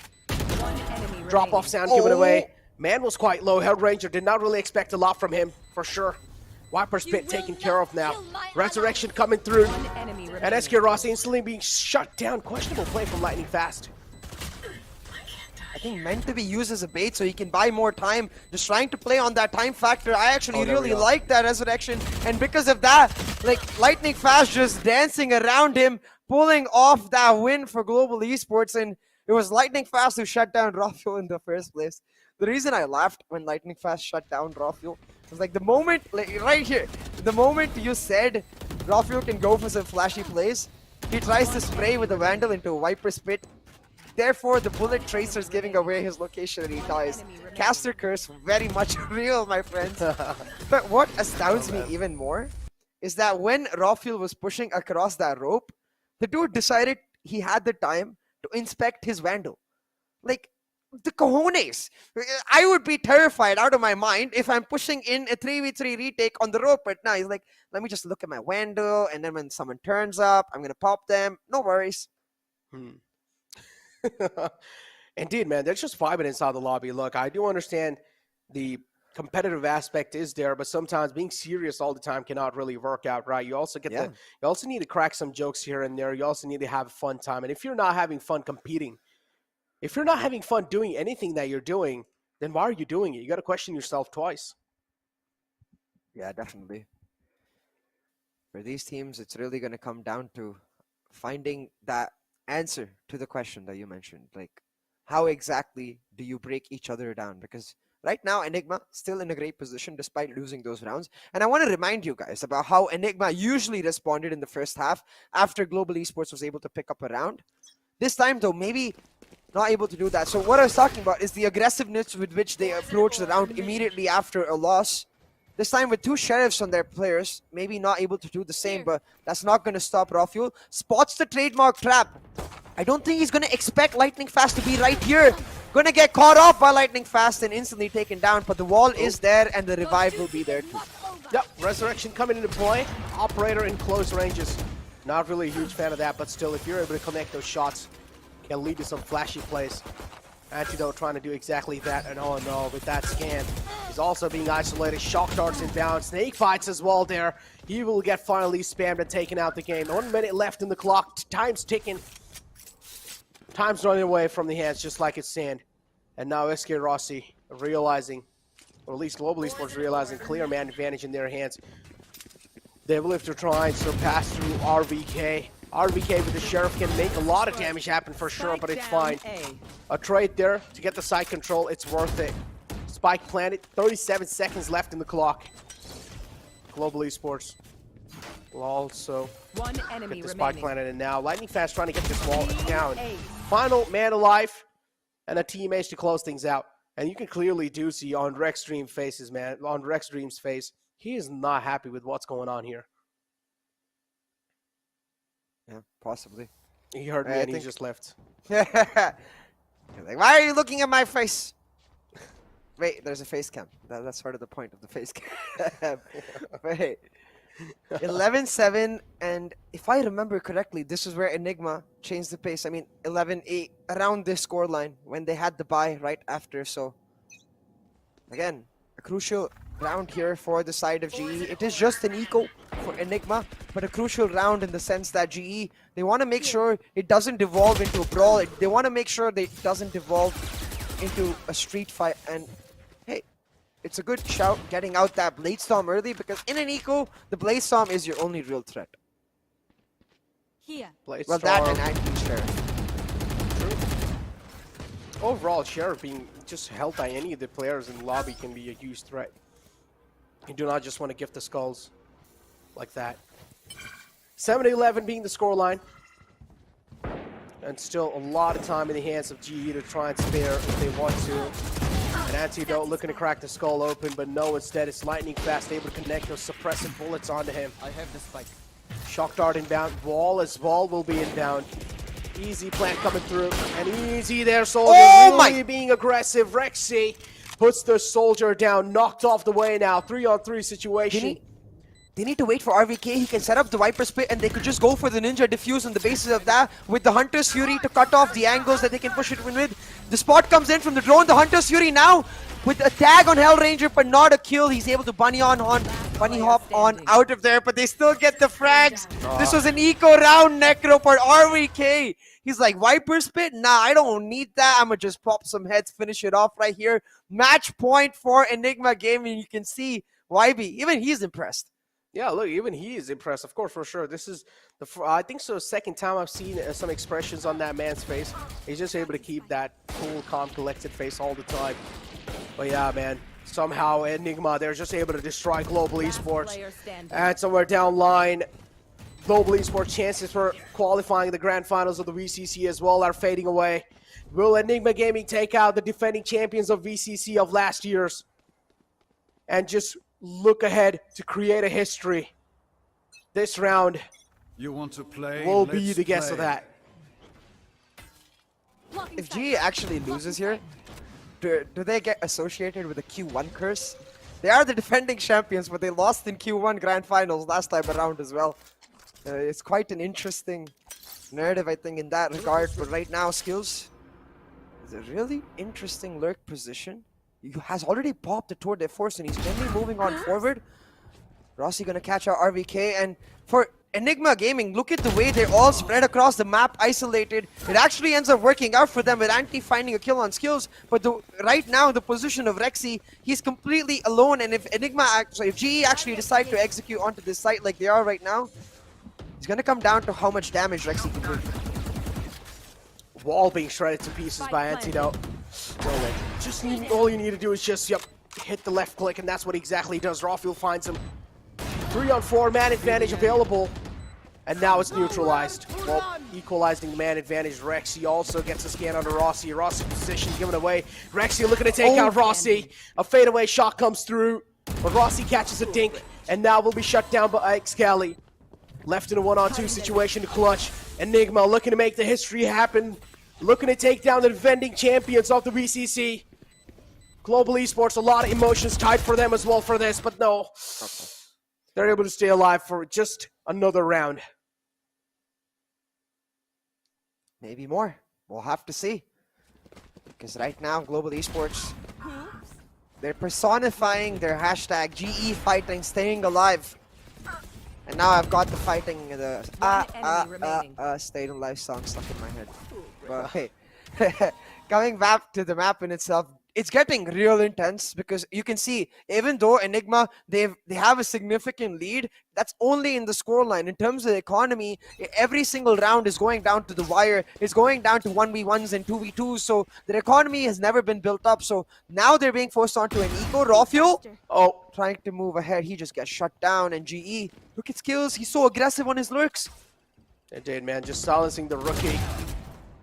Drop off sound given away. Man was quite low. Hell Ranger did not really expect a lot from him, for sure. Wiper's Pit taken care of now. Resurrection coming through. And SK Rossi instantly being shut down. Questionable play from Lightning Fast. I think meant to be used as a bait so he can buy more time. Just trying to play on that time factor. I actually really like that Resurrection. And because of that, like Lightning Fast just dancing around him, pulling off that win for Global Esports. And it was Lightning Fast who shut down Rafuel in the first place. The reason I laughed when Lightning Fast shut down Rafuel was like the moment, like right here, the moment you said Rafuel can go for some flashy plays, he tries to spray with a Vandal into a Viper's Pit. Therefore, the bullet tracer is giving away his location and he dies. Caster Curse, very much real, my friends. But what astounds me even more is that when Rafuel was pushing across that rope, the dude decided he had the time to inspect his Vandal. Like, the cojones. I would be terrified out of my mind if I'm pushing in a 3v3 retake on the rope right now. He's like, let me just look at my Vandal, and then when someone turns up, I'm going to pop them. No worries. Indeed, man. They're just vibing inside the lobby. Look, I do understand the competitive aspect is there, but sometimes being serious all the time cannot really work out, right? You also get you also need to crack some jokes here and there. You also need to have a fun time. And if you're not having fun competing, if you're not having fun doing anything that you're doing, then why are you doing it? You got to question yourself twice. Yeah, definitely. For these teams, it's really going to come down to finding that answer to the question that you mentioned. Like, how exactly do you break each other down? Because right now, Enigma still in a great position despite losing those rounds. And I want to remind you guys about how Enigma usually responded in the first half after Global Esports was able to pick up a round. This time, though, maybe not able to do that. So what I was talking about is the aggressiveness with which they approach the round immediately after a loss. This time with 2 sheriffs on their players, maybe not able to do the same, but that's not going to stop Rafuel. Spots the trademark trap. I don't think he's going to expect Lightning Fast to be right here. Going to get caught off by Lightning Fast and instantly taken down, but the wall is there and the revive will be there too. Yep, Resurrection coming into play. Operator in close ranges. Not really a huge fan of that, but still, if you're able to connect those shots, can lead to some flashy plays. Antidote trying to do exactly that, and oh no, with that scan, he's also being isolated. Shock darts inbound, snake fights as well there. He will get finally spammed and taken out the game. 1 minute left in the clock, time's ticking. Time's running away from the hands just like it's sand. And now SK Rossi realizing, or at least Global Esports realizing, clear man advantage in their hands. They will have to try and surpass through RVK. RVK with the Sheriff can make a lot of damage happen for sure, but it's fine. A trade there to get the side control, it's worth it. Spike planted, 37 seconds left in the clock. Global Esports will also get the spike planted, and now Lightning Fast trying to get this wall down. Final man alive, and a teammate to close things out. And you can clearly do see on Rex Dream's faces, man, on Rex Dream's face, he is not happy with what's going on here. Yeah, possibly. He heard me and he just left. Like, why are you looking at my face? Wait, there's a face cam. That's part of the point of the face cam. Wait. 11-7, and if I remember correctly, this is where Enigma changed the pace. I mean, 11-8, around this scoreline when they had the bye right after. So, again, a crucial round here for the side of GE. It is just an eco for Enigma, but a crucial round in the sense that GE, they want to make sure it doesn't devolve into a brawl. They want to make sure that it doesn't devolve into a street fight. And hey, it's a good shout getting out that Blade Storm early, because in an eco, the Blade Storm is your only real threat. Blade well, Storm. that and Anti-Sheriff. Overall, Sheriff being just held by any of the players in the lobby can be a huge threat. You do not just want to gift the skulls like that. 7-11 being the scoreline. And still a lot of time in the hands of GE to try and spare if they want to. An Antidote looking to crack the skull open, but no, instead it's Lightning Fast able to connect those suppressive bullets onto him. I have the spike. Shock Dart inbound. Wall as well will be inbound. Easy plant coming through. And easy there, Soldier. Really being aggressive. Rexy puts the Soldier down. Knocked off the way now. 3-on-3 situation. They need to wait for RVK. He can set up the Viper Spit, and they could just go for the Ninja Diffuse on the basis of that, with the Hunter's Fury to cut off the angles that they can push it with. The spot comes in from the drone. The Hunter's Fury now with a tag on Hellranger, but not a kill. He's able to bunny hop on out of there, but they still get the frags. This was an eco round, Necro, for RVK. He's like, Viper Spit? Nah, I don't need that. I'm going to just pop some heads, finish it off right here. Match point for Enigma Gaming. You can see YB, even he's impressed. Yeah, look, even he is impressed, of course, for sure. This is, I think so, second time I've seen some expressions on that man's face. He's just able to keep that cool, calm, collected face all the time. But yeah, man, somehow Enigma, they're just able to destroy Global Esports. And somewhere down line, Global Esports chances for qualifying the grand finals of the VCC as well are fading away. Will Enigma Gaming take out the defending champions of VCC of last year's and just look ahead to create a history? This round you want to play? will be the guess of that. if GE actually loses here, do they get associated with the Q1 curse? They are the defending champions, but they lost in Q1 Grand Finals last time around as well. It's quite an interesting narrative, I think, in that regard. But right now, Skills is a really interesting lurk position. He has already popped the Tour de Force, and he's gently moving on forward. Rossi gonna catch out RVK, and for Enigma Gaming, look at the way they're all spread across the map, isolated. It actually ends up working out for them with Anti finding a kill on Skills, but right now the position of Rexy, he's completely alone, and if if GE actually decide to execute onto this site like they are right now, it's gonna come down to how much damage Rexy can do. Wall being shredded to pieces by Antidote. Just all you need to do is just hit the left click, and that's what exactly he does. Rawfield finds him. 3-on-4 man advantage available, and now it's neutralized. Well, equalizing the man advantage. Rexy also gets a scan onto Rossi. Rossi position given away. Rexy looking to take out Rossi. A fadeaway shot comes through, but Rossi catches a dink, and now will be shut down by Excali. Left in a 1-on-2 situation to clutch. Enigma looking to make the history happen. Looking to take down the defending champions of the BCC. Global Esports, a lot of emotions tied for them as well for this, but no. They're able to stay alive for just another round. Maybe more. We'll have to see. Because right now, Global Esports, they're personifying their hashtag GE fighting, staying alive. And now I've got the fighting, the staying alive song stuck in my head. But hey, coming back to the map in itself, it's getting real intense because you can see, even though Enigma, they have a significant lead, that's only in the scoreline. In terms of the economy, every single round is going down to the wire. It's going down to 1v1s and 2v2s, so their economy has never been built up. So now they're being forced onto an eco. Rawfield, trying to move ahead. He just gets shut down, and GE, look at Skills. He's so aggressive on his lurks. Indeed, man, just silencing the rookie.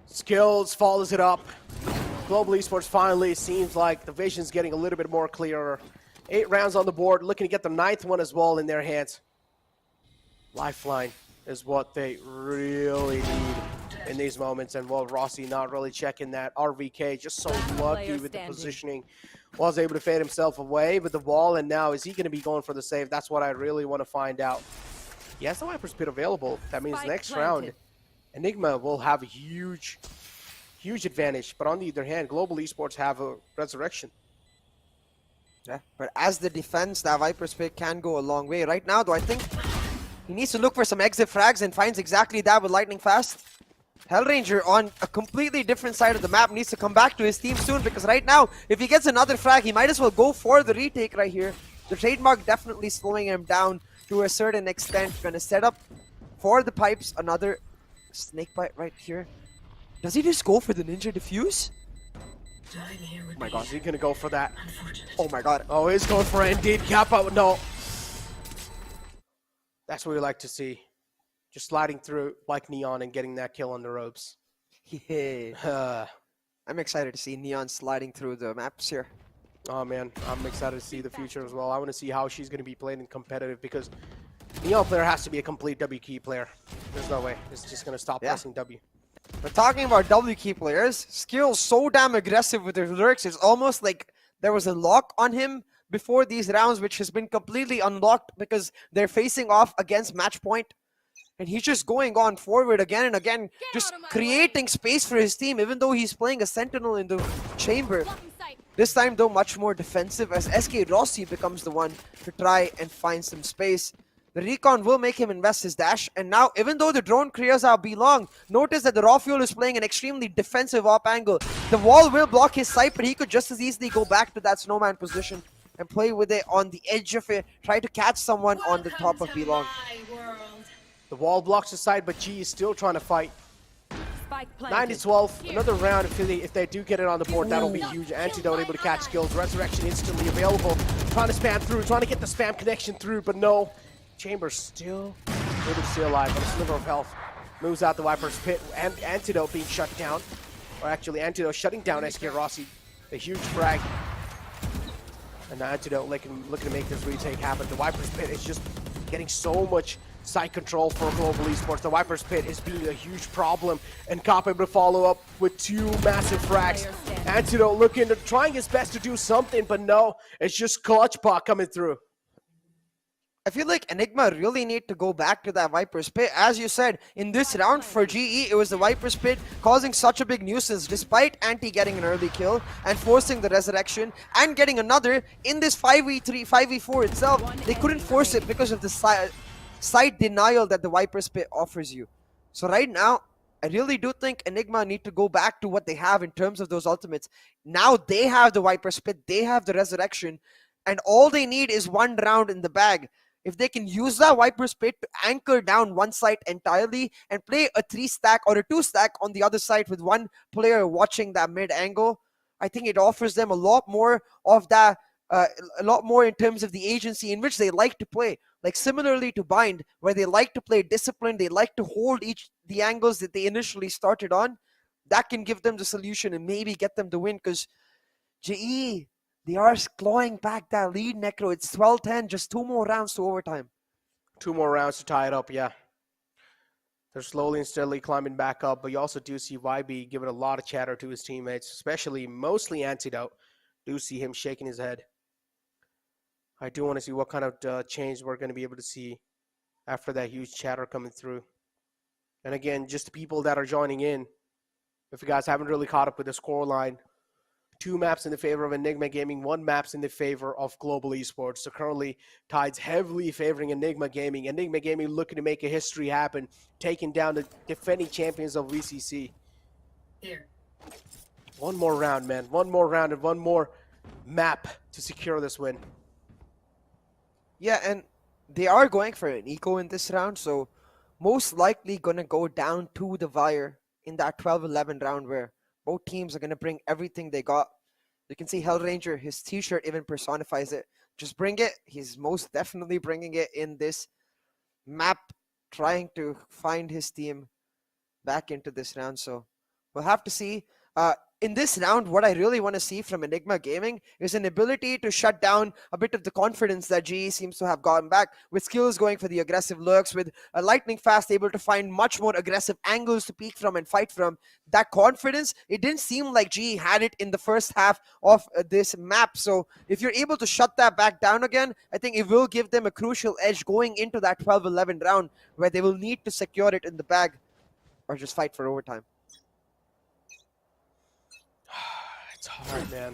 Skills follows it up. Global Esports finally seems like the vision's getting a little bit more clearer. 8 rounds on the board, looking to get the 9th one as well in their hands. Lifeline is what they really need in these moments, and well, Rossi not really checking that. RVK just so lucky with the positioning. Was able to fade himself away with the wall, and now is he going to be going for the save? That's what I really want to find out. He has the Viper's Pit available. That means next round, Enigma will have a huge advantage, but on the other hand, Global Esports have a resurrection. Yeah, but as the defense, that Viper's pick can go a long way. Right now, though, I think he needs to look for some exit frags and finds exactly that with lightning fast. Hellranger on a completely different side of the map needs to come back to his team soon, because right now, if he gets another frag, he might as well go for the retake right here. The trademark definitely slowing him down to a certain extent. Gonna set up for the pipes, another snakebite right here. Does he just go for the ninja diffuse? Oh my god, is he gonna go for that? Oh my god. Oh, he's going for it indeed. Cap out, no. That's what we like to see. Just sliding through like Neon and getting that kill on the ropes. Yeah. I'm excited to see Neon sliding through the maps here. Oh man, I'm excited to see the future as well. I want to see how she's going to be played in competitive, because Neon player has to be a complete W key player. There's no way. It's just going to stop pressing W. But talking about W key players, Skills so damn aggressive with their lurks. It's almost like there was a lock on him before these rounds, which has been completely unlocked because they're facing off against match point. And he's just going on forward again and again, just creating space for his team, even though he's playing a Sentinel in the chamber. This time, though, much more defensive, as SK Rossi becomes the one to try and find some space. The recon will make him invest his dash, and now, even though the drone clears out B-Long, notice that the Rawfield is playing an extremely defensive op angle. The wall will block his sight, but he could just as easily go back to that snowman position and play with it on the edge of it, try to catch someone on the top of B-Long. The wall blocks the side, but G is still trying to fight. 9-12, another round. If they do get it on the board, that'll be huge. Antidote able to catch Skills. Resurrection instantly available. Trying to spam through, trying to get the spam connection through, but no. Chamber still able to stay alive on a sliver of health. Moves out the Viper's Pit. And Antidote being shut down. Or actually, Antidote shutting down SK Rossi. A huge frag. And the Antidote looking to make this retake happen. The Viper's Pit is just getting so much site control for Global Esports. The Viper's Pit is being a huge problem, and Cop able to follow up with 2 massive frags. Antidote looking to trying his best to do something, but no, it's just Clutch Pot coming through. I feel like Enigma really need to go back to that Viper's Pit. As you said, in this round for GE, it was the Viper's Pit causing such a big nuisance despite Anti getting an early kill and forcing the resurrection and getting another in this 5v3, 5v4 itself. They couldn't force it because of the site denial that the Viper's Pit offers you. So right now, I really do think Enigma need to go back to what they have in terms of those ultimates. Now they have the Viper's Pit, they have the resurrection, and all they need is 1 round in the bag. If they can use that Viper's Pit to anchor down one side entirely and play a 3-stack or a 2-stack on the other side with 1 player watching that mid angle, I think it offers them a lot more of that, a lot more in terms of the agency in which they like to play. Like similarly to Bind, where they like to play disciplined, they like to hold the angles that they initially started on. That can give them the solution and maybe get them the win, because GE, they are clawing back that lead, Necro. It's 12-10, just 2 more rounds to overtime. 2 more rounds to tie it up, yeah. They're slowly and steadily climbing back up, but you also do see YB giving a lot of chatter to his teammates, especially mostly Antidote. Do see him shaking his head. I do want to see what kind of change we're going to be able to see after that huge chatter coming through. And again, just the people that are joining in, if you guys haven't really caught up with the scoreline, 2 maps in the favor of Enigma Gaming, 1 maps in the favor of Global Esports. So currently, tides heavily favoring Enigma Gaming. Enigma Gaming looking to make a history happen, taking down the defending champions of VCC. Here. 1 more round, man. 1 more round and 1 more map to secure this win. Yeah, and they are going for an eco in this round, so most likely going to go down to the wire in that 12-11 round where both teams are going to bring everything they got. You can see Hellranger, his t-shirt even personifies it. Just bring it. He's most definitely bringing it in this map, trying to find his team back into this round. So we'll have to see. In this round, what I really want to see from Enigma Gaming is an ability to shut down a bit of the confidence that GE seems to have gotten back, with skills going for the aggressive lurks, with a lightning fast able to find much more aggressive angles to peek from and fight from. That confidence, it didn't seem like GE had it in the first half of this map. So if you're able to shut that back down again, I think it will give them a crucial edge going into that 12-11 round where they will need to secure it in the bag or just fight for overtime. It's hard, man.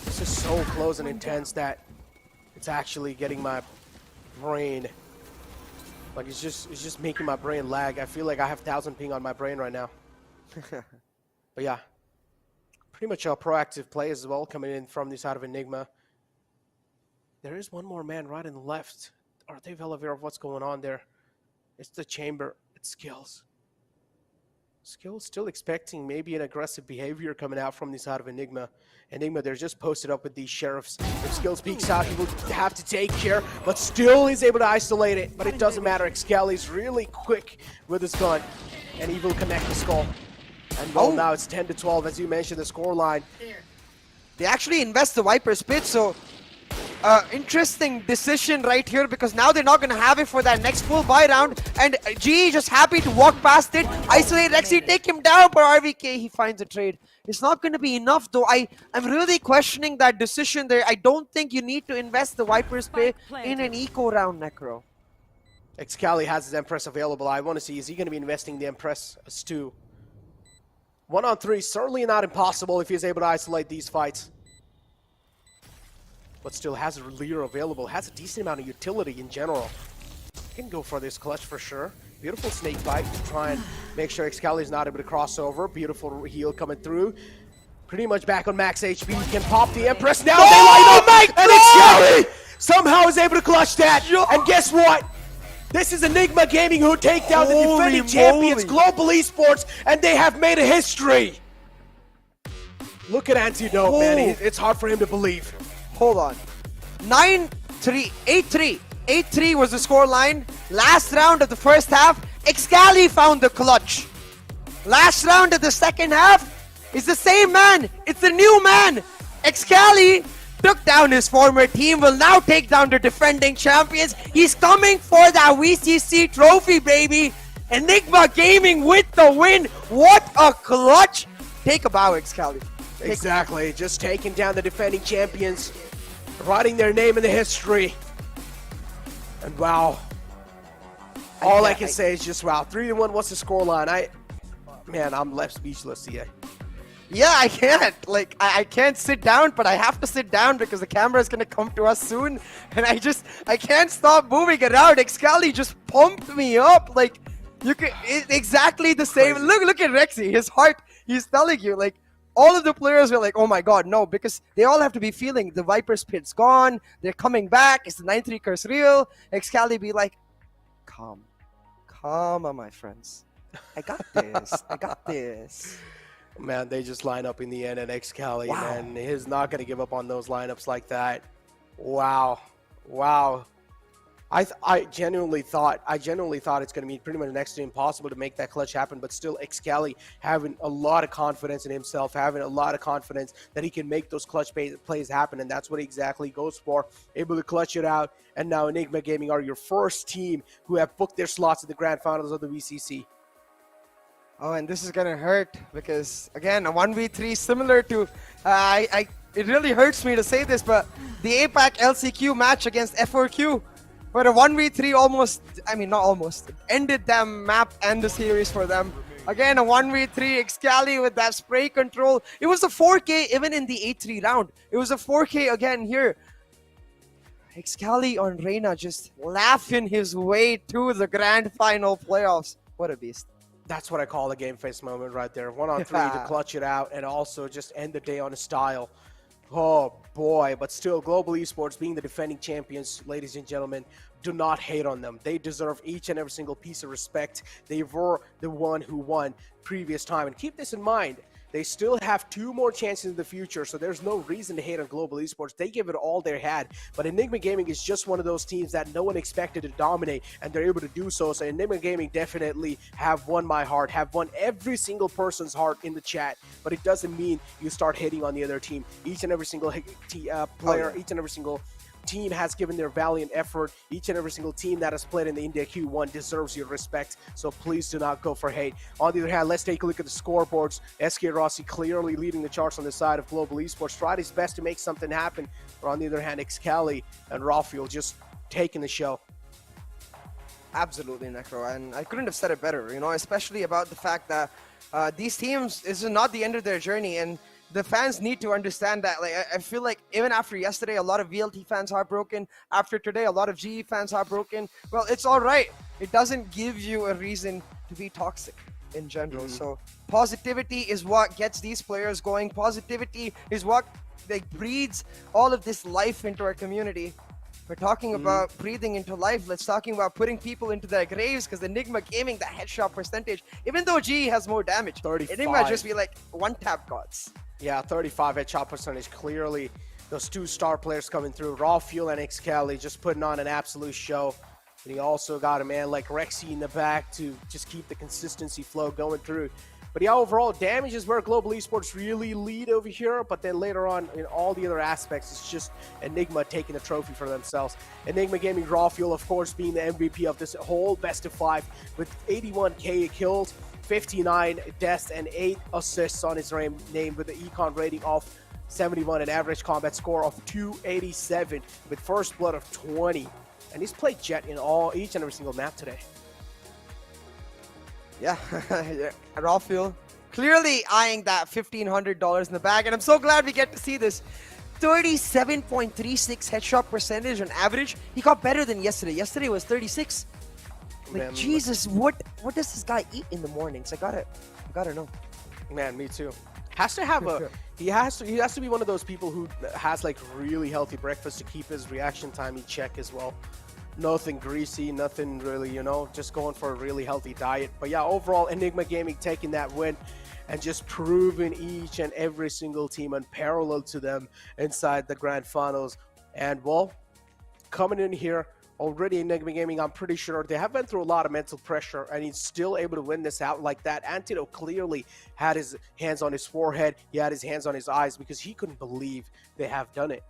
This is so close and intense that it's actually getting my brain, like it's just making my brain lag. I feel like I have 1000 ping on my brain right now. But yeah, pretty much a proactive play as well coming in from the side of Enigma. There is 1 more man right and left. Are they well aware of what's going on there? It's the chamber. It's Skills. Skills still expecting maybe an aggressive behavior coming out from the side of Enigma. Enigma, they're just posted up with these sheriffs. If Skills peeks out, he will have to take care, but still he's able to isolate it. But it doesn't matter. Excelli's really quick with his gun, and he will connect the skull. And well, now it's 10-12, as you mentioned, the scoreline. They actually invest the Viper's Pit, so interesting decision right here, because now they're not going to have it for that next full buy round, and GE just happy to walk past it, isolate Rexy, take him down, but RVK, he finds a trade. It's not going to be enough though. I'm really questioning that decision there. I don't think you need to invest the Viper's Pit in an eco round, Necro. Excali has his Empress available. I want to see, is he going to be investing the Empress as 2? 1-on-3, certainly not impossible if he's able to isolate these fights. But still has a Leer available, has a decent amount of utility in general. Can go for this clutch for sure. Beautiful snake bite to try and make sure Excali is not able to cross over. Beautiful heal coming through. Pretty much back on max HP. Can pop the Empress now. They light up, and Excali somehow is able to clutch that. And guess what? This is Enigma Gaming who take down the defending champions, Global Esports, and they have made a history. Look at Antidote, man. It's hard for him to believe. Hold on. 9-3, 8-3. 8-3 was the score line. Last round of the first half, Excali found the clutch. Last round of the second half is the same man. It's the new man. Excali took down his former team, will now take down the defending champions. He's coming for that VCC trophy, baby. Enigma Gaming with the win. What a clutch. Take a bow, Excalibur. Exactly, just taking down the defending champions, writing their name in the history. And wow. All I can say is just wow. 3-1, what's the scoreline? Man, I'm left speechless here. Yeah, I can't. Like, I can't sit down, but I have to sit down because the camera is going to come to us soon. And I can't stop moving around. Excalibur just pumped me up. Like, you can, exactly the same. Look at Rexy. His heart, he's telling you, like, all of the players were like, oh my god, no, because they all have to be feeling the Viper's pit's gone. They're coming back. Is the 9-3 curse real? Excalibur be like, calm, my friends. I got this. I got this. Man, they just line up in the end, and Excalibur, Wow. man, he's not going to give up on those lineups like that. Wow. Wow. I genuinely thought it's going to be pretty much next to impossible to make that clutch happen, but still Excalibur having a lot of confidence in himself, having a lot of confidence that he can make those clutch plays happen, and that's what he exactly goes for, able to clutch it out. And now Enigma Gaming are your first team who have booked their slots in the grand finals of the VCC. Oh, and this is gonna hurt because again, a 1v3 similar to it really hurts me to say this, but the APAC LCQ match against F4Q, where a 1v3 ended them map and the series for them. Again, a 1v3 Excalibur with that spray control. It was a 4K even in the 8-3 round. It was a 4K again here. Excalibur on Reyna just laughing his way to the grand final playoffs. What a beast. That's what I call a game face moment right there. 1-on-3 to clutch it out and also just end the day on a style. Oh boy, but still, Global Esports being the defending champions, ladies and gentlemen, do not hate on them. They deserve each and every single piece of respect. They were the one who won previous time. And keep this in mind, they still have 2 more chances in the future, so there's no reason to hate on Global Esports. They give it all they had, but Enigma Gaming is just one of those teams that no one expected to dominate, and they're able to do so. So Enigma Gaming definitely have won my heart, have won every single person's heart in the chat, but it doesn't mean you start hating on the other team. Each and every single player, each and every single team has given their valiant effort. Each and every single team that has played in the India Q1 deserves your respect, so please do not go for hate. On the other hand, let's take a look at the scoreboards. SK Rossi clearly leading the charts on the side of Global Esports, tried his best to make something happen, but on the other hand, Excalibur and Rafael just taking the show. Absolutely, Necro, and I couldn't have said it better, you know, especially about the fact that these teams, this is not the end of their journey, and the fans need to understand that. Like, I feel like even after yesterday, a lot of VLT fans heartbroken. After today, a lot of GE fans heartbroken. Well, it's all right. It doesn't give you a reason to be toxic in general. So positivity is what gets these players going. Positivity is what breeds all of this life into our community. We're talking about breathing into life. Let's talking about putting people into their graves, because Enigma Gaming, the headshot percentage, even though GE has more damage, 35. Enigma just be like one-tap gods. Yeah, 35 headshot percentage. Clearly, those 2 star players coming through. Rafael and Excalibur just putting on an absolute show. And he also got a man like Rexy in the back to just keep the consistency flow going through. But yeah, overall, damage is where Global Esports really lead over here. But then later on, in all the other aspects, it's just Enigma taking the trophy for themselves. Enigma Gaming Rafael, of course, being the MVP of this whole best of 5 with 81k kills, 59 deaths, and 8 assists on his name with the econ rating of 71 and average combat score of 287 with first blood of 20. And he's played Jet in each and every single map today. Yeah, Rafael clearly eyeing that $1,500 in the bag, and I'm so glad we get to see this. 37.36 headshot percentage on average. He got better than yesterday. Yesterday was 36. Like, Man, Jesus, what does this guy eat in the mornings? I gotta know. Man, me too. Has to have he has to be one of those people who has like really healthy breakfast to keep his reaction time in check as well. Nothing greasy, nothing really, you know, just going for a really healthy diet. But yeah, overall, Enigma Gaming taking that win and just proving each and every single team unparalleled to them inside the grand finals. And well, coming in here already, Enigma Gaming, I'm pretty sure they have been through a lot of mental pressure, and he's still able to win this out like that. Antidote clearly had his hands on his forehead. He had his hands on his eyes because he couldn't believe they have done it.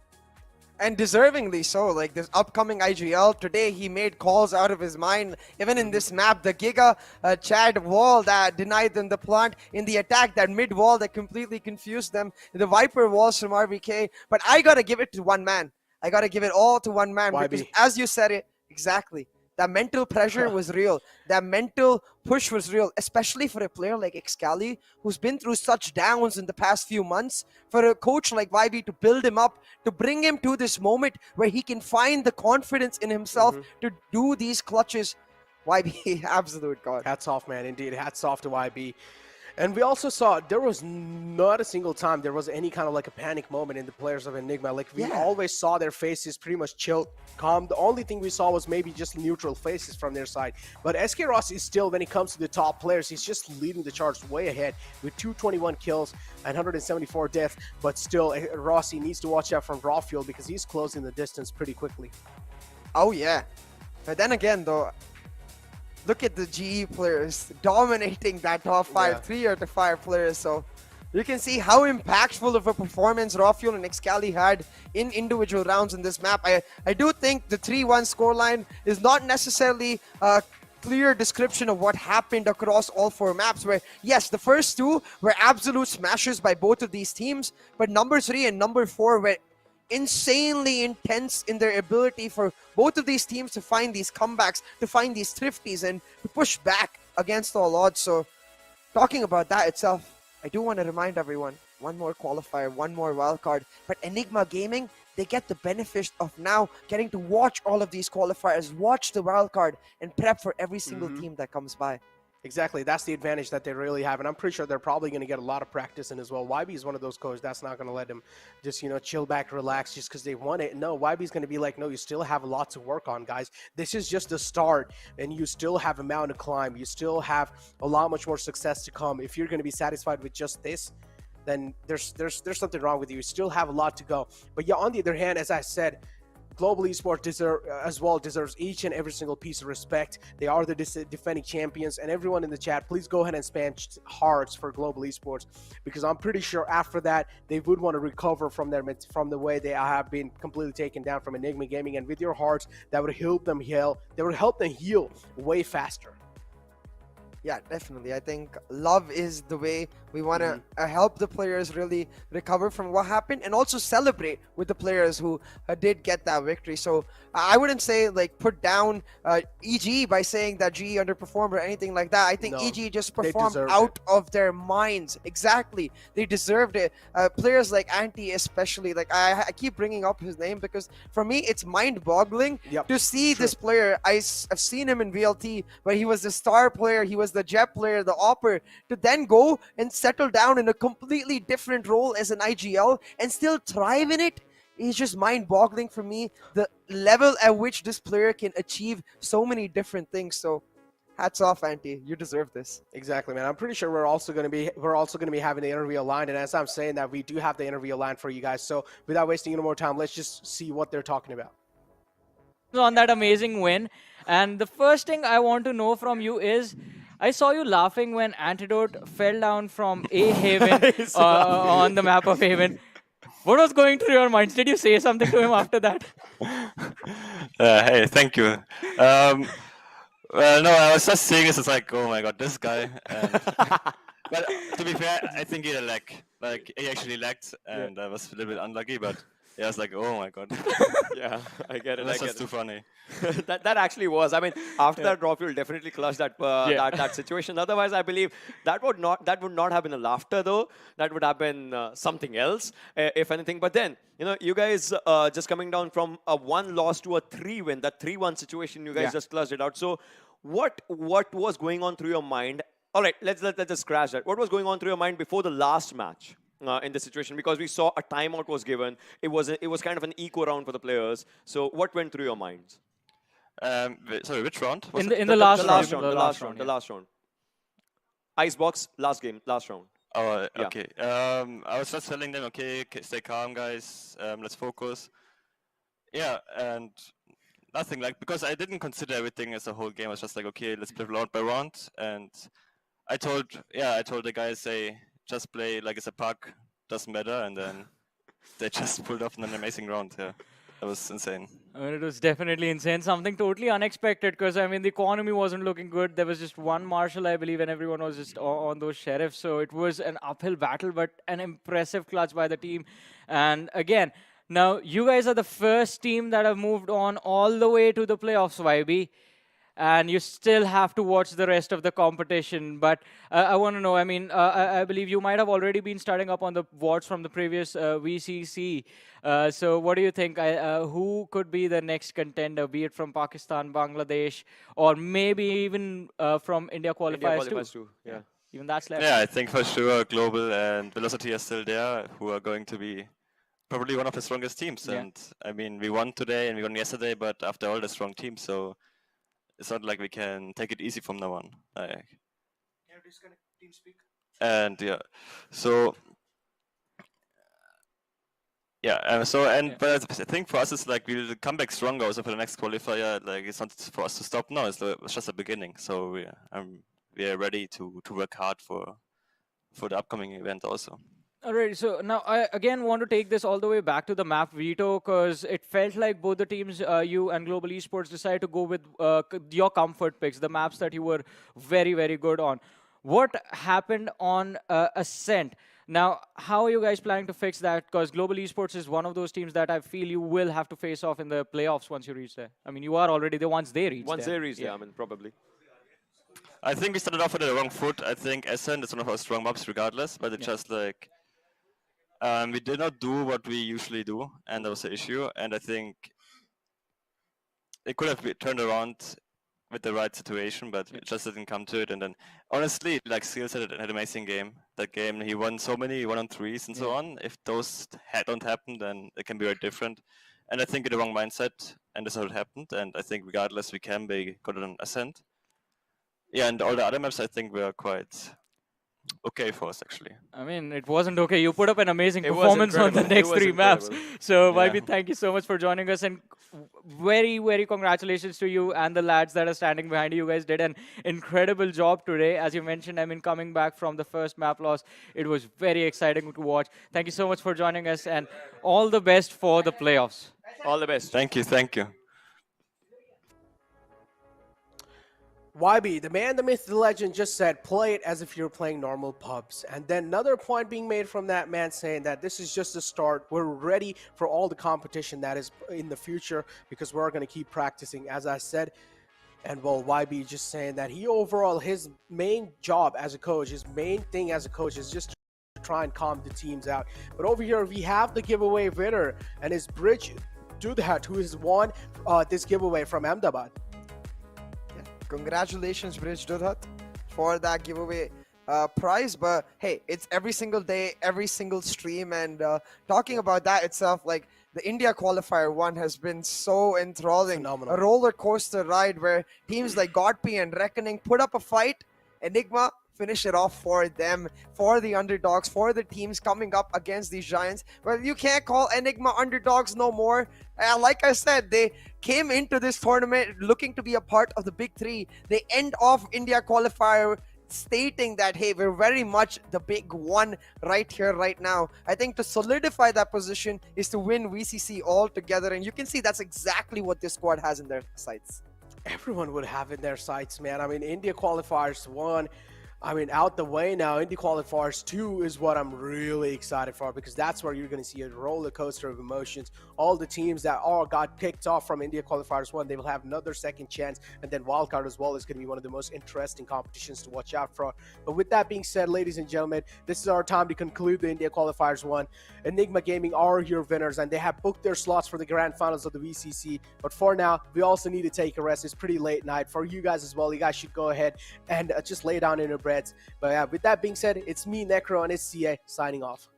And deservingly so. Like this upcoming IGL, today he made calls out of his mind. Even in this map, the Giga Chad wall that denied them the plant, in the attack, that mid wall that completely confused them, the Viper walls from RBK. But I gotta give it to one man. I gotta give it all to one man because, YB. as you said it, exactly. That mental pressure was real. That mental push was real, especially for a player like Excali, who's been through such downs in the past few months. For a coach like YB to build him up, to bring him to this moment where he can find the confidence in himself to do these clutches. YB, absolute god. Hats off, man. Indeed, hats off to YB. And we also saw there was not a single time there was any kind of like a panic moment in the players of Enigma. Like we always saw their faces pretty much chilled, calm. The only thing we saw was maybe just neutral faces from their side. But SK Ross is still, when it comes to the top players, he's just leading the charge way ahead with 221 kills and 174 deaths. But still, Rossi needs to watch out from raw fuel because he's closing the distance pretty quickly. Oh yeah. But then again though, look at the GE players dominating that top 5, 3 out of 5 players. So you can see how impactful of a performance Rafuel and Excali had in individual rounds in this map. I do think the 3-1 scoreline is not necessarily a clear description of what happened across all 4 maps, where yes, the first 2 were absolute smashes by both of these teams, but number 3 and number 4 were insanely intense in their ability for both of these teams to find these comebacks, to find these thrifties, and to push back against all odds. So talking about that itself, I do want to remind everyone, one more qualifier, one more wildcard, but Enigma Gaming, they get the benefit of now getting to watch all of these qualifiers, watch the wildcard, and prep for every single team that comes by. Exactly, that's the advantage that they really have, and I'm pretty sure they're probably going to get a lot of practice in as well. YB is one of those coaches that's not going to let them just, you know, chill back, relax just because they want it. No, YB is going to be like, no, you still have a lot to work on, guys. This is just the start, and you still have a mountain to climb. You still have a lot much more success to come. If you're going to be satisfied with just this, then there's something wrong with you. You still have a lot to go. But yeah, on the other hand, as I said, Global Esports deserves each and every single piece of respect. They are the defending champions, and everyone in the chat, please go ahead and spam hearts for Global Esports, because I'm pretty sure after that they would want to recover from the way they have been completely taken down from Enigma Gaming, and with your hearts, that would help them heal. That would help them heal way faster. Yeah, definitely. I think love is the way we want to help the players really recover from what happened, and also celebrate with the players who did get that victory. So I wouldn't say like put down EG by saying that GE underperformed or anything like that. I think EG just performed out of their minds. Exactly. They deserved it. Players like Anti especially, like I keep bringing up his name because for me it's mind-boggling to see this player. I've seen him in VLT, but he was the star player, he was the jet player, the opper, to then go and settle down in a completely different role as an IGL and still thrive in it. It's just mind-boggling for me, the level at which this player can achieve so many different things. So hats off, Anti, you deserve this. Exactly, man. I'm pretty sure we're also going to be having the interview aligned, and as I'm saying that, we do have the interview aligned for you guys. So without wasting any more time, let's just see what they're talking about. On that amazing win, and the first thing I want to know from you is, I saw you laughing when Antidote fell down from A Haven on the map of Haven. What was going through your minds? Did you say something to him after that? Hey, thank you. Well, no, I was just saying this. It's like, oh my god, this guy. But to be fair, I think he had a lag. Like, he actually lagged, and I was a little bit unlucky, but yeah, I was like, oh my god. Yeah, I get it. That's just too funny. that actually was. I mean, after that drop, you'll definitely clutch that that situation. Otherwise, I believe that would not have been a laughter though. That would have been something else, if anything. But then, you know, you guys just coming down from a 1 loss to a 3 win. That 3-1 situation, you guys just clutched it out. So, what was going on through your mind? All right, let's just scratch that. What was going on through your mind before the last match? In this situation, because we saw a timeout was given, it was kind of an eco round for the players. So what went through your minds? Sorry, which round? The last round. Icebox, last round. Oh, okay. I was just telling them, okay, stay calm, guys. Let's focus. Yeah, and nothing like, because I didn't consider everything as a whole game. I was just like, okay, let's play round by round. And I told the guys, just play like it's a puck, doesn't matter, and then they just pulled off an amazing round. Yeah. That was insane. I mean, it was definitely insane. Something totally unexpected because, I mean, the economy wasn't looking good. There was just one marshal, I believe, and everyone was just on those sheriffs. So it was an uphill battle, but an impressive clutch by the team. And again, now you guys are the first team that have moved on all the way to the playoffs, YB. And you still have to watch the rest of the competition. But I want to know, I mean, I believe you might have already been starting up on the VODs from the previous VCC. So what do you think? Who could be the next contender, be it from Pakistan, Bangladesh, or maybe even from India Qualifiers too? Yeah. Even that's left. Yeah, I think for sure Global and Velocity are still there, who are going to be probably one of the strongest teams. Yeah. And I mean, we won today and we won yesterday, but after all, the strong teams. So it's not like we can take it easy from now on. And yeah, so yeah, but I think for us it's like we'll come back stronger also for the next qualifier. Like it's not for us to stop now. It's just the beginning. So we are ready to work hard for the upcoming event also. Alright, so now I again want to take this all the way back to the map Veto because it felt like both the teams, you and Global Esports, decided to go with your comfort picks, the maps that you were very, very good on. What happened on Ascent? Now, how are you guys planning to fix that? Because Global Esports is one of those teams that I feel you will have to face off in the playoffs once you reach there. I mean, you are already there once they reach Once there. they reach there, I mean, probably. I think we started off with the wrong foot. I think Ascent is one of our strong maps regardless, but it's just like we did not do what we usually do, and that was the issue. And I think it could have been turned around with the right situation, but it just didn't come to it. And then, honestly, like Seal said, had an amazing game. That game, he won so many 1-on-3s and so on. If those don't happen, then it can be very different. And I think in the wrong mindset, and this is what happened. And I think regardless, we can be good on Ascent. Yeah, and all the other maps, I think, were quite okay for us, actually. I mean, it wasn't okay. You put up an amazing performance on the next three maps. So, YB, thank you so much for joining us. And very, very congratulations to you and the lads that are standing behind you. You guys did an incredible job today. As you mentioned, I mean, coming back from the first map loss, it was very exciting to watch. Thank you so much for joining us, and all the best for the playoffs. All the best. Thank you, thank you. YB, the man, the myth, the legend, just said, play it as if you're playing normal pubs. And then another point being made from that man saying that this is just a start. We're ready for all the competition that is in the future because we're going to keep practicing, as I said. And well, YB just saying that he overall, his main job as a coach, his main thing as a coach is just to try and calm the teams out. But over here, we have the giveaway winner, and it's Bridge Dudhat, who has won this giveaway from Ahmedabad. Congratulations, Bridge Dudhat, for that giveaway prize. But hey, it's every single day, every single stream. And talking about that itself, like the India Qualifier one has been so enthralling. Phenomenal. A roller coaster ride where teams like Godpy and Reckoning put up a fight. Enigma finish it off for them, for the underdogs, for the teams coming up against these giants. Well, you can't call Enigma underdogs no more. Like I said, they came into this tournament looking to be a part of the big three. They end off India Qualifier stating that, hey, we're very much the big one right here, right now. I think to solidify that position is to win VCC altogether. And you can see that's exactly what this squad has in their sights. Everyone would have in their sights, man. I mean, India Qualifiers 1, I mean, out the way now. India Qualifiers 2 is what I'm really excited for, because that's where you're going to see a roller coaster of emotions. All the teams that all got picked off from India Qualifiers 1, they will have another second chance. And then Wildcard as well is going to be one of the most interesting competitions to watch out for. But with that being said, ladies and gentlemen, this is our time to conclude the India Qualifiers 1. Enigma Gaming are your winners, and they have booked their slots for the grand finals of the VCC. But for now, we also need to take a rest. It's pretty late night for you guys as well. You guys should go ahead and just lay down in your beds. But yeah, with that being said, it's me, Necro, and it's CA signing off.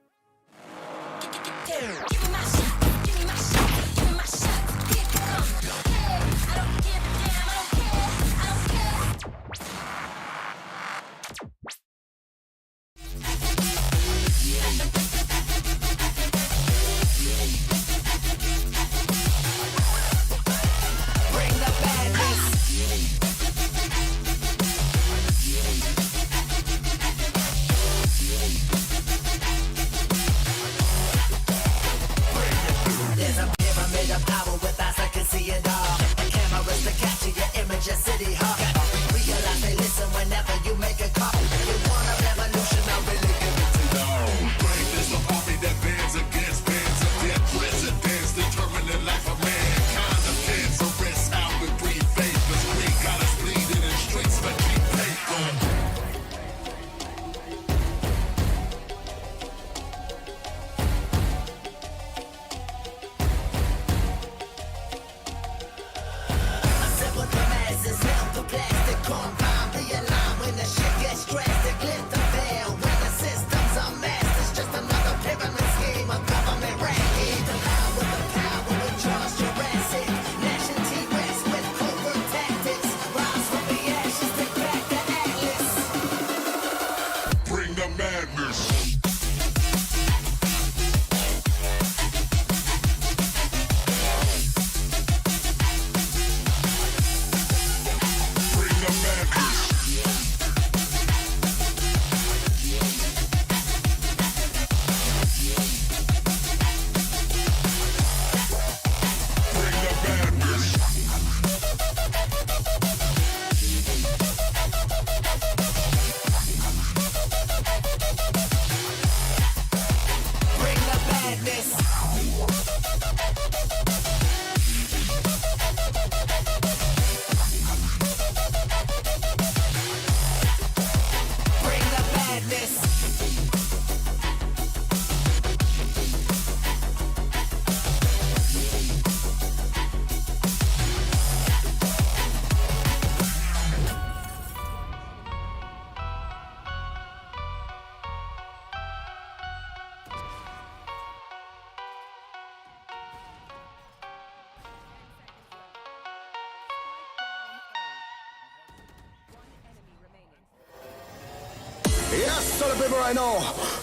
So the people right now,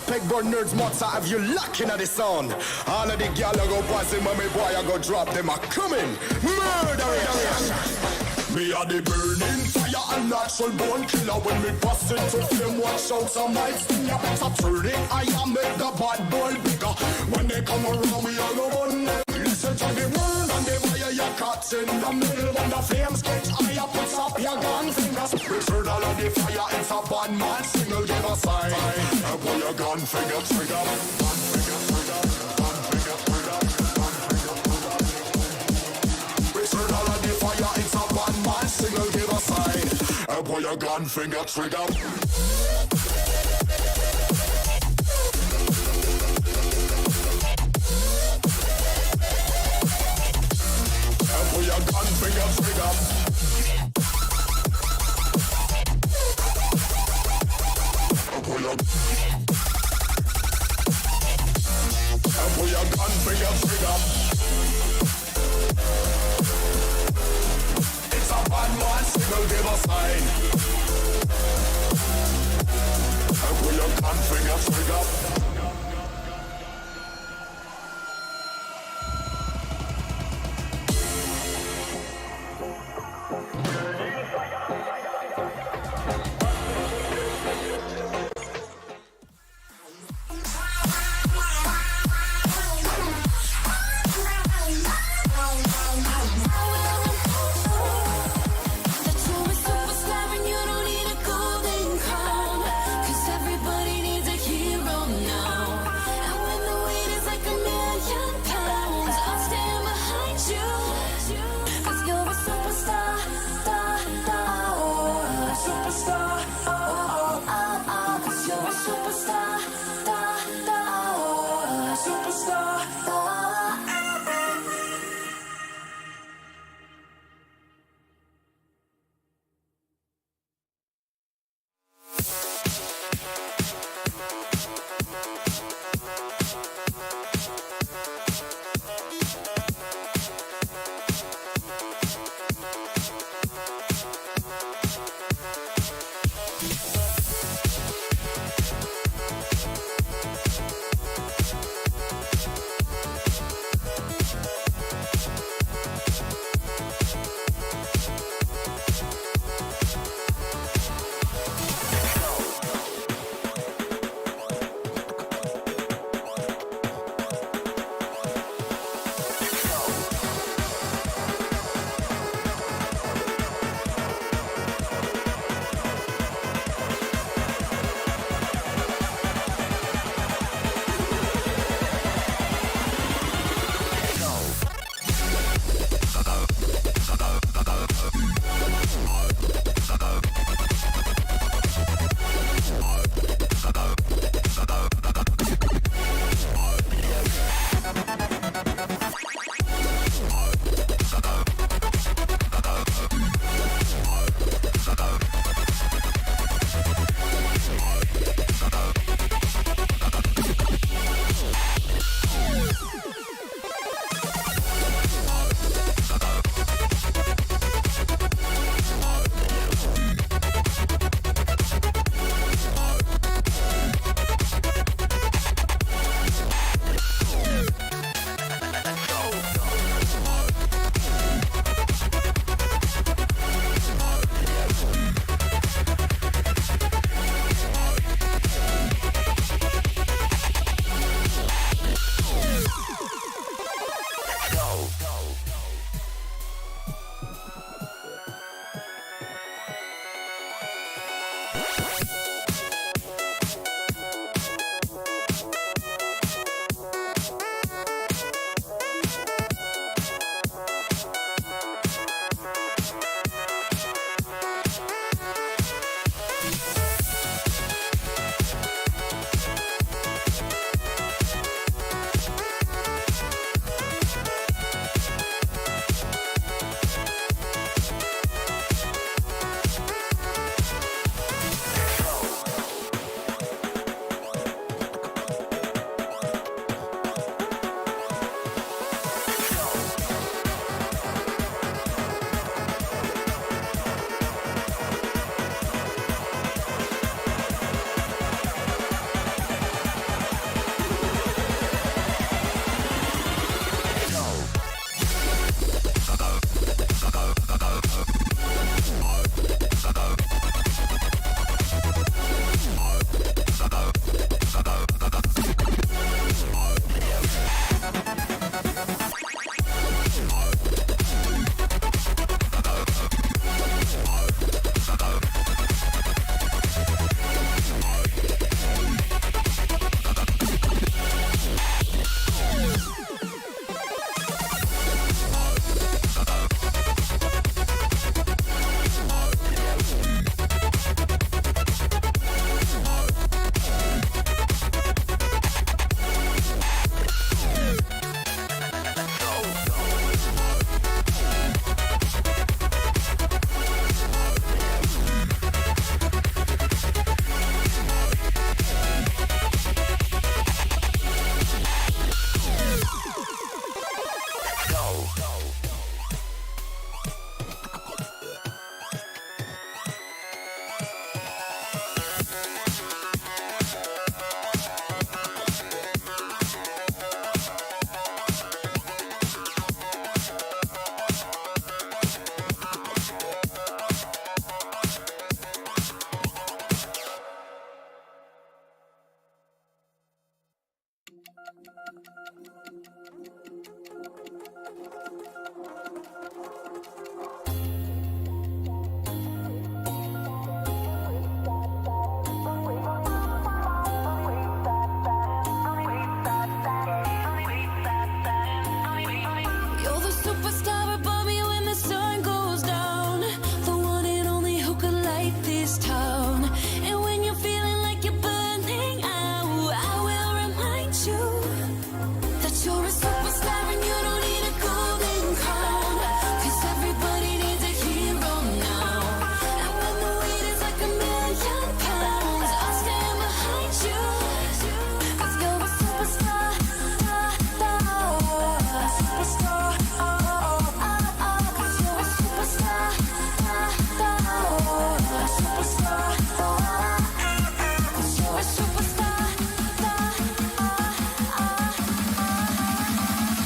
Pegboard nerds, mutts, have you locking at the sound? All of the gal go passing, when me boy I go drop them, I coming. Murder. Me are the burning fire and natural born killer. When me bust into flame, watch out, some might sting. You better turn it, I am make the bad boy bigger. When they come around, we all go on them. Listen to the word and the fire you caught in the middle. When the flames get higher, put up your gun fingers. Return all of the fire, it's a bad man single, give a sign. And pull your gun finger trigger. Gun finger trigger. Gun finger trigger. Gun finger trigger. Return all of the fire, it's a bad man single, give a sign. And pull your gun finger trigger. Pull your gun finger trigger.